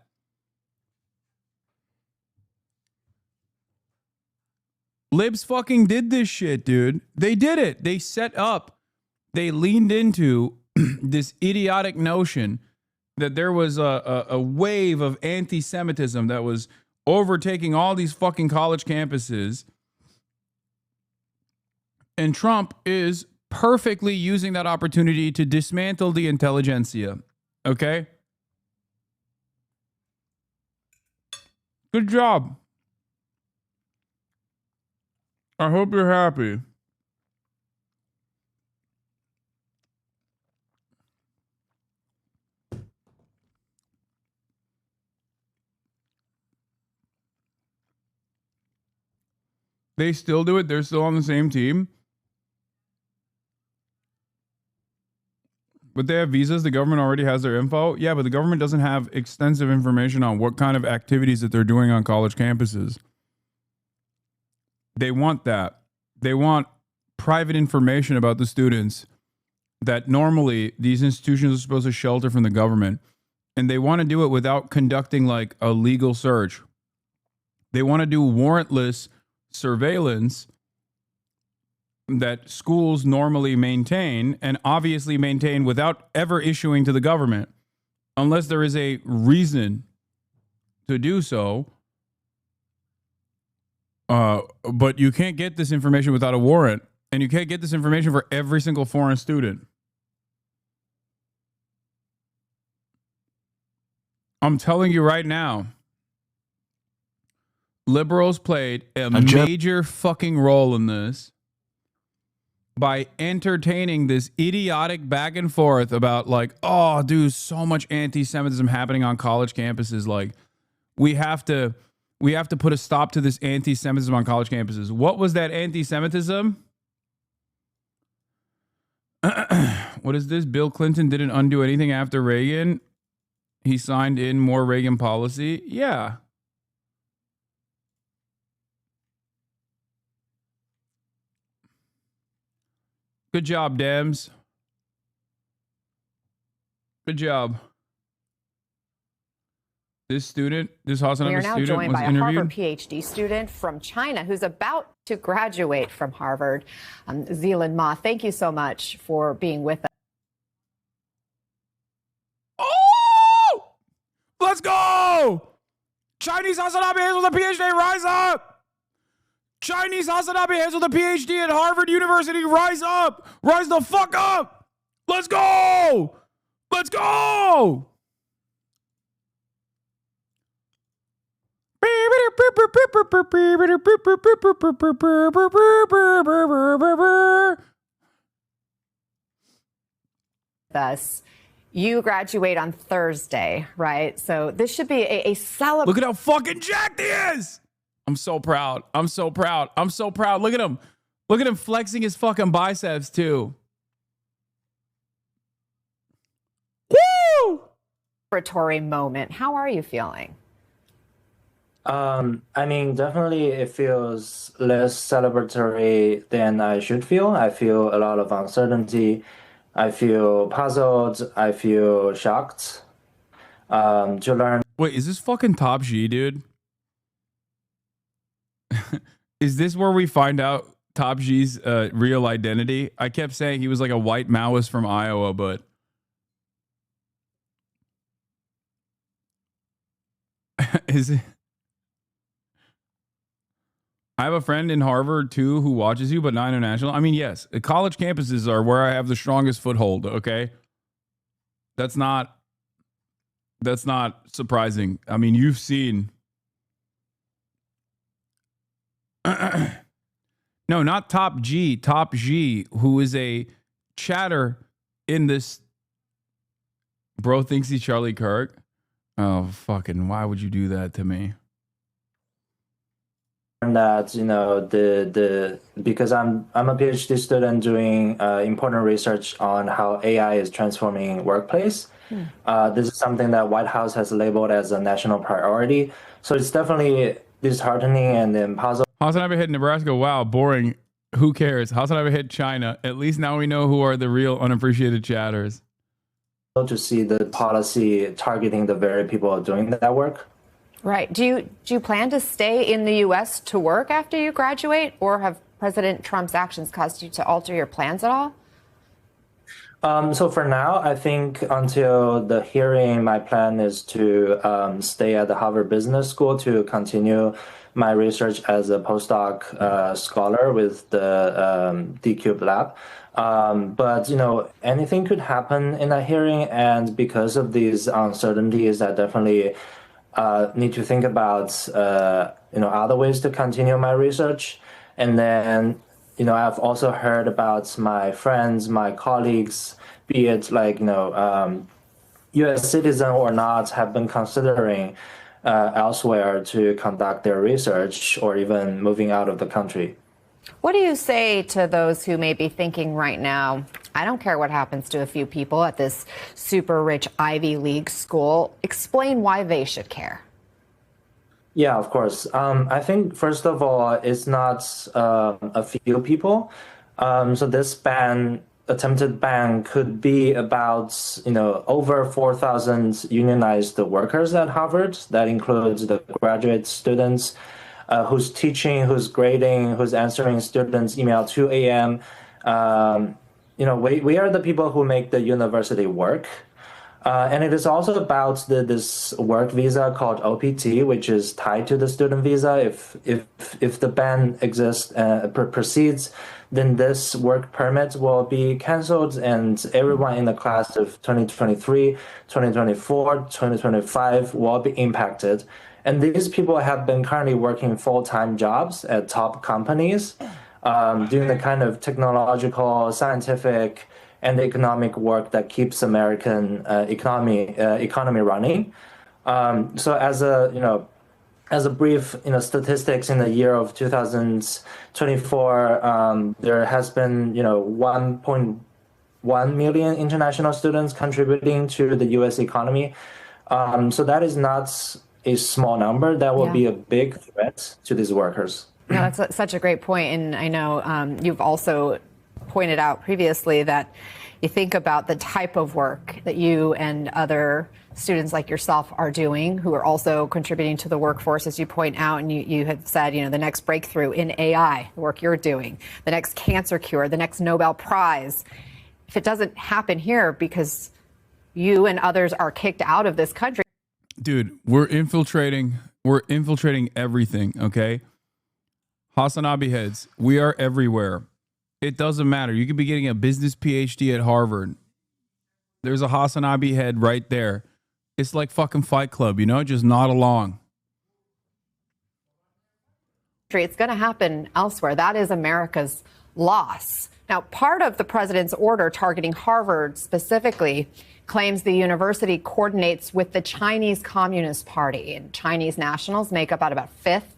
[SPEAKER 2] Libs fucking did this shit, dude. They did it. They set up, they leaned into this idiotic notion that there was a wave of anti-Semitism that was overtaking all these fucking college campuses. And Trump is perfectly using that opportunity to dismantle the intelligentsia. Okay? Good job. I hope you're happy. They still do it. They're still on the same team. But they have visas. The government already has their info. Yeah, but the government doesn't have extensive information on what kind of activities that they're doing on college campuses. They want that. They want private information about the students that normally these institutions are supposed to shelter from the government. And they want to do it without conducting like a legal search. They want to do warrantless surveillance that schools normally maintain and obviously maintain without ever issuing to the government, unless there is a reason to do so. But you can't get this information without a warrant, and you can't get this information for every single foreign student. I'm telling you right now, liberals played a major fucking role in this by entertaining this idiotic back and forth about like, oh, dude, so much anti-Semitism happening on college campuses. Like, we have to put a stop to this anti-Semitism on college campuses. What was that anti-Semitism? What is this? Bill Clinton didn't undo anything after Reagan. He signed in more Reagan policy. Yeah. Good job, Dems. Good job. This student, this HasanAbi
[SPEAKER 13] We are now
[SPEAKER 2] student
[SPEAKER 13] joined
[SPEAKER 2] was
[SPEAKER 13] by a
[SPEAKER 2] interviewed.
[SPEAKER 13] Harvard PhD student from China who's about to graduate from Harvard. Zealand Ma, thank you so much for being with us.
[SPEAKER 2] Oh! Let's go! Chinese HasanAbi Hayes with a PhD, rise up! Chinese HasanAbi Hayes with a PhD at Harvard University, rise up! Rise the fuck up! Let's go! Let's go!
[SPEAKER 13] Us. You graduate on Thursday, right? So this should be a celebration.
[SPEAKER 2] Look at how fucking jacked he is! I'm so proud. I'm so proud. I'm so proud. Look at him. Look at him flexing his fucking biceps too. Woo!
[SPEAKER 13] Celebratory moment. How are you feeling?
[SPEAKER 12] I mean, definitely it feels less celebratory than I should feel. I feel a lot of uncertainty. I feel puzzled. I feel shocked to learn.
[SPEAKER 2] Wait, is this fucking Top G, dude? Is this where we find out Top G's real identity? I kept saying he was like a white Maoist from Iowa, but is it? I have a friend in Harvard too who watches you, but not international. I mean, yes, college campuses are where I have the strongest foothold. Okay, that's not surprising. I mean, you've seen. No, not Top G. Top G, who is a chatter in this. Bro thinks he's Charlie Kirk. Oh, fucking! Why would you do that to me?
[SPEAKER 12] That, you know, because I'm a PhD student doing important research on how AI is transforming workplace. This is something that White House has labeled as a national priority. So it's definitely disheartening and impossible.
[SPEAKER 2] HasanAbi hit Nebraska. Wow, boring. Who cares? HasanAbi hit China. At least now we know who are the real unappreciated chatters.
[SPEAKER 12] To see the policy targeting the very people doing that work.
[SPEAKER 13] Right. Do you plan to stay in the U.S. to work after you graduate, or have President Trump's actions caused you to alter your plans at all?
[SPEAKER 12] So for now, I think until the hearing, my plan is to stay at the Harvard Business School to continue my research as a postdoc scholar with the D-Cube lab. But, you know, anything could happen in a hearing. And because of these uncertainties, I definitely need to think about, other ways to continue my research. And then, you know, I've also heard about my friends, my colleagues, be it like, U.S. citizen or not, have been considering elsewhere to conduct their research or even moving out of the country.
[SPEAKER 13] What do you say to those who may be thinking right now, I don't care what happens to a few people at this super rich Ivy League school? Explain why they should care.
[SPEAKER 12] Yeah, of course. I think, first of all, it's not a few people. So this attempted ban could be about, over 4,000 unionized workers at Harvard. That includes the graduate students who's teaching, who's grading, who's answering students' email at 2 a.m. We are the people who make the university work. And it is also about this work visa called OPT, which is tied to the student visa. If the ban exists, proceeds, then this work permit will be canceled, and everyone in the class of 2023, 2024, 2025 will be impacted. And these people have been currently working full-time jobs at top companies, doing the kind of technological, scientific, and economic work that keeps American economy running. So as a brief statistics, in the year of 2024, there has been 1.1 million international students contributing to the U.S. economy. So that is not a small number. That will be a big threat to these workers.
[SPEAKER 13] No, that's such a great point. And I know you've also pointed out previously that you think about the type of work that you and other students like yourself are doing, who are also contributing to the workforce, as you point out. And you had said, the next breakthrough in AI, the work you're doing, the next cancer cure, the next Nobel Prize. If it doesn't happen here because you and others are kicked out of this country.
[SPEAKER 2] Dude, we're infiltrating everything, okay? HasanAbi heads, we are everywhere. It doesn't matter. You could be getting a business PhD at Harvard. There's a HasanAbi head right there. It's like fucking Fight Club, just nod along.
[SPEAKER 13] It's going to happen elsewhere. That is America's loss. Now, part of the president's order targeting Harvard specifically claims the university coordinates with the Chinese Communist Party, and Chinese nationals make up about a fifth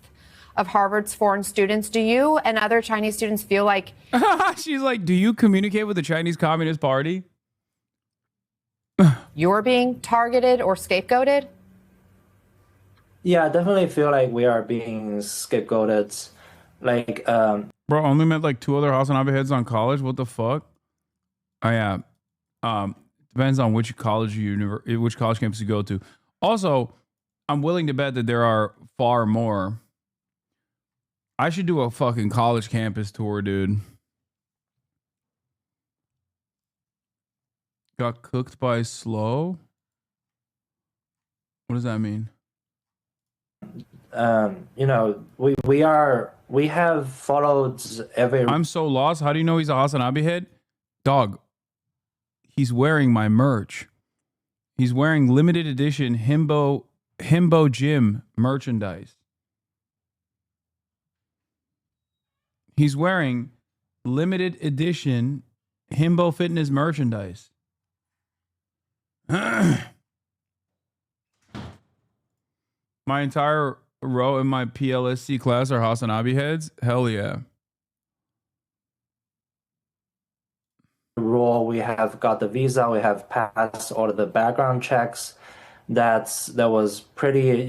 [SPEAKER 13] of Harvard's foreign students. Do you and other Chinese students feel like...
[SPEAKER 2] She's like, do you communicate with the Chinese Communist Party?
[SPEAKER 13] You're being targeted or scapegoated?
[SPEAKER 12] Yeah, I definitely feel like we are being scapegoated.
[SPEAKER 2] Bro, only met like 2 other HasanAbi heads on college? What the fuck? Oh, yeah. Depends on which college campus you go to. Also, I'm willing to bet that there are far more. I should do a fucking college campus tour, dude. Got cooked by slow? What does that mean?
[SPEAKER 12] We have followed every...
[SPEAKER 2] I'm so lost. How do you know he's a HasanAbi head? Dog, he's wearing my merch. He's wearing limited edition Himbo Gym merchandise. He's wearing limited edition Himbo Fitness merchandise. My entire row in my PLSC class are HasanAbi heads? Hell yeah.
[SPEAKER 12] Rule, we have got the visa, we have passed all of the background checks. That was pretty,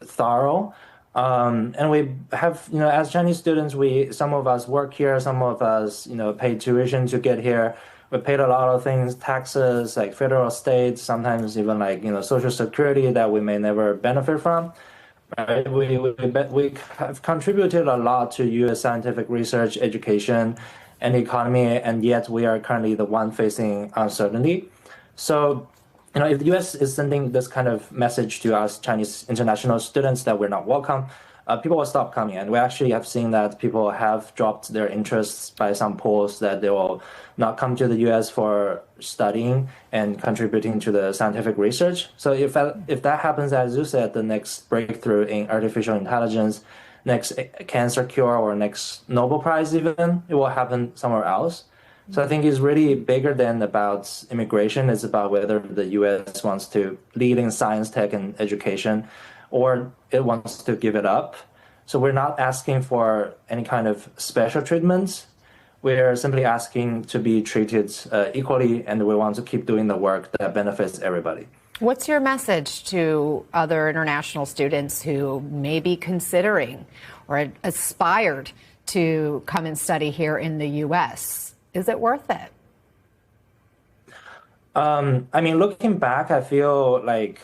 [SPEAKER 12] thorough. And we have, as Chinese students, some of us work here, some of us, pay tuition to get here. We paid a lot of things, taxes, like federal, state, sometimes even like, Social Security that we may never benefit from. Right? We have contributed a lot to U.S. scientific research, education, and economy, and yet we are currently the one facing uncertainty. So, if the U.S. is sending this kind of message to us Chinese international students that we're not welcome, people will stop coming. And we actually have seen that people have dropped their interests by some polls that they will not come to the U.S. for studying and contributing to the scientific research. So if that happens, as you said, the next breakthrough in artificial intelligence, next cancer cure, or next Nobel Prize even, it will happen somewhere else. So I think it's really bigger than about immigration. It's about whether the U.S. wants to lead in science, tech, and education, or it wants to give it up. So we're not asking for any kind of special treatment. We're simply asking to be treated equally, and we want to keep doing the work that benefits everybody.
[SPEAKER 13] What's your message to other international students who may be considering or aspired to come and study here in the U.S.? Is it worth it?
[SPEAKER 12] I mean, looking back, I feel like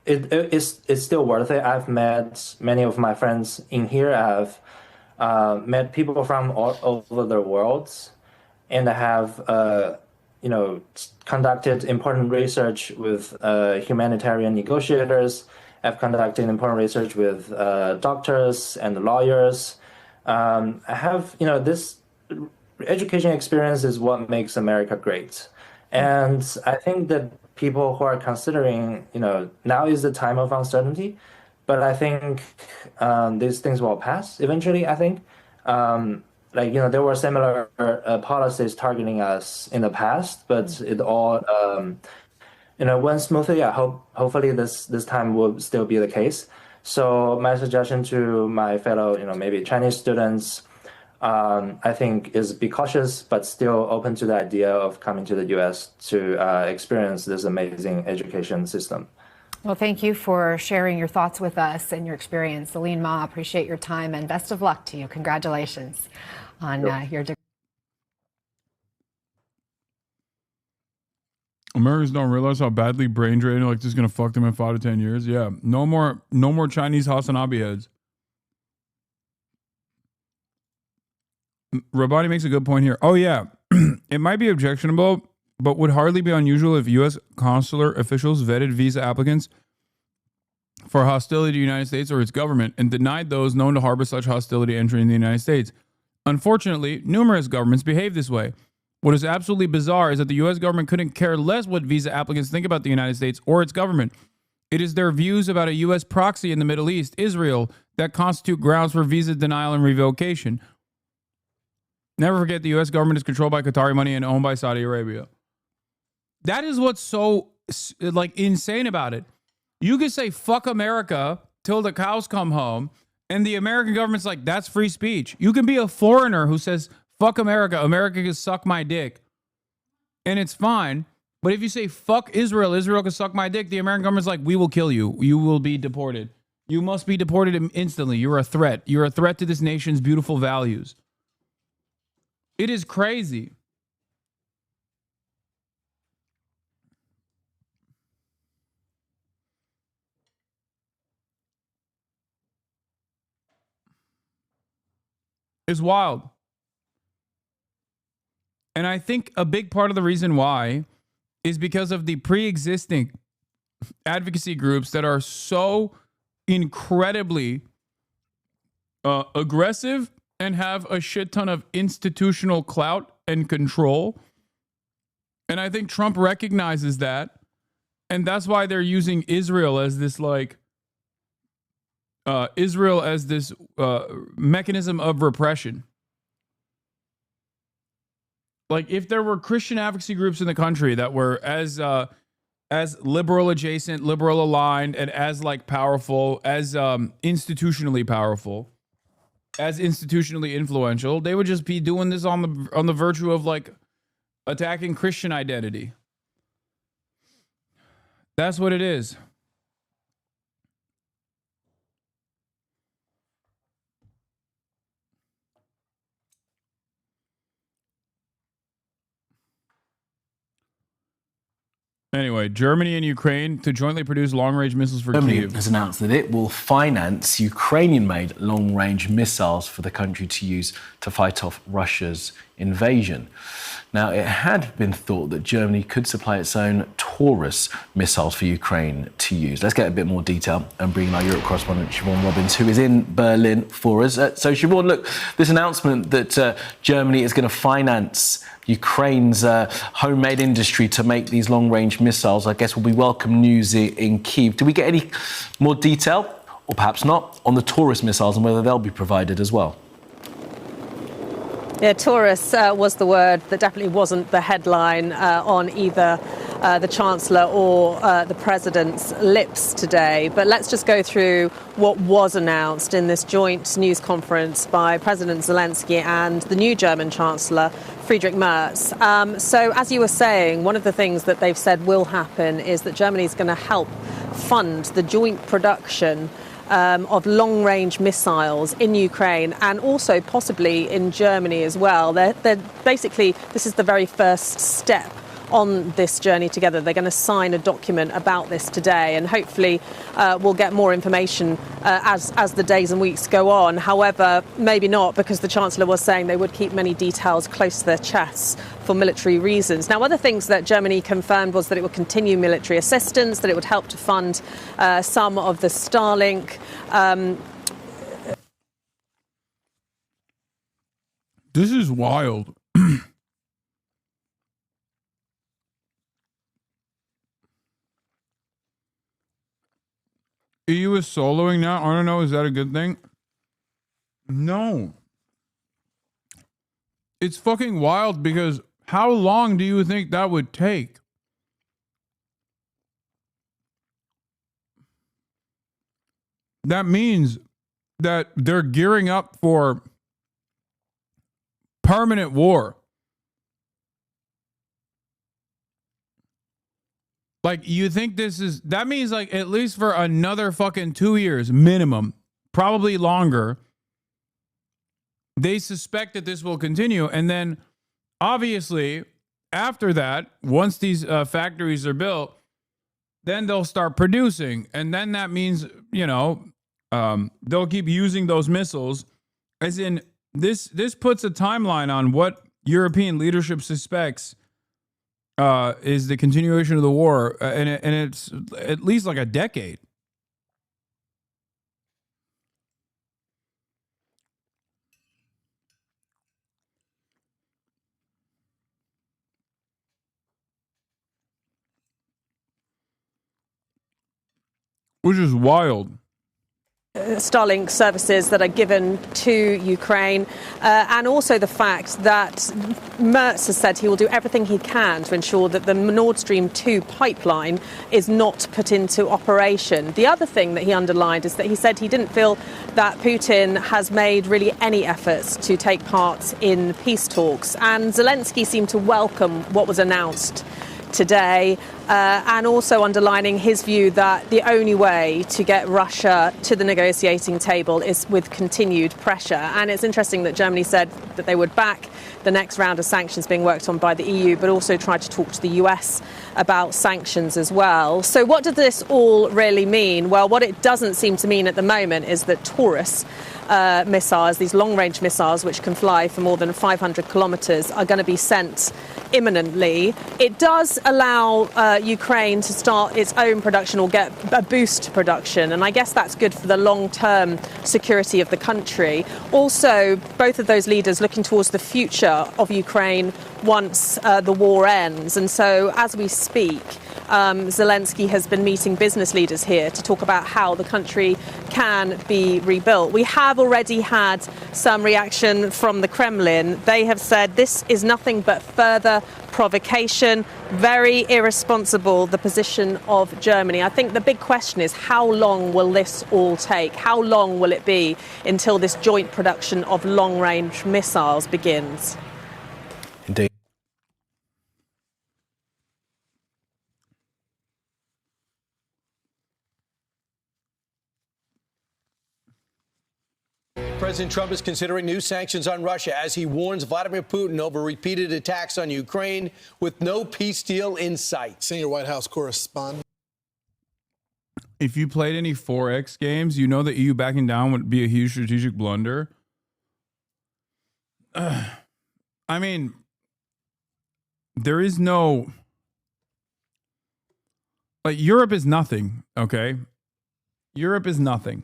[SPEAKER 12] it's still worth it. I've met many of my friends in here. I've met people from all over the world, and I have conducted important research with humanitarian negotiators. I've conducted important research with doctors and lawyers. I have, this education experience is what makes America great. And I think that people who are considering, now is the time of uncertainty, but I think these things will pass eventually, I think. There were similar policies targeting us in the past, but it all, went smoothly. Hopefully this time will still be the case. So my suggestion to my fellow, maybe Chinese students, I think is be cautious, but still open to the idea of coming to the U.S. to experience this amazing education system.
[SPEAKER 13] Well, thank you for sharing your thoughts with us and your experience. Celine Ma, appreciate your time and best of luck to you. Congratulations on your degree.
[SPEAKER 2] Americans don't realize how badly brain draining like this is gonna fuck them in 5 to 10 years. Yeah, no more Chinese HasanAbi heads. Rabani makes a good point here. Oh yeah, it might be objectionable, but would hardly be unusual if U.S. consular officials vetted visa applicants for hostility to the United States or its government and denied those known to harbor such hostility entering the United States. Unfortunately, numerous governments behave this way. What is absolutely bizarre is that the U.S. government couldn't care less what visa applicants think about the United States or its government. It is their views about a U.S. proxy in the Middle East, Israel, that constitute grounds for visa denial and revocation. Never forget the U.S. government is controlled by Qatari money and owned by Saudi Arabia. That is what's so insane about it. You can say fuck America till the cows come home, and the American government's like, that's free speech. You can be a foreigner who says fuck America, America can suck my dick, and it's fine. But if you say fuck Israel, Israel can suck my dick, the American government's like, we will kill you. You will be deported. You must be deported instantly. You're a threat. You're a threat to this nation's beautiful values. It is crazy. It's wild. And I think a big part of the reason why is because of the pre-existing advocacy groups that are so incredibly aggressive and have a shit ton of institutional clout and control. And I think Trump recognizes that. And that's why they're using Israel as this mechanism of repression. Like, if there were Christian advocacy groups in the country that were as liberal adjacent, liberal aligned, and as powerful, as institutionally powerful, as institutionally influential, they would just be doing this on the virtue of attacking Christian identity. That's what it is. Anyway, Germany and Ukraine to jointly produce long-range missiles for
[SPEAKER 14] Germany
[SPEAKER 2] Kyiv.
[SPEAKER 14] has announced that it will finance Ukrainian-made long-range missiles for the country to use to fight off Russia's invasion. Now, it had been thought that Germany could supply its own Taurus missiles for Ukraine to use. Let's get a bit more detail and bring in our Europe correspondent, Siobhan Robbins, who is in Berlin for us. So, Siobhan, look, this announcement that Germany is going to finance Ukraine's homemade industry to make these long-range missiles, I guess, will be welcome news in Kyiv. Do we get any more detail, or perhaps not, on the Taurus missiles and whether they'll be provided as well?
[SPEAKER 6] Yeah, Taurus was the word that definitely wasn't the headline on either the Chancellor or the President's lips today. But let's just go through what was announced in this joint news conference by President Zelensky and the new German Chancellor, Friedrich Merz. So as you were saying, one of the things that they've said will happen is that Germany is going to help fund the joint production of long-range missiles in Ukraine and also possibly in Germany as well. They're basically, this is the very first step on this journey together. They're going to sign a document about this today, and hopefully we'll get more information as the days and weeks go on. However, maybe not, because the Chancellor was saying they would keep many details close to their chests for military reasons. Now, other things that Germany confirmed was that it would continue military assistance, that it would help to fund some of the Starlink.
[SPEAKER 2] This is wild. EU is soloing now. I don't know. Is that a good thing? No. It's fucking wild, because how long do you think that would take? That means that they're gearing up for permanent war. Like, you think this is, that means like at least for another fucking 2 years minimum, probably longer, they suspect that this will continue. And then obviously after that, once these factories are built, then they'll start producing. And then that means, you know, they'll keep using those missiles. As in, this puts a timeline on what European leadership suspects is the continuation of the war, and it's at least like a decade. Which is wild.
[SPEAKER 6] Starlink services that are given to Ukraine, and also the fact that Merz has said he will do everything he can to ensure that the Nord Stream 2 pipeline is not put into operation. The other thing that he underlined is that he said he didn't feel that Putin has made really any efforts to take part in peace talks, and Zelensky seemed to welcome what was announced today, and also underlining his view that the only way to get Russia to the negotiating table is with continued pressure. And it's interesting that Germany said that they would back the next round of sanctions being worked on by the EU, but also tried to talk to the US about sanctions as well. So what does this all really mean? Well, what it doesn't seem to mean at the moment is that Taurus missiles, these long-range missiles which can fly for more than 500 kilometers, are going to be sent imminently. It does allow Ukraine to start its own production or get a boost to production, and I guess that's good for the long-term security of the country. Also, both of those leaders looking towards the future of Ukraine once the war ends, and so as we speak, Zelensky has been meeting business leaders here to talk about how the country can be rebuilt. We have already had some reaction from the Kremlin. They have said this is nothing but further provocation, very irresponsible, the position of Germany. I think the big question is, how long will this all take? How long will it be until this joint production of long-range missiles begins?
[SPEAKER 14] Indeed.
[SPEAKER 15] President Trump is considering new sanctions on Russia as he warns Vladimir Putin over repeated attacks on Ukraine with no peace deal in sight.
[SPEAKER 17] Senior White House correspondent.
[SPEAKER 2] If you played any 4X games, you know that EU backing down would be a huge strategic blunder. I mean, there is no... Like, Europe is nothing, okay? Europe is nothing.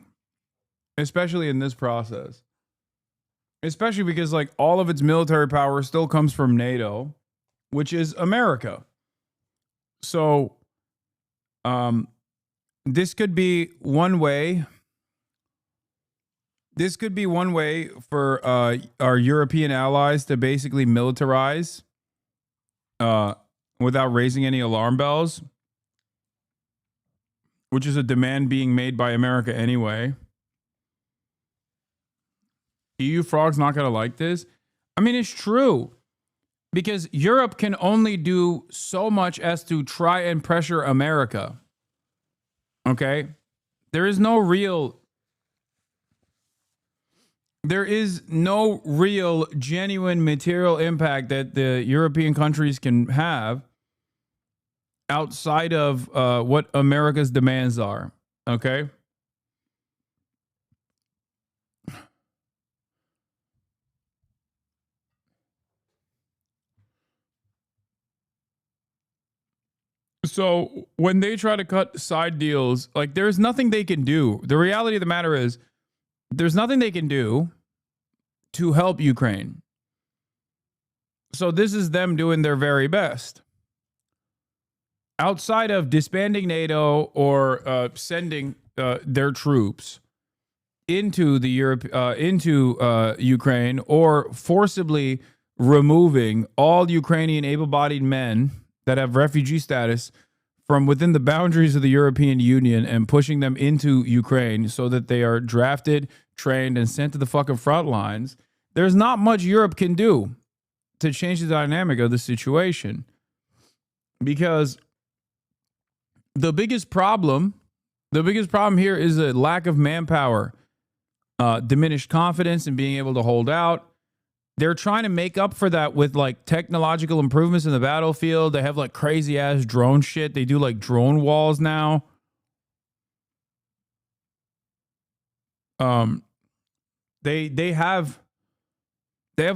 [SPEAKER 2] Especially in this process. Especially because, like, all of its military power still comes from NATO, which is America. So, this could be one way This could be one way for our European allies to basically militarize without raising any alarm bells, which is a demand being made by America anyway. EU frog's not going to like this. I mean, it's true. Because Europe can only do so much as to try and pressure America. Okay? There is no real genuine material impact that the European countries can have outside of what America's demands are. Okay? So when they try to cut side deals, like there's nothing they can do. The reality of the matter is there's nothing they can do to help Ukraine. So this is them doing their very best. Outside of disbanding NATO or sending their troops into Ukraine or forcibly removing all Ukrainian able-bodied men that have refugee status from within the boundaries of the European Union and pushing them into Ukraine so that they are drafted, trained, and sent to the fucking front lines, there's not much Europe can do to change the dynamic of the situation. Because the biggest problem here is a lack of manpower, diminished confidence in being able to hold out. They're trying to make up for that with like technological improvements in the battlefield. They have like crazy ass drone shit. They do like drone walls now. They have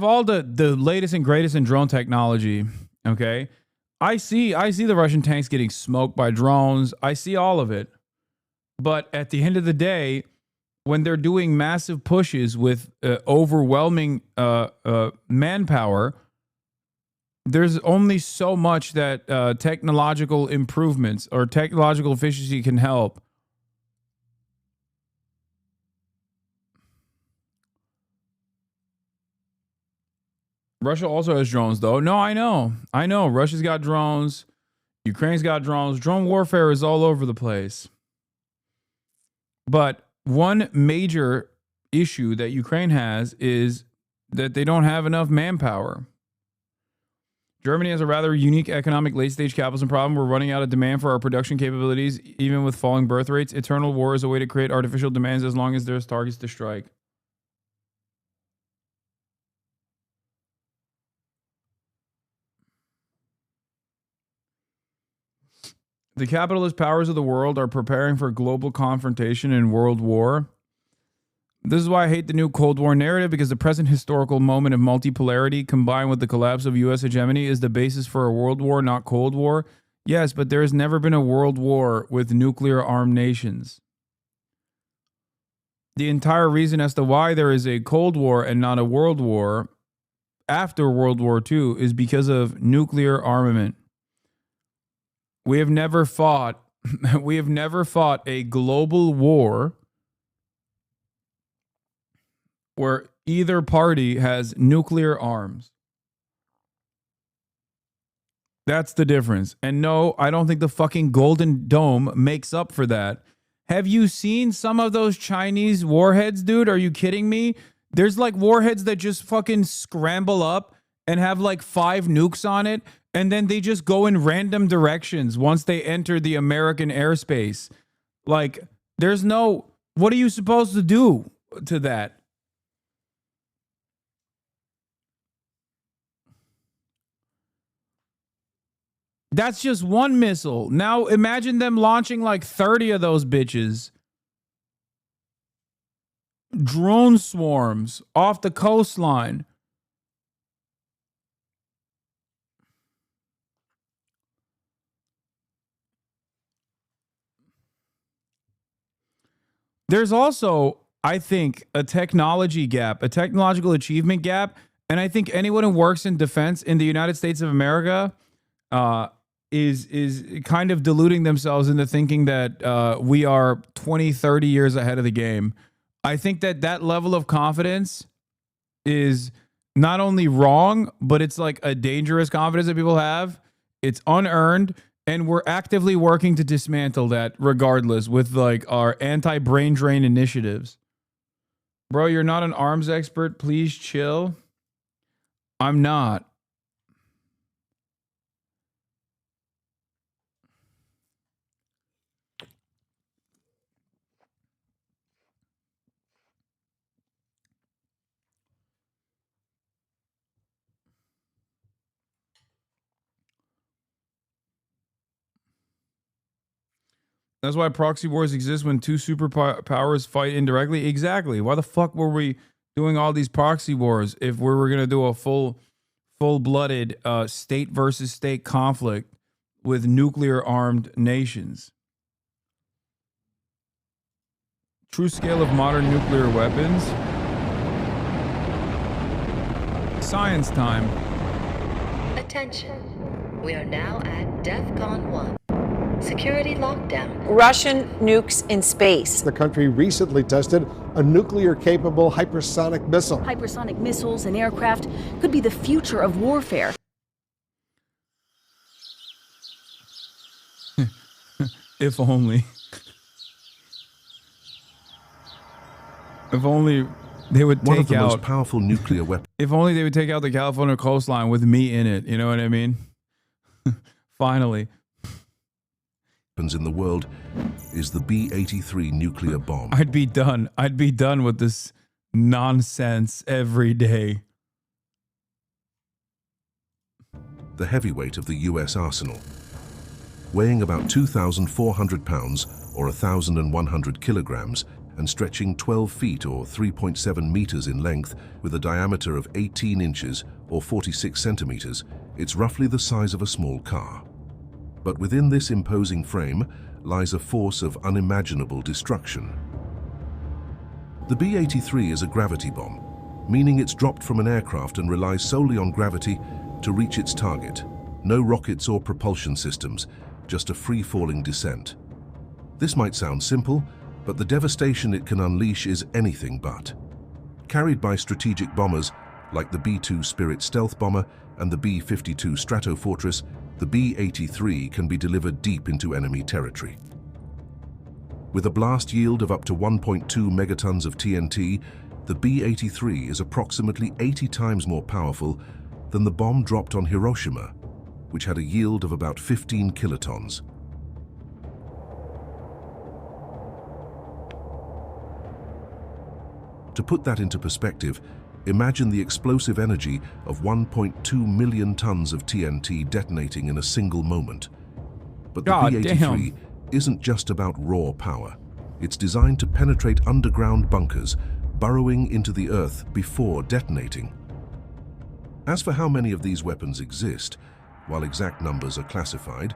[SPEAKER 2] all the latest and greatest in drone technology. Okay. I see the Russian tanks getting smoked by drones. I see all of it. But at the end of the day, when they're doing massive pushes with overwhelming manpower, there's only so much that technological improvements or technological efficiency can help. Russia also has drones, though. No, I know. Russia's got drones. Ukraine's got drones. Drone warfare is all over the place. But one major issue that Ukraine has is that they don't have enough manpower. Germany has a rather unique economic late-stage capitalism problem. We're running out of demand for our production capabilities, even with falling birth rates. Eternal war is a way to create artificial demands as long as there's targets to strike. The capitalist powers of the world are preparing for global confrontation and world war. This is why I hate the new Cold War narrative, because the present historical moment of multipolarity combined with the collapse of U.S. hegemony is the basis for a world war, not Cold War. Yes, but there has never been a world war with nuclear-armed nations. The entire reason as to why there is a Cold War and not a world war after World War II is because of nuclear armament. We have never fought a global war where either party has nuclear arms. That's the difference. And no, I don't think the fucking Golden Dome makes up for that. Have you seen some of those Chinese warheads, dude? Are you kidding me? There's like warheads that just fucking scramble up and have like 5 nukes on it. And then they just go in random directions once they enter the American airspace. Like, there's no... What are you supposed to do to that? That's just one missile. Now imagine them launching like 30 of those bitches. Drone swarms off the coastline. There's also, I think, a technology gap, a technological achievement gap. And I think anyone who works in defense in the United States of America is kind of deluding themselves into thinking that we are 20, 30 years ahead of the game. I think that that level of confidence is not only wrong, but it's like a dangerous confidence that people have. It's unearned, and we're actively working to dismantle that regardless with like our anti-brain drain initiatives. Bro, you're not an arms expert. Please chill. I'm not. That's why proxy wars exist when two superpowers fight indirectly. Exactly. Why the fuck were we doing all these proxy wars if we were going to do a full-blooded state versus state conflict with nuclear armed nations? True scale of modern nuclear weapons. Science time.
[SPEAKER 17] Attention. We are now at DEFCON 1. Security lockdown.
[SPEAKER 18] Russian nukes in space.
[SPEAKER 19] The country recently tested a nuclear-capable hypersonic missile.
[SPEAKER 20] Hypersonic missiles and aircraft could be the future of warfare.
[SPEAKER 2] If only. If only they would
[SPEAKER 22] One
[SPEAKER 2] take
[SPEAKER 22] of the
[SPEAKER 2] out
[SPEAKER 22] most powerful nuclear weapons.
[SPEAKER 2] If only they would take out the California coastline with me in it. You know what I mean? Finally.
[SPEAKER 22] In the world is the B-83 nuclear bomb.
[SPEAKER 2] I'd be done. I'd be done with this nonsense every day.
[SPEAKER 22] The heavyweight of the U.S. arsenal. Weighing about 2,400 pounds or 1,100 kilograms and stretching 12 feet or 3.7 meters in length with a diameter of 18 inches or 46 centimeters, it's roughly the size of a small car. But within this imposing frame lies a force of unimaginable destruction. The B-83 is a gravity bomb, meaning it's dropped from an aircraft and relies solely on gravity to reach its target. No rockets or propulsion systems, just a free-falling descent. This might sound simple, but the devastation it can unleash is anything but. Carried by strategic bombers like the B-2 Spirit stealth bomber and the B-52 Stratofortress, the B-83 can be delivered deep into enemy territory. With a blast yield of up to 1.2 megatons of TNT, the B-83 is approximately 80 times more powerful than the bomb dropped on Hiroshima, which had a yield of about 15 kilotons. To put that into perspective, imagine the explosive energy of 1.2 million tons of TNT detonating in a single moment. But the B-83 isn't just about raw power. It's designed to penetrate underground bunkers, burrowing into the earth before detonating. As for how many of these weapons exist, while exact numbers are classified,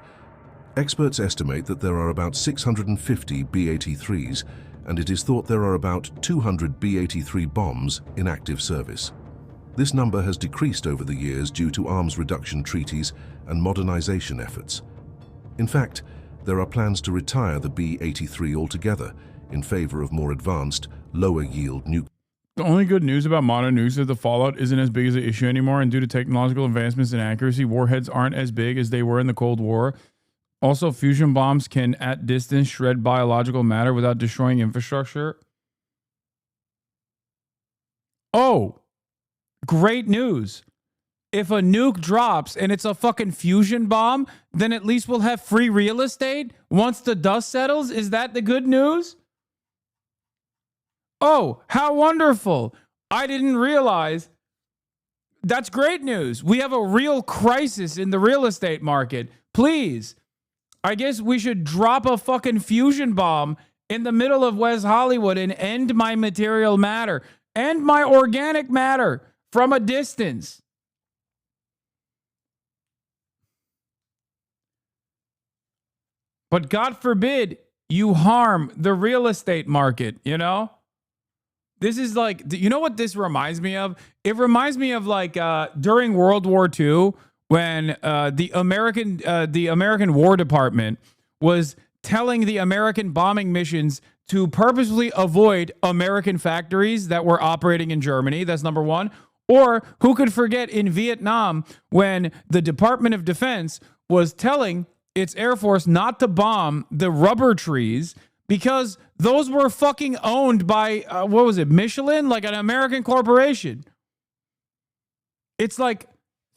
[SPEAKER 22] experts estimate that there are about 650 B-83s, and it is thought there are about 200 B-83 bombs in active service. This number has decreased over the years due to arms reduction treaties and modernization efforts. In fact, there are plans to retire the B-83 altogether in favor of more advanced, lower-yield nuclear.
[SPEAKER 2] The only good news about modern nukes is that the fallout isn't as big as an issue anymore, and due to technological advancements and accuracy, warheads aren't as big as they were in the Cold War. Also, fusion bombs can, at distance, shred biological matter without destroying infrastructure. Oh, great news. If a nuke drops and it's a fucking fusion bomb, then at least we'll have free real estate once the dust settles. Is that the good news? Oh, how wonderful. I didn't realize. That's great news. We have a real crisis in the real estate market. Please. I guess we should drop a fucking fusion bomb in the middle of West Hollywood and end my material matter, end my organic matter from a distance. But God forbid you harm the real estate market, you know? This is like, you know what this reminds me of? It reminds me of like during World War II, when the American War Department was telling the American bombing missions to purposely avoid American factories that were operating in Germany. That's number one. Or who could forget in Vietnam when the Department of Defense was telling its Air Force not to bomb the rubber trees because those were fucking owned by, what was it, Michelin? Like an American corporation. It's like,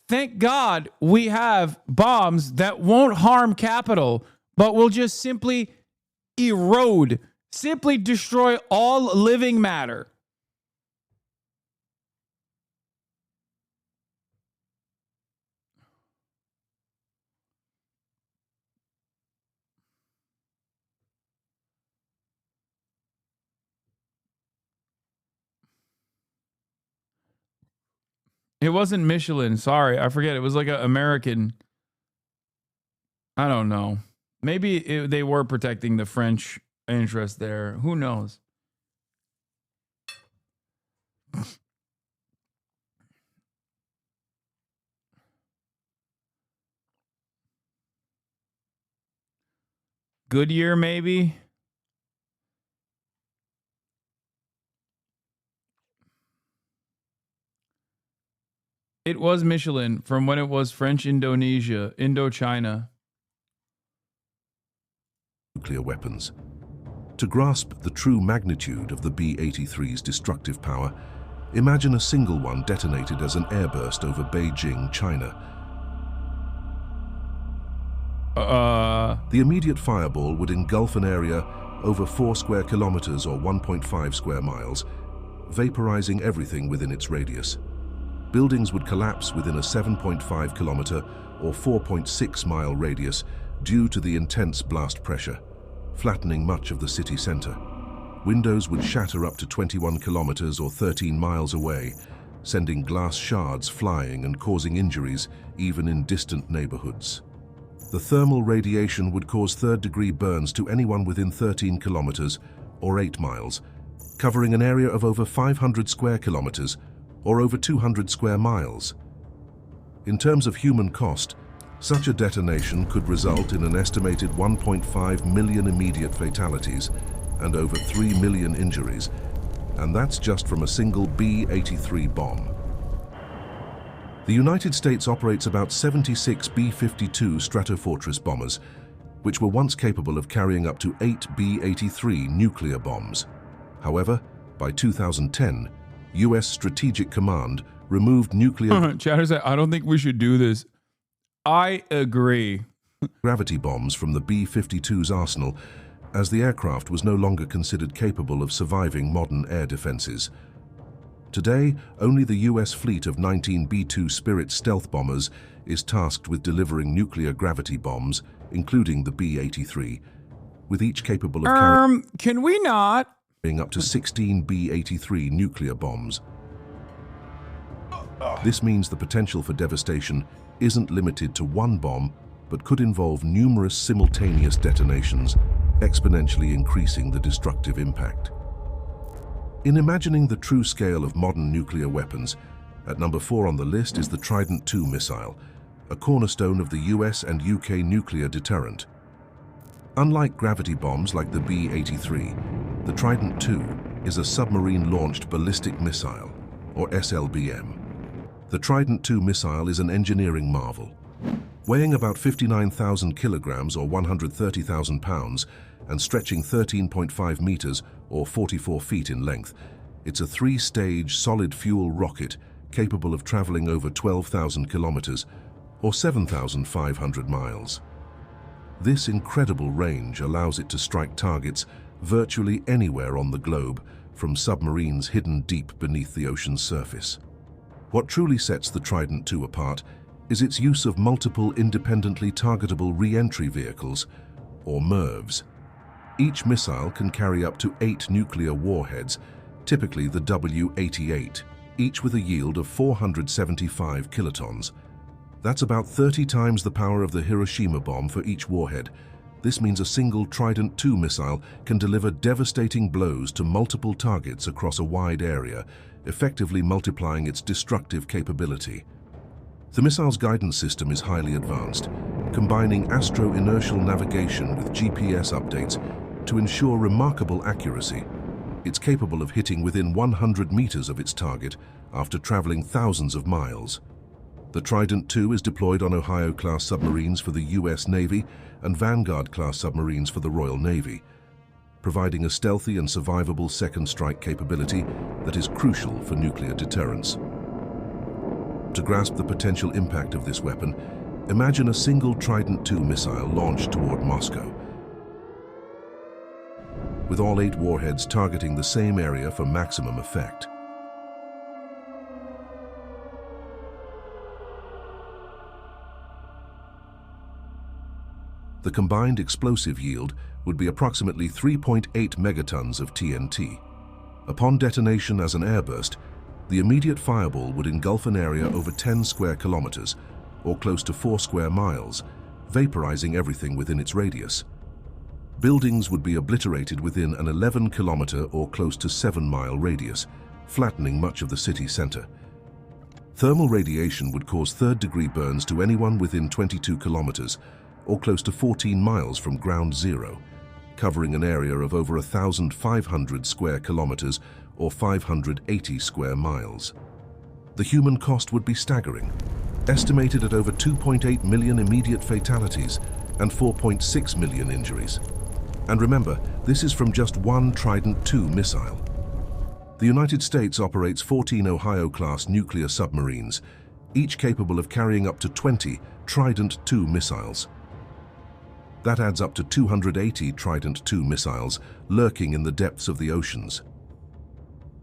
[SPEAKER 2] thank God we have bombs that won't harm capital, but will just simply erode, simply destroy all living matter. It wasn't Michelin. Sorry, I forget. It was like an American. I don't know. Maybe they were protecting the French interest there. Who knows? Goodyear, maybe? It was Michelin from when it was French Indonesia, Indochina.
[SPEAKER 22] Nuclear weapons. To grasp the true magnitude of the B-83's destructive power, imagine a single one detonated as an airburst over Beijing, China. The immediate fireball would engulf an area over 4 square kilometers or 1.5 square miles, vaporizing everything within its radius. Buildings would collapse within a 7.5 kilometer or 4.6 mile radius due to the intense blast pressure, flattening much of the city center. Windows would shatter up to 21 kilometers or 13 miles away, sending glass shards flying and causing injuries even in distant neighborhoods. The thermal radiation would cause third-degree burns to anyone within 13 kilometers or 8 miles, covering an area of over 500 square kilometers or over 200 square miles. In terms of human cost, such a detonation could result in an estimated 1.5 million immediate fatalities and over 3 million injuries, and that's just from a single B-83 bomb. The United States operates about 76 B-52 Stratofortress bombers, which were once capable of carrying up to 8 B-83 nuclear bombs. However, by 2010, U.S. Strategic Command removed nuclear...
[SPEAKER 2] Chatter said, I don't think we should do this. I agree.
[SPEAKER 22] ...gravity bombs from the B-52's arsenal, as the aircraft was no longer considered capable of surviving modern air defenses. Today, only the U.S. fleet of 19 B-2 Spirit stealth bombers is tasked with delivering nuclear gravity bombs, including the B-83, with each capable of carrying...
[SPEAKER 2] Can we not?
[SPEAKER 22] ...up to 16 B-83 nuclear bombs. This means the potential for devastation isn't limited to one bomb, but could involve numerous simultaneous detonations, exponentially increasing the destructive impact. In imagining the true scale of modern nuclear weapons, at number 4 on the list is the Trident II missile, a cornerstone of the US and UK nuclear deterrent. Unlike gravity bombs like the B-83, the Trident II is a submarine-launched ballistic missile, or SLBM. The Trident II missile is an engineering marvel. Weighing about 59,000 kilograms or 130,000 pounds and stretching 13.5 meters or 44 feet in length, it's a 3-stage solid-fuel rocket capable of traveling over 12,000 kilometers or 7,500 miles. This incredible range allows it to strike targets virtually anywhere on the globe, from submarines hidden deep beneath the ocean's surface. What truly sets the Trident II apart is its use of multiple independently targetable re-entry vehicles, or MIRVs. Each missile can carry up to 8 nuclear warheads, typically the W-88, each with a yield of 475 kilotons. That's about 30 times the power of the Hiroshima bomb for each warhead. This means a single Trident II missile can deliver devastating blows to multiple targets across a wide area, effectively multiplying its destructive capability. The missile's guidance system is highly advanced, combining astro-inertial navigation with GPS updates to ensure remarkable accuracy. It's capable of hitting within 100 meters of its target after traveling thousands of miles. The Trident II is deployed on Ohio-class submarines for the U.S. Navy and Vanguard-class submarines for the Royal Navy, providing a stealthy and survivable second strike capability that is crucial for nuclear deterrence. To grasp the potential impact of this weapon, imagine a single Trident II missile launched toward Moscow, with all 8 warheads targeting the same area for maximum effect. The combined explosive yield would be approximately 3.8 megatons of TNT. Upon detonation as an airburst, the immediate fireball would engulf an area over 10 square kilometers, or close to 4 square miles, vaporizing everything within its radius. Buildings would be obliterated within an 11-kilometer or close to 7-mile radius, flattening much of the city center. Thermal radiation would cause third-degree burns to anyone within 22 kilometers, or close to 14 miles from ground zero, covering an area of over 1,500 square kilometers or 580 square miles. The human cost would be staggering, estimated at over 2.8 million immediate fatalities and 4.6 million injuries. And remember, this is from just one Trident II missile. The United States operates 14 Ohio-class nuclear submarines, each capable of carrying up to 20 Trident II missiles. That adds up to 280 Trident II missiles lurking in the depths of the oceans.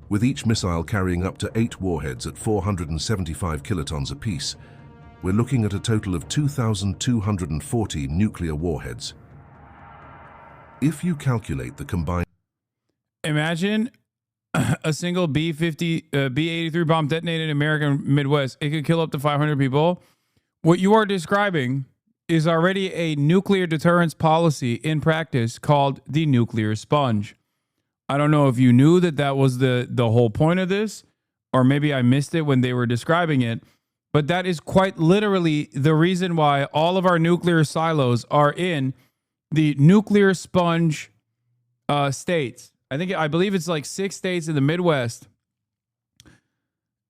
[SPEAKER 22] With each missile carrying up to 8 warheads at 475 kilotons apiece, we're looking at a total of 2,240 nuclear warheads. If you calculate the combined...
[SPEAKER 2] Imagine a single B-83 bomb detonated in American Midwest. It could kill up to 500 people. What you are describing is already a nuclear deterrence policy in practice called the nuclear sponge. I don't know if you knew that that was the whole point of this, or maybe I missed it when they were describing it, but that is quite literally the reason why all of our nuclear silos are in the nuclear sponge states. I believe it's like 6 states in the Midwest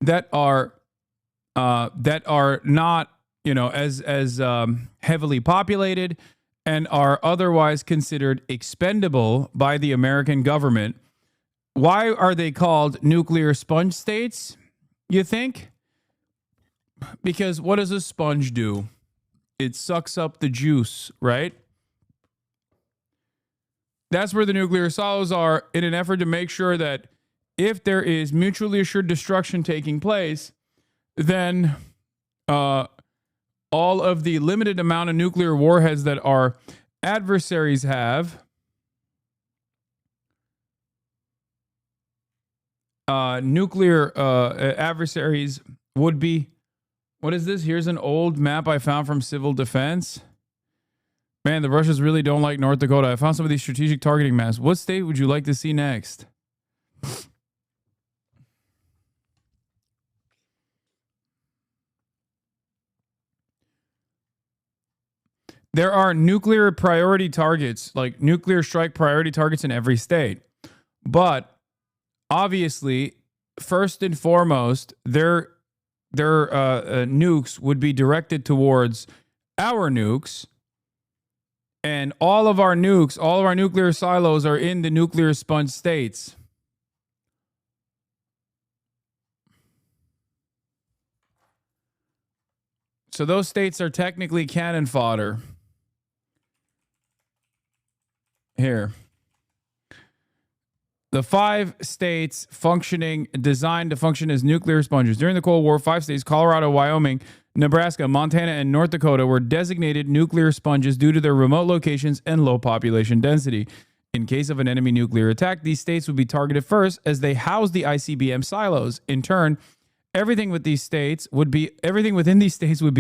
[SPEAKER 2] that are not, as heavily populated and are otherwise considered expendable by the American government. Why are they called nuclear sponge states, you think? Because what does a sponge do? It sucks up the juice, right? That's where the nuclear silos are, in an effort to make sure that if there is mutually assured destruction taking place, then all of the limited amount of nuclear warheads that our adversaries have adversaries would be... What is this? Here's an old map I found from Civil Defense. Man, the Russians really don't like North Dakota. I found some of these strategic targeting maps. What state would you like to see next? There are nuclear priority targets, like nuclear strike priority targets in every state. But obviously, first and foremost, their nukes would be directed towards our nukes. And all of our nukes, all of our nuclear silos are in the nuclear sponge states. So those states are technically cannon fodder. Here. The 5 states designed to function as nuclear sponges. During the Cold War, 5 states, Colorado, Wyoming, Nebraska, Montana, and North Dakota, were designated nuclear sponges due to their remote locations and low population density. In case of an enemy nuclear attack, these states would be targeted first as they house the ICBM silos. In turn, everything within these states would be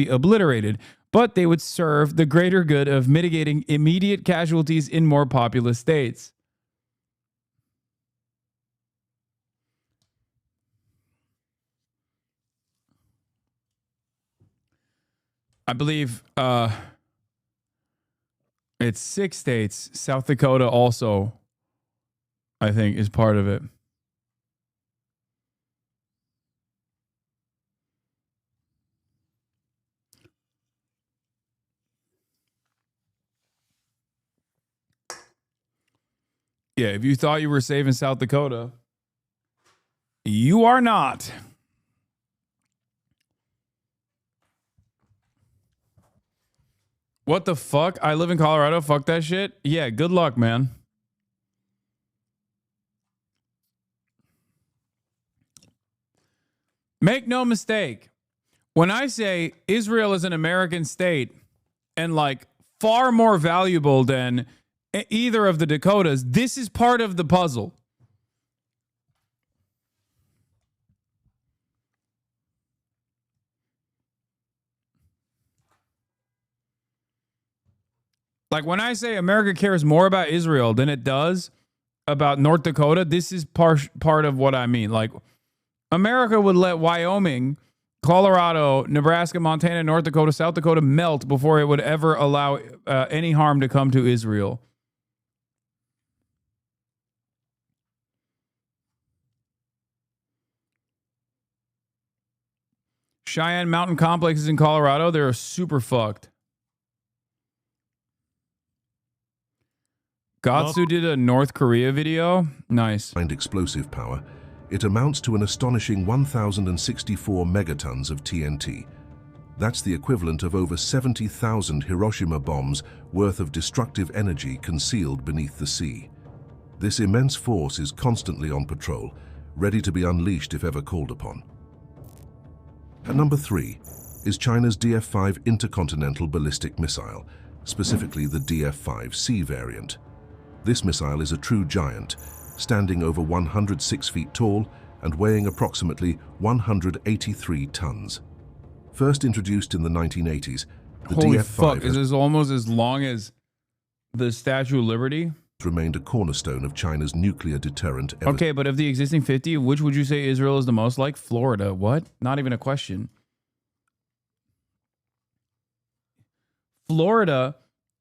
[SPEAKER 2] obliterated, but they would serve the greater good of mitigating immediate casualties in more populous states. I believe, It's 6 states. South Dakota also, I think, is part of it. Yeah, if you thought you were safe in South Dakota, you are not. What the fuck? I live in Colorado. Fuck that shit. Yeah, good luck, man. Make no mistake. When I say Israel is an American state and like far more valuable than either of the Dakotas, this is part of the puzzle. Like when I say America cares more about Israel than it does about North Dakota, this is part of what I mean. Like America would let Wyoming, Colorado, Nebraska, Montana, North Dakota, South Dakota melt before it would ever allow any harm to come to Israel. Cheyenne Mountain Complexes in Colorado, they're super fucked. Gatsu did a North Korea video. Nice.
[SPEAKER 22] And explosive power, it amounts to an astonishing 1,064 megatons of TNT. That's the equivalent of over 70,000 Hiroshima bombs worth of destructive energy concealed beneath the sea. This immense force is constantly on patrol, ready to be unleashed if ever called upon. At number 3 is China's DF-5 intercontinental ballistic missile, specifically the DF-5C variant. This missile is a true giant, standing over 106 feet tall and weighing approximately 183 tons. First introduced in the 1980s, the
[SPEAKER 2] Holy
[SPEAKER 22] DF-5
[SPEAKER 2] fuck, is this almost as long as the Statue of Liberty?
[SPEAKER 22] Remained a cornerstone of China's nuclear deterrent ever.
[SPEAKER 2] Okay, but of the existing 50, which would you say Israel is the most like? Florida. What? Not even a question. Florida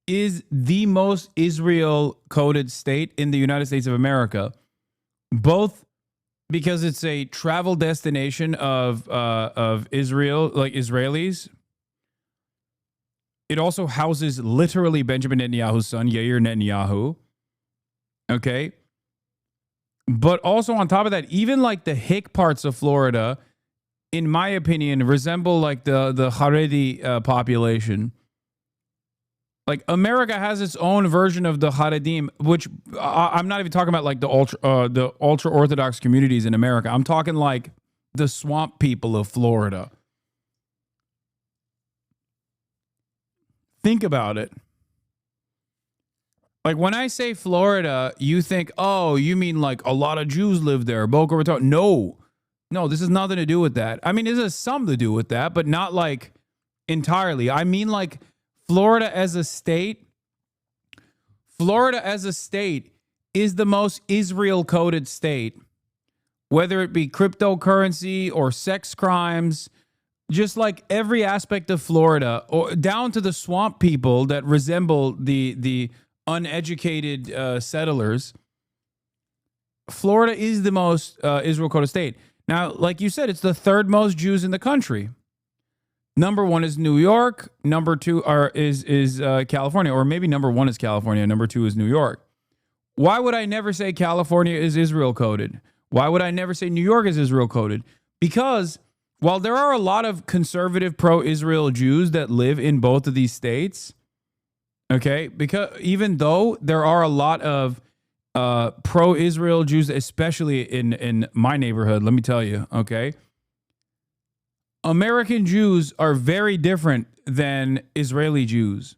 [SPEAKER 2] is the most Israel-coded state in the United States of America, both because it's a travel destination of Israel, like Israelis. It also houses literally Benjamin Netanyahu's son, Yair Netanyahu. Okay. But also on top of that, even like the hick parts of Florida, in my opinion, resemble like the Haredi population. Like America has its own version of the Haredim, which I'm not even talking about like the ultra Orthodox communities in America. I'm talking like the swamp people of Florida. Think about it. Like when I say Florida, you think, oh, you mean like a lot of Jews live there, Boca Raton. No, this has nothing to do with that. I mean, it has some to do with that, but not like entirely. I mean, like Florida as a state is the most Israel-coded state, whether it be cryptocurrency or sex crimes, just like every aspect of Florida, or down to the swamp people that resemble the uneducated settlers. Florida is the most Israel-coded state. Now, like you said, it's the third most Jews in the country. Number 1 is New York. Number 2 is California, or maybe number 1 is California. Number 2 is New York. Why would I never say California is Israel-coded? Why would I never say New York is Israel-coded? Because while there are a lot of conservative pro-Israel Jews that live in both of these states, okay, because even though there are a lot of pro-Israel Jews, especially in my neighborhood, let me tell you, okay, American Jews are very different than Israeli Jews,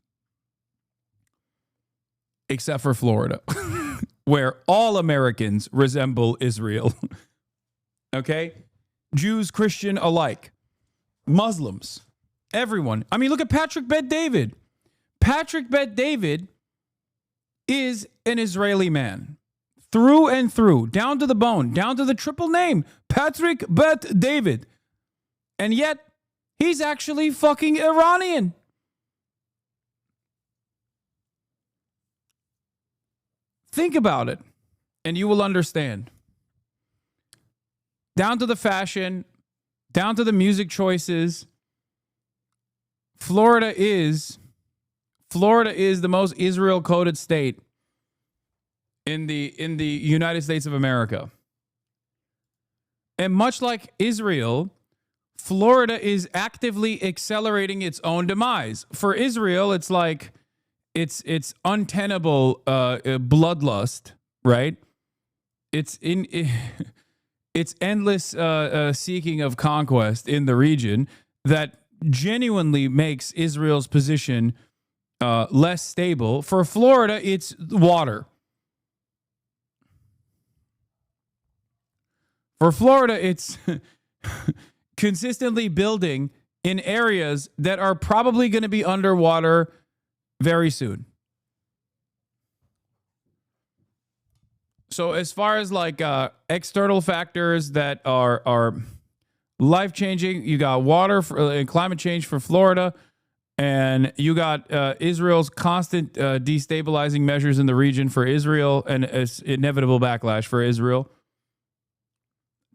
[SPEAKER 2] except for Florida, where all Americans resemble Israel. Okay? Jews, Christian alike, Muslims, everyone. I mean, look at Patrick Bet-David. Patrick Bet-David is an Israeli man through and through, down to the bone, down to the triple name, Patrick Bet-David. And yet, he's actually fucking Iranian. Think about it, and you will understand. Down to the fashion, down to the music choices, Florida is the most Israel-coded state in the United States of America. And much like Israel, Florida is actively accelerating its own demise. For Israel, it's like it's untenable bloodlust, right? It's endless seeking of conquest in the region that genuinely makes Israel's position less stable. For Florida, it's water. For Florida, it's consistently building in areas that are probably going to be underwater very soon. So as far as like external factors that are life-changing, you got water and climate change for Florida, and you got Israel's constant destabilizing measures in the region for Israel and its inevitable backlash for Israel.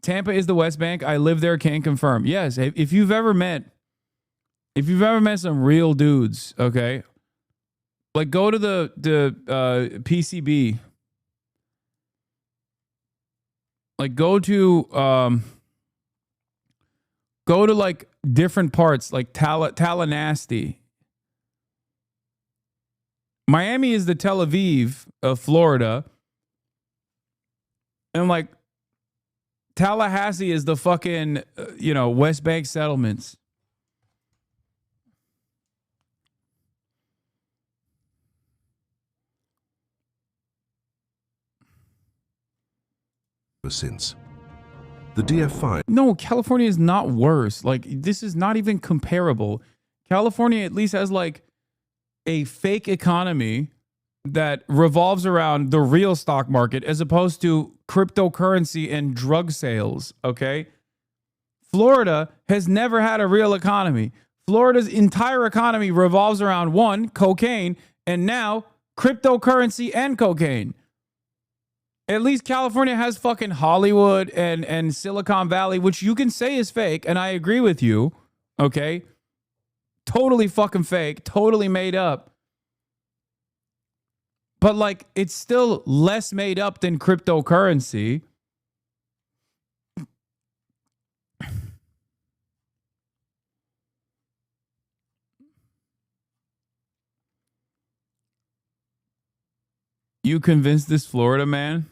[SPEAKER 2] Tampa is the West Bank. I live there, can confirm. Yes, if you've ever met some real dudes, okay, like go to the PCB, like go to like different parts, like Tallahassee. Miami is the Tel Aviv of Florida, and like Tallahassee is the fucking, West Bank settlements.
[SPEAKER 22] Since the DF5.
[SPEAKER 2] No, California is not worse. Like, this is not even comparable. California at least has like a fake economy that revolves around the real stock market as opposed to cryptocurrency and drug sales, okay? Florida has never had a real economy. Florida's entire economy revolves around one, cocaine, and now cryptocurrency and cocaine. At least California has fucking Hollywood and Silicon Valley, which you can say is fake, and I agree with you, okay? Totally fucking fake, totally made up. But, like, it's still less made up than cryptocurrency. You convinced this Florida man?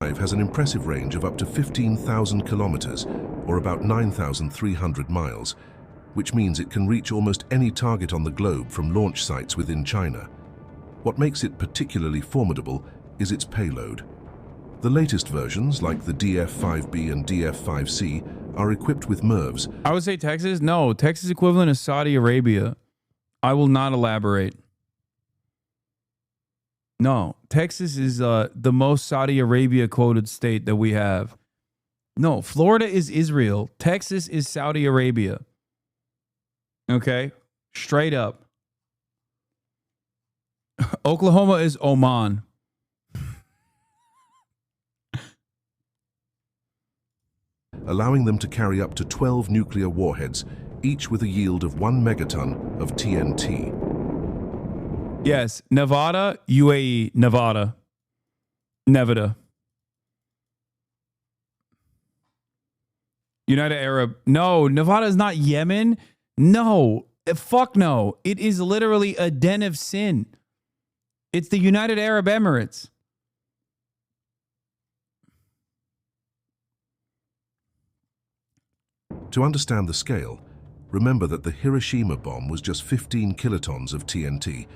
[SPEAKER 22] Has an impressive range of up to 15,000 kilometers, or about 9,300 miles, which means it can reach almost any target on the globe from launch sites within China. What makes it particularly formidable is its payload. The latest versions, like the DF-5B and DF-5C, are equipped with MIRVs.
[SPEAKER 2] I would say Texas. No, Texas equivalent is Saudi Arabia. I will not elaborate. No, Texas is the most Saudi Arabia quoted state that we have. No, Florida is Israel. Texas is Saudi Arabia. Okay, straight up. Oklahoma is Oman.
[SPEAKER 22] Allowing them to carry up to 12 nuclear warheads, each with a yield of 1 megaton of TNT.
[SPEAKER 2] Yes, Nevada, UAE, Nevada. United Arab. No, Nevada is not Yemen. No, fuck no. It is literally a den of sin. It's the United Arab Emirates.
[SPEAKER 22] To understand the scale, remember that the Hiroshima bomb was just 15 kilotons of TNT,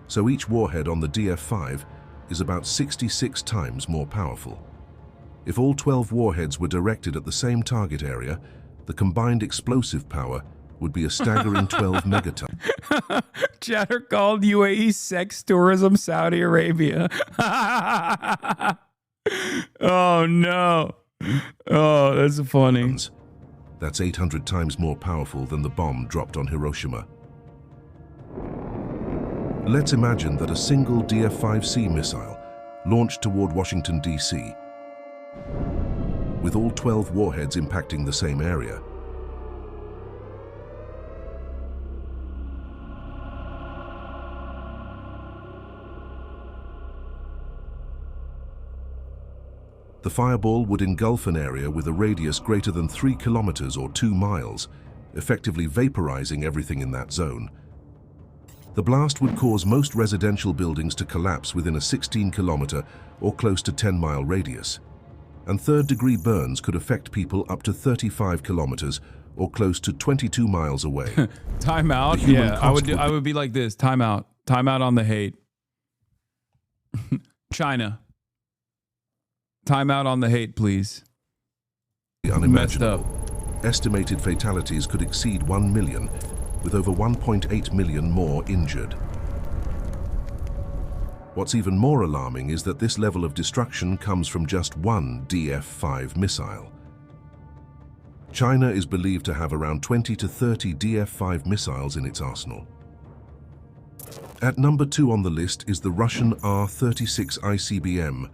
[SPEAKER 22] so each warhead on the DF-5 is about 66 times more powerful. If all 12 warheads were directed at the same target area, the combined explosive power would be a staggering 12 megaton.
[SPEAKER 2] Chatter called UAE sex tourism Saudi Arabia. Oh, no. Oh, that's funny.
[SPEAKER 22] That's 800 times more powerful than the bomb dropped on Hiroshima. Let's imagine that a single DF-5C missile launched toward Washington, D.C., with all 12 warheads impacting the same area. The fireball would engulf an area with a radius greater than 3 kilometers or 2 miles, effectively vaporizing everything in that zone. The blast would cause most residential buildings to collapse within a 16-kilometer or close to 10-mile radius. And third-degree burns could affect people up to 35 kilometers or close to 22 miles away.
[SPEAKER 2] Time out? Yeah, I would be like this. Time out. Time out on the hate. China. Time out on the hate, please.
[SPEAKER 22] Unimaginable. Estimated fatalities could exceed 1 million, with over 1.8 million more injured. What's even more alarming is that this level of destruction comes from just one DF-5 missile. China is believed to have around 20 to 30 DF-5 missiles in its arsenal. At number 2 on the list is the Russian R-36 ICBM,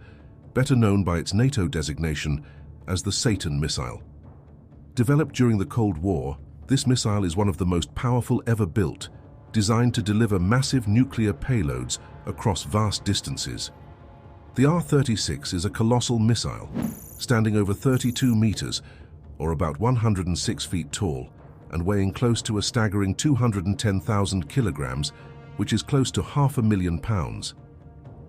[SPEAKER 22] better known by its NATO designation as the Satan missile. Developed during the Cold War, this missile is one of the most powerful ever built, designed to deliver massive nuclear payloads across vast distances. The R-36 is a colossal missile, standing over 32 meters, or about 106 feet tall, and weighing close to a staggering 210,000 kilograms, which is close to 500,000 pounds.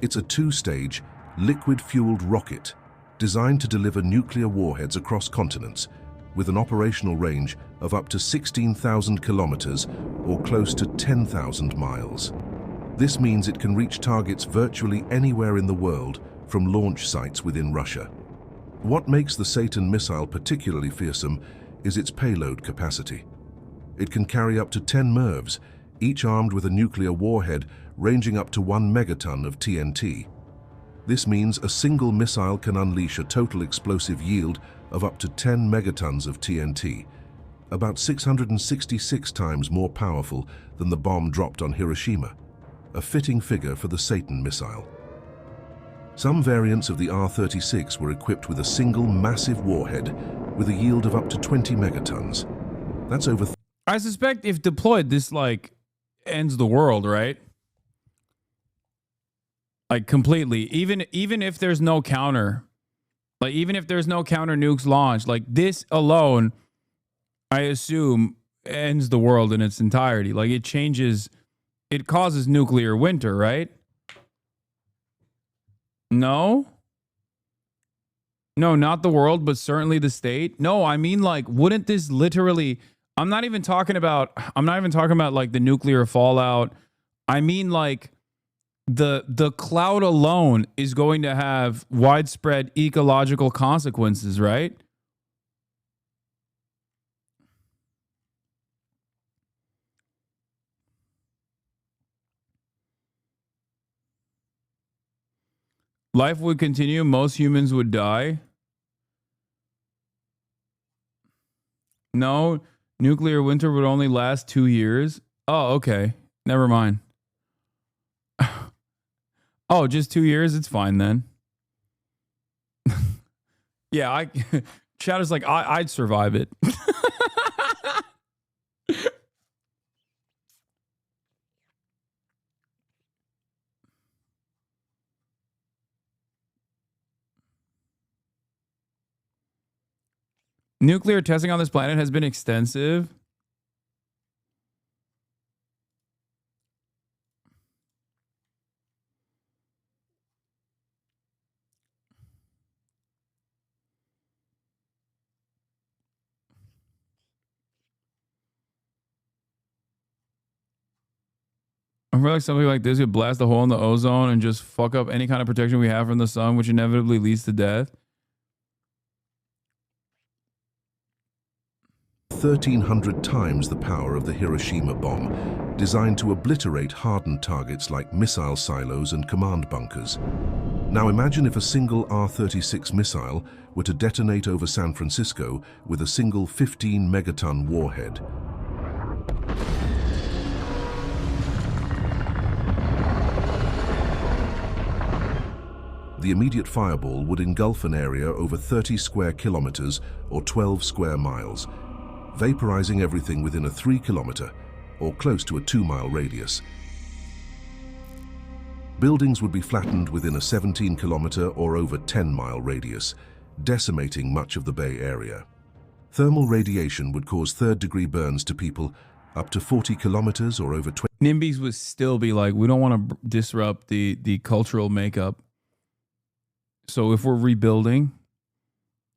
[SPEAKER 22] It's a 2-stage, liquid-fueled rocket designed to deliver nuclear warheads across continents with an operational range of up to 16,000 kilometers or close to 10,000 miles. This means it can reach targets virtually anywhere in the world from launch sites within Russia. What makes the Satan missile particularly fearsome is its payload capacity. It can carry up to 10 MIRVs, each armed with a nuclear warhead ranging up to 1 megaton of TNT. This means a single missile can unleash a total explosive yield of up to 10 megatons of TNT, about 666 times more powerful than the bomb dropped on Hiroshima, a fitting figure for the Satan missile. Some variants of the R-36 were equipped with a single massive warhead with a yield of up to 20 megatons. That's over...
[SPEAKER 2] I suspect if deployed, this, like, ends the world, right? Like, completely. Even if there's no counter, like, even if there's no counter nukes launched, like, this alone, I assume, ends the world in its entirety. Like, it changes, it causes nuclear winter, right? No? No, not the world, but certainly the state. No, I mean, like, wouldn't this literally, I'm not even talking about like the nuclear fallout. I mean, like, the cloud alone is going to have widespread ecological consequences, right? Life would continue. Most humans would die. No, nuclear winter would only last 2 years. Oh, okay. Never mind. Oh, just 2 years? It's fine then. Yeah, Shadow's like, I'd survive it. Nuclear testing on this planet has been extensive. I feel like something like this could blast a hole in the ozone and just fuck up any kind of protection we have from the sun, which inevitably leads to death.
[SPEAKER 22] 1,300 times the power of the Hiroshima bomb, designed to obliterate hardened targets like missile silos and command bunkers. Now imagine if a single R-36 missile were to detonate over San Francisco with a single 15 megaton warhead. The immediate fireball would engulf an area over 30 square kilometers or 12 square miles, vaporizing everything within a 3-kilometer or close to a 2-mile radius. Buildings would be flattened within a 17-kilometer or over 10-mile radius, decimating much of the Bay Area. Thermal radiation would cause third-degree burns to people up to 40 kilometers or over 20.
[SPEAKER 2] NIMBYs would still be like, we don't want to disrupt the cultural makeup. So if we're rebuilding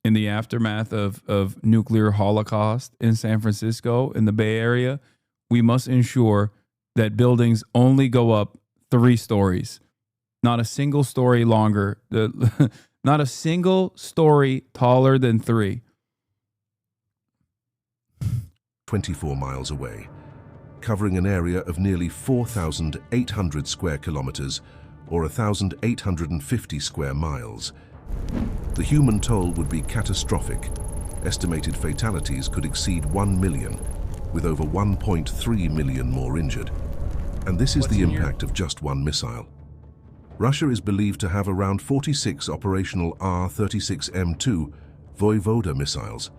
[SPEAKER 2] in the aftermath of nuclear holocaust in San Francisco, in the Bay Area, we must ensure that buildings only go up 3 stories, not a single story longer, not a single story taller than 3.
[SPEAKER 22] 24 miles away, covering an area of nearly 4,800 square kilometers or 1,850 square miles. The human toll would be catastrophic. Estimated fatalities could exceed 1 million, with over 1.3 million more injured. And this is the impact of just one missile. Russia is believed to have around 46 operational R-36M2 Voivode missiles,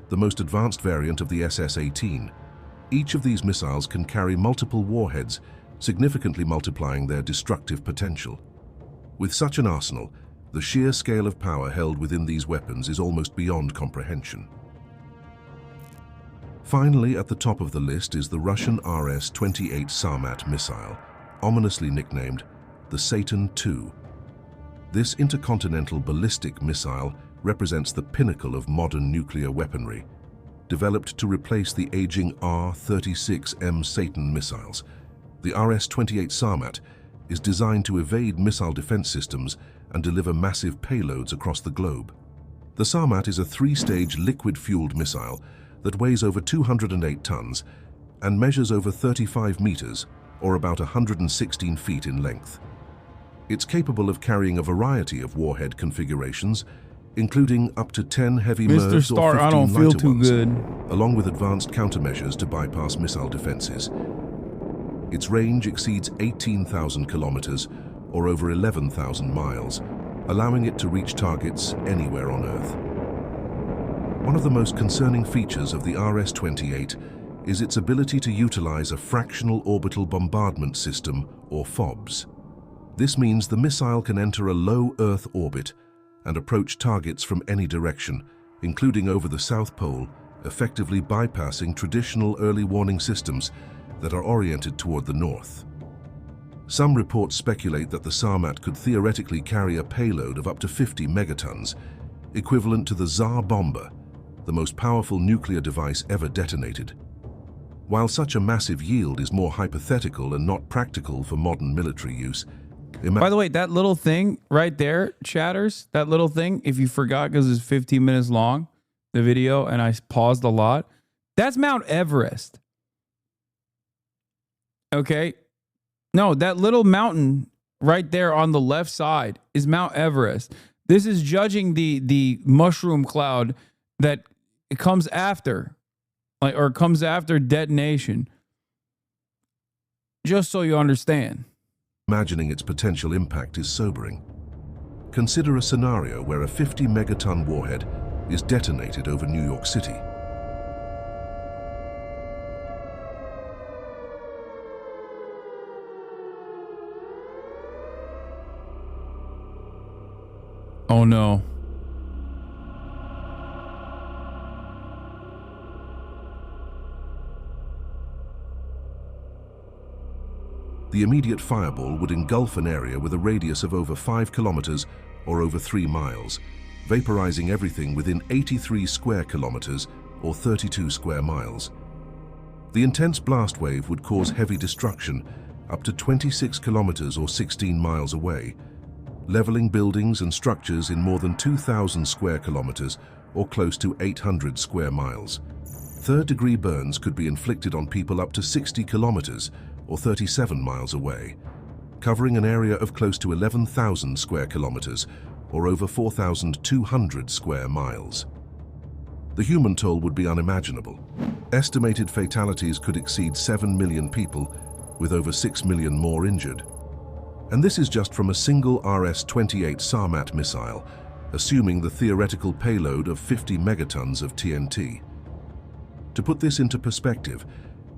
[SPEAKER 22] the most advanced variant of the SS-18. Each of these missiles can carry multiple warheads, significantly multiplying their destructive potential. With such an arsenal, the sheer scale of power held within these weapons is almost beyond comprehension. Finally, at the top of the list is the Russian RS-28 Sarmat missile, ominously nicknamed the Satan II. This intercontinental ballistic missile represents the pinnacle of modern nuclear weaponry, developed to replace the aging R-36M Satan missiles. The RS-28 Sarmat is designed to evade missile defense systems and deliver massive payloads across the globe. The Sarmat is a 3-stage liquid-fueled missile that weighs over 208 tons and measures over 35 meters, or about 116 feet in length. It's capable of carrying a variety of warhead configurations, including up to 10 heavy MIRVs or 15
[SPEAKER 2] I don't feel
[SPEAKER 22] lighter
[SPEAKER 2] too
[SPEAKER 22] ones,
[SPEAKER 2] good.
[SPEAKER 22] along with advanced countermeasures to bypass missile defenses. Its range exceeds 18,000 kilometers, or over 11,000 miles, allowing it to reach targets anywhere on Earth. One of the most concerning features of the RS-28 is its ability to utilize a fractional orbital bombardment system, or FOBS. This means the missile can enter a low Earth orbit and approach targets from any direction, including over the South Pole, effectively bypassing traditional early warning systems that are oriented toward the north. Some reports speculate that the Sarmat could theoretically carry a payload of up to 50 megatons, equivalent to the Tsar bomber, the most powerful nuclear device ever detonated. While such a massive yield is more hypothetical and not practical for modern military use,
[SPEAKER 2] by the way, that little thing right there, chatters, that little thing, if you forgot because it's 15 minutes long, the video, and I paused a lot, that's Mount Everest. Okay? No, that little mountain right there on the left side is Mount Everest. This is judging the mushroom cloud that it comes after, or comes after detonation. Just so you understand.
[SPEAKER 22] Imagining its potential impact is sobering. Consider a scenario where a 50-megaton warhead is detonated over New York City.
[SPEAKER 2] Oh no.
[SPEAKER 22] The immediate fireball would engulf an area with a radius of over 5 kilometers or over 3 miles, vaporizing everything within 83 square kilometers or 32 square miles. The intense blast wave would cause heavy destruction up to 26 kilometers or 16 miles away, leveling buildings and structures in more than 2,000 square kilometers or close to 800 square miles. Third-degree burns could be inflicted on people up to 60 kilometers or 37 miles away, covering an area of close to 11,000 square kilometers or over 4,200 square miles. The human toll would be unimaginable. Estimated fatalities could exceed 7 million people, with over 6 million more injured. And this is just from a single RS-28 Sarmat missile, assuming the theoretical payload of 50 megatons of TNT. To put this into perspective,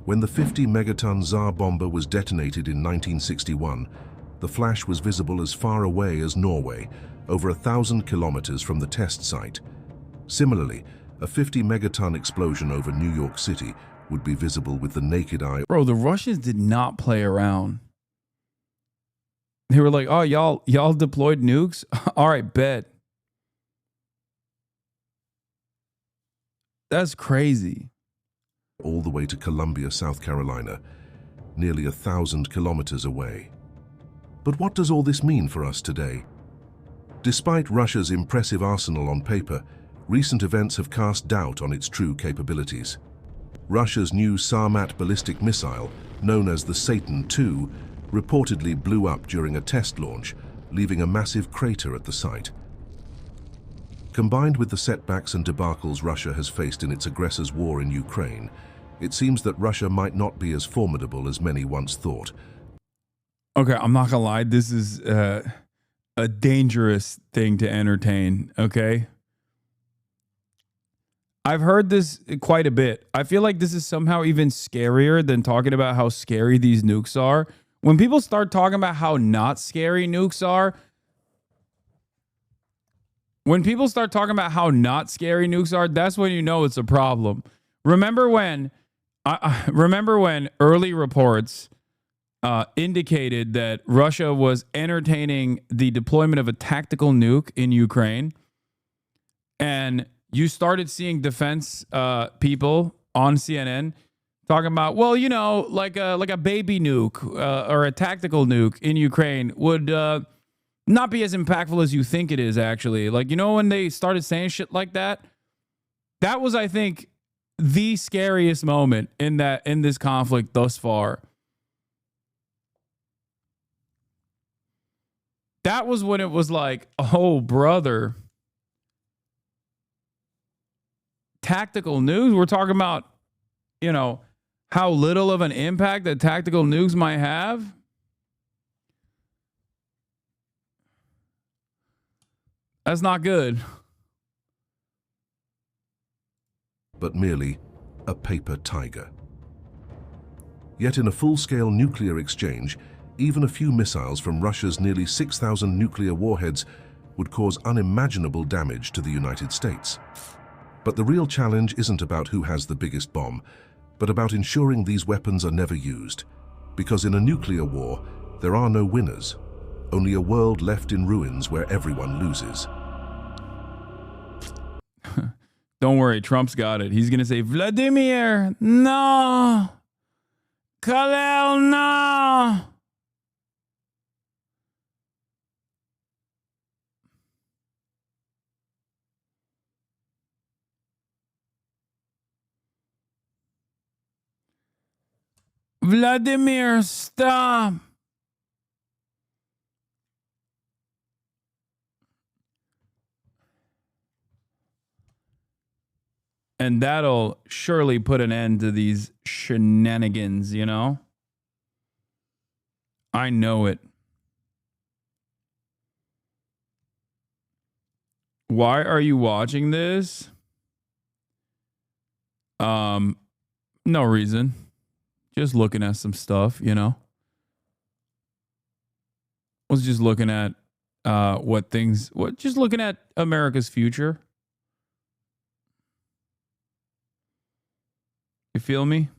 [SPEAKER 22] when the 50-megaton Tsar bomber was detonated in 1961, the flash was visible as far away as Norway, over 1,000 kilometers from the test site. Similarly, a 50-megaton explosion over New York City would be visible with the naked eye.
[SPEAKER 2] Bro, the Russians did not play around. They were like, oh, y'all deployed nukes? All right, bet. That's crazy.
[SPEAKER 22] All the way to Columbia, South Carolina, nearly 1,000 kilometers away. But what does all this mean for us today? Despite Russia's impressive arsenal on paper, recent events have cast doubt on its true capabilities. Russia's new Sarmat ballistic missile, known as the Satan II, reportedly blew up during a test launch, leaving a massive crater at the site. Combined with the setbacks and debacles Russia has faced in its aggressors' war in Ukraine, it seems that Russia might not be as formidable as many once thought.
[SPEAKER 2] Okay, I'm not gonna lie, this is a dangerous thing to entertain, okay? I've heard this quite a bit. I feel like this is somehow even scarier than talking about how scary these nukes are. When people start talking about how not scary nukes are, that's when you know it's a problem. Remember when early reports indicated that Russia was entertaining the deployment of a tactical nuke in Ukraine, and you started seeing defense people on CNN talking about, well, you know, like a baby nuke or a tactical nuke in Ukraine would not be as impactful as you think it is, actually. Like, you know, when they started saying shit like that, that was, I think, the scariest moment in this conflict thus far. That was when it was like, oh, brother. Tactical nukes? We're talking about, you know, how little of an impact that tactical nukes might have. That's not good.
[SPEAKER 22] But merely a paper tiger. Yet in a full-scale nuclear exchange, even a few missiles from Russia's nearly 6,000 nuclear warheads would cause unimaginable damage to the United States. But the real challenge isn't about who has the biggest bomb, but about ensuring these weapons are never used. Because in a nuclear war, there are no winners, only a world left in ruins where everyone loses.
[SPEAKER 2] Don't worry, Trump's got it. He's going to say, Vladimir, no. Khalil, no. Vladimir, stop. And that'll surely put an end to these shenanigans, you know? I know it. Why are you watching this? No reason. Just looking at some stuff, you know? Was just looking at just looking at America's future. You feel me?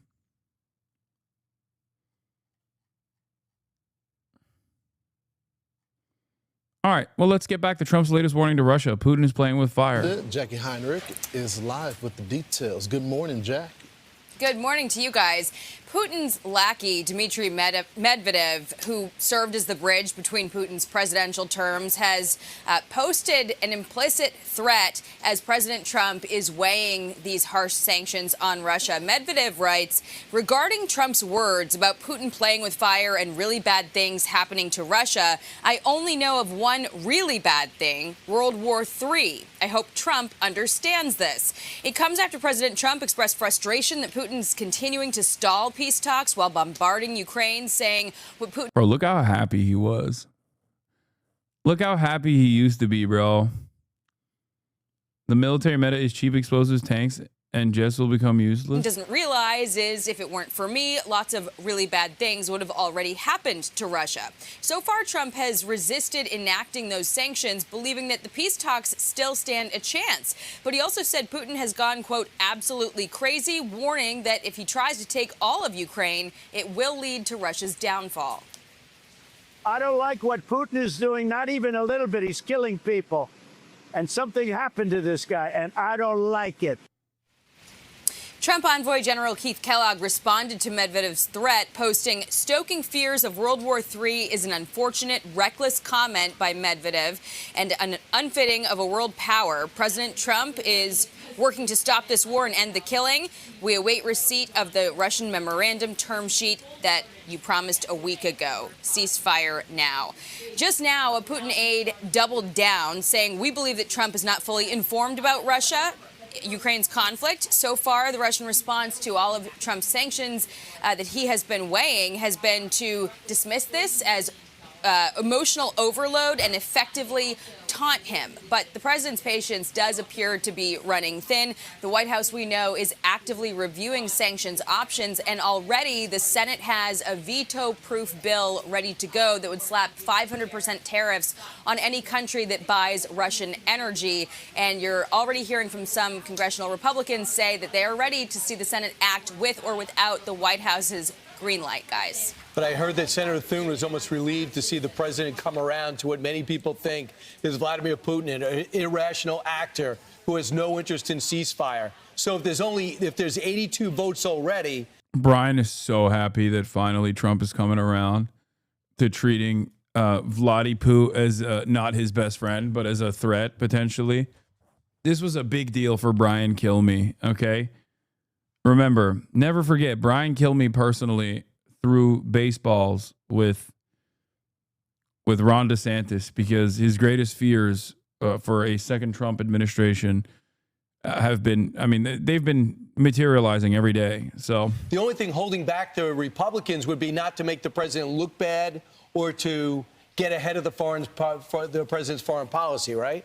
[SPEAKER 2] All right, well, let's get back to Trump's latest warning to Russia. Putin is playing with fire.
[SPEAKER 4] Jackie Heinrich is live with the details. Good morning, Jack.
[SPEAKER 21] Good morning to you guys. Putin's lackey, Dmitry Medvedev, who served as the bridge between Putin's presidential terms, has posted an implicit threat as President Trump is weighing these harsh sanctions on Russia. Medvedev writes, regarding Trump's words about Putin playing with fire and really bad things happening to Russia, I only know of one really bad thing, World War III. I hope Trump understands this. It comes after President Trump expressed frustration that Putin's continuing to stall peace talks while bombarding Ukraine, saying what Putin...
[SPEAKER 2] Bro, look how happy he was. Look how happy he used to be, bro. The military meta is cheap explosives, tanks, and jets will become useless.
[SPEAKER 21] Doesn't realize is if it weren't for me, lots of really bad things would have already happened to Russia. So far, Trump has resisted enacting those sanctions, believing that the peace talks still stand a chance. But he also said Putin has gone, quote, absolutely crazy, warning that if he tries to take all of Ukraine, it will lead to Russia's downfall.
[SPEAKER 1] I don't like what Putin is doing, not even a little bit. He's killing people. And something happened to this guy, and I don't like it.
[SPEAKER 21] Trump envoy General Keith Kellogg responded to Medvedev's threat, posting, stoking fears of World War III is an unfortunate, reckless comment by Medvedev and an unfitting of a world power. President Trump is working to stop this war and end the killing. We await receipt of the Russian memorandum term sheet that you promised a week ago. Ceasefire now. Just now, a Putin aide doubled down, saying, we believe that Trump is not fully informed about Ukraine's conflict. So far, the Russian response to all of Trump's sanctions that he has been weighing has been to dismiss this as emotional overload and effectively taunt him. But the president's patience does appear to be running thin. The White House, we know, is actively reviewing sanctions options, and already the Senate has a veto-proof bill ready to go that would slap 500% tariffs on any country that buys Russian energy. And you're already hearing from some congressional Republicans say that they are ready to see the Senate act with or without the White House's green light, guys.
[SPEAKER 15] But I heard that Senator Thune was almost relieved to see the president come around to what many people think is Vladimir Putin, an irrational actor who has no interest in ceasefire. So if there's 82 votes already.
[SPEAKER 2] Brian is so happy that finally Trump is coming around to treating Vladdy Poo as not his best friend, but as a threat, potentially. This was a big deal for Brian Kilmeade, okay? Remember, never forget, Brian Kilmeade personally threw baseballs with Ron DeSantis because his greatest fears for a second Trump administration have been, I mean, they've been materializing every day. So
[SPEAKER 15] the only thing holding back the Republicans would be not to make the president look bad or to get ahead of the president's foreign policy, right?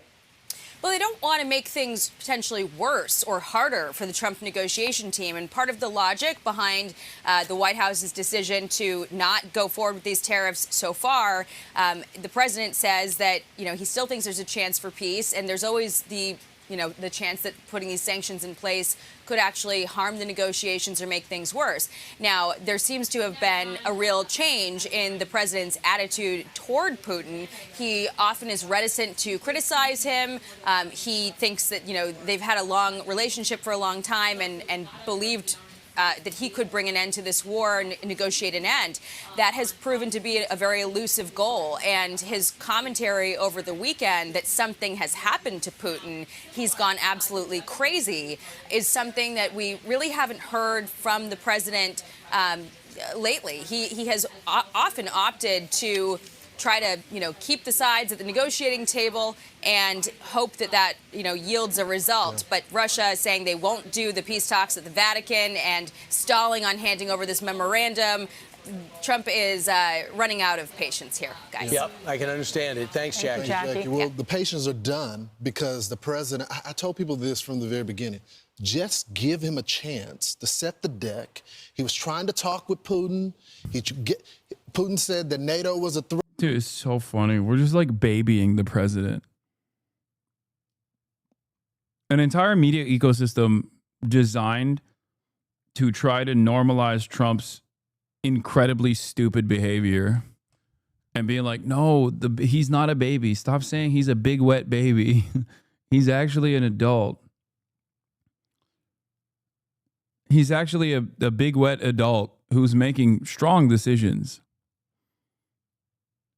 [SPEAKER 21] Well, they don't want to make things potentially worse or harder for the Trump negotiation team. And part of the logic behind the White House's decision to not go forward with these tariffs so far, the president says that, he still thinks there's a chance for peace. And there's always the chance that putting these sanctions in place could actually harm the negotiations or make things worse. Now, there seems to have been a real change in the president's attitude toward Putin. He often is reticent to criticize him. He thinks that, they've had a long relationship for a long time and believed that he could bring an end to this war and negotiate an end. That has proven to be a very elusive goal. And his commentary over the weekend that something has happened to Putin, he's gone absolutely crazy, is something that we really haven't heard from the president lately. He has often opted to try to, keep the sides at the negotiating table and hope that yields a result. But Russia is saying they won't do the peace talks at the Vatican and stalling on handing over this memorandum. Trump is running out of patience here, guys.
[SPEAKER 15] Yep, I can understand it. Thanks, Jackie.
[SPEAKER 4] Jackie. Well, the patience are done because the president, I told people this from the very beginning, just give him a chance to set the deck. He was trying to talk with Putin. Putin said that NATO was a threat.
[SPEAKER 2] Dude, it's so funny. We're just like babying the president. An entire media ecosystem designed to try to normalize Trump's incredibly stupid behavior and being like, no, he's not a baby. Stop saying he's a big wet baby. He's actually an adult. He's actually a big wet adult who's making strong decisions.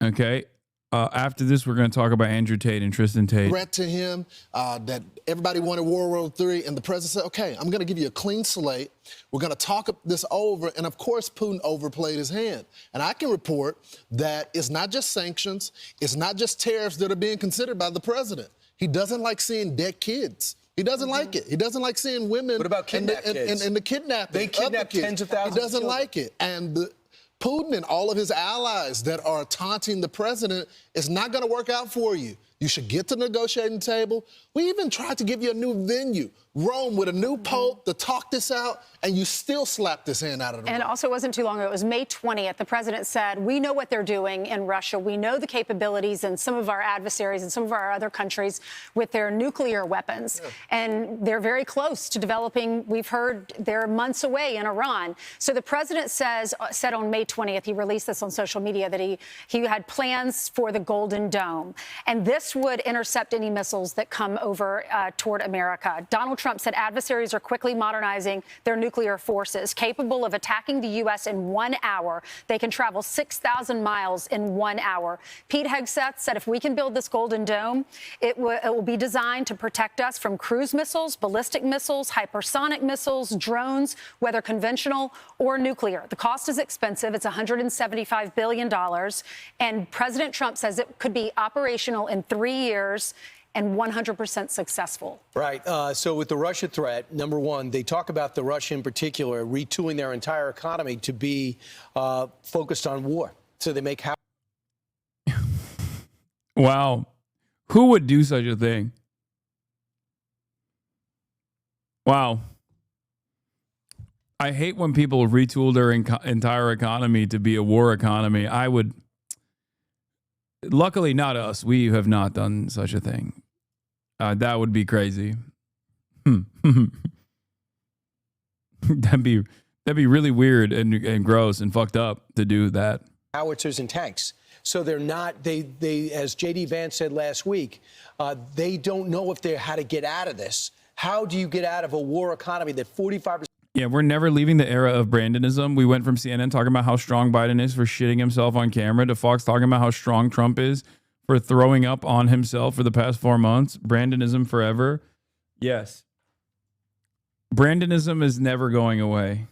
[SPEAKER 2] Okay. After this, we're going to talk about Andrew Tate and Tristan Tate.
[SPEAKER 4] Threat to him that everybody wanted World War III, and the president said, okay, I'm going to give you a clean slate. We're going to talk this over. And of course, Putin overplayed his hand. And I can report that it's not just sanctions. It's not just tariffs that are being considered by the president. He doesn't like seeing dead kids He doesn't like it. He doesn't like seeing women.
[SPEAKER 15] What about kidnapped kids?
[SPEAKER 4] And the kidnapping.
[SPEAKER 15] They kidnap tens of thousands.
[SPEAKER 4] He doesn't
[SPEAKER 15] of children.
[SPEAKER 4] like it. And Putin and all of his allies that are taunting the president, it's not going to work out for you. You should get to the negotiating table. We even tried to give you a new venue, Rome, with a new pope to talk this out, and you still slap this hand out of the
[SPEAKER 5] And
[SPEAKER 4] room.
[SPEAKER 5] also, it wasn't too long ago. It was May 20th. The president said, we know what they're doing in Russia. We know the capabilities and some of our adversaries and some of our other countries with their nuclear weapons. Yeah. And they're very close to developing. We've heard they're months away in Iran. So the president said on May 20th, he released this on social media, that he had plans for the Golden Dome. And this would intercept any missiles that come over toward America. Donald Trump said adversaries are quickly modernizing their nuclear forces, capable of attacking the U.S. in 1 hour. They can travel 6,000 miles in 1 hour. Pete Hegseth said if we can build this Golden Dome, it will be designed to protect us from cruise missiles, ballistic missiles, hypersonic missiles, drones, whether conventional or nuclear. The cost is expensive. It's $175 billion. And President Trump says it could be operational in 3 years and 100% successful.
[SPEAKER 15] Right. So with the Russia threat, number one, they talk about the Russia in particular retooling their entire economy to be focused on war. So they make how.
[SPEAKER 2] Wow. Who would do such a thing? Wow. I hate when people retool their entire economy to be a war economy. I would. Luckily, not us. We have not done such a thing. That would be crazy. That'd be really weird and gross and fucked up to do that.
[SPEAKER 15] Howitzers and tanks. So they're not, they as J.D. Vance said last week, they don't know if they how to get out of this. How do you get out of a war economy that 45%?
[SPEAKER 2] Yeah, we're never leaving the era of Brandonism. We went from CNN talking about how strong Biden is for shitting himself on camera to Fox talking about how strong Trump is for throwing up on himself for the past 4 months. Brandonism forever. Yes. Brandonism is never going away.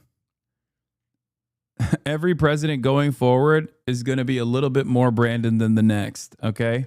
[SPEAKER 2] Every president going forward is going to be a little bit more Brandon than the next, okay?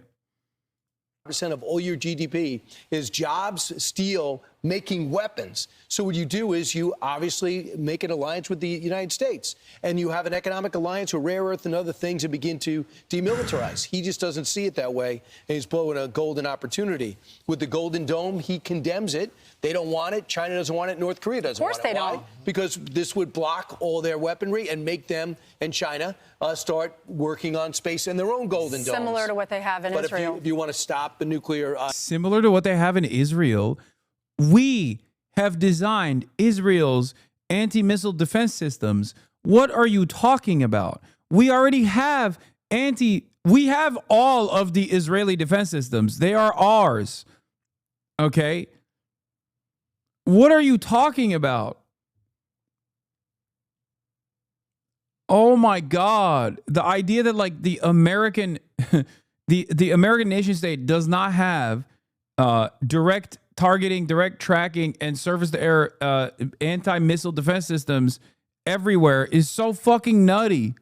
[SPEAKER 15] % of all your GDP is jobs, steel, making weapons. So what you do is you obviously make an alliance with the United States, and you have an economic alliance with rare earth and other things and begin to demilitarize. He just doesn't see it that way, and he's blowing a golden opportunity. With the Golden Dome, he condemns it. They don't want it. China doesn't want it. North Korea doesn't want it.
[SPEAKER 5] Of course they don't.
[SPEAKER 15] Because this would block all their weaponry and make them and China start working on space and their own golden domes.
[SPEAKER 5] Similar to what they have in Israel.
[SPEAKER 15] But if you want to stop the nuclear...
[SPEAKER 2] Similar to what they have in Israel, we have designed Israel's anti-missile defense systems. What are you talking about? We already have we have all of the Israeli defense systems. They are ours. Okay? What are you talking about? Oh my God. The idea that like the American the American nation state does not have direct targeting, direct tracking, and surface-to-air anti-missile defense systems everywhere is so fucking nutty.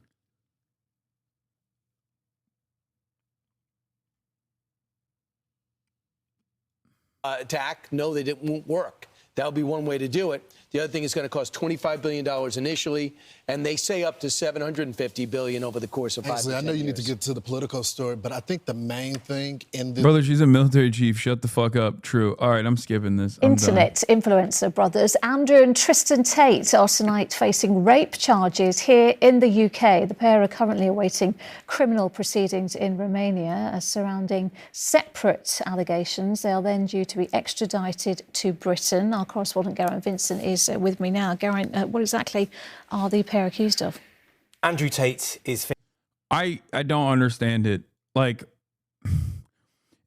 [SPEAKER 15] Attack, no, they won't work. That would be one way to do it. The other thing is going to cost $25 billion initially, and they say up to $750 billion over the course of 5 to 10 years.
[SPEAKER 4] I know you need to get to the political story, but I think the main thing in this...
[SPEAKER 2] Brother, she's a military chief. Shut the fuck up. True. All right, I'm skipping this.
[SPEAKER 9] Internet influencer brothers Andrew and Tristan Tate are tonight facing rape charges here in the UK. The pair are currently awaiting criminal proceedings in Romania surrounding separate allegations. They are then due to be extradited to Britain. Our correspondent Geraint Vincent is with me now. Geraint, what exactly are the pair accused of?
[SPEAKER 23] Andrew Tate is...
[SPEAKER 2] I don't understand it. Like,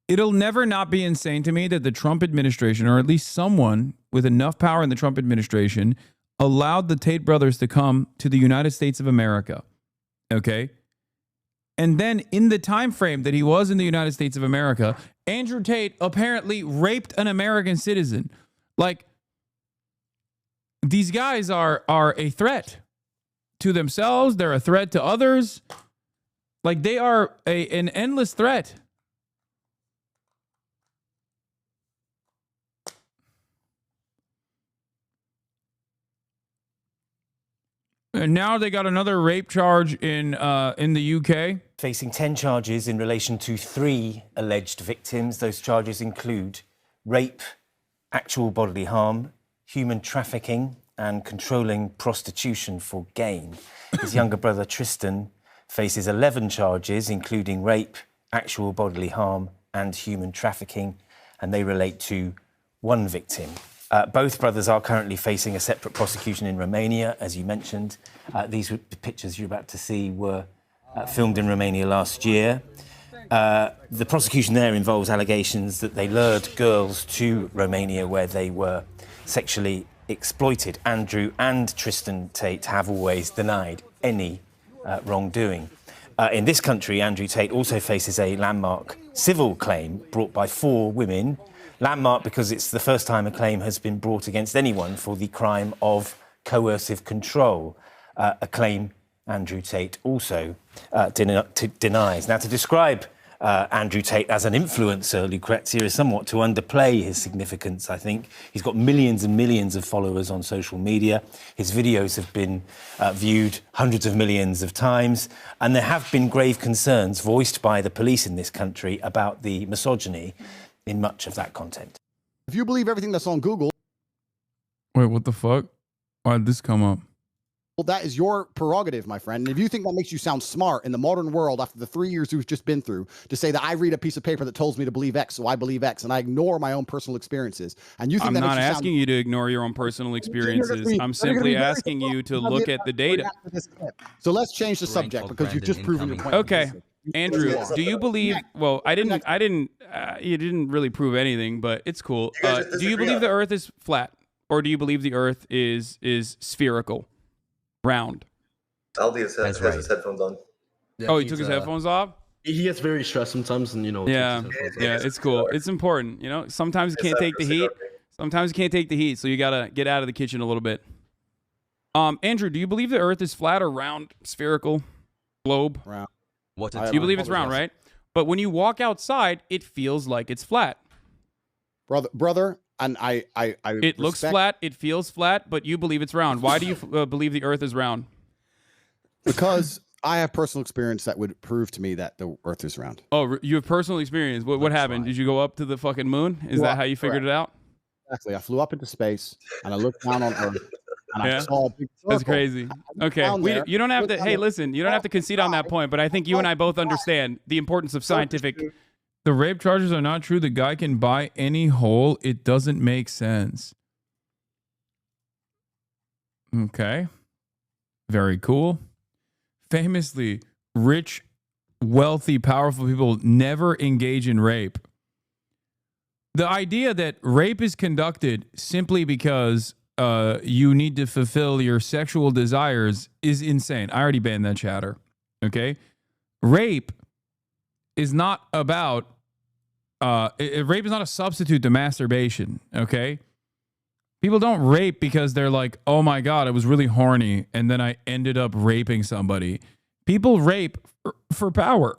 [SPEAKER 2] it'll never not be insane to me that the Trump administration, or at least someone with enough power in the Trump administration, allowed the Tate brothers to come to the United States of America. Okay? And then in the time frame that he was in the United States of America, Andrew Tate apparently raped an American citizen. Like, these guys are a threat to themselves. They're a threat to others. Like, they are an endless threat. And now they got another rape charge in the UK.
[SPEAKER 23] Facing 10 charges in relation to 3 alleged victims. Those charges include rape, actual bodily harm, human trafficking, and controlling prostitution for gain. His younger brother Tristan faces 11 charges, including rape, actual bodily harm, and human trafficking, and they relate to 1 victim. Both brothers are currently facing a separate prosecution in Romania, as you mentioned. These pictures you're about to see were filmed in Romania last year. The prosecution there involves allegations that they lured girls to Romania where they were sexually exploited. Andrew and Tristan Tate have always denied any wrongdoing. In this country, Andrew Tate also faces a landmark civil claim brought by 4 women. Landmark because it's the first time a claim has been brought against anyone for the crime of coercive control, a claim Andrew Tate also denies. Now, to describe Andrew Tate as an influencer, Lucrezia, is somewhat to underplay his significance, I think. He's got millions and millions of followers on social media. His videos have been viewed hundreds of millions of times, and there have been grave concerns voiced by the police in this country about the misogyny in much of that content.
[SPEAKER 8] If you believe everything that's on Google...
[SPEAKER 2] Wait, what the fuck? Why did this come up?
[SPEAKER 8] Well, that is your prerogative, my friend. And if you think that makes you sound smart in the modern world after the 3 years we've just been through, to say that I read a piece of paper that tells me to believe X, so I believe X, and I ignore my own personal experiences, and you think
[SPEAKER 2] I'm
[SPEAKER 8] that
[SPEAKER 2] not
[SPEAKER 8] makes you
[SPEAKER 2] asking you to ignore your own personal experiences. I'm simply asking you to look at the data.
[SPEAKER 8] So let's change the subject because you've just proven your point.
[SPEAKER 2] Okay. Andrew, do you believe? Well, you didn't really prove anything, but it's cool. Do you believe the Earth is flat, or do you believe the Earth is spherical, round?
[SPEAKER 10] Aldi has his headphones on.
[SPEAKER 2] Yeah, oh, he took his headphones off.
[SPEAKER 11] He gets very stressed sometimes, and
[SPEAKER 2] Yeah, it's cool. It's important. Sometimes you can't take the heat. Sometimes you can't take the heat, so you gotta get out of the kitchen a little bit. Andrew, do you believe the Earth is flat or round, spherical, globe?
[SPEAKER 8] Round.
[SPEAKER 2] You believe it's round, right? But when you walk outside, it feels like it's flat.
[SPEAKER 8] Brother, and I
[SPEAKER 2] it looks flat, it feels flat, but you believe it's round. Why do you believe the Earth is round?
[SPEAKER 8] Because I have personal experience that would prove to me that the Earth is round.
[SPEAKER 2] Oh, you have personal experience. What happened? Did you go up to the fucking moon? Is that how you figured it out?
[SPEAKER 8] Exactly. I flew up into space and I looked down on Earth. And I saw a big circle.
[SPEAKER 2] That's crazy. Okay, you don't have to. Hey, listen, you don't have to concede on that point, but I think you and I both understand the importance of scientific. The rape charges are not true. The guy can buy any hole. It doesn't make sense. Okay. Very cool. Famously, rich, wealthy, powerful people never engage in rape. The idea that rape is conducted simply because you need to fulfill your sexual desires is insane. I already banned that chatter. Okay? Rape is not about rape is not a substitute to masturbation. Okay? People don't rape because they're like, oh my God, I was really horny and then I ended up raping somebody. People rape for power.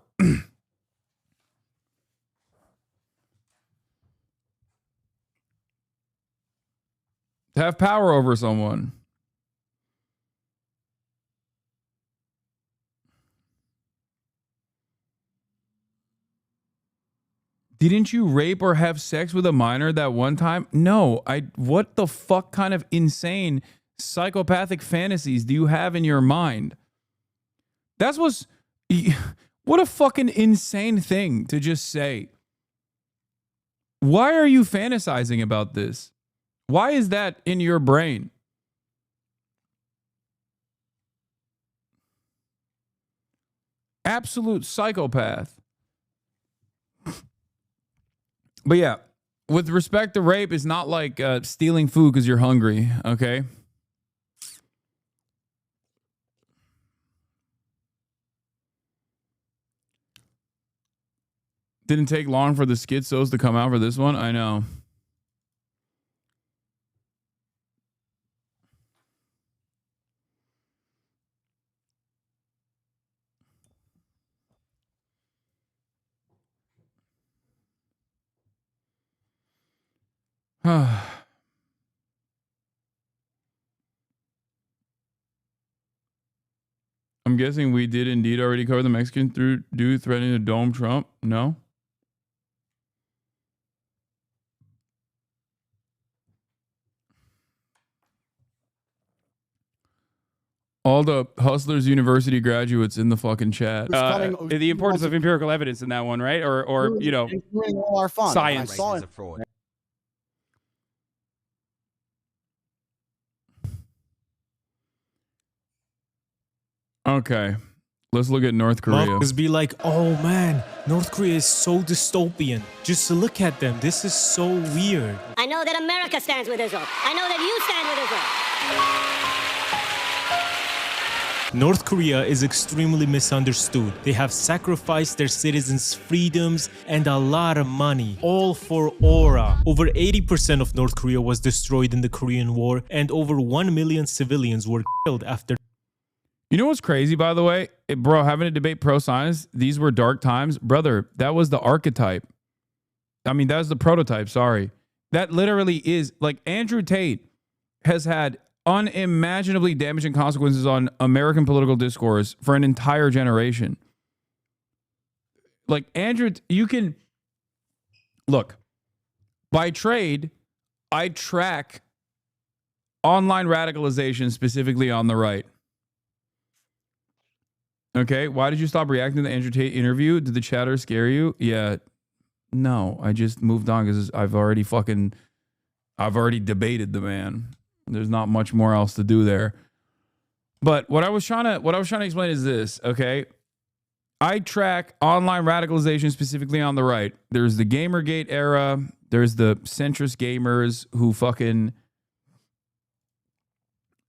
[SPEAKER 2] To have power over someone. Didn't you rape or have sex with a minor that one time? No. What the fuck kind of insane psychopathic fantasies do you have in your mind? What a fucking insane thing to just say. Why are you fantasizing about this? Why is that in your brain? Absolute psychopath. But yeah, with respect to rape, it's not like stealing food because you're hungry, okay? Didn't take long for the schizos to come out for this one. I know. I'm guessing we did indeed already cover the Mexican dude threatening to dome Trump. No? All the Hustlers University graduates in the fucking chat.
[SPEAKER 3] The importance of empirical evidence in that one, right? Or you know,
[SPEAKER 8] all our fun.
[SPEAKER 3] science.
[SPEAKER 2] Okay. Let's look at North Korea.
[SPEAKER 7] Just be like, oh man, North Korea is so dystopian. Just to look at them. This is so weird.
[SPEAKER 16] I know that America stands with Israel. I know that you stand with Israel.
[SPEAKER 7] North Korea is extremely misunderstood. They have sacrificed their citizens' freedoms and a lot of money, all for aura. Over 80% of North Korea was destroyed in the Korean War, and over 1 million civilians were killed after.
[SPEAKER 2] You know what's crazy, by the way? Bro, having a debate pro-science, these were dark times. Brother, that was the archetype. I mean, that was the prototype, sorry. That literally is, like, Andrew Tate has had unimaginably damaging consequences on American political discourse for an entire generation. Like, Andrew, you can... Look, by trade, I track online radicalization specifically on the right. Okay, why did you stop reacting to the Andrew Tate interview? Did the chatter scare you? Yeah, no, I just moved on because I've already debated the man. There's not much more else to do there. But what I was trying to explain is this, okay? I track online radicalization specifically on the right. There's the Gamergate era. There's the centrist gamers who fucking...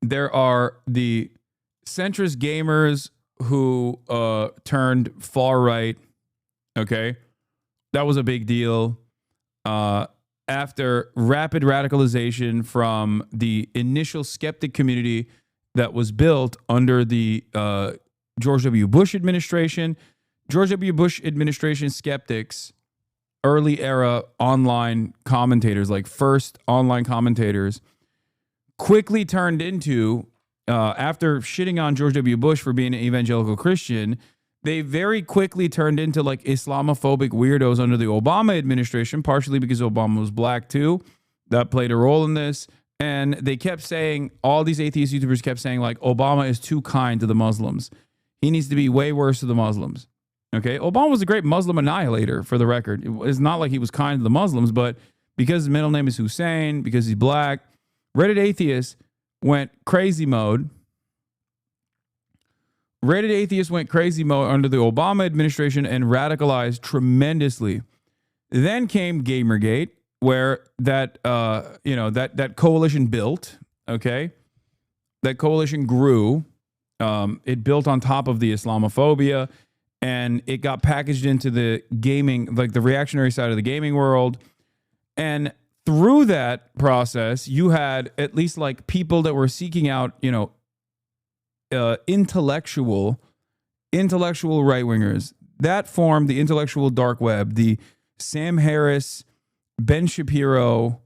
[SPEAKER 2] There are the centrist gamers who turned far right. Okay, that was a big deal. After rapid radicalization from the initial skeptic community that was built under the George W. Bush administration. George W. Bush administration skeptics, early era online commentators, like first online commentators, quickly turned into, after shitting on George W. Bush for being an evangelical Christian, they very quickly turned into like Islamophobic weirdos under the Obama administration, partially because Obama was black too. That played a role in this. And they kept saying, all these atheist YouTubers kept saying, like, Obama is too kind to the Muslims. He needs to be way worse to the Muslims. Okay, Obama was a great Muslim annihilator, for the record. It's not like he was kind to the Muslims, but because his middle name is Hussein, because he's black, Reddit atheists went crazy mode. Reddit atheists went crazy mode under the Obama administration and radicalized tremendously. Then came Gamergate, where that that coalition built. Okay, that coalition grew. It built on top of the Islamophobia, and it got packaged into the gaming, like the reactionary side of the gaming world. And through that process, you had at least like people that were seeking out, intellectual right-wingers. That formed the intellectual dark web, the Sam Harris, Ben Shapiro,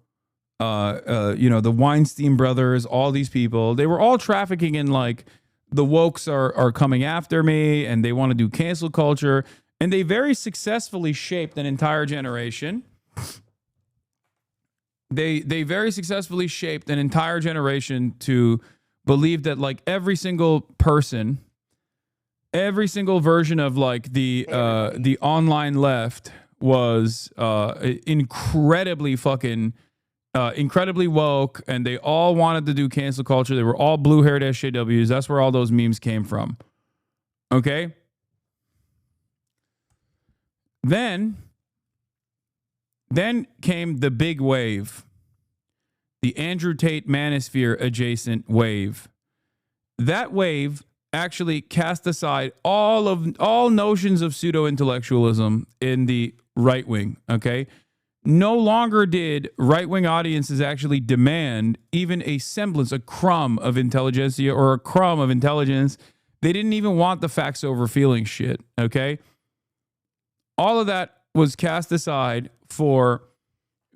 [SPEAKER 2] the Weinstein brothers, all these people. They were all trafficking in like, the wokes are coming after me and they want to do cancel culture. And they very successfully shaped an entire generation. They very successfully shaped an entire generation to believe that like every single person, every single version of like the online left was incredibly woke, and they all wanted to do cancel culture. They were all blue-haired SJWs. That's where all those memes came from. Okay? Then came the big wave. The Andrew Tate manosphere adjacent wave. That wave actually cast aside all notions of pseudo-intellectualism in the right wing, okay? No longer did right-wing audiences actually demand even a semblance, a crumb of intelligentsia or a crumb of intelligence. They didn't even want the facts over feeling shit, okay? All of that was cast aside for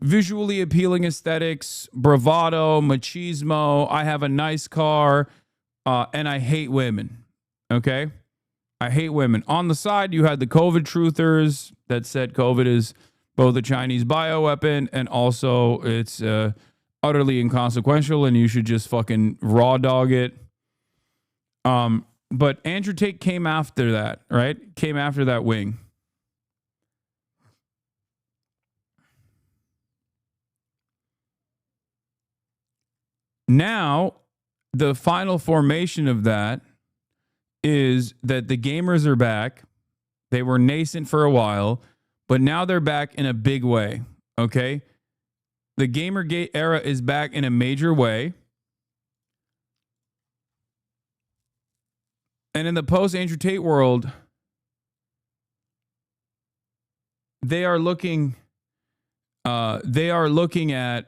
[SPEAKER 2] visually appealing aesthetics, bravado, machismo, I have a nice car, and I hate women, Okay? I hate women. On the side, you had the COVID truthers that said COVID is both a Chinese bioweapon and also it's utterly inconsequential and you should just fucking raw dog it. But Andrew Tate came after that, right? Came after that wing. Now, the final formation of that is that the gamers are back. They were nascent for a while, but now they're back in a big way, okay? The Gamergate era is back in a major way. And in the post-Andrew Tate world, they are looking at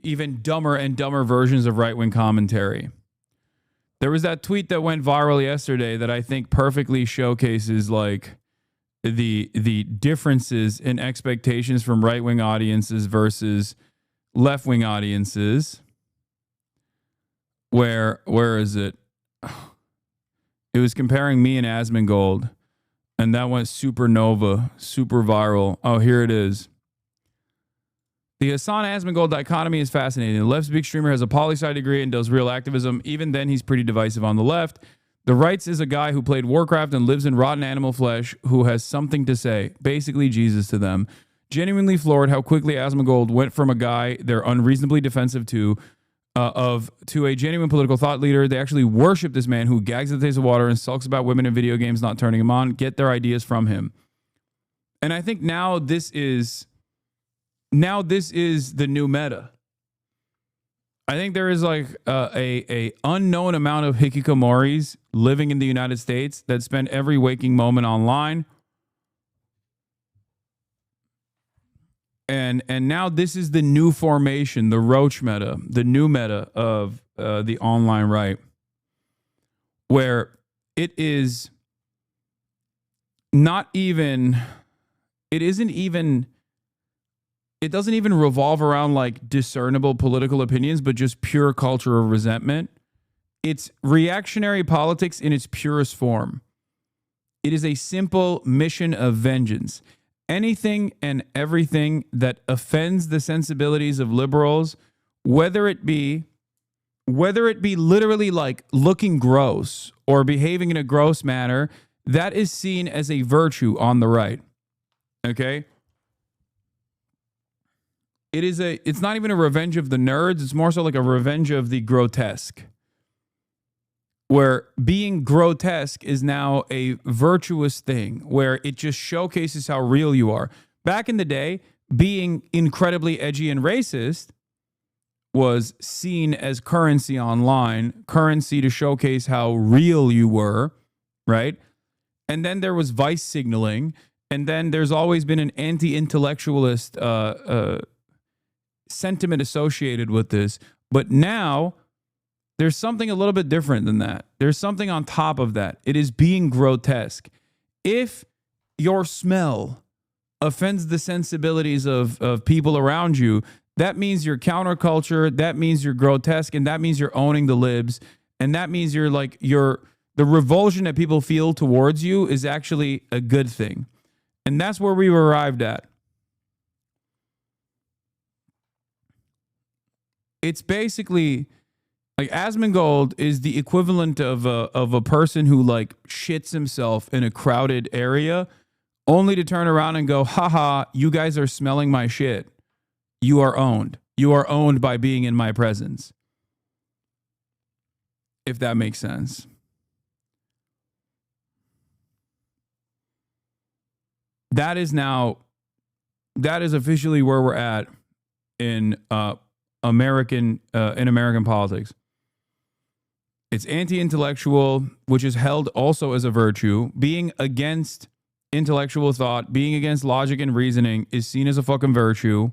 [SPEAKER 2] even dumber and dumber versions of right-wing commentary. There was that tweet that went viral yesterday that I think perfectly showcases like the differences in expectations from right-wing audiences versus left-wing audiences. Where is it? It was comparing me and Asmongold, and that went supernova, super viral. Oh, here it is. The Hasan Asmongold dichotomy is fascinating. The left's big streamer has a poli-sci degree and does real activism. Even then, he's pretty divisive on the left. The right's is a guy who played Warcraft and lives in rotten animal flesh who has something to say. Basically, Jesus to them. Genuinely floored how quickly Asmongold went from a guy they're unreasonably defensive to a genuine political thought leader. They actually worship this man who gags at the taste of water and sulks about women in video games not turning him on. Get their ideas from him. And I think now this is the new meta. I think there is like a unknown amount of hikikomoris living in the United States that spend every waking moment online. And now this is the new formation, the roach meta, the new meta of the online right, where it is not even, it doesn't even revolve around like discernible political opinions, but just pure culture of resentment. It's reactionary politics in its purest form. It is a simple mission of vengeance. Anything and everything that offends the sensibilities of liberals, whether it be literally like looking gross or behaving in a gross manner, that is seen as a virtue on the right. Okay? It's not even a revenge of the nerds, it's more so like a revenge of the grotesque. Where being grotesque is now a virtuous thing, where it just showcases how real you are. Back in the day, being incredibly edgy and racist was seen as currency online, currency to showcase how real you were, right? And then there was vice signaling, and then there's always been an anti-intellectualist sentiment associated with this. But now there's something a little bit different than that. There's something on top of that. It is being grotesque. If your smell offends the sensibilities of people around you, that means you're counterculture, that means you're grotesque, and that means you're owning the libs, and that means the revulsion that people feel towards you is actually a good thing. And that's where we've arrived at. It's basically like Asmongold is the equivalent of a person who like shits himself in a crowded area only to turn around and go, haha, you guys are smelling my shit. You are owned. You are owned by being in my presence. If that makes sense. That is officially where we're at in American politics. It's anti-intellectual, which is held also as a virtue. Being against intellectual thought, being against logic and reasoning is seen as a fucking virtue.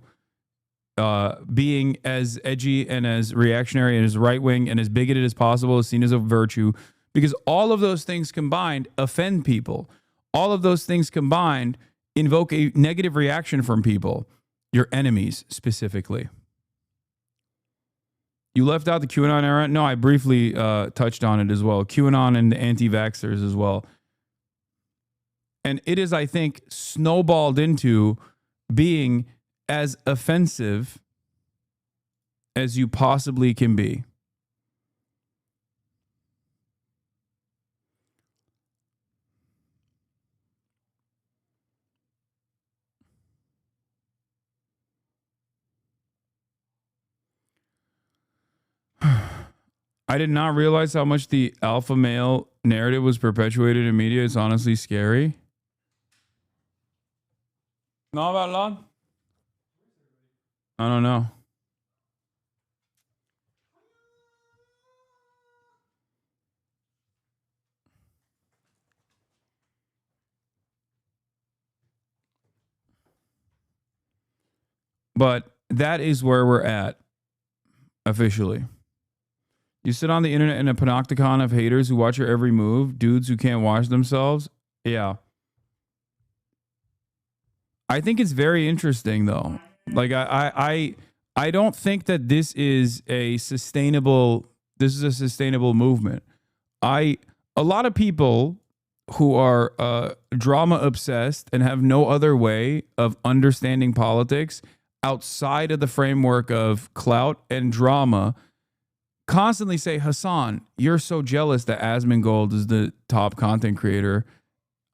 [SPEAKER 2] Being as edgy and as reactionary and as right-wing and as bigoted as possible is seen as a virtue, because all of those things combined offend people. All of those things combined invoke a negative reaction from people, your enemies specifically. You left out the QAnon era. No, I briefly touched on it as well. QAnon and the anti-vaxxers as well. And it is, I think, snowballed into being as offensive as you possibly can be. I did not realize how much the alpha male narrative was perpetuated in media. It's honestly scary. Know about Lon? I don't know. But that is where we're at officially. You sit on the internet in a panopticon of haters who watch your every move, dudes who can't watch themselves. Yeah. I think it's very interesting though. Like I don't think that this is a sustainable movement. A lot of people who are drama obsessed and have no other way of understanding politics outside of the framework of clout and drama constantly say, Hasan, you're so jealous that Asmongold is the top content creator.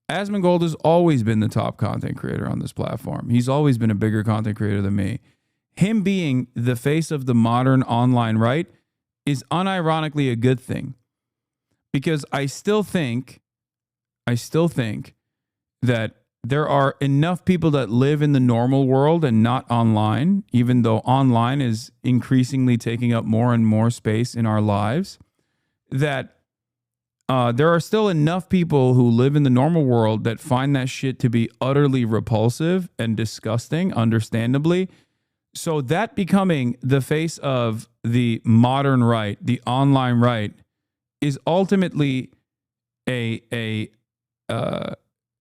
[SPEAKER 2] Asmongold has always been the top content creator on this platform. He's always been a bigger content creator than me. Him being the face of the modern online right is unironically a good thing, because I still think that there are enough people that live in the normal world and not online, even though online is increasingly taking up more and more space in our lives, that there are still enough people who live in the normal world that find that shit to be utterly repulsive and disgusting, understandably. So that becoming the face of the modern right, the online right, is ultimately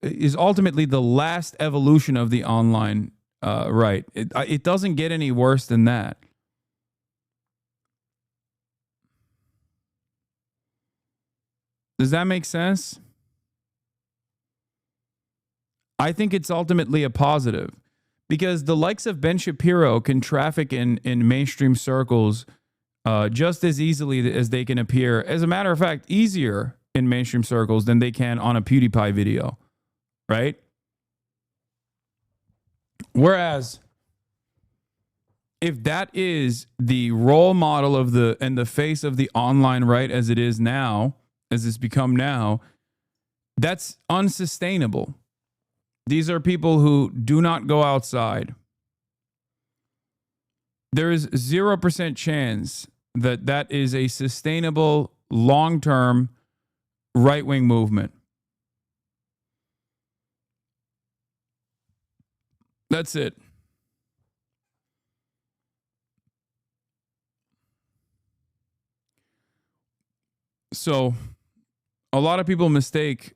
[SPEAKER 2] is ultimately the last evolution of the online right. It doesn't get any worse than that. Does that make sense? I think it's ultimately a positive, because the likes of Ben Shapiro can traffic in mainstream circles just as easily as they can appear. As a matter of fact, easier in mainstream circles than they can on a PewDiePie video. Right? Whereas if that is the role model of and the face of the online right as it is now, as it's become now, that's unsustainable. These are people who do not go outside. There is 0% chance that that is a sustainable, long-term right-wing movement. That's it. So a lot of people mistake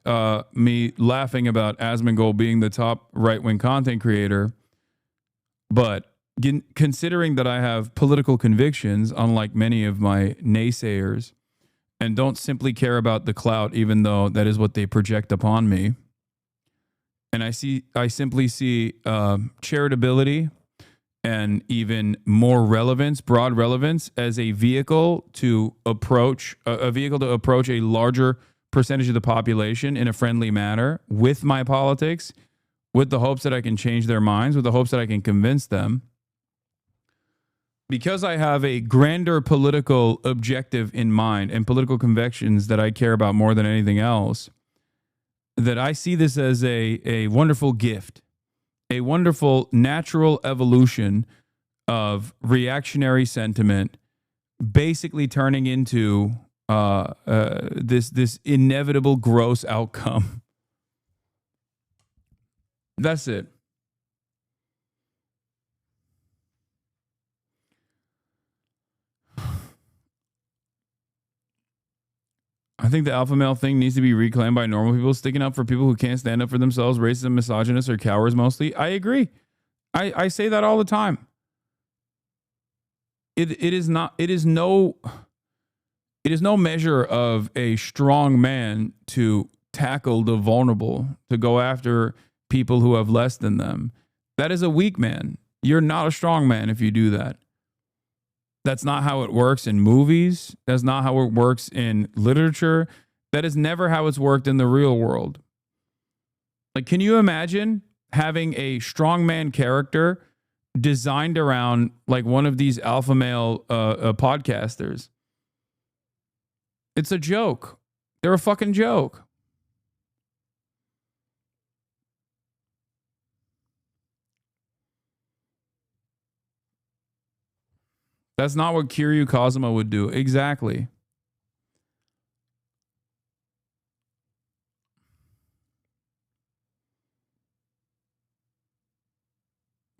[SPEAKER 2] me laughing about Asmongold being the top right-wing content creator, but considering that I have political convictions, unlike many of my naysayers, and don't simply care about the clout, even though that is what they project upon me, and I simply see charitability and even more relevance, broad relevance, as a vehicle to approach a larger percentage of the population in a friendly manner with my politics, with the hopes that I can change their minds, with the hopes that I can convince them. Because I have a grander political objective in mind and political convictions that I care about more than anything else, that I see this as a wonderful gift, a wonderful natural evolution of reactionary sentiment, basically turning into this inevitable gross outcome. That's it. I think the alpha male thing needs to be reclaimed by normal people sticking up for people who can't stand up for themselves, racist, misogynists, or cowards mostly. I agree. I say that all the time. it is no measure of a strong man to tackle the vulnerable, to go after people who have less than them. That is a weak man. You're not a strong man if you do that. That's not how it works in movies. That's not how it works in literature. That is never how it's worked in the real world. Like, can you imagine having a strongman character designed around like one of these alpha male podcasters? It's a joke. They're a fucking joke. That's not what Kiryu Kazuma would do. Exactly.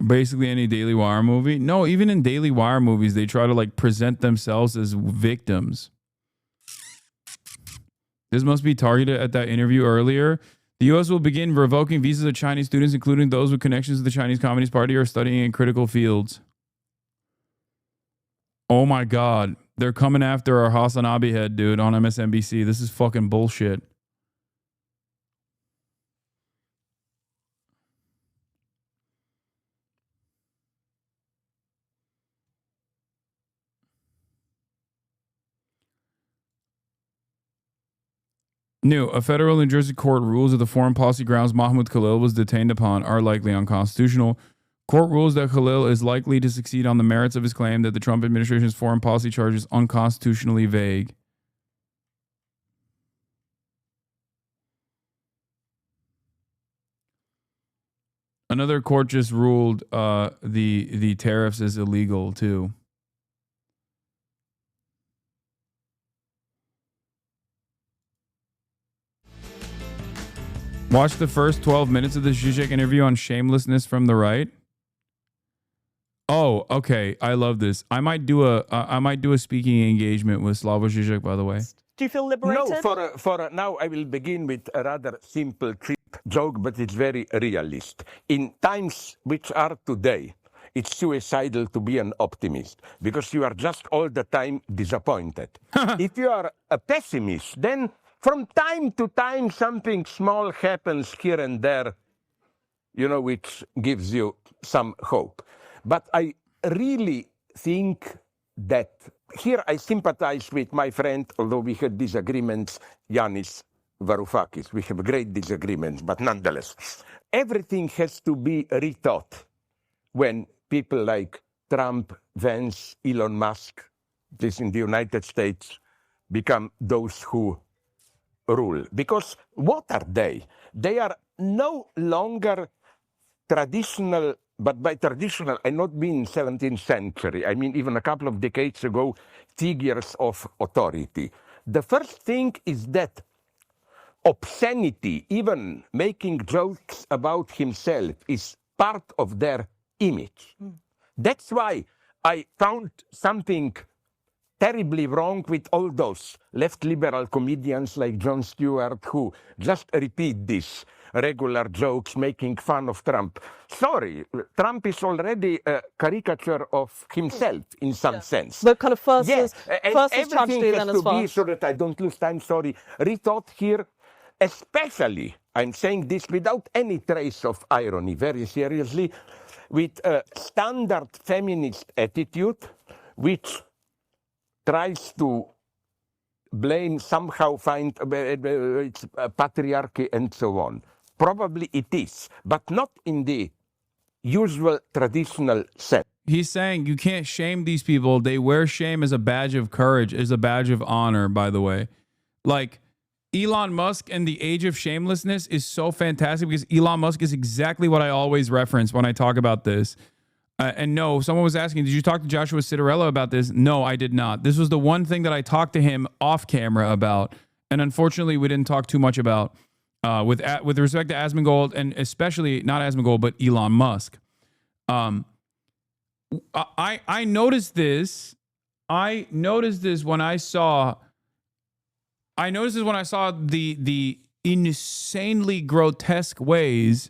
[SPEAKER 2] Basically any Daily Wire movie. No, even in Daily Wire movies, they try to like present themselves as victims. This must be targeted at that interview earlier. The U.S. will begin revoking visas of Chinese students, including those with connections to the Chinese Communist Party or studying in critical fields. Oh my God. They're coming after our HasanAbi head, dude, on MSNBC. This is fucking bullshit. New, a federal New Jersey court rules that the foreign policy grounds Mahmoud Khalil was detained upon are likely unconstitutional. Court rules that Khalil is likely to succeed on the merits of his claim that the Trump administration's foreign policy charge is unconstitutionally vague. Another court just ruled the tariffs as illegal too. Watch the first 12 minutes of the Zizek interview on shamelessness from the right. Oh, okay. I love this. I might do a speaking engagement with Slavoj Zizek, by the way.
[SPEAKER 6] Do you feel liberated?
[SPEAKER 12] No, for now I will begin with a rather simple, cheap joke, but it's very realist. In times which are today, it's suicidal to be an optimist because you are just all the time disappointed. If you are a pessimist, then from time to time something small happens here and there, you know, which gives you some hope. But I really think that here I sympathize with my friend, although we had disagreements, Yanis Varoufakis. We have great disagreements, but nonetheless, everything has to be rethought when people like Trump, Vance, Elon Musk, this in the United States, become those who rule. Because what are they? They are no longer traditional, but by traditional, I not mean 17th century. I mean even a couple of decades ago, figures of authority. The first thing is that obscenity, even making jokes about himself, is part of their image. That's why I found something terribly wrong with all those left liberal comedians like Jon Stewart who just repeat these regular jokes making fun of Trump. Sorry, Trump is already a caricature of himself in some sense.
[SPEAKER 6] The kind of first
[SPEAKER 12] yes,
[SPEAKER 6] is
[SPEAKER 12] everything has to
[SPEAKER 6] well.
[SPEAKER 12] be, so that I don't lose time, sorry, rethought here, especially, I'm saying this without any trace of irony, very seriously, with a standard feminist attitude, which tries to blame, somehow find it's patriarchy and so on. Probably it is, but not in the usual traditional sense.
[SPEAKER 2] He's saying you can't shame these people. They wear shame as a badge of courage, as a badge of honor, by the way. Like, Elon Musk and the age of shamelessness is so fantastic because Elon Musk is exactly what I always reference when I talk about this. And no, someone was asking, did you talk to Joshua Citarella about this? No, I did not. This was the one thing that I talked to him off camera about. And unfortunately, we didn't talk too much about with respect to Asmongold, and especially not Asmongold, but Elon Musk. I noticed this. I noticed this when I saw the insanely grotesque ways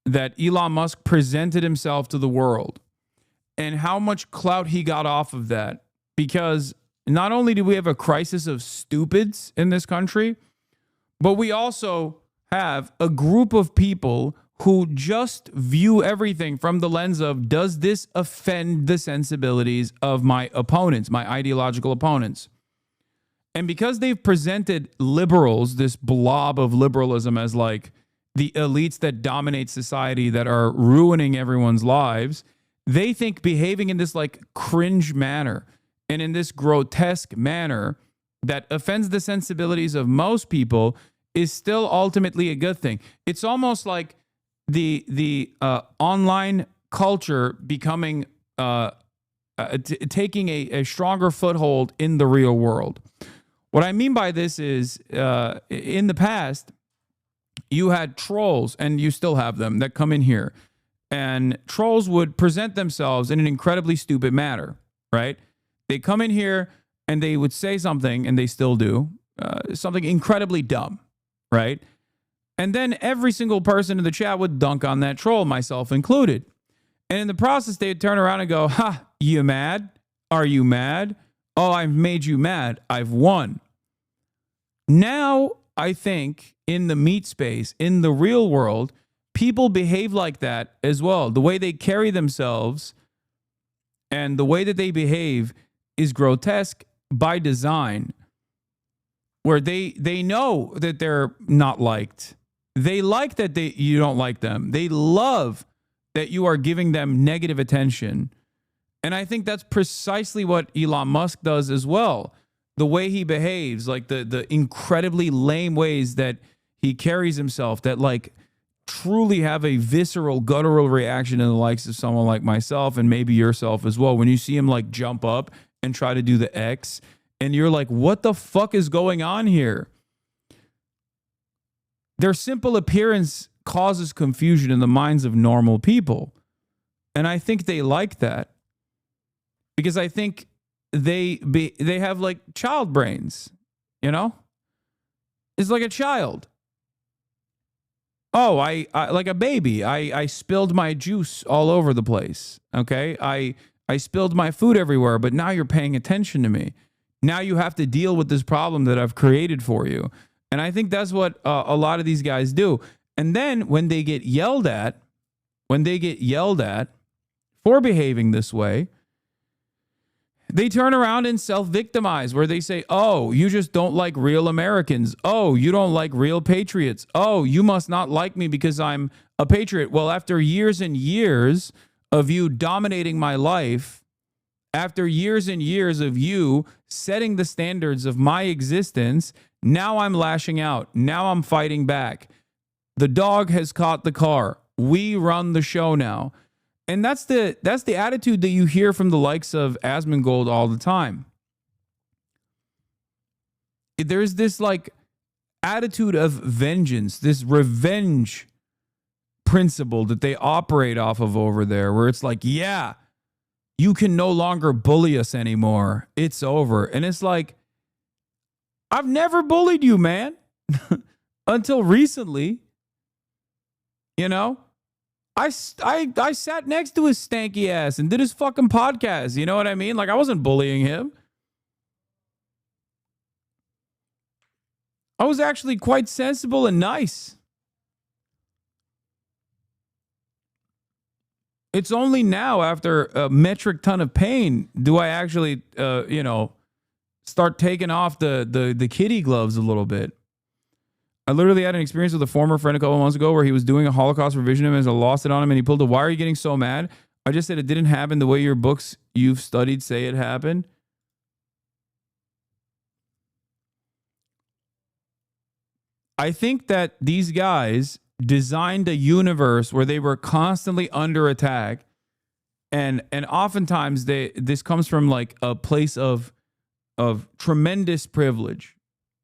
[SPEAKER 2] that Elon Musk presented himself to the world. and how much clout he got off of that. Because not only do we have a crisis of stupids in this country, but we also have a group of people who just view everything from the lens of, does this offend the sensibilities of my opponents, my ideological opponents? And because they've presented liberals, this blob of liberalism, as like the elites that dominate society that are ruining everyone's lives, they think behaving in this like cringe manner and in this grotesque manner that offends the sensibilities of most people is still ultimately a good thing. It's almost like the online culture becoming taking a stronger foothold in the real world. What I mean by this is, in the past, you had trolls, and you still have them, that come in here, and trolls would present themselves in an incredibly stupid manner, right? They come in here and they would say something, and they still do, something incredibly dumb, right? And then every single person in the chat would dunk on that troll, myself included. And in the process, they'd turn around and go, ha, you mad? Are you mad? Oh, I've made you mad. I've won. Now, I think in the meat space, in the real world, people behave like that as well. The way they carry themselves and the way that they behave is grotesque by design, where they know that they're not liked. They like that you don't like them. They love that you are giving them negative attention. And I think that's precisely what Elon Musk does as well. The way he behaves, like the incredibly lame ways that he carries himself, that like truly have a visceral, guttural reaction in the likes of someone like myself and maybe yourself as well. When you see him like jump up and try to do the X, and you're like, what the fuck is going on here? Their simple appearance causes confusion in the minds of normal people. And I think they like that, because I think they have like child brains, you know? It's like a child. Oh, I like a baby. I spilled my juice all over the place. Okay? I spilled my food everywhere, but now you're paying attention to me. Now you have to deal with this problem that I've created for you. And I think that's what a lot of these guys do. And then when they get yelled at for behaving this way, they turn around and self-victimize, where they say, oh, you just don't like real Americans. Oh, you don't like real patriots. Oh, you must not like me because I'm a patriot. Well, after years and years of you dominating my life, after years and years of you setting the standards of my existence, now I'm lashing out. Now I'm fighting back. The dog has caught the car. We run the show now. And that's the attitude that you hear from the likes of Asmongold all the time. There's this like attitude of vengeance, this revenge principle that they operate off of over there, where it's like, yeah, you can no longer bully us anymore. It's over. And it's like, I've never bullied you, man. Until recently. You know? I sat next to his stanky ass and did his fucking podcast. You know what I mean? Like, I wasn't bullying him. I was actually quite sensible and nice. It's only now, after a metric ton of pain, do I actually, start taking off the kitty gloves a little bit. I literally had an experience with a former friend a couple months ago where he was doing a Holocaust revision and I lost it on him, and he pulled a, why are you getting so mad? I just said it didn't happen the way your books you've studied say it happened. I think that these guys designed a universe where they were constantly under attack, and oftentimes this comes from like a place of tremendous privilege.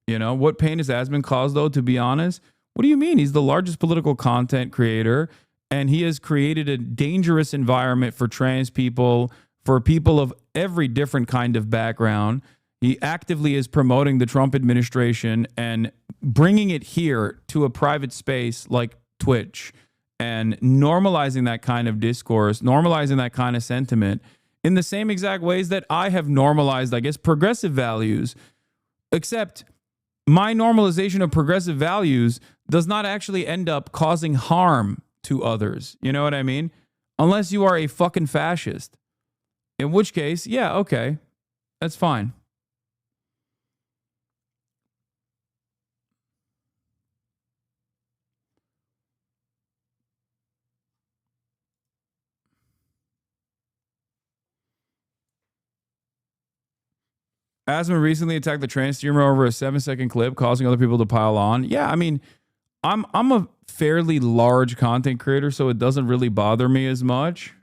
[SPEAKER 2] You know, what pain has Asman caused, though, to be honest? What do you mean? He's the largest political content creator, and he has created a dangerous environment for trans people, for people of every different kind of background. He actively is promoting the Trump administration and bringing it here to a private space like Twitch and normalizing that kind of discourse, normalizing that kind of sentiment in the same exact ways that I have normalized, I guess, progressive values. Except my normalization of progressive values does not actually end up causing harm to others. You know what I mean? Unless you are a fucking fascist. In which case, yeah, okay, that's fine. Asma recently attacked the trans streamer over a 7-second clip, causing other people to pile on. Yeah, I mean, I'm a fairly large content creator, so it doesn't really bother me as much.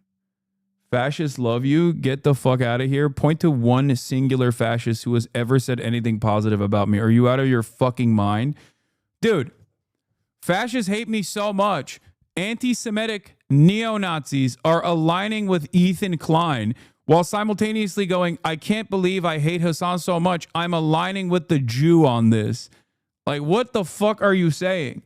[SPEAKER 2] Fascists love you. Get the fuck out of here. Point to one singular fascist who has ever said anything positive about me. Are you out of your fucking mind? Dude, fascists hate me so much. Anti-Semitic neo-Nazis are aligning with Ethan Klein while simultaneously going, I can't believe I hate Hasan so much. I'm aligning with the Jew on this. Like, what the fuck are you saying?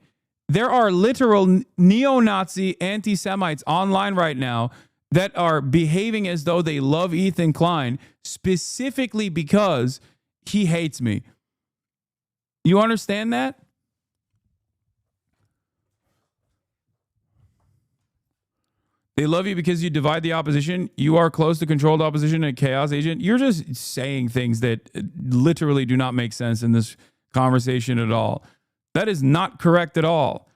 [SPEAKER 2] There are literal neo-Nazi anti-Semites online right now that are behaving as though they love Ethan Klein specifically because he hates me. You understand that? They love you because you divide the opposition. You are close to controlled opposition and a chaos agent. You're just saying things that literally do not make sense in this conversation at all. That is not correct at all.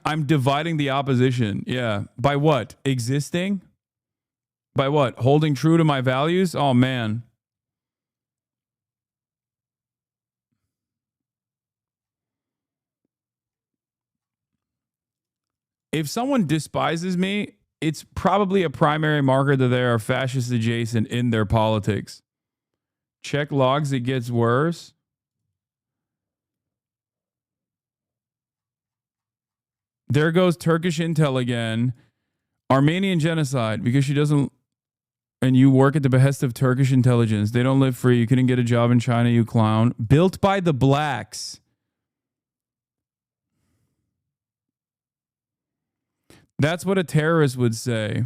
[SPEAKER 2] I'm dividing the opposition. Yeah. By what? Existing? By what? Holding true to my values? Oh, man. If someone despises me, it's probably a primary marker that they are fascist adjacent in their politics. Check logs, it gets worse. There goes Turkish intel again. Armenian genocide, because she doesn't, and you work at the behest of Turkish intelligence. They don't live free. You couldn't get a job in China, you clown. Built by the blacks. That's what a terrorist would say.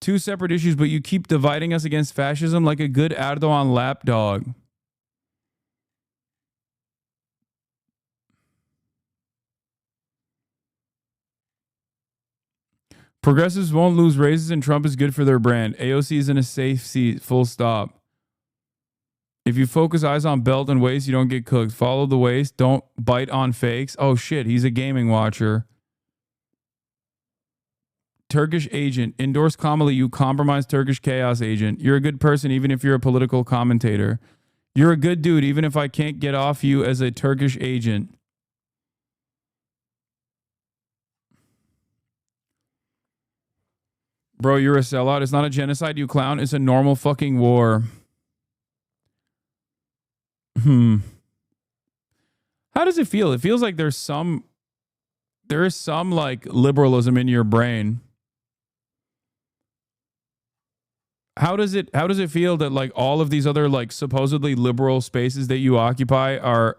[SPEAKER 2] Two separate issues, but you keep dividing us against fascism like a good Erdogan lapdog. Progressives won't lose raises and Trump is good for their brand. AOC is in a safe seat, full stop. If you focus eyes on belt and waist, you don't get cooked. Follow the waist. Don't bite on fakes. Oh shit, he's a gaming watcher. Turkish agent. Endorse Kamala, you compromised Turkish chaos agent. You're a good person even if you're a political commentator. You're a good dude even if I can't get off you as a Turkish agent. Bro, you're a sellout. It's not a genocide, you clown. It's a normal fucking war. How does it feel? It feels like there is some like liberalism in your brain. How does it feel that like all of these other like supposedly liberal spaces that you occupy are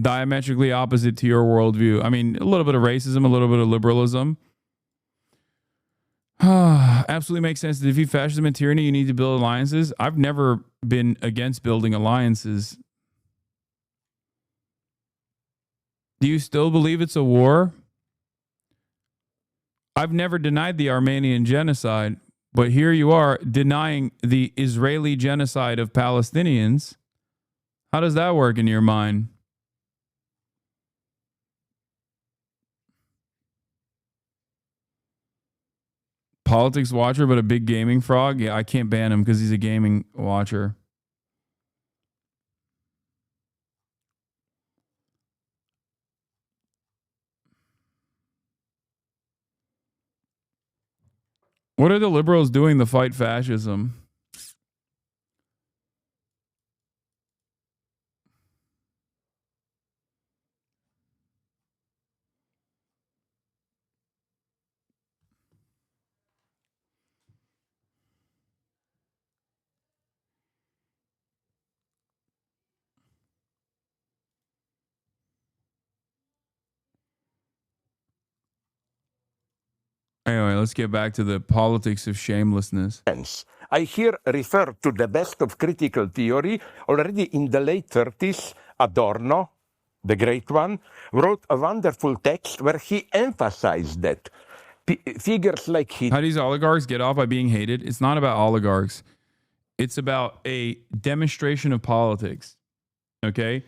[SPEAKER 2] diametrically opposite to your worldview? I mean, a little bit of racism, a little bit of liberalism. Absolutely makes sense. To defeat fascism and tyranny, you need to build alliances. I've never been against building alliances. Do you still believe it's a war? I've never denied the Armenian genocide, but here you are denying the Israeli genocide of Palestinians. How does that work in your mind? Politics watcher, but a big gaming frog? Yeah, I can't ban him because he's a gaming watcher. What are the liberals doing to fight fascism? Anyway, let's get back to the politics of shamelessness.
[SPEAKER 12] I here refer to the best of critical theory. Already in the late 30s, Adorno, the great one, wrote a wonderful text where he emphasized that figures like
[SPEAKER 2] How do these oligarchs get off by being hated? It's not about oligarchs. It's about a demonstration of politics. Okay?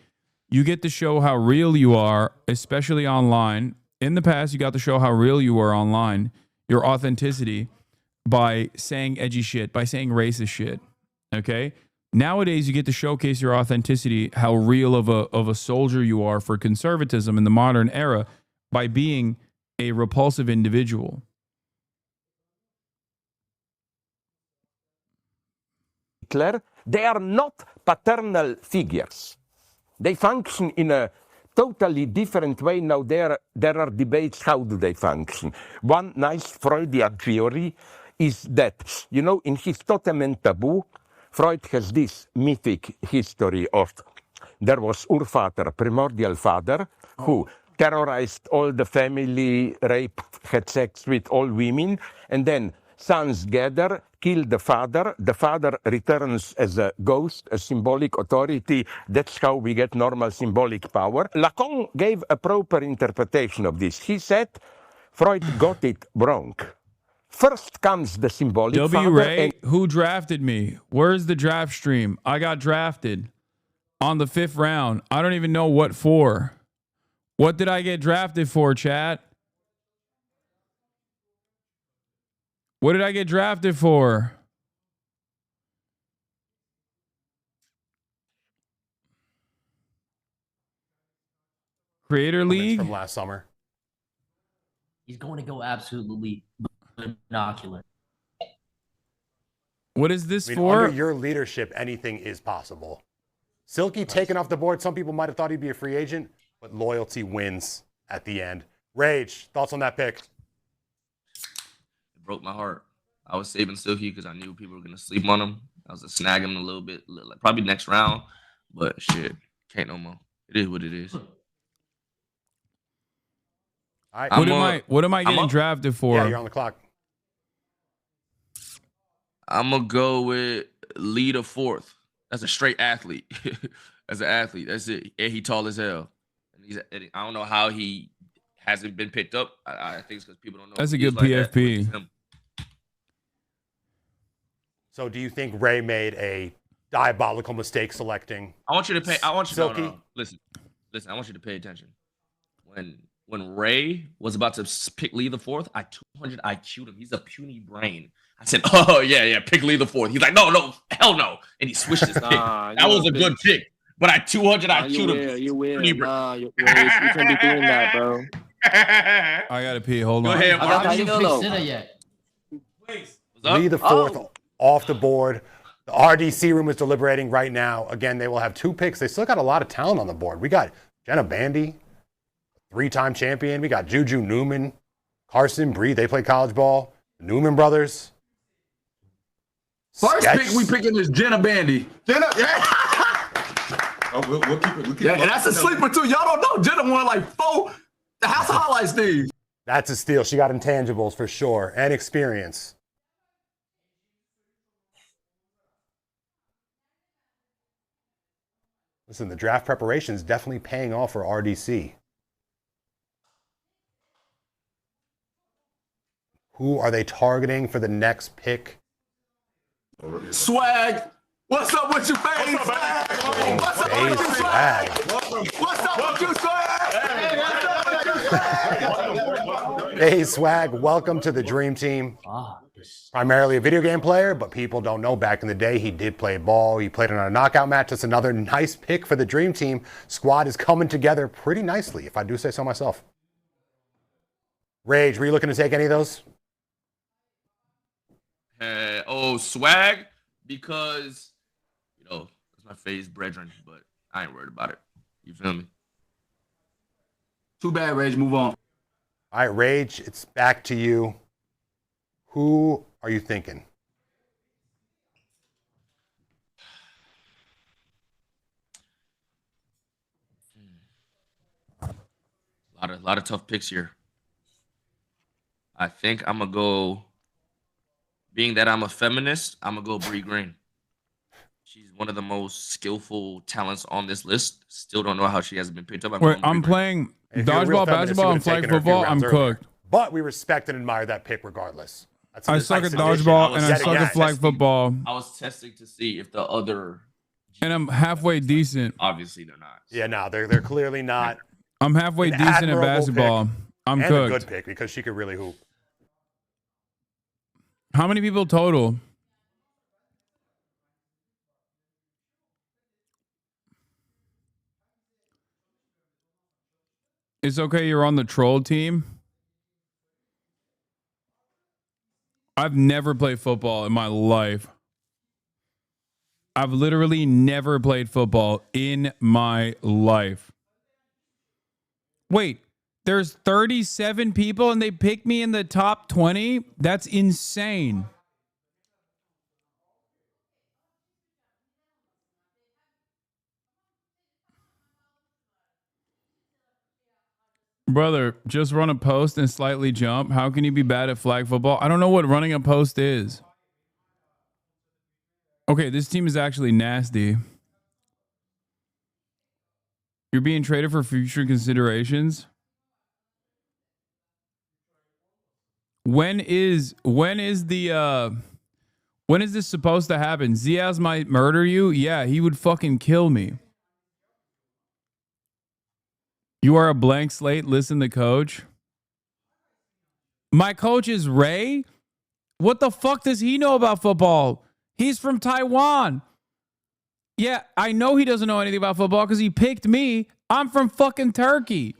[SPEAKER 2] You get to show how real you are, especially online. In the past, you got to show how real you were online, your authenticity, by saying edgy shit, by saying racist shit. Okay? Nowadays, you get to showcase your authenticity, how real of a soldier you are for conservatism in the modern era, by being a repulsive individual.
[SPEAKER 12] They are not paternal figures. They function in a totally different way. Now there are debates, how do they function? One nice Freudian theory is that, you know, in his Totem and Taboo, Freud has this mythic history of there was Urvater, primordial father, who terrorized all the family, raped, had sex with all women, and then sons gather, kill the father returns as a ghost, a symbolic authority. That's how we get normal symbolic power. Lacan gave a proper interpretation of this. He said Freud got it wrong. First comes the symbolic
[SPEAKER 2] W.
[SPEAKER 12] father.
[SPEAKER 2] Ray, who drafted me? Where's the draft stream? I got drafted on the 5th round. I don't even know what for. What did I get drafted for, chat? What did I get drafted for? Creator League?
[SPEAKER 6] From last summer.
[SPEAKER 13] He's going to go absolutely binocular.
[SPEAKER 2] What is this
[SPEAKER 6] I mean,
[SPEAKER 2] for?
[SPEAKER 6] Under your leadership, anything is possible. Silky taken off the board. Some people might have thought he'd be a free agent, but loyalty wins at the end. Rage, thoughts on that pick?
[SPEAKER 14] It broke my heart. I was saving Silky because I knew people were going to sleep on him. I was going to snag him a little bit, like probably next round. But shit, can't no more. It is what it is.
[SPEAKER 6] All right.
[SPEAKER 2] What am I getting drafted for?
[SPEAKER 6] Yeah, you're on the clock.
[SPEAKER 14] I'm going to go with leader 4th. That's a straight athlete. As an athlete. That's it. And he tall as hell. And I don't know how he hasn't been picked up. I think it's because people don't know.
[SPEAKER 2] That's a good PFP.
[SPEAKER 6] So do you think Ray made a diabolical mistake selecting?
[SPEAKER 14] I want you to pay. I want you
[SPEAKER 6] Silky.
[SPEAKER 14] to listen. I want you to pay attention. When Ray was about to pick Lee the 4th, I 200 IQ'd him. He's a puny brain. I said, "Oh yeah, pick Lee the 4th." He's like, "No, hell no," and he switched his pick. That was a good pick, but I 200 IQ'd him.
[SPEAKER 13] You will. You can't be doing that, bro.
[SPEAKER 2] I gotta pee. Hold on.
[SPEAKER 14] Go ahead, Mark.
[SPEAKER 13] I haven't picked Sitter yet.
[SPEAKER 6] Lee the 4th off the board. The RDC room is deliberating right now. Again, they will have 2 picks. They still got a lot of talent on the board. We got Jenna Bandy, 3-time champion. We got Juju Newman, Carson Bree. They play college ball. The Newman brothers.
[SPEAKER 24] First pick we picking is Jenna Bandy. Jenna, yeah. We'll keep it. Yeah, and that's a sleeper too. Y'all don't know. Jenna won like 4 the House of Highlights things.
[SPEAKER 6] That's a steal. She got intangibles for sure and experience. Listen, the draft preparation is definitely paying off for RDC. Who are they targeting for the next pick?
[SPEAKER 24] Swag. What's up with you, FaZe? Swag. What's up with you, Swag? What's up with you, Swag?
[SPEAKER 6] Hey, Swag, welcome to the Dream Team. Primarily a video game player, but people don't know back in the day he did play ball. He played in a knockout match. That's another nice pick for the Dream Team. Squad is coming together pretty nicely, if I do say so myself. Rage, were you looking to take any of those?
[SPEAKER 14] Swag, because, you know, it's my FaZe brethren, but I ain't worried about it. You feel me?
[SPEAKER 24] Too bad, Rage. Move on.
[SPEAKER 6] All right, Rage, it's back to you. Who are you thinking?
[SPEAKER 14] A lot of tough picks here. I think I'm gonna go. Being that I'm a feminist, I'm gonna go Bree Green. She's one of the most skillful talents on this list. Still don't know how she hasn't been picked up.
[SPEAKER 2] Wait, I'm playing
[SPEAKER 6] If you're a real
[SPEAKER 2] dodgeball,
[SPEAKER 6] feminist, you
[SPEAKER 2] basketball,
[SPEAKER 6] would
[SPEAKER 2] and
[SPEAKER 6] have
[SPEAKER 2] flag
[SPEAKER 6] taken her a few
[SPEAKER 2] football. I'm
[SPEAKER 6] rounds earlier.
[SPEAKER 2] cooked.
[SPEAKER 6] But we respect and admire that pick regardless. That's
[SPEAKER 2] I
[SPEAKER 6] that's
[SPEAKER 2] suck
[SPEAKER 6] like
[SPEAKER 2] at
[SPEAKER 6] sedition.
[SPEAKER 2] dodgeball and I
[SPEAKER 6] Yet
[SPEAKER 2] suck
[SPEAKER 6] again.
[SPEAKER 2] at flag football.
[SPEAKER 14] I was testing to see if the other.
[SPEAKER 2] And I'm halfway decent.
[SPEAKER 14] Obviously, they're not.
[SPEAKER 6] Yeah, no, they're clearly not.
[SPEAKER 2] I'm halfway
[SPEAKER 6] An
[SPEAKER 2] decent at
[SPEAKER 6] admirable
[SPEAKER 2] basketball.
[SPEAKER 6] pick
[SPEAKER 2] I'm
[SPEAKER 6] and
[SPEAKER 2] cooked.
[SPEAKER 6] a good pick because she could really hoop.
[SPEAKER 2] How many people total? It's okay you're on the troll team. I've never played football in my life. I've literally never played football in my life. Wait, there's 37 people and they picked me in the top 20? That's insane. Brother, just run a post and slightly jump. How can you be bad at flag football? I don't know what running a post is. Okay, this team is actually nasty. You're being traded for future considerations. When is this supposed to happen? Ziaz might murder you? Yeah, he would fucking kill me. You are a blank slate. Listen to coach. My coach is Ray? What the fuck does he know about football? He's from Taiwan. Yeah, I know he doesn't know anything about football because he picked me. I'm from fucking Turkey.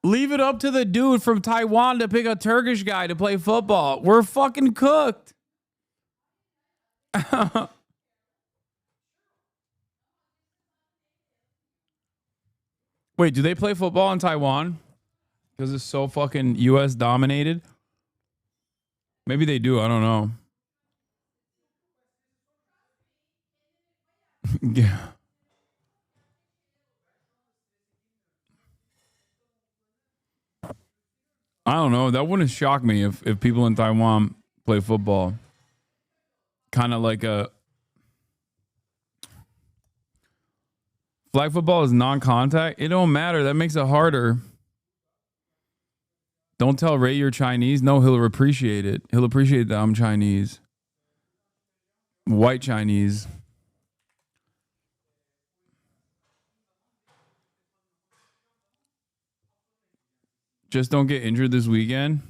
[SPEAKER 2] Leave it up to the dude from Taiwan to pick a Turkish guy to play football. We're fucking cooked. Wait, do they play football in Taiwan? Because it's so fucking US dominated? Maybe they do. I don't know. Yeah. I don't know. That wouldn't shock me if people in Taiwan play football. Kind of like a... Flag football is non-contact. It don't matter. That makes it harder. Don't tell Ray you're Chinese. No, he'll appreciate it. He'll appreciate that I'm Chinese. White Chinese. Just don't get injured this weekend.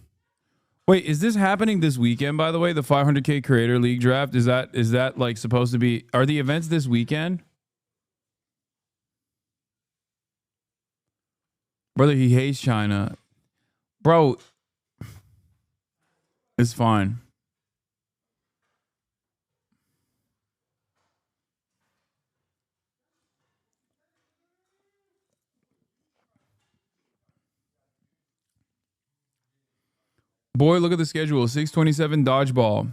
[SPEAKER 2] Wait, is this happening this weekend, by the way? The 500K Creator League draft? Is that like supposed to be... Are the events this weekend? Brother, he hates China. Bro, it's fine. Boy, look at the schedule. 627 dodgeball.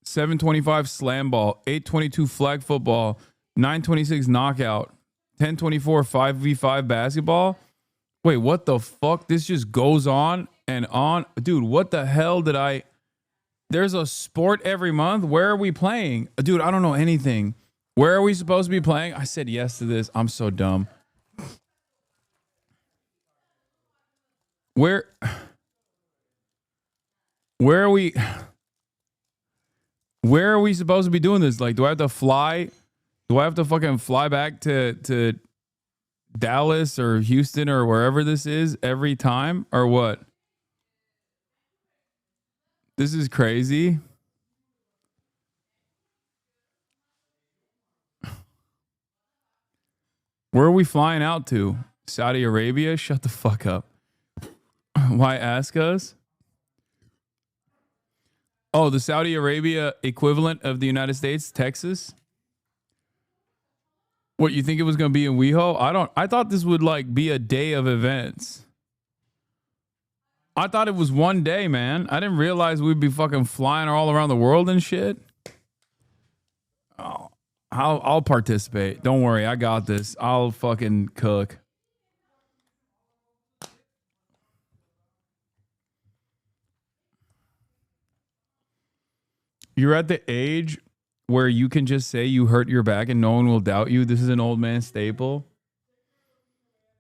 [SPEAKER 2] 725 slam ball. 822 flag football. 926 knockout. 1024 5v5 basketball. Wait, what the fuck? This just goes on and on. Dude, what the hell did I... There's a sport every month. Where are we playing? Dude, I don't know anything. Where are we supposed to be playing? I said yes to this. I'm so dumb. Where are we supposed to be doing this? Like, do I have to fly? Do I have to fucking fly back to Dallas or Houston or wherever this is every time or what? This is crazy. Where are we flying out to? Saudi Arabia? Shut the fuck up. Why ask us? Oh, the Saudi Arabia equivalent of the United States, Texas? What, you think it was going to be in WeHo? I thought this would like be a day of events. I thought it was one day, man. I didn't realize we'd be fucking flying all around the world and shit. Oh, I'll participate. Don't worry. I got this. I'll fucking cook. You're at the age where you can just say you hurt your back and no one will doubt you. This is an old man staple.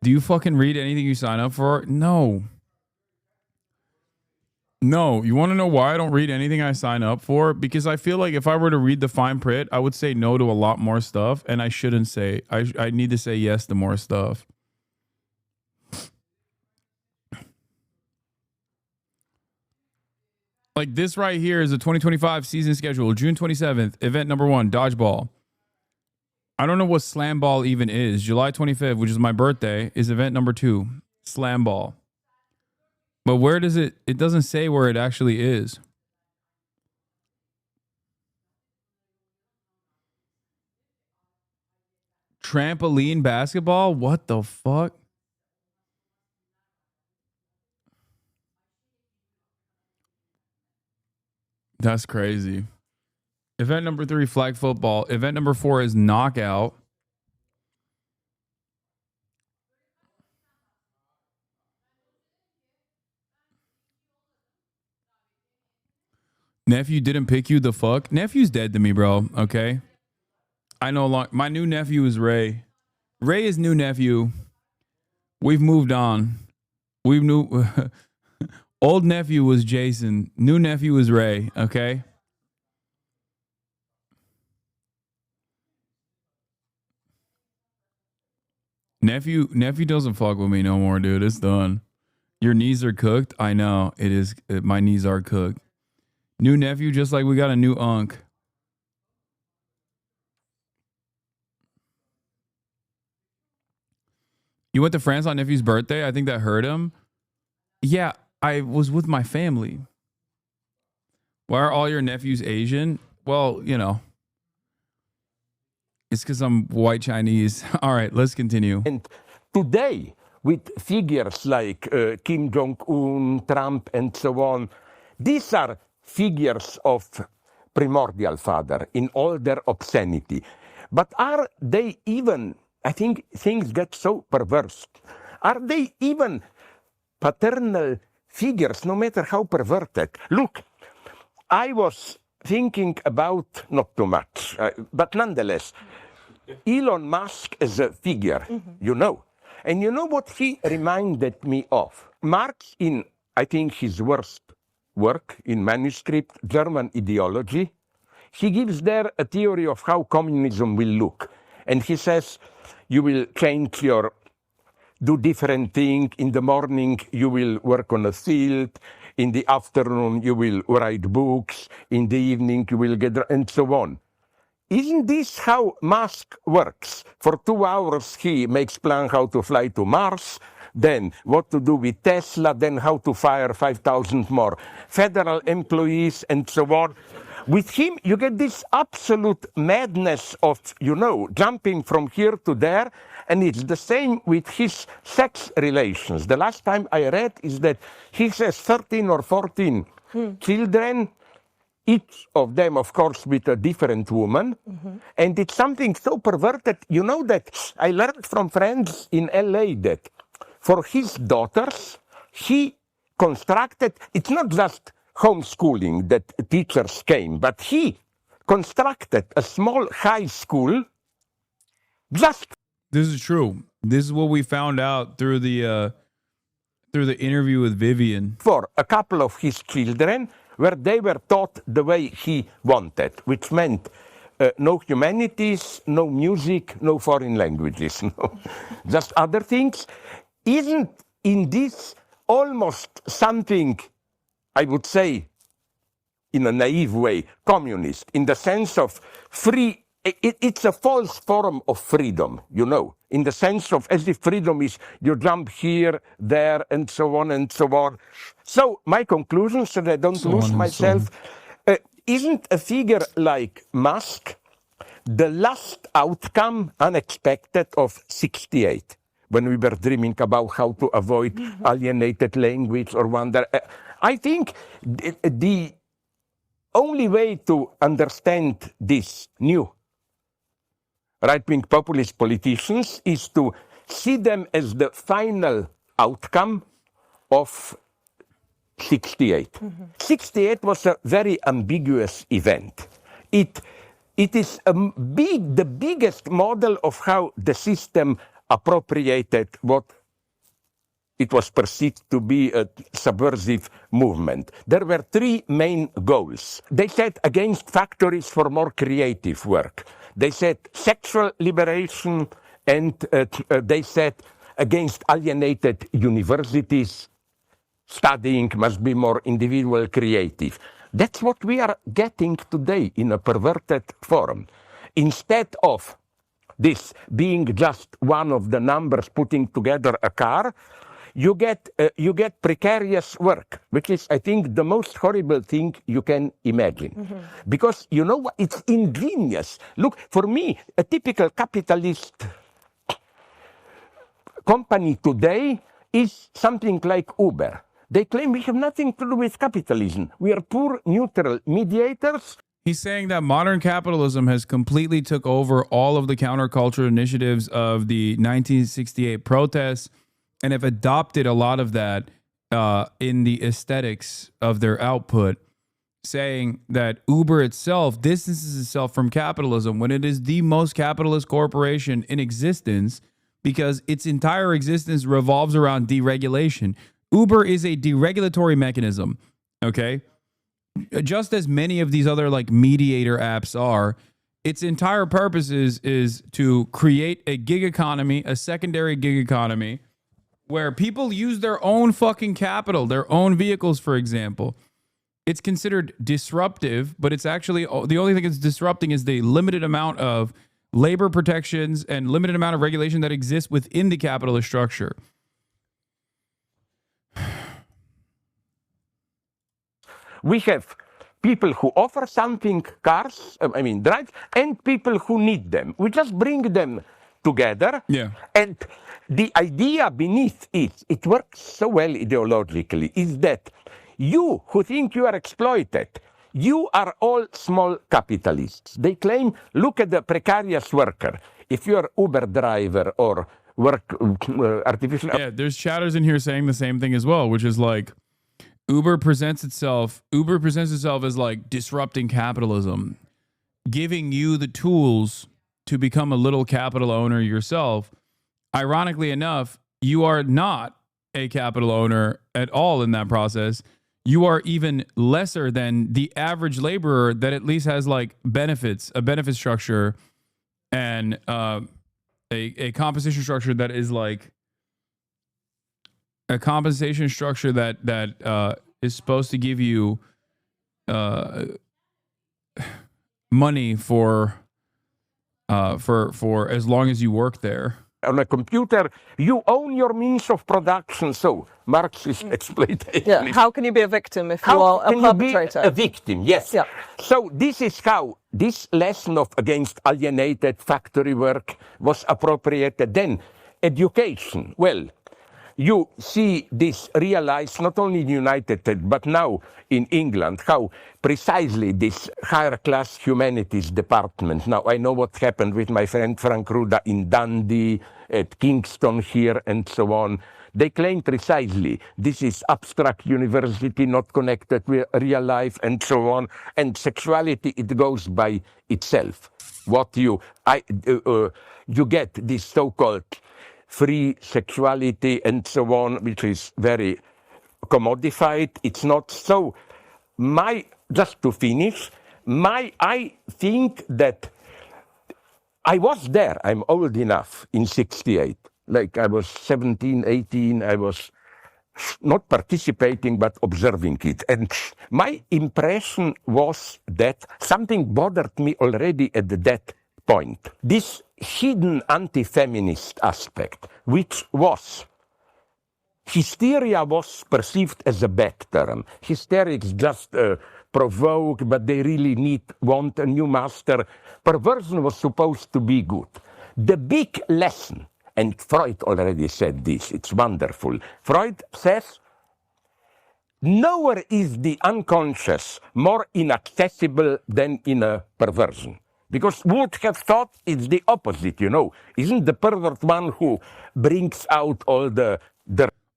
[SPEAKER 2] Do you fucking read anything you sign up for? No. No. You want to know why I don't read anything I sign up for? Because I feel like if I were to read the fine print, I would say no to a lot more stuff, and I shouldn't say. I need to say yes to more stuff. Like this right here is a 2025 season schedule. June 27th, event number 1, dodgeball. I don't know what slam ball even is. July 25th, which is my birthday, is event number 2, slam ball. But where does it doesn't say where it actually is. Trampoline basketball? What the fuck? That's crazy. Event number 3, flag football. Event number 4 is knockout. Nephew didn't pick you, the fuck? Nephew's dead to me, bro. Okay. I know my new nephew is Ray. Ray is new nephew. We've moved on. We've new old nephew was Jason. New nephew is Ray. Okay. Nephew doesn't fuck with me no more, dude. It's done. Your knees are cooked. I know it is. My knees are cooked. New nephew, just like we got a new unk. You went to France on nephew's birthday? I think that hurt him. Yeah, I was with my family. Why are all your nephews Asian? Well, you know. It's because I'm white Chinese. All right, let's continue.
[SPEAKER 12] And today, with figures like Kim Jong-un, Trump, and so on, these are figures of primordial father in all their obscenity. But are they even, I think things get so perverse, are they even paternal figures, no matter how perverted? Look, I was thinking about, not too much, but nonetheless, Elon Musk is a figure, you know. And you know what he reminded me of? Marx, in, I think, his worst work in manuscript, German Ideology, he gives there a theory of how communism will look. And he says, you will change your, do different things. In the morning, you will work on a field. In the afternoon, you will write books. In the evening, you will get, and so on. Isn't this how Musk works? For 2 hours, he makes plan how to fly to Mars, then what to do with Tesla, then how to fire 5,000 more federal employees, and so on. With him, you get this absolute madness of, you know, jumping from here to there, and it's the same with his sex relations. The last time I read is that he has 13 or 14 children, each of them, of course, with a different woman. And it's something so perverted. You know that I learned from friends in LA that for his daughters, he constructed, it's not just homeschooling that teachers came, but he constructed a small high school just.
[SPEAKER 2] This is true. This is what we found out through the interview with Vivian.
[SPEAKER 12] For a couple of his children, where they were taught the way he wanted, which meant no humanities, no music, no foreign languages, no, just other things. Isn't in this almost something, I would say, in a naive way, communist, in the sense of free? It's a false form of freedom, you know, in the sense of as if freedom is you jump here, there, and so on and so on. So my conclusion, so that I don't lose myself, isn't a figure like Musk the last outcome, unexpected, of 68, when we were dreaming about how to avoid alienated language or wonder? I think the only way to understand this new right-wing populist politicians is to see them as the final outcome of 68. 68 was a very ambiguous event. It is the biggest model of how the system appropriated what it was perceived to be a subversive movement. There were three main goals. They said against factories for more creative work. They said sexual liberation, and they said against alienated universities. Studying must be more individual creative. That's what we are getting today in a perverted form. Instead of this being just one of the numbers putting together a car, you get precarious work, which is, I think, the most horrible thing you can imagine. Because you know what? It's ingenious. Look, for me, a typical capitalist company today is something like Uber. They claim we have nothing to do with capitalism. We are poor, neutral mediators.
[SPEAKER 2] He's saying that modern capitalism has completely took over all of the counterculture initiatives of the 1968 protests and have adopted a lot of that in the aesthetics of their output, saying that Uber itself distances itself from capitalism when it is the most capitalist corporation in existence because its entire existence revolves around deregulation. Uber is a deregulatory mechanism, okay? Just as many of these other like mediator apps are, its entire purpose is to create a gig economy, a secondary gig economy, where people use their own fucking capital, their own vehicles, for example. It's considered disruptive, but it's actually the only thing it's disrupting is the limited amount of labor protections and limited amount of regulation that exists within the capitalist structure.
[SPEAKER 12] We have people who offer something, cars, drives, and people who need them. We just bring them together.
[SPEAKER 2] Yeah.
[SPEAKER 12] And the idea beneath it works so well ideologically, is that you who think you are exploited, you are all small capitalists. They claim, look at the precarious worker. If you're Uber driver or work artificial...
[SPEAKER 2] Yeah, there's chatters in here saying the same thing as well, which is like, Uber presents itself as like disrupting capitalism, giving you the tools to become a little capital owner yourself. Ironically enough, you are not a capital owner at all in that process. You are even lesser than the average laborer that at least has like benefits, a benefit structure, and a compensation structure that is like a compensation structure that is supposed to give you money for as long as you work there.
[SPEAKER 12] On a computer, you own your means of production. So Marxist exploitation.
[SPEAKER 17] Yeah. How can you be a victim if you are a perpetrator?
[SPEAKER 12] A victim, yes.
[SPEAKER 17] Yeah.
[SPEAKER 12] So this is how this lesson of against alienated factory work was appropriated. Then education. Well, you see this realized not only in the United States, but now in England, how precisely this higher class humanities department. Now, I know what happened with my friend Frank Ruda in Dundee, at Kingston here, and so on. They claim precisely this is abstract university, not connected with real life, and so on. And sexuality, it goes by itself. What you get this so-called free sexuality and so on, which is very commodified. It's not so. Just to finish, I think that I was there. I'm old enough in 68. Like I was 17, 18. I was not participating, but observing it. And my impression was that something bothered me already at that point. This hidden anti-feminist aspect, which was hysteria was perceived as a bad term. Hysterics just provoke, but they really want a new master. Perversion was supposed to be good. The big lesson, and Freud already said this, it's wonderful. Freud says, nowhere is the unconscious more inaccessible than in a perversion. Because would have thought it's the opposite, you know. Isn't the pervert one who brings out all the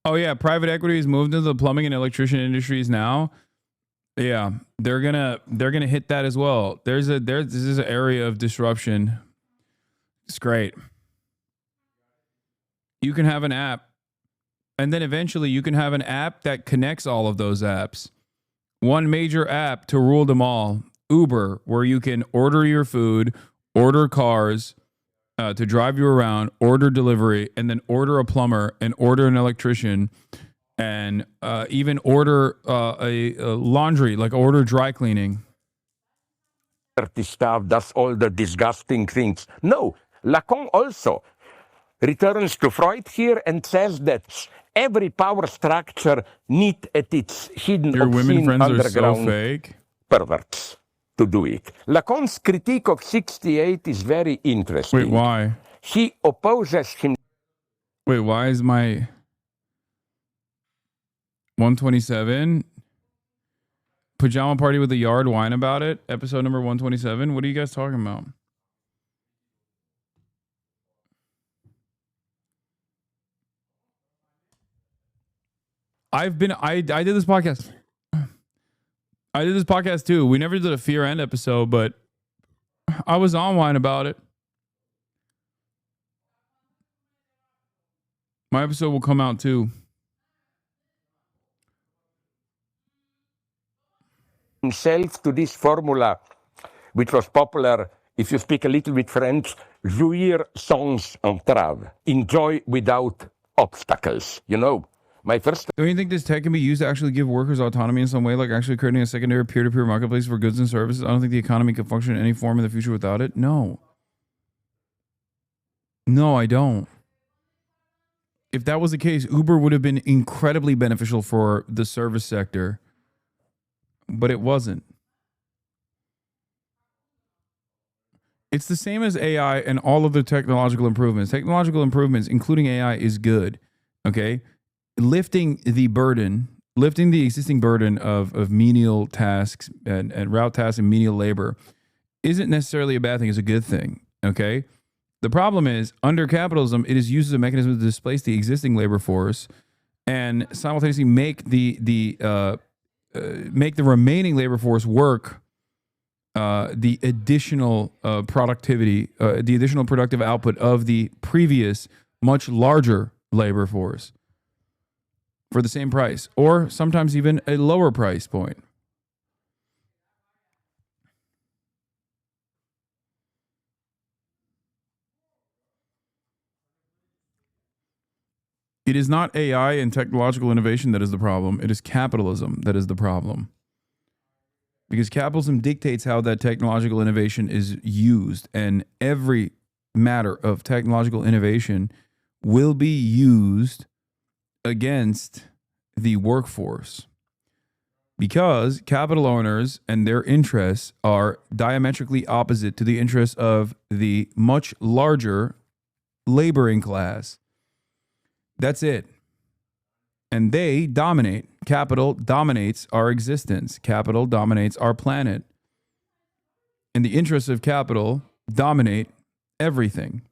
[SPEAKER 2] Oh yeah, private equity has moved into the plumbing and electrician industries now. Yeah, they're gonna hit that as well. This is an area of disruption. It's great. You can have an app, and then eventually you can have an app that connects all of those apps. One major app to rule them all. Uber, where you can order your food, order cars to drive you around, order delivery, and then order a plumber and order an electrician, and even order a laundry, like order dry cleaning.
[SPEAKER 12] Stuff does all the disgusting things. No, Lacan also returns to Freud here and says that every power structure needs at its hidden
[SPEAKER 2] Your women
[SPEAKER 12] obscene
[SPEAKER 2] friends are
[SPEAKER 12] underground
[SPEAKER 2] so fake.
[SPEAKER 12] perverts to do it. Lacan's critique of 68 is very interesting.
[SPEAKER 2] Wait, why?
[SPEAKER 12] He opposes him.
[SPEAKER 2] Wait, why is my 127 pajama party with a yard whine about it? Episode number 127. What are you guys talking about? I did this podcast. I did this podcast too. We never did a fear end episode, but I was on whine about it. My episode will come out too.
[SPEAKER 12] Himself to this formula, which was popular, if you speak a little bit French, jouir sans entrave, enjoy without obstacles. You know, my first.
[SPEAKER 2] Don't you think this tech can be used to actually give workers autonomy in some way, like actually creating a secondary peer-to-peer marketplace for goods and services? I don't think the economy can function in any form in the future without it. No. No, I don't. If that was the case, Uber would have been incredibly beneficial for the service sector, but it wasn't. It's the same as AI and all of the technological improvements. Technological improvements, including AI, is good. Okay? Lifting the existing burden of menial tasks and route tasks and menial labor isn't necessarily a bad thing. It's a good thing. Okay? The problem is, under capitalism, it is used as a mechanism to displace the existing labor force and simultaneously make the remaining labor force work the additional productivity, the additional productive output of the previous, much larger labor force for the same price, or sometimes even a lower price point. It is not AI and technological innovation that is the problem. It is capitalism that is the problem. Because capitalism dictates how that technological innovation is used, and every matter of technological innovation will be used against the workforce. Because capital owners and their interests are diametrically opposite to the interests of the much larger laboring class. That's it. And they dominate. Capital dominates our existence. Capital dominates our planet. And the interests of capital dominate everything.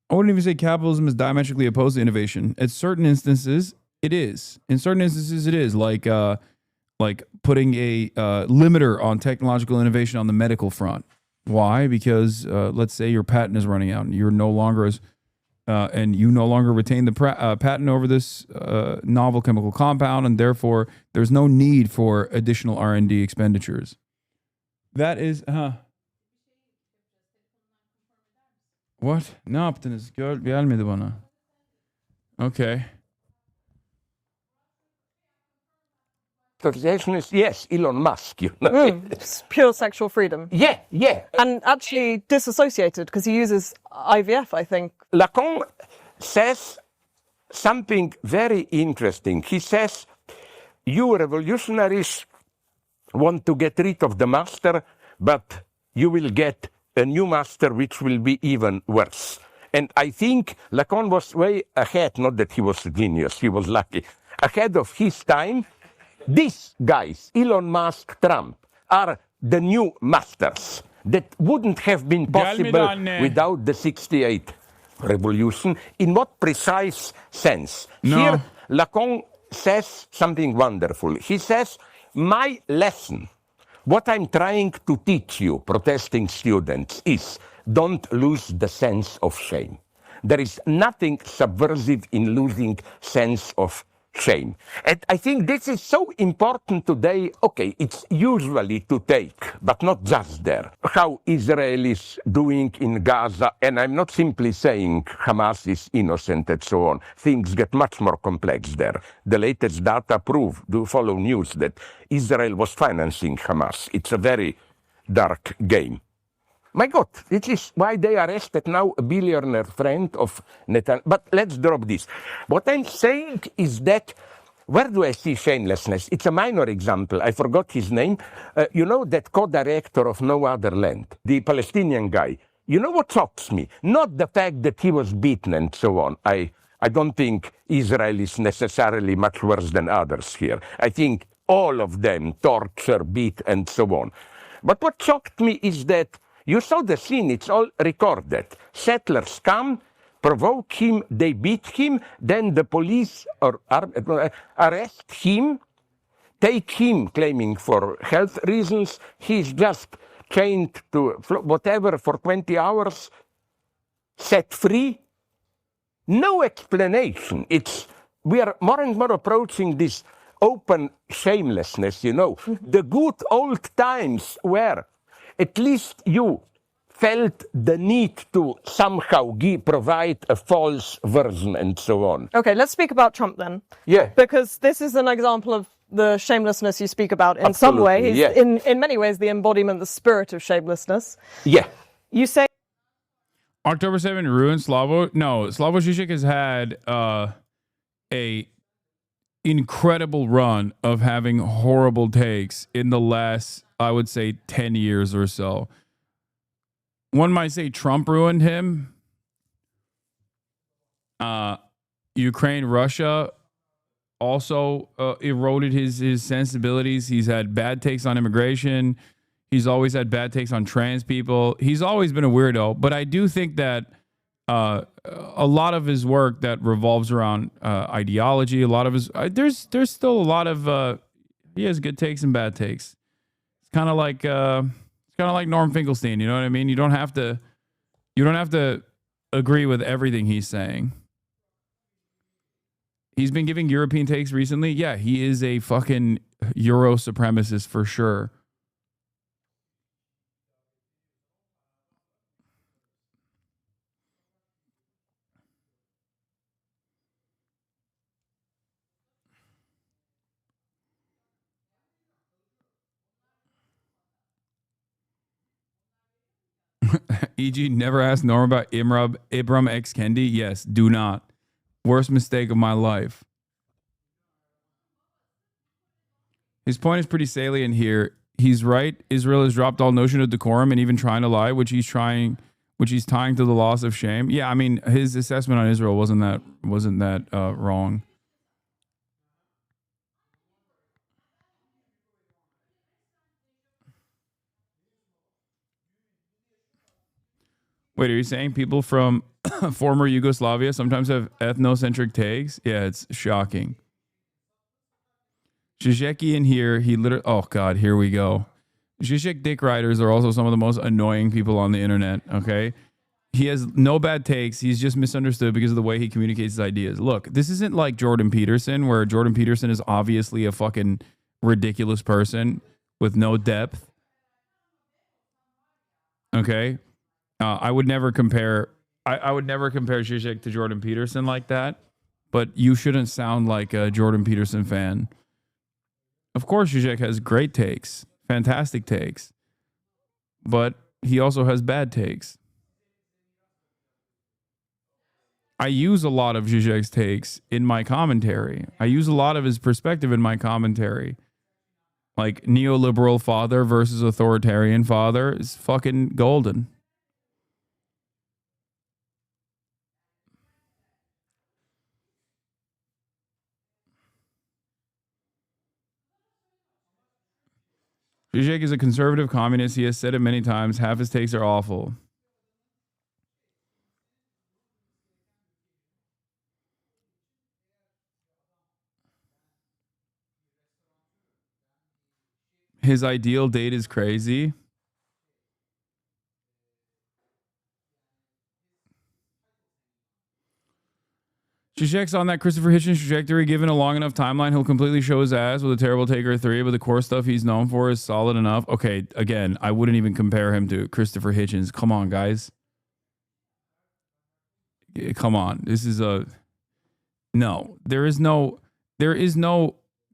[SPEAKER 2] I wouldn't even say capitalism is diametrically opposed to innovation. At certain instances, it is. In certain instances, it is. Like putting a limiter on technological innovation on the medical front. Why? Because let's say your patent is running out and you're no longer and you no longer retain the patent over this novel chemical compound, and therefore there's no need for additional R&D expenditures. That is, What? Ne yaptınız? Gelmedi bana. Okay.
[SPEAKER 12] Yes, Elon Musk. You know?
[SPEAKER 17] It's pure sexual freedom.
[SPEAKER 12] Yeah.
[SPEAKER 17] And actually disassociated because he uses IVF, I think.
[SPEAKER 12] Lacan says something very interesting. He says, you revolutionaries want to get rid of the master, but you will get a new master which will be even worse. And I think Lacan was way ahead, not that he was a genius, he was lucky, ahead of his time. These guys, Elon Musk, Trump, are the new masters. that wouldn't have been possible without the 68 revolution. In what precise sense?
[SPEAKER 2] No.
[SPEAKER 12] Here, Lacan says something wonderful. He says, my lesson, what I'm trying to teach you, protesting students, is don't lose the sense of shame. There is nothing subversive in losing sense of shame. And I think this is so important today. Okay, it's usually to take, but not just there, how Israel is doing in Gaza. And I'm not simply saying Hamas is innocent and so on. Things get much more complex there. The latest data prove, do follow news, that Israel was financing Hamas. It's a very dark game. My God, this is why they arrested now a billionaire friend of Netanyahu. But let's drop this. What I'm saying is that, where do I see shamelessness? It's a minor example. I forgot his name. You know that co-director of No Other Land, the Palestinian guy. You know what shocks me? Not the fact that he was beaten and so on. I don't think Israel is necessarily much worse than others here. I think all of them torture, beat, and so on. But what shocked me is that you saw the scene, it's all recorded. Settlers come, provoke him, they beat him, then the police arrest him, take him, claiming for health reasons. He's just chained to whatever for 20 hours, set free. No explanation. We are more and more approaching this open shamelessness, you know. The good old times where at least you felt the need to somehow provide a false version and so on.
[SPEAKER 17] Okay, let's speak about Trump then.
[SPEAKER 12] Yeah.
[SPEAKER 17] Because this is an example of the shamelessness you speak about in
[SPEAKER 12] Absolutely,
[SPEAKER 17] some way. He's
[SPEAKER 12] yeah.
[SPEAKER 17] in many ways the embodiment, the spirit of shamelessness.
[SPEAKER 12] Yeah.
[SPEAKER 17] You say
[SPEAKER 2] October 7 ruined Slavoj. No, Slavoj Žižek has had a incredible run of having horrible takes in the last, I would say, 10 years or so. One might say Trump ruined him. Ukraine, Russia also eroded his sensibilities. He's had bad takes on immigration. He's always had bad takes on trans people. He's always been a weirdo. But I do think that a lot of his work that revolves around ideology, a lot of his there's still a lot of he has good takes and bad takes. It's kind of like Norm Finkelstein. You know what I mean? You don't have to agree with everything he's saying. He's been giving European takes recently. Yeah, he is a fucking Euro supremacist for sure. E.g. never asked Norm about Ibram X. Kendi. Yes, do not. Worst mistake of my life. His point is pretty salient here. He's right. Israel has dropped all notion of decorum and even trying to lie, which he's tying to the loss of shame. Yeah, I mean, his assessment on Israel wasn't that wrong. Wait, are you saying people from former Yugoslavia sometimes have ethnocentric takes? Yeah, it's shocking. Zizek in here, he literally... Oh, God, here we go. Zizek dick riders are also some of the most annoying people on the internet, okay? He has no bad takes. He's just misunderstood because of the way he communicates his ideas. Look, this isn't like Jordan Peterson, where Jordan Peterson is obviously a fucking ridiculous person with no depth. Okay? I would never compare... I would never compare Zizek to Jordan Peterson like that, but you shouldn't sound like a Jordan Peterson fan. Of course, Zizek has great takes, fantastic takes, but he also has bad takes. I use a lot of Zizek's takes in my commentary. I use a lot of his perspective in my commentary. Like neoliberal father versus authoritarian father is fucking golden. Zizek is a conservative communist. He has said it many times. Half his takes are awful. His ideal date is crazy. Zizek's on that Christopher Hitchens trajectory. Given a long enough timeline, he'll completely show his ass with a terrible Taker 3, but the core stuff he's known for is solid enough. Okay, again, I wouldn't even compare him to Christopher Hitchens. Come on, guys. Come on. This is a... No, there is no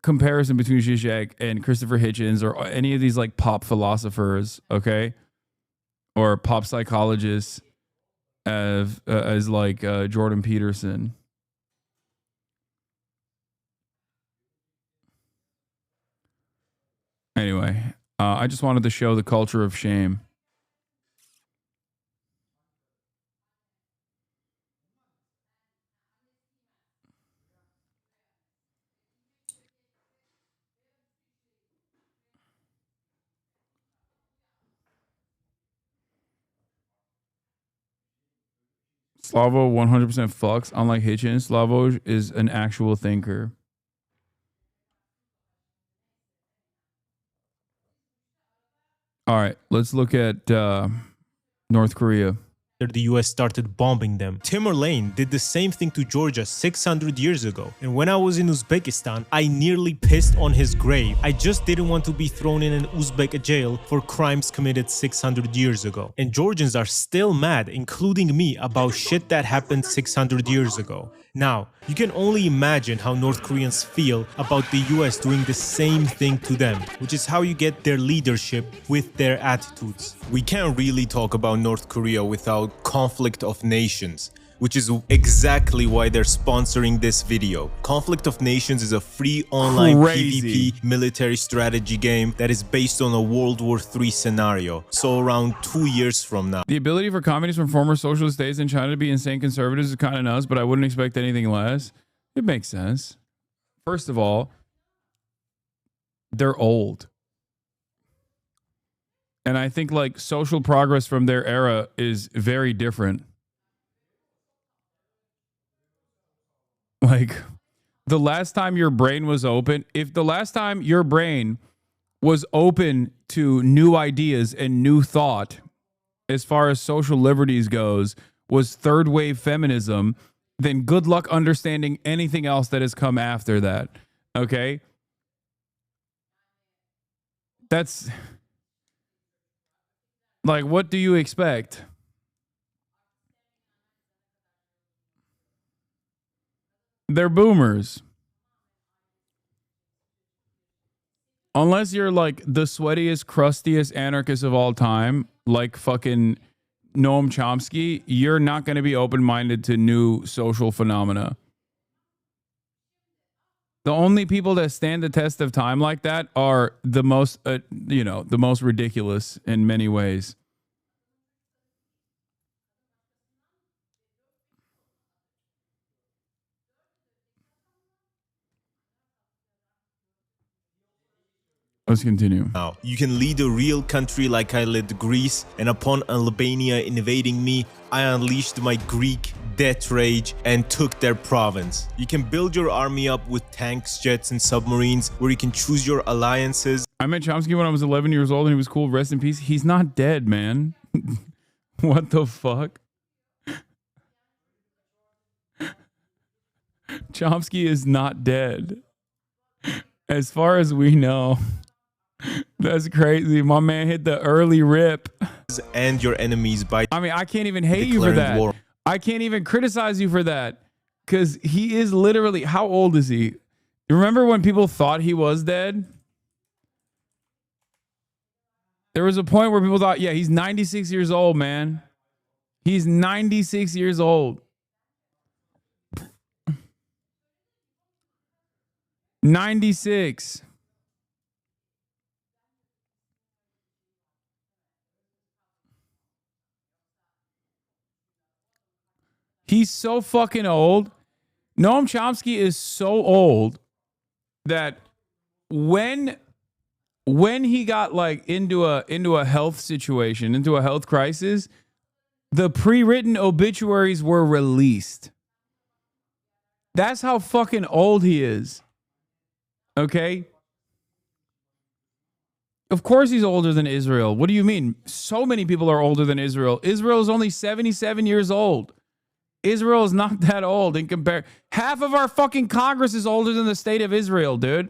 [SPEAKER 2] comparison between Zizek and Christopher Hitchens or any of these like pop philosophers, okay? Or pop psychologists as like Jordan Peterson. Anyway, I just wanted to show the culture of shame. Slavo 100% fucks. Unlike Hitchens, Slavo is an actual thinker. All right, let's look at North Korea.
[SPEAKER 7] The US started bombing them. Timur Lane did the same thing to Georgia 600 years ago. And when I was in Uzbekistan, I nearly pissed on his grave. I just didn't want to be thrown in an Uzbek jail for crimes committed 600 years ago. And Georgians are still mad, including me, about shit that happened 600 years ago. Now, you can only imagine how North Koreans feel about the US doing the same thing to them, which is how you get their leadership with their attitudes. We can't really talk about North Korea without conflict of nations, which is exactly why they're sponsoring this video. Conflict of Nations is a free online PvP military strategy game that is based on a World War III scenario, so around 2 years from now.
[SPEAKER 2] The ability for communists from former socialist states in China to be insane conservatives is kind of nuts, but I wouldn't expect anything less. It makes sense. First of all, they're old. And I think like social progress from their era is very different. Like the last time your brain was open, if the last time your brain was open to new ideas and new thought as far as social liberties goes was third wave feminism, then good luck understanding anything else that has come after that. Okay? That's like, what do you expect? They're boomers. Unless you're like the sweatiest, crustiest anarchist of all time, like fucking Noam Chomsky, you're not going to be open-minded to new social phenomena. The only people that stand the test of time like that are the most, the most ridiculous in many ways. Let's continue.
[SPEAKER 7] Now, you can lead a real country like I led Greece, and upon Albania invading me, I unleashed my Greek death rage and took their province. You can build your army up with tanks, jets, and submarines, where you can choose your alliances.
[SPEAKER 2] I met Chomsky when I was 11 years old and he was cool. Rest in peace. He's not dead, man. What the fuck? Chomsky is not dead. As far as we know. That's crazy. My man hit the early rip.
[SPEAKER 7] And your enemies by...
[SPEAKER 2] I mean, I can't even hate you for that. War. I can't even criticize you for that. Because he is literally... How old is he? You remember when people thought he was dead? There was a point where people thought, yeah, he's 96 years old, man. He's 96 years old. 96. He's so fucking old. Noam Chomsky is so old that when when he got like into a health situation, into a health crisis, the pre-written obituaries were released. That's how fucking old he is. Okay? Of course he's older than Israel. What do you mean? So many people are older than Israel. Israel is only 77 years old. Israel is not that old in compare. Half of our fucking Congress is older than the state of Israel, dude.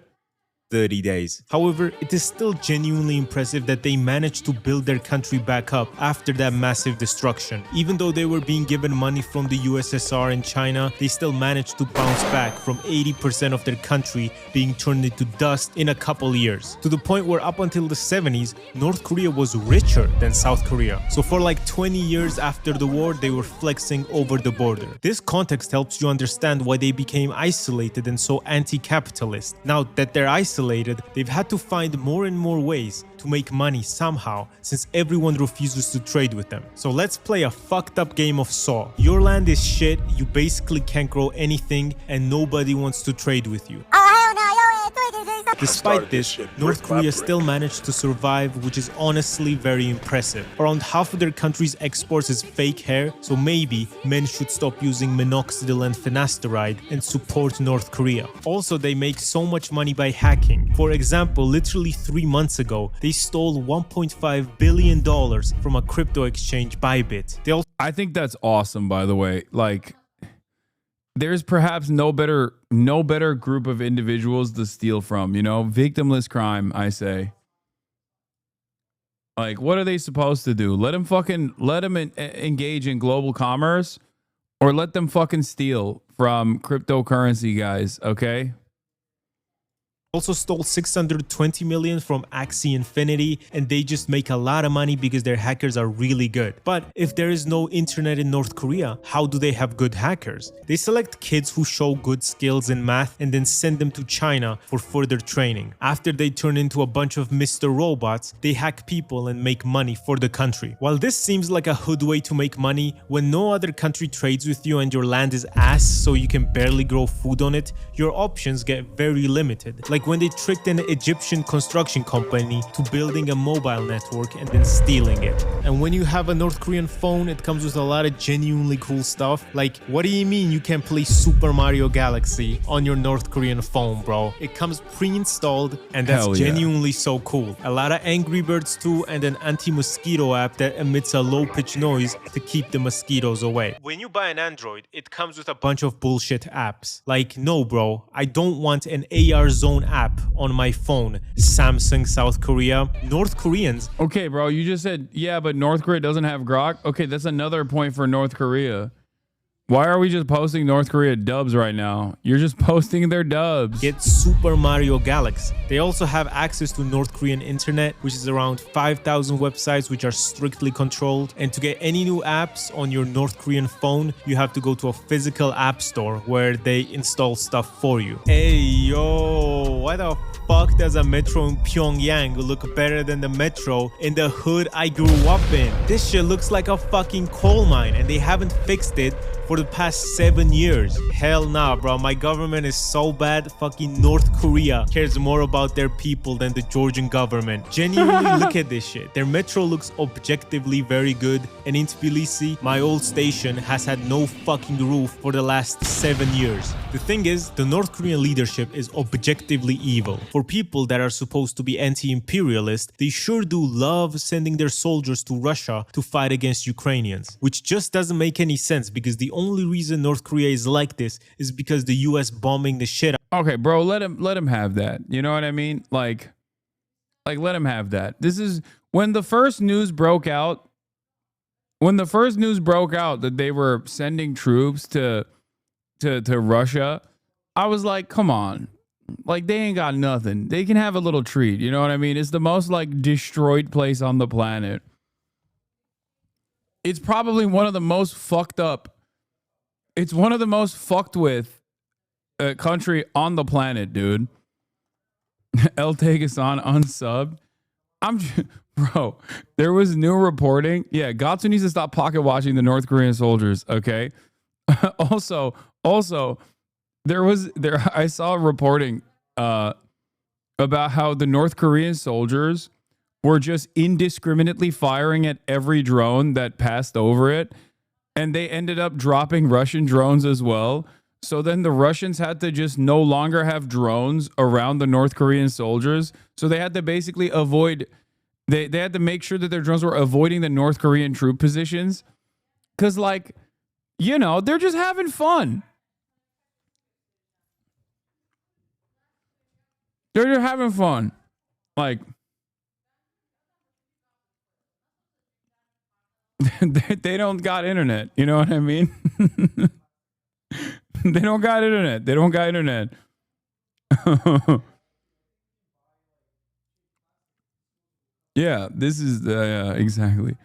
[SPEAKER 7] 30 days. However, it is still genuinely impressive that they managed to build their country back up after that massive destruction. Even though they were being given money from the USSR and China, they still managed to bounce back from 80% of their country being turned into dust in a couple years. To the point where up until the 70s, North Korea was richer than South Korea. So for like 20 years after the war, they were flexing over the border. This context helps you understand why they became isolated and so anti-capitalist. Now that they're isolated, they've had to find more and more ways to make money somehow, since everyone refuses to trade with them. So let's play a fucked up game of Saw. Your land is shit, you basically can't grow anything, and nobody wants to trade with you. Despite this, North Korea still managed to survive, which is honestly very impressive. Around half of their country's exports is fake hair, so maybe men should stop using minoxidil and finasteride and support North Korea. Also, they make so much money by hacking. For example, literally 3 months ago, they stole $1.5 billion from a crypto exchange, Bybit.
[SPEAKER 2] I think that's awesome, by the way. Like, there's perhaps no better group of individuals to steal from, you know? Victimless crime, I say. Like, what are they supposed to do? Let them engage in global commerce, or let them fucking steal from cryptocurrency guys, okay?
[SPEAKER 7] Also stole 620 million from Axie Infinity, and they just make a lot of money because their hackers are really good. But if there is no internet in North Korea, how do they have good hackers? They select kids who show good skills in math and then send them to China for further training. After they turn into a bunch of Mr. Robots, they hack people and make money for the country. While this seems like a hood way to make money, when no other country trades with you and your land is ass so you can barely grow food on it, your options get very limited. Like when they tricked an Egyptian construction company to building a mobile network and then stealing it. And when you have a North Korean phone, it comes with a lot of genuinely cool stuff. Like, what do you mean you can play Super Mario Galaxy on your North Korean phone, bro? It comes pre-installed, and that's genuinely so cool. A lot of Angry Birds too, and an anti-mosquito app that emits a low-pitched noise to keep the mosquitoes away. When you buy an Android, it comes with a bunch of bullshit apps. Like, no bro, I don't want an AR zone app on my phone. Samsung, South Korea, North Koreans.
[SPEAKER 2] Okay, bro, you just said, yeah, but North Korea doesn't have grok. Okay, that's another point for North Korea. Why are we just posting North Korea dubs right now? You're just posting their dubs.
[SPEAKER 7] Get Super Mario Galaxy. They also have access to North Korean internet, which is around 5,000 websites which are strictly controlled. And to get any new apps on your North Korean phone, you have to go to a physical app store where they install stuff for you. Hey, yo, why the fuck does a metro in Pyongyang look better than the metro in the hood I grew up in? This shit looks like a fucking coal mine, and they haven't fixed it for the past 7 years. Hell nah, bro. My government is so bad, fucking North Korea cares more about their people than the Georgian government. Genuinely, look at this shit. Their metro looks objectively very good, and in Tbilisi, my old station has had no fucking roof for the last 7 years. The thing is, the North Korean leadership is objectively evil. For people that are supposed to be anti-imperialist, they sure do love sending their soldiers to Russia to fight against Ukrainians, which just doesn't make any sense, because the only reason North Korea is like this is because the US bombing the shit out.
[SPEAKER 2] Okay, bro, let him have that. You know what I mean? Like let him have that. This is when the first news broke out. When the first news broke out that they were sending troops to Russia, I was like, come on. Like, they ain't got nothing. They can have a little treat. You know what I mean? It's the most like destroyed place on the planet. It's probably one of the most fucked up. It's one of the most fucked with country on the planet, dude. Hasan unsubbed. Bro, there was new reporting. Yeah, Gatsu needs to stop pocket watching the North Korean soldiers, okay? also, I saw reporting about how the North Korean soldiers were just indiscriminately firing at every drone that passed over it. And they ended up dropping Russian drones as well. So then the Russians had to just no longer have drones around the North Korean soldiers. So they had to basically avoid, they had to make sure that their drones were avoiding the North Korean troop positions. Because, like, you know, they're just having fun. They're just having fun. Like, they don't got internet. You know what I mean? They don't got internet. They don't got internet. Yeah, this is exactly.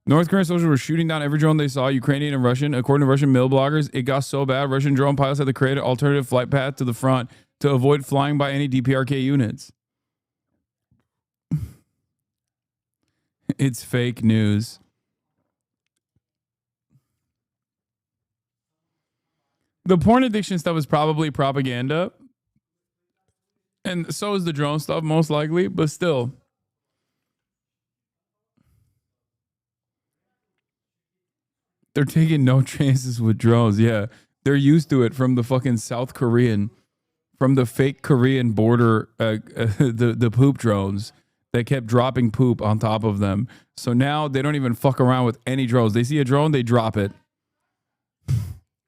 [SPEAKER 2] North Korean soldiers were shooting down every drone they saw, Ukrainian and Russian. According to Russian mill bloggers, it got so bad, Russian drone pilots had to create an alternative flight path to the front to avoid flying by any DPRK units. It's fake news. The porn addiction stuff is probably propaganda. And so is the drone stuff, most likely, but still. They're taking no chances with drones. Yeah, they're used to it from the fucking South Korean, from the fake Korean border, the poop drones that kept dropping poop on top of them. So now they don't even fuck around with any drones. They see a drone, they drop it.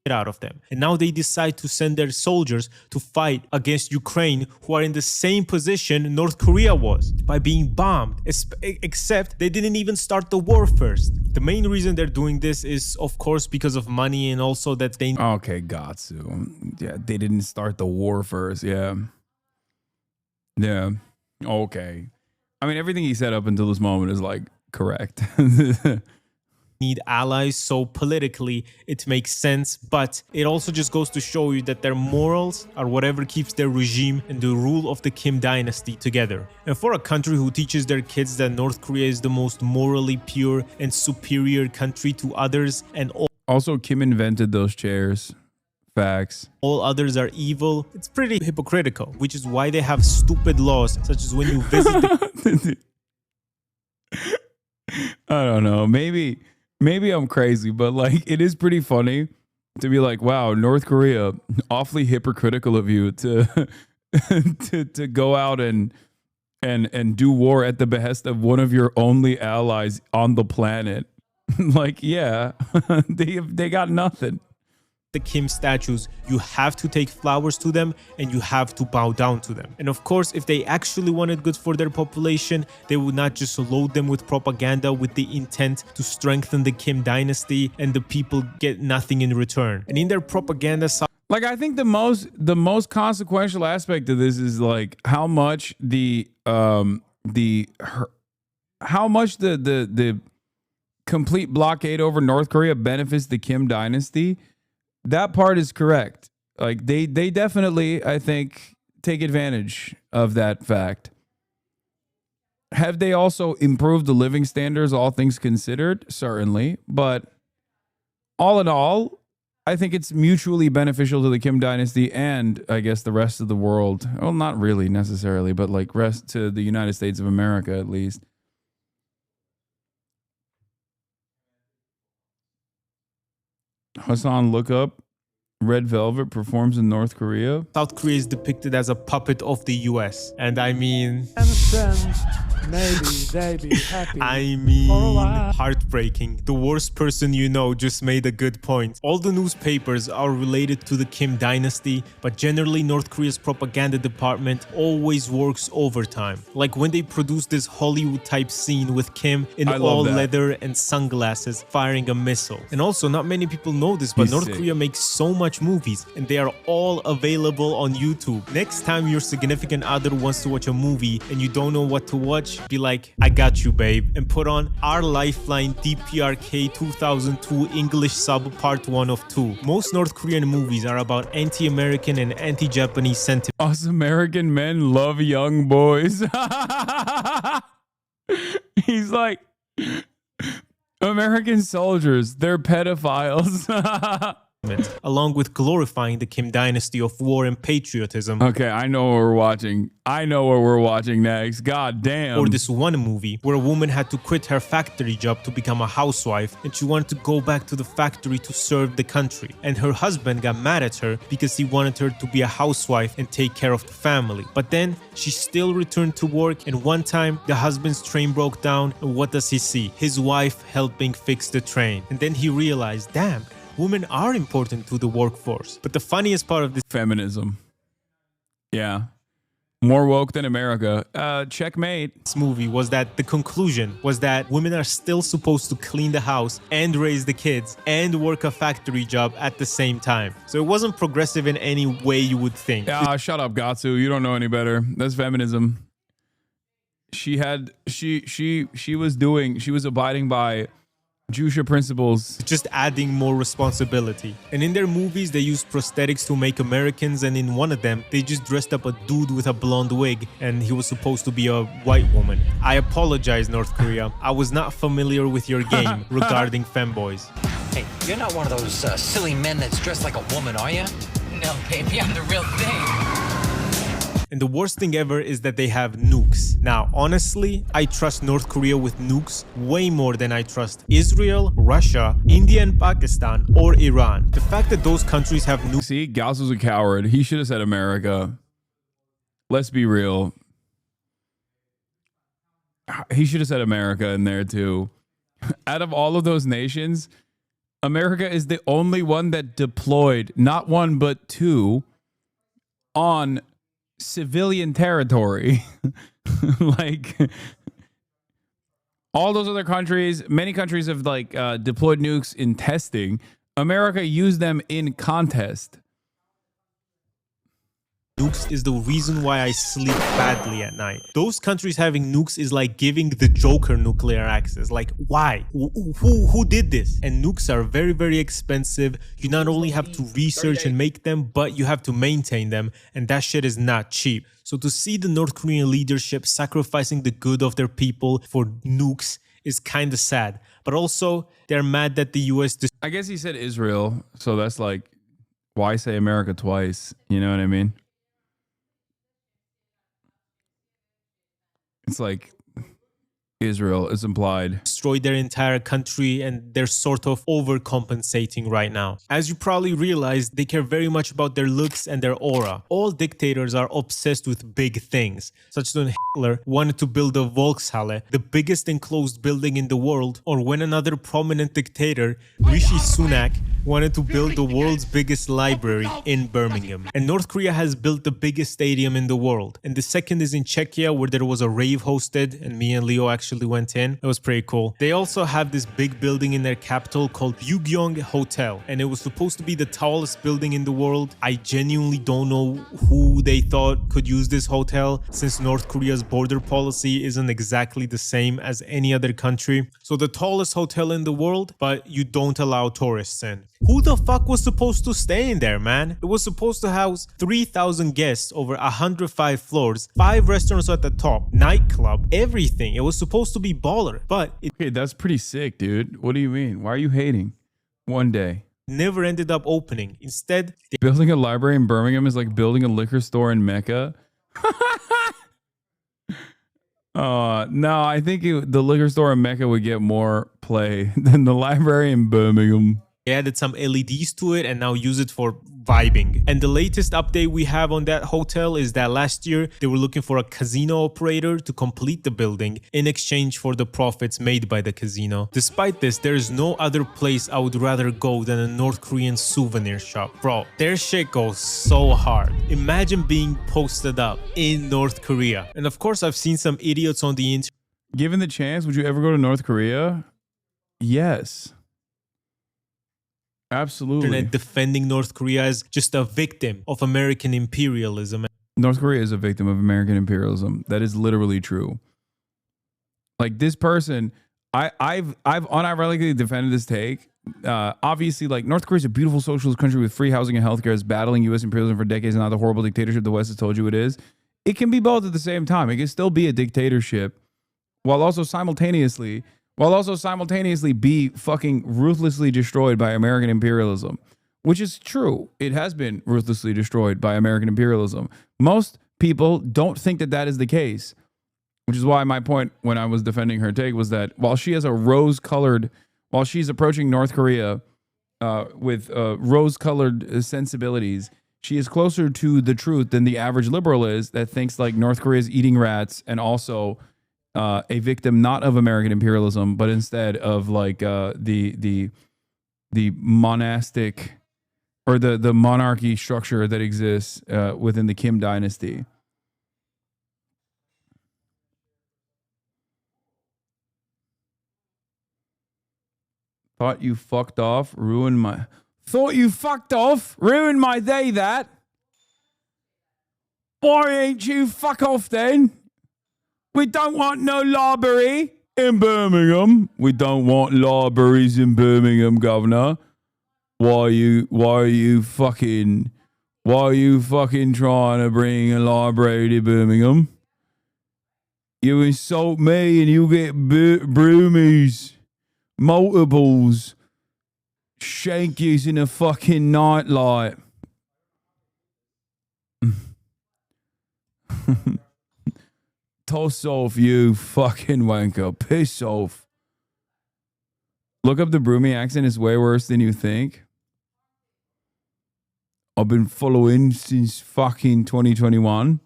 [SPEAKER 7] Out of them. And now they decide to send their soldiers to fight against Ukraine, who are in the same position North Korea was, by being bombed, except they didn't even start the war first. The main reason they're doing this is, of course, because of money, and also that they...
[SPEAKER 2] Okay, Gatsu. Yeah, they didn't start the war first. Yeah. Yeah. Okay. I mean, everything he said up until this moment is, like, correct.
[SPEAKER 7] Need allies, so politically it makes sense, but it also just goes to show you that their morals are whatever keeps their regime and the rule of the Kim dynasty together. And for a country who teaches their kids that North Korea is the most morally pure and superior country to others, and
[SPEAKER 2] also Kim invented those chairs. Facts.
[SPEAKER 7] All others are evil, it's pretty hypocritical, which is why they have stupid laws, such as when you visit the...
[SPEAKER 2] I don't know, maybe I'm crazy, but like it is pretty funny to be like, wow, North Korea, awfully hypocritical of you to to go out and do war at the behest of one of your only allies on the planet. Like, yeah, they got nothing.
[SPEAKER 7] The Kim statues, you have to take flowers to them and you have to bow down to them. And of course, if they actually wanted good for their population, they would not just load them with propaganda with the intent to strengthen the Kim dynasty and the people get nothing in return. And in their propaganda side,
[SPEAKER 2] like, I think the most consequential aspect of this is like how much the complete blockade over North Korea benefits the Kim dynasty. That part is correct. Like they definitely, I think, take advantage of that fact. Have they also improved the living standards, all things considered? Certainly. But all in all, I think it's mutually beneficial to the Kim dynasty and I guess the rest of the world. Well, not really necessarily, but like rest to the United States of America, at least. Hasan, look up. Red Velvet performs in North Korea.
[SPEAKER 7] South Korea is depicted as a puppet of the US. And I mean...
[SPEAKER 1] Maybe they be happy.
[SPEAKER 7] I mean, heartbreaking. The worst person you know just made a good point. All the newspapers are related to the Kim dynasty, but generally North Korea's propaganda department always works overtime. Like when they produce this Hollywood type scene with Kim in all leather and sunglasses firing a missile. And also, not many people know this, but North Korea makes so much movies and they are all available on YouTube. Next time your significant other wants to watch a movie and you don't know what to watch, be like, I got you, babe, and put on Our Lifeline DPRK 2002 English sub part 1 of 2. Most North Korean movies are about anti-American and anti-Japanese sentiment.
[SPEAKER 2] Us American men love young boys. He's like, American soldiers, they're pedophiles.
[SPEAKER 7] along with glorifying the Kim dynasty of war and patriotism.
[SPEAKER 2] Okay, I know what we're watching. I know what we're watching next. God damn.
[SPEAKER 7] Or this one movie where a woman had to quit her factory job to become a housewife, and she wanted to go back to the factory to serve the country. And her husband got mad at her because he wanted her to be a housewife and take care of the family. But then she still returned to work, and one time the husband's train broke down, and what does he see? His wife helping fix the train. And then he realized, damn, women are important to the workforce. But the funniest part of this
[SPEAKER 2] feminism. Yeah. More woke than America. Checkmate.
[SPEAKER 7] This movie was that the conclusion was that women are still supposed to clean the house and raise the kids and work a factory job at the same time. So it wasn't progressive in any way you would think.
[SPEAKER 2] Shut up, Gatsu. You don't know any better. That's feminism. She was abiding by Jusha principles.
[SPEAKER 7] Just adding more responsibility. And in their movies, they use prosthetics to make Americans, and in one of them, they just dressed up a dude with a blonde wig, and he was supposed to be a white woman. I apologize, North Korea. I was not familiar with your game regarding femboys.
[SPEAKER 18] Hey, you're not one of those silly men that's dressed like a woman, are you? No, baby, I'm the real thing.
[SPEAKER 7] And the worst thing ever is that they have nukes. Now, honestly, I trust North Korea with nukes way more than I trust Israel, Russia, India and Pakistan, or Iran. The fact that those countries have nukes...
[SPEAKER 2] See, Gauss was a coward. He should have said America. Let's be real. He should have said America in there too. Out of all of those nations, America is the only one that deployed, not one, but two, on civilian territory. Like all those other countries, many countries have like deployed nukes in testing. America used them in contest.
[SPEAKER 7] Nukes is the reason why I sleep badly at night. Those countries having nukes is like giving the Joker nuclear access. Like, why? Who did this? And nukes are very, very expensive. You not only have to research and make them, but you have to maintain them. And that shit is not cheap. So to see the North Korean leadership sacrificing the good of their people for nukes is kind of sad. But also, they're mad that the US...
[SPEAKER 2] I guess he said Israel. So that's like, why say America twice? You know what I mean? It's like Israel is implied.
[SPEAKER 7] Destroyed their entire country, and they're sort of overcompensating right now. As you probably realize, they care very much about their looks and their aura. All dictators are obsessed with big things, such as when Hitler wanted to build a Volkshalle, the biggest enclosed building in the world, or when another prominent dictator, Rishi Sunak, wanted to build the world's biggest library in Birmingham. And North Korea has built the biggest stadium in the world. And the second is in Czechia, where there was a rave hosted, and me and Leo actually went in. It was pretty cool. They also have this big building in their capital called Yugyong Hotel, and it was supposed to be the tallest building in the world. I genuinely don't know who they thought could use this hotel, since North Korea's border policy isn't exactly the same as any other country. So the tallest hotel in the world, but you don't allow tourists in. Who the fuck was supposed to stay in there, man? It was supposed to house 3,000 guests over 105 floors, 5 restaurants at the top, nightclub, everything. It was supposed to be baller, but
[SPEAKER 2] okay, that's pretty sick, dude. What do you mean? Why are you hating? One day.
[SPEAKER 7] Never ended up opening. Instead,
[SPEAKER 2] building a library in Birmingham is like building a liquor store in Mecca. No, I think the liquor store in Mecca would get more play than the library in Birmingham.
[SPEAKER 7] They added some LEDs to it and now use it for vibing. And the latest update we have on that hotel is that last year they were looking for a casino operator to complete the building in exchange for the profits made by the casino. Despite this, there is no other place I would rather go than a North Korean souvenir shop. Bro, their shit goes so hard. Imagine being posted up in North Korea. And of course, I've seen some idiots on the internet.
[SPEAKER 2] Given the chance, would you ever go to North Korea? Yes. Absolutely.
[SPEAKER 7] Defending North Korea as just a victim of American imperialism.
[SPEAKER 2] North Korea is a victim of American imperialism. That is literally true. Like this person, I've unironically defended this take. Obviously, like North Korea is a beautiful socialist country with free housing and healthcare. Is battling U.S. imperialism for decades and not the horrible dictatorship the West has told you it is. It can be both at the same time. It can still be a dictatorship while also simultaneously be fucking ruthlessly destroyed by American imperialism. which is true. It has been ruthlessly destroyed by American imperialism. Most people don't think that that is the case, which is why my point when I was defending her take was that while she has a rose-colored, while she's approaching North Korea with rose-colored sensibilities, she is closer to the truth than the average liberal is that thinks like North Korea is eating rats and also a victim not of American imperialism, but instead of like the monastic or the monarchy structure that exists within the Kim dynasty. Thought you fucked off, ruined my... Thought you fucked off, ruined my day, that. Why ain't you fuck off then? We don't want no library in Birmingham. We don't want libraries in Birmingham, Governor. Why are you fucking trying to bring a library to Birmingham? You insult me and you get broomies, multiples, shank yous in a fucking nightlight. Toss off, you fucking wanker. Piss off. Look up the Broomy accent. It's way worse than you think. I've been following since fucking 2021.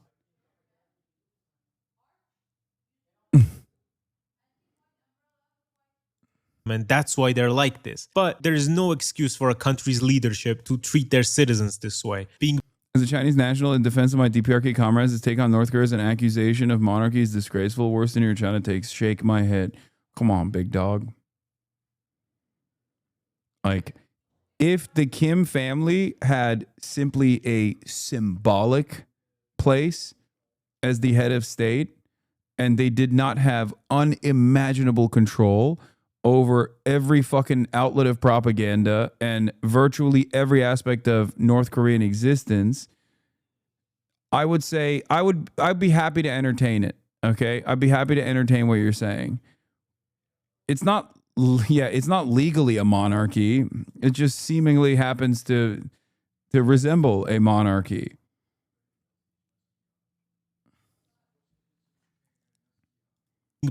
[SPEAKER 7] And that's why they're like this. But there is no excuse for a country's leadership to treat their citizens this way. Being
[SPEAKER 2] as a Chinese national in defense of my DPRK comrades, to take on North Korea as an accusation of monarchy is disgraceful. Worse than your China takes. Shake my head. Come on, big dog. Like, if the Kim family had simply a symbolic place as the head of state, and they did not have unimaginable control over every fucking outlet of propaganda and virtually every aspect of North Korean existence, I would say I'd be happy to entertain it. Okay, I'd be happy to entertain what you're saying. It's not legally a monarchy. It just seemingly happens to resemble a monarchy.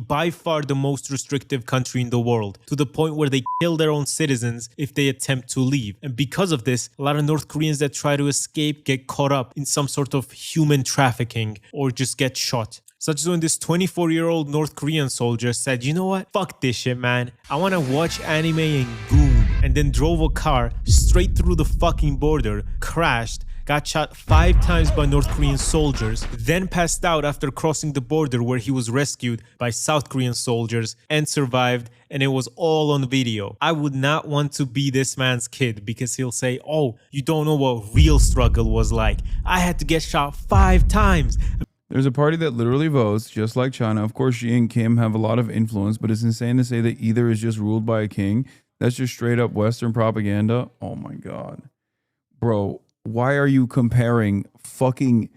[SPEAKER 7] by far the most restrictive country in the world, to the point where they kill their own citizens if they attempt to leave. And because of this, a lot of North Koreans that try to escape get caught up in some sort of human trafficking or just get shot. Such as when this 24-year-old North Korean soldier said, you know what, fuck this shit, man. I want to watch anime and goon. And then drove a car straight through the fucking border, crashed, got shot 5 times by North Korean soldiers, then passed out after crossing the border where he was rescued by South Korean soldiers and survived, and it was all on video. I would not want to be this man's kid because he'll say, oh, you don't know what real struggle was like. I had to get shot 5 times.
[SPEAKER 2] There's a party that literally votes just like China. Of course, Xi and Kim have a lot of influence, but it's insane to say that either is just ruled by a king. That's just straight up Western propaganda. Oh my God. Bro, why are you comparing China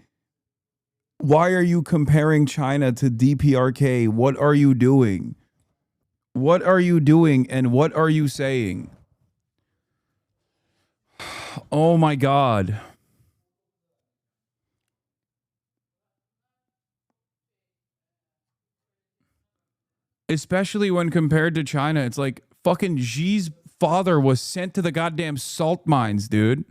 [SPEAKER 2] to DPRK? What are you doing? What are you doing and what are you saying? Oh my God. Especially when compared to China, it's like fucking Xi's father was sent to the goddamn salt mines, dude.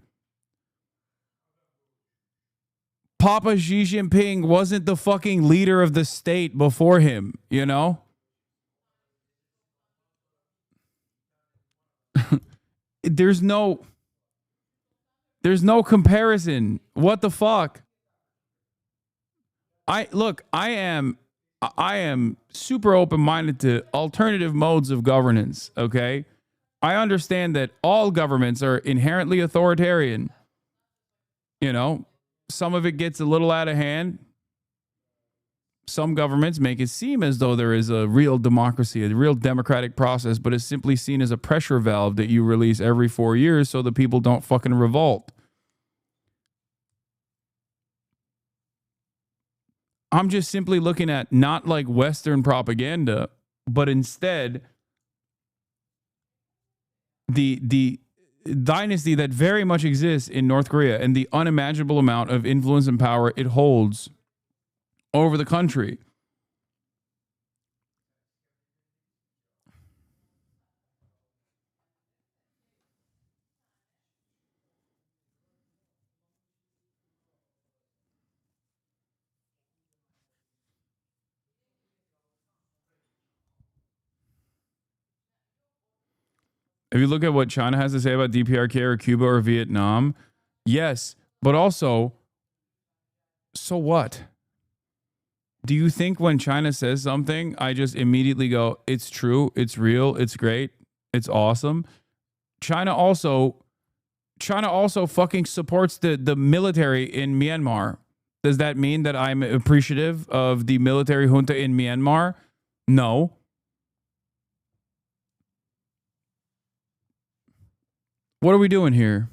[SPEAKER 2] Papa Xi Jinping wasn't the fucking leader of the state before him, you know? There's no comparison. What the fuck? I am super open-minded to alternative modes of governance, okay? I understand that all governments are inherently authoritarian. You know, some of it gets a little out of hand. Some governments make it seem as though there is a real democracy, a real democratic process, but it's simply seen as a pressure valve that you release every 4 years so the people don't fucking revolt. I'm just simply looking at not like Western propaganda, but instead the dynasty that very much exists in North Korea and the unimaginable amount of influence and power it holds over the country. If you look at what China has to say about DPRK or Cuba or Vietnam, yes, but also, so what? Do you think when China says something, I just immediately go, it's true, it's real, it's great, it's awesome? China also fucking supports the military in Myanmar. Does that mean that I'm appreciative of the military junta in Myanmar? No. What are we doing here?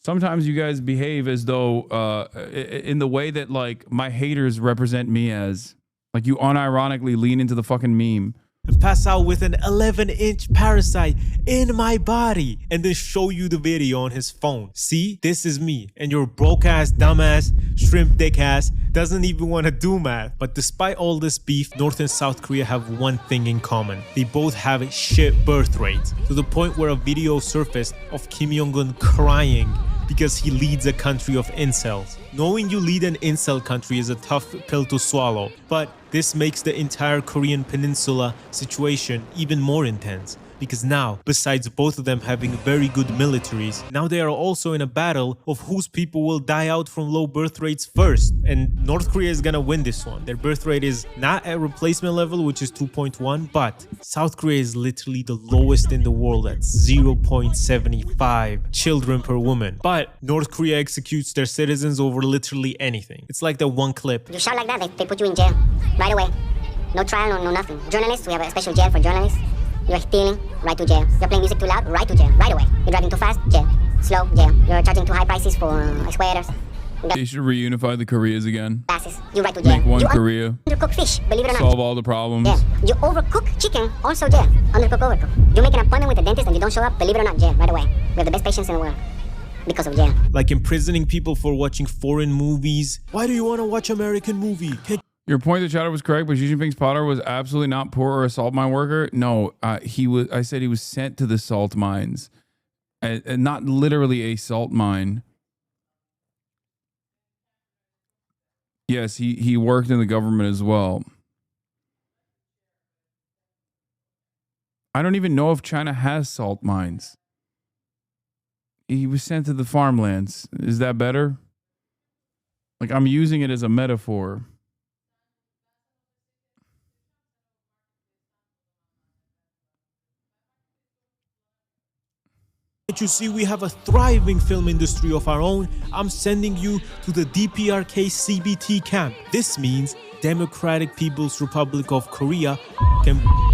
[SPEAKER 2] Sometimes you guys behave as though in the way that like my haters represent me as. Like you unironically lean into the fucking meme.
[SPEAKER 7] And pass out with an 11-inch parasite in my body and then show you the video on his phone. See, this is me, and your broke ass, dumbass, shrimp dick ass doesn't even want to do math. But despite all this beef, North and South Korea have one thing in common. They both have a shit birth rate, to the point where a video surfaced of Kim Jong-un crying because he leads a country of incels. Knowing you lead an incel country is a tough pill to swallow, but this makes the entire Korean peninsula situation even more intense. Because now, besides both of them having very good militaries, now they are also in a battle of whose people will die out from low birth rates first. And North Korea is gonna win this one. Their birth rate is not at replacement level, which is 2.1, but South Korea is literally the lowest in the world at 0.75 children per woman. But North Korea executes their citizens over literally anything. It's like the one clip.
[SPEAKER 16] You shout like that, they put you in jail right away. No trial, no nothing. Journalists, we have a special jail for journalists. You're stealing, right to jail. You're playing music too loud, right to jail, right away. You're driving too fast, jail. Slow, jail. You're charging too high prices for sweaters.
[SPEAKER 2] They should reunify the Koreas again.
[SPEAKER 16] Passes. You right to jail.
[SPEAKER 2] Make one
[SPEAKER 16] you
[SPEAKER 2] Korea.
[SPEAKER 16] Undercook fish, believe it or not.
[SPEAKER 2] Solve all the problems.
[SPEAKER 16] Yeah. You overcook chicken, also jail. Undercook, overcook. You make an appointment with the dentist and you don't show up, believe it or not, jail, right away. We have the best patients in the world. Because of jail.
[SPEAKER 7] Like imprisoning people for watching foreign movies. Why do you want to watch American movie?
[SPEAKER 2] Your point that Chatter was correct, but Xi Jinping's father was absolutely not poor or a salt mine worker. No, he was. I said he was sent to the salt mines, and not literally a salt mine. Yes, he worked in the government as well. I don't even know if China has salt mines. He was sent to the farmlands. Is that better? Like, I'm using it as a metaphor.
[SPEAKER 7] You see, we have a thriving film industry of our own. I'm sending you to the DPRK CBT camp. This means Democratic People's Republic of Korea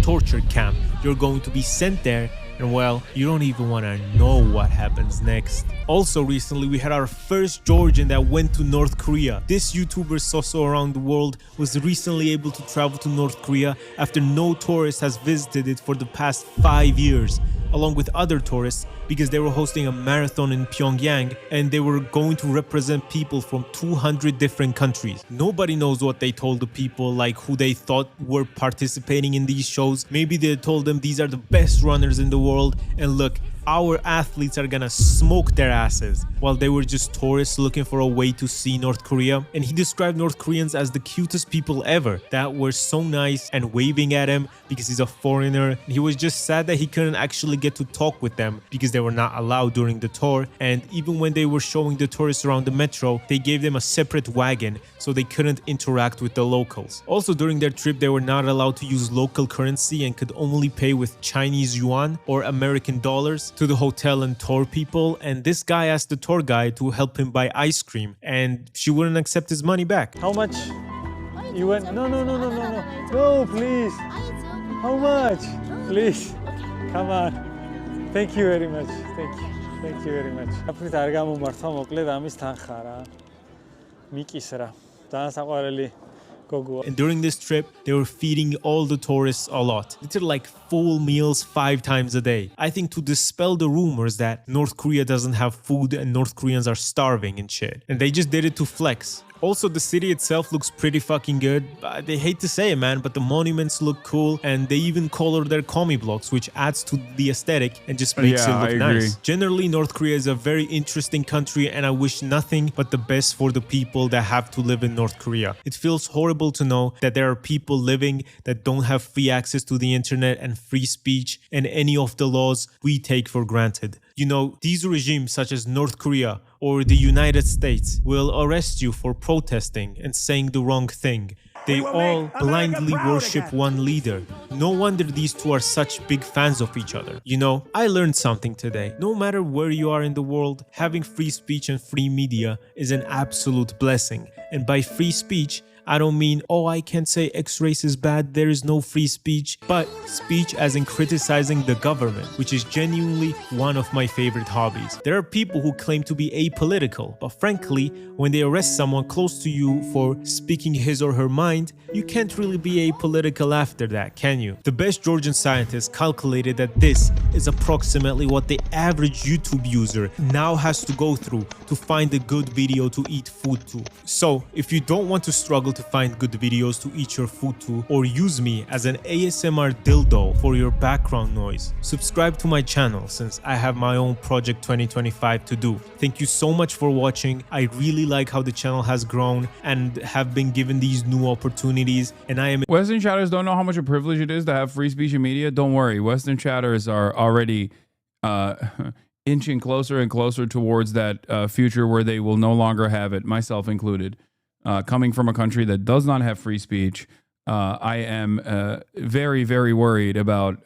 [SPEAKER 7] torture camp. You're going to be sent there, and well, you don't even want to know what happens next. Also recently, we had our first Georgian that went to North Korea. This YouTuber Soso around the world was recently able to travel to North Korea after no tourist has visited it for the past 5 years, along with other tourists, because they were hosting a marathon in Pyongyang and they were going to represent people from 200 different countries. Nobody knows what they told the people, like who they thought were participating in these shows. Maybe they told them these are the best runners in the world, and look, our athletes are gonna smoke their asses, while they were just tourists looking for a way to see North Korea. And he described North Koreans as the cutest people ever, that were so nice and waving at him because he's a foreigner. He was just sad that he couldn't actually get to talk with them because they were not allowed during the tour. And even when they were showing the tourists around the metro, they gave them a separate wagon so they couldn't interact with the locals. Also, during their trip, they were not allowed to use local currency and could only pay with Chinese yuan or American dollars to the hotel and tour people. And this guy asked the tour guide to help him buy ice cream, and she wouldn't accept his money back.
[SPEAKER 19] How much? You went? No, please. How much? Please. Come on. Thank you very much. Thank you very much. Apni targamu martha mokled amis tan khara. Mikisra. Tan saqqareli go.
[SPEAKER 7] And during this trip, they were feeding all the tourists a lot. Literally like full meals 5 times a day. I think to dispel the rumors that North Korea doesn't have food and North Koreans are starving and shit. And they just did it to flex. Also, the city itself looks pretty fucking good. They hate to say it, man, but the monuments look cool, and they even color their commie blocks, which adds to the aesthetic and just makes it look nice. Generally, North Korea is a very interesting country, and I wish nothing but the best for the people that have to live in North Korea. It feels horrible to know that there are people living that don't have free access to the internet and free speech and any of the laws we take for granted. You know, these regimes such as North Korea or the United States will arrest you for protesting and saying the wrong thing. They all blindly worship one leader. No wonder these two are such big fans of each other. You know, I learned something today. No matter where you are in the world, having free speech and free media is an absolute blessing. And by free speech, I don't mean, oh, I can't say X race is bad, there is no free speech, but speech as in criticizing the government, which is genuinely one of my favorite hobbies. There are people who claim to be apolitical, but frankly, when they arrest someone close to you for speaking his or her mind, you can't really be apolitical after that, can you? The best Georgian scientists calculated that this is approximately what the average YouTube user now has to go through to find a good video to eat food to. So, if you don't want to struggle to find good videos to eat your food to, or use me as an ASMR dildo for your background noise, subscribe to my channel since I have my own Project 2025 to do. Thank you so much for watching. I really like how the channel has grown and have been given these new opportunities, and I am—
[SPEAKER 2] Western chatters don't know how much a privilege it is to have free speech and media. Don't worry, Western chatters are already inching closer and closer towards that future where they will no longer have it, myself included. Coming from a country that does not have free speech, I am very, very worried about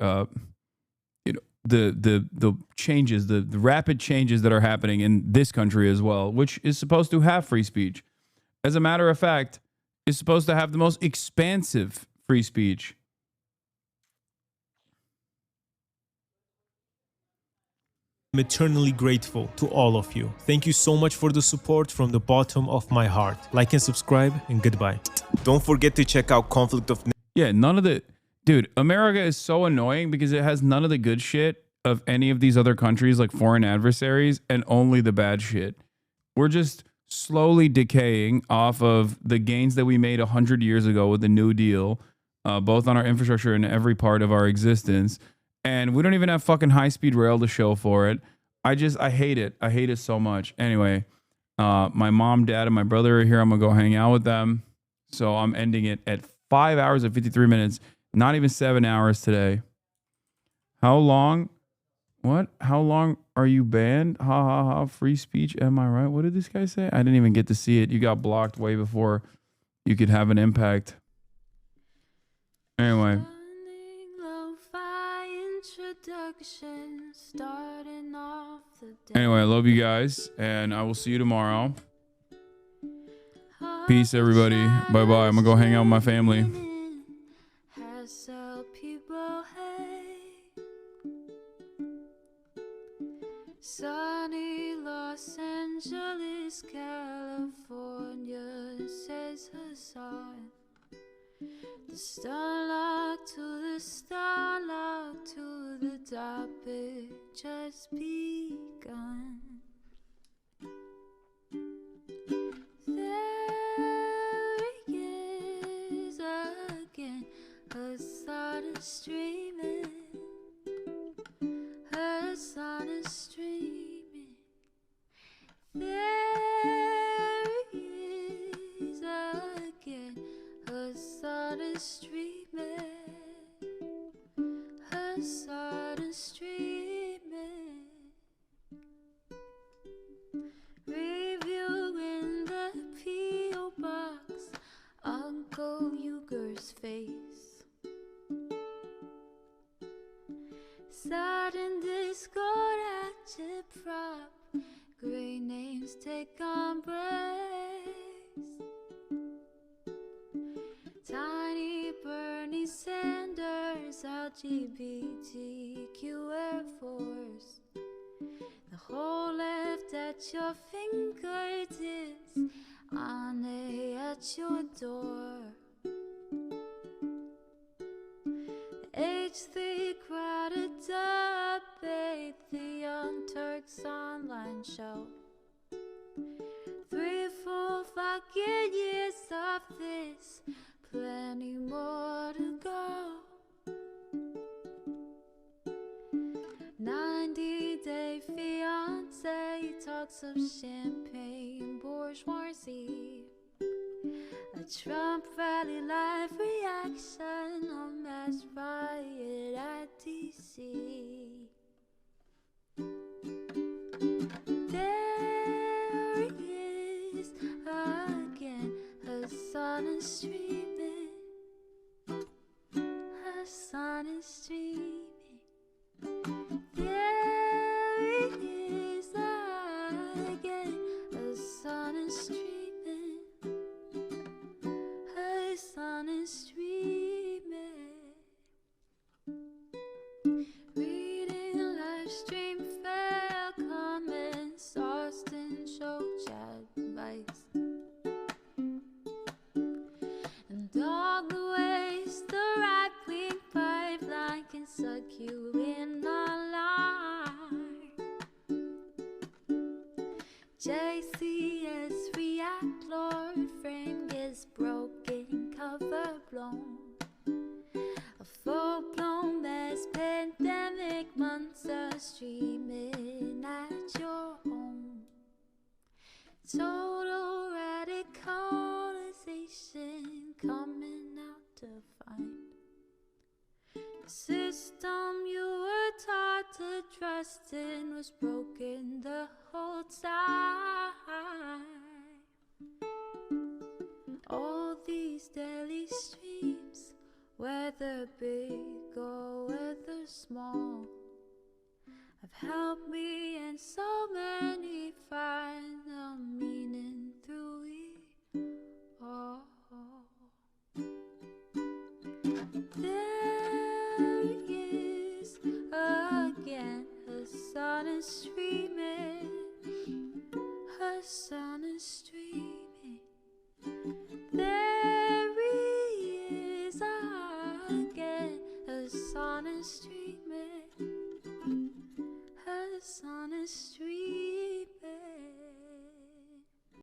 [SPEAKER 2] the changes, the rapid changes that are happening in this country as well, which is supposed to have free speech. As a matter of fact, is supposed to have the most expansive free speech.
[SPEAKER 7] I'm eternally grateful to all of you. Thank you so much for the support from the bottom of my heart. Like and subscribe, and goodbye. Don't forget to check out Conflict of—
[SPEAKER 2] Yeah, none of the— Dude, America is so annoying because it has none of the good shit of any of these other countries like foreign adversaries and only the bad shit. We're just slowly decaying off of the gains that we made 100 years ago with the New Deal, both on our infrastructure and every part of our existence. And we don't even have fucking high-speed rail to show for it. I hate it. I hate it so much. Anyway, my mom, dad, and my brother are here. I'm going to go hang out with them. So I'm ending it at 5 hours and 53 minutes. Not even 7 hours today. How long? What? How long are you banned? Ha ha ha. Free speech. Am I right? What did this guy say? I didn't even get to see it. You got blocked way before you could have an impact. Anyway. Anyway, I love you guys, and I will see you tomorrow. Peace, everybody. Bye-bye. I'm gonna go hang out with my family.
[SPEAKER 5] Sunny Los Angeles, California, says Hasan. The starlight to the starlight to the topic just begun. There he is again, Hasan is streaming. Hasan is streaming. There he is again. Hasan is streaming. Hasan is streaming. Reviewing the P.O. box, Uncle Uyghur's face. Sudden discord agitprop, great names take embrace. Tiny Bernie Sanders, LGBTQ Air Force. The whole left at your fingertips, Ane at your door. Stage 3 crowded debate, the Young Turks online show. 3 full fucking years of this, plenty more to go. 90-day fiance, talks of champagne bourgeoisie. A Trump rally live reaction on mass riot at DC. There he is again, Hasan is streaming. Hasan is streaming. There he is again, Hasan is streaming. Hasan is streaming. Reading live stream fair comments, Austin show chat advice. And all the ways the right-wing pipeline can suck you in online. JCS react, Lord, frame gets broken, cover blown. A full-blown mass pandemic, monster streaming at your home. Total radicalization coming out to find. The system you were taught to trust in was broken the whole time. All these daily streams, whether big or whether small, have helped me and so many find the meaning through it all. There he is again, Hasan is streaming. Hasan is streaming. There he is again, Hasan is streaming.